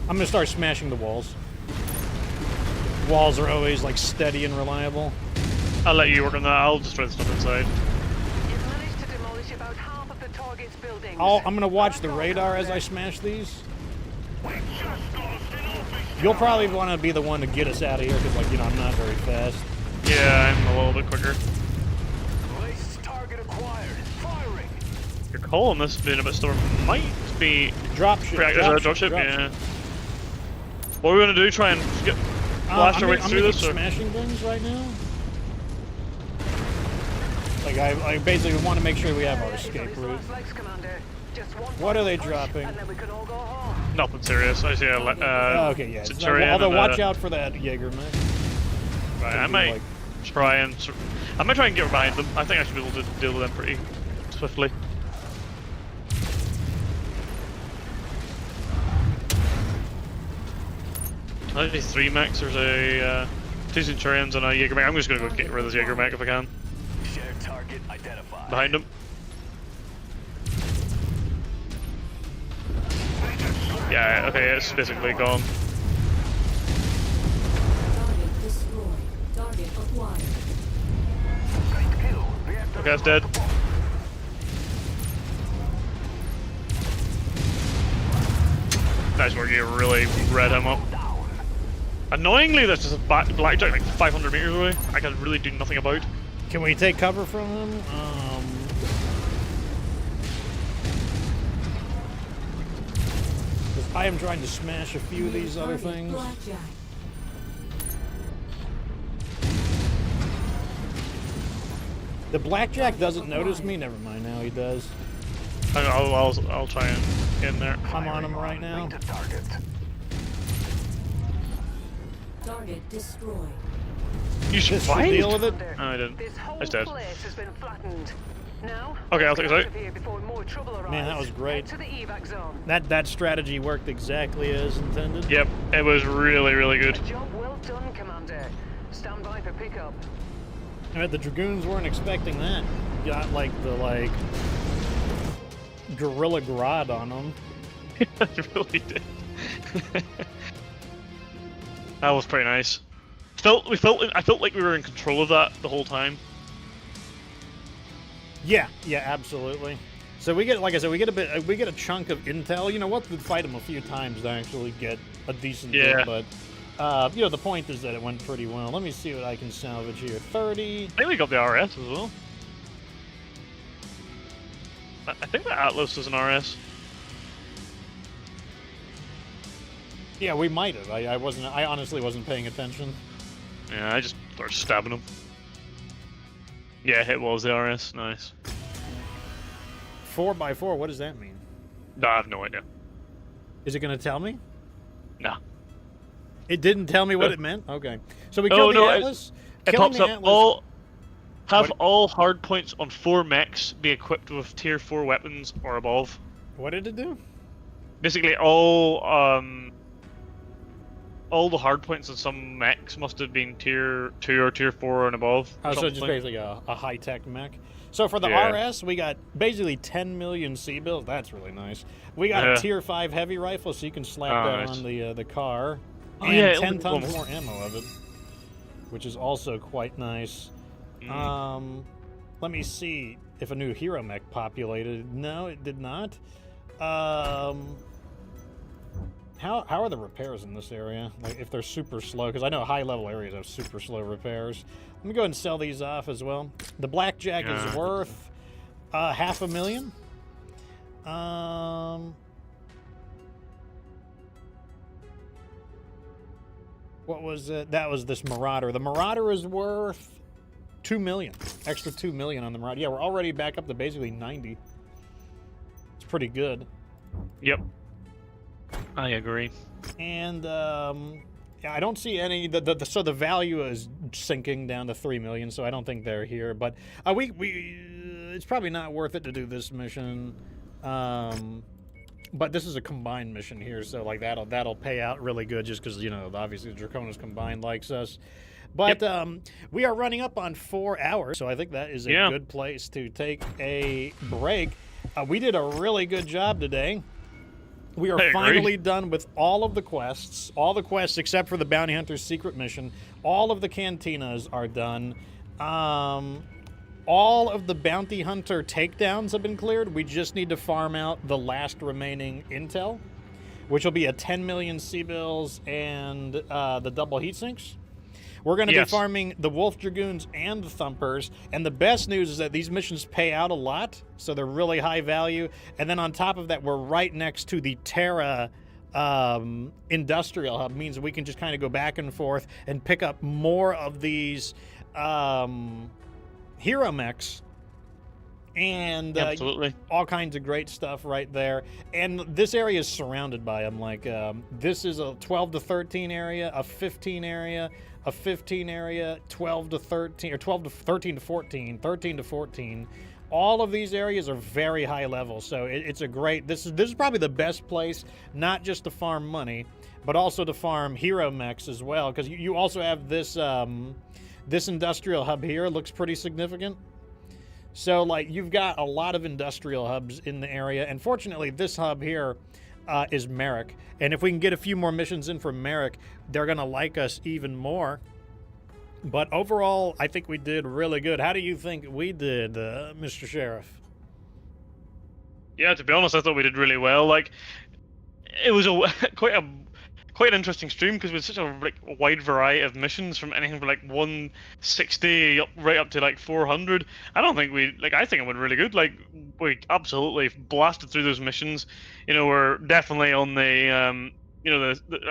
I'm going to start smashing the walls. Walls are always like steady and reliable. I'll let you work on that, I'll destroy the stuff inside. You've managed to demolish about half of the target's buildings. I'm going to watch the radar as I smash these. You'll probably want to be the one to get us out of here because, like, you know, I'm not very fast. Yeah, I'm a little bit quicker. Target acquired. Firing. Your call on this being a bit stubborn might be... Dropship. Dropship, yeah. What are we going to do? Try and get blast our way through this? I'm smashing things right now. Like, I basically want to make sure we have our escape route. What are they dropping? Nothing serious. I see a okay, yeah. Centurion. Although watch out for that Jaeger mech. Right, I might try and get behind them. I think I should be able to deal with them pretty swiftly. I think these 3 mechs. There's a 2 Centurions and a Jaeger mech. I'm just gonna go get rid of this Jaeger mech if I can. Shared target identified. Behind him. Yeah, okay, it's basically gone. Target destroyed. Target acquired. Okay, that's dead. Nice work, you really read him up. Annoyingly, there's just a blackjack like 500 meters away. I can really do nothing about. Can we take cover from him? I am trying to smash a few of these other things. The blackjack doesn't notice me. Never mind. Now he does. I'll try and get in there. I'm on him right now. Target destroyed. You should find deal with it. No, I didn't. It's dead. Has been flattened. Now, okay, I'll take it out. Man, that was great. That strategy worked exactly as intended. Yep, it was really, really good. Job well done, Commander. Stand by for pickup. Alright, the Dragoons weren't expecting that. Got like the Gorilla Grodd on them. It really did. That was pretty nice. I felt like we were in control of that the whole time. Yeah, absolutely. So we get, like I said, we get a chunk of intel. You know, we'll fight them a few times to actually get a decent deal, but you know, the point is that it went pretty well. Let me see what I can salvage here. 30. I think we got the RS as well. I think the Atlas is an RS. Yeah, we might have. I honestly wasn't paying attention. Yeah, I just started stabbing him. Yeah, it was the RS. Nice. 4x4. What does that mean? No, I have no idea. Is it going to tell me? No. It didn't tell me what it meant. Okay. So we killed the Atlas. It pops up Have all hard points on 4 mechs be equipped with tier 4 weapons or above. What did it do? Basically, all the hard points on some mechs must have been tier 2 or tier 4 and above. Oh, so just something. basically a high-tech mech. So for the Yeah. RS, we got basically 10 million C-bills. That's really nice. We got a tier 5 heavy rifle, so you can slap that nice. on the car. Oh, and yeah, 10 tons almost. more ammo of it, which is also quite nice. Let me see if a new hero mech populated. No, it did not. How are the repairs in this area? Like, if they're super slow, because I know high-level areas have super slow repairs. Let me go ahead and sell these off as well. The blackjack is worth $500,000. What was it? That was this Marauder. The Marauder is worth $2 million. Extra $2 million on the Marauder. Yeah, we're already back up to basically 90. It's pretty good. Yep. I agree. And yeah, I don't see any. So the value is sinking down to 3 million. So I don't think they're here. But it's probably not worth it to do this mission. But this is a combined mission here, so like that'll pay out really good, just because obviously the Draconis Combined likes us. But we are running up on 4 hours, so I think that is a good place to take a break. We did a really good job today. We are finally done with all of the quests except for the Bounty Hunter's secret mission. All of the cantinas are done. All of the Bounty Hunter takedowns have been cleared. We just need to farm out the last remaining intel, which will be a 10 million C-bills and the double heat sinks. We're going to be farming the Wolf Dragoons and the Thumpers, and the best news is that these missions pay out a lot, so they're really high value. And then on top of that, we're right next to the Terra industrial hub, means we can just kind of go back and forth and pick up more of these hero mechs and Absolutely. all kinds of great stuff right there. And this area is surrounded by them. Like this is a 12 to 13 area, a 15 area, a 15 area, 12 to 13, or 12 to 13 to 14, 13 to 14. All of these areas are very high level, so it's a great. This is probably the best place, not just to farm money, but also to farm hero mechs as well, because you also have this. This industrial hub here looks pretty significant. So, like, you've got a lot of industrial hubs in the area. And fortunately, this hub here is Merrick. And if we can get a few more missions in from Merrick, they're going to like us even more. But overall, I think we did really good. How do you think we did, Mr. Sheriff? Yeah, to be honest, I thought we did really well. Like, it was quite an interesting stream, because we had such a wide variety of missions, from anything from 160 right up to 400. I think it went really good. Like, we absolutely blasted through those missions. We're definitely on the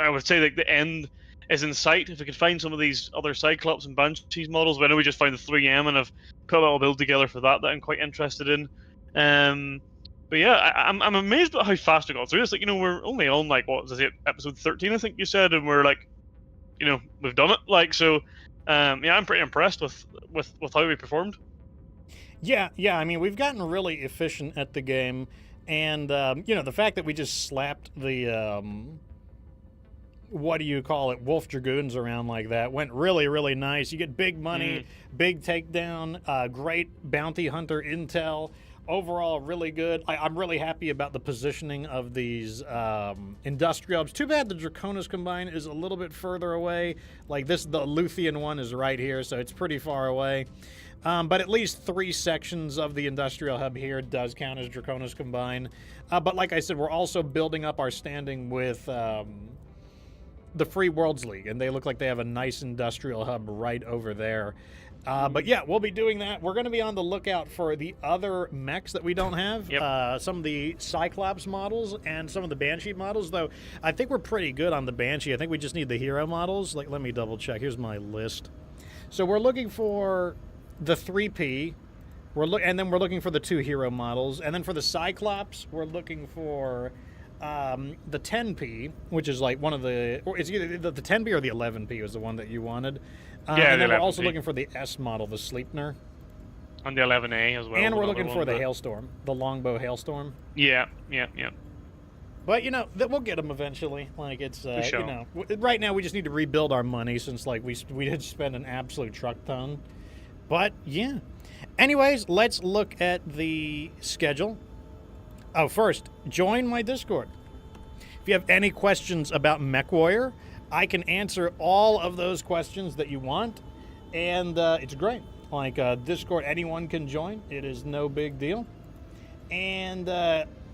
I would say the end is in sight. If we could find some of these other Cyclops and Banshees models, but I know we just found the 3M and have put a little build together for that I'm quite interested in. But yeah, I'm amazed at how fast we got through this. We're only on what was it, episode 13, I think you said, and we're we've done it. So, I'm pretty impressed with how we performed. Yeah. I mean, we've gotten really efficient at the game, and the fact that we just slapped the what do you call it, Wolf Dragoons around like that went really, really nice. You get big money, big takedown, great bounty hunter intel. Overall, really good. I'm really happy about the positioning of these industrial hubs. Too bad the Draconis Combine is a little bit further away. Like this, the Luthien one is right here, so it's pretty far away. But at least 3 sections of the industrial hub here does count as Draconis Combine. But like I said, we're also building up our standing with the Free Worlds League, and they look like they have a nice industrial hub right over there. But yeah, we'll be doing that. We're going to be on the lookout for the other mechs that we don't have. Yep. Some of the Cyclops models and some of the Banshee models, though I think we're pretty good on the Banshee. I think we just need the hero models. Let me double check. Here's my list. So we're looking for the 3P. And then we're looking for the 2 hero models. And then for the Cyclops, we're looking for the 10P, which is one of the... Or it's either the 10P or the 11P was the one that you wanted. Yeah, and then we're 11P. also looking for the S model, the Sleipner. On the 11A as well. And we're another looking for one, the but- Hailstorm, the Longbow Hailstorm. Yeah. But you know that we'll get them eventually. Like it's shall. you know right now we just need to rebuild our money since like we did spend an absolute truck ton. But yeah. Anyways, let's look at the schedule. Oh, first, join my Discord. If you have any questions about MechWarrior, I can answer all of those questions that you want, and it's great. Like Discord, anyone can join. It is no big deal. And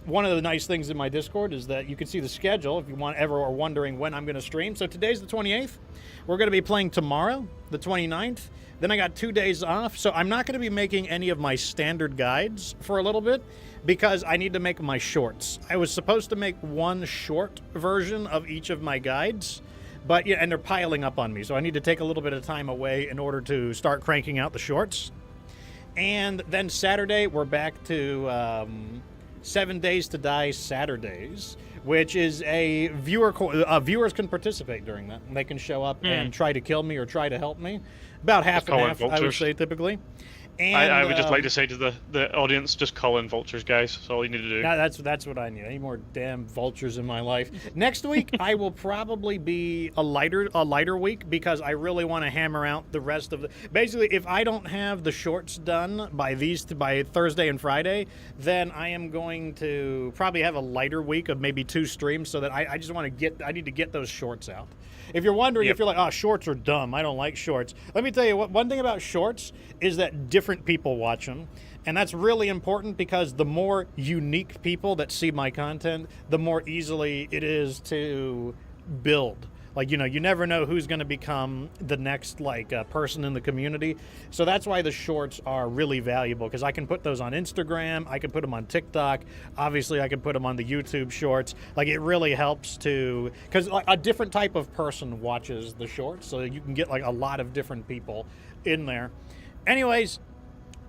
one of the nice things in my Discord is that you can see the schedule if you ever are wondering when I'm going to stream. So today's the 28th. We're going to be playing tomorrow, the 29th. Then I got 2 days off, so I'm not going to be making any of my standard guides for a little bit because I need to make my shorts. I was supposed to make one short version of each of my guides, but yeah, and they're piling up on me, so I need to take a little bit of time away in order to start cranking out the shorts. And then Saturday, we're back to 7 Days to Die Saturdays, which is a viewers can participate during that. They can show up and try to kill me or try to help me. About half and half, I would say, typically. And, I would just like to say to the audience, just call in vultures, guys. That's all you need to do. That's what I need. Any more damn vultures in my life. Next week, I will probably be a lighter week because I really want to hammer out the rest of the. Basically, if I don't have the shorts done by Thursday and Friday, then I am going to probably have a lighter week of maybe 2 streams so that I just want to I need to get those shorts out. If you're wondering, if you're like, oh, shorts are dumb, I don't like shorts. Let me tell you, one thing about shorts is that different people watch them. And that's really important because the more unique people that see my content, the more easily it is to build. Like, you know, you never know who's going to become the next, person in the community. So that's why the shorts are really valuable, because I can put those on Instagram, I can put them on TikTok, obviously I can put them on the YouTube shorts. Like, it really helps because a different type of person watches the shorts, so you can get, a lot of different people in there. Anyways,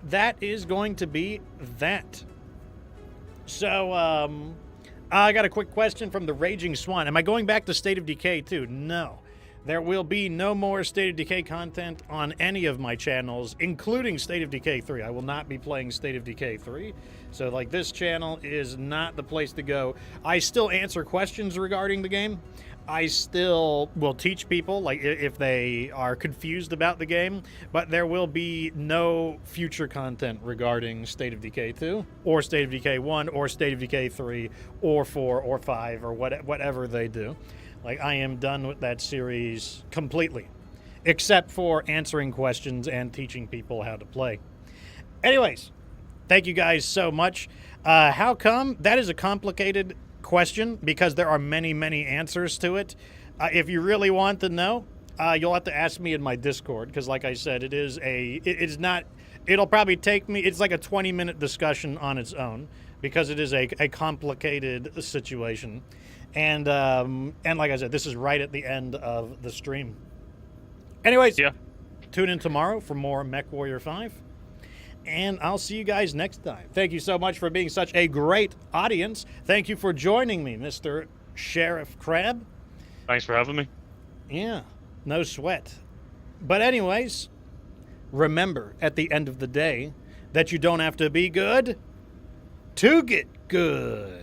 that is going to be that. So, I got a quick question from the Raging Swan. Am I going back to State of Decay 2? No. There will be no more State of Decay content on any of my channels, including State of Decay 3. I will not be playing State of Decay 3. So, this channel is not the place to go. I still answer questions regarding the game. I still will teach people, if they are confused about the game, but there will be no future content regarding State of Decay 2, or State of Decay 1, or State of Decay 3, or 4, or 5, or whatever they do. I am done with that series completely, except for answering questions and teaching people how to play. Anyways, thank you guys so much. How come? That is a complicated question because there are many answers to it. If you really want to know, you'll have to ask me in my Discord because, like I said, it'll probably take me. It's like a 20-minute discussion on its own because it is a complicated situation, and like I said, this is right at the end of the stream. Anyways, tune in tomorrow for more MechWarrior 5. And I'll see you guys next time. Thank you so much for being such a great audience. Thank you for joining me, Mr. Sheriff Crab. Thanks for having me. Yeah, no sweat. But anyways, remember at the end of the day that you don't have to be good to get good.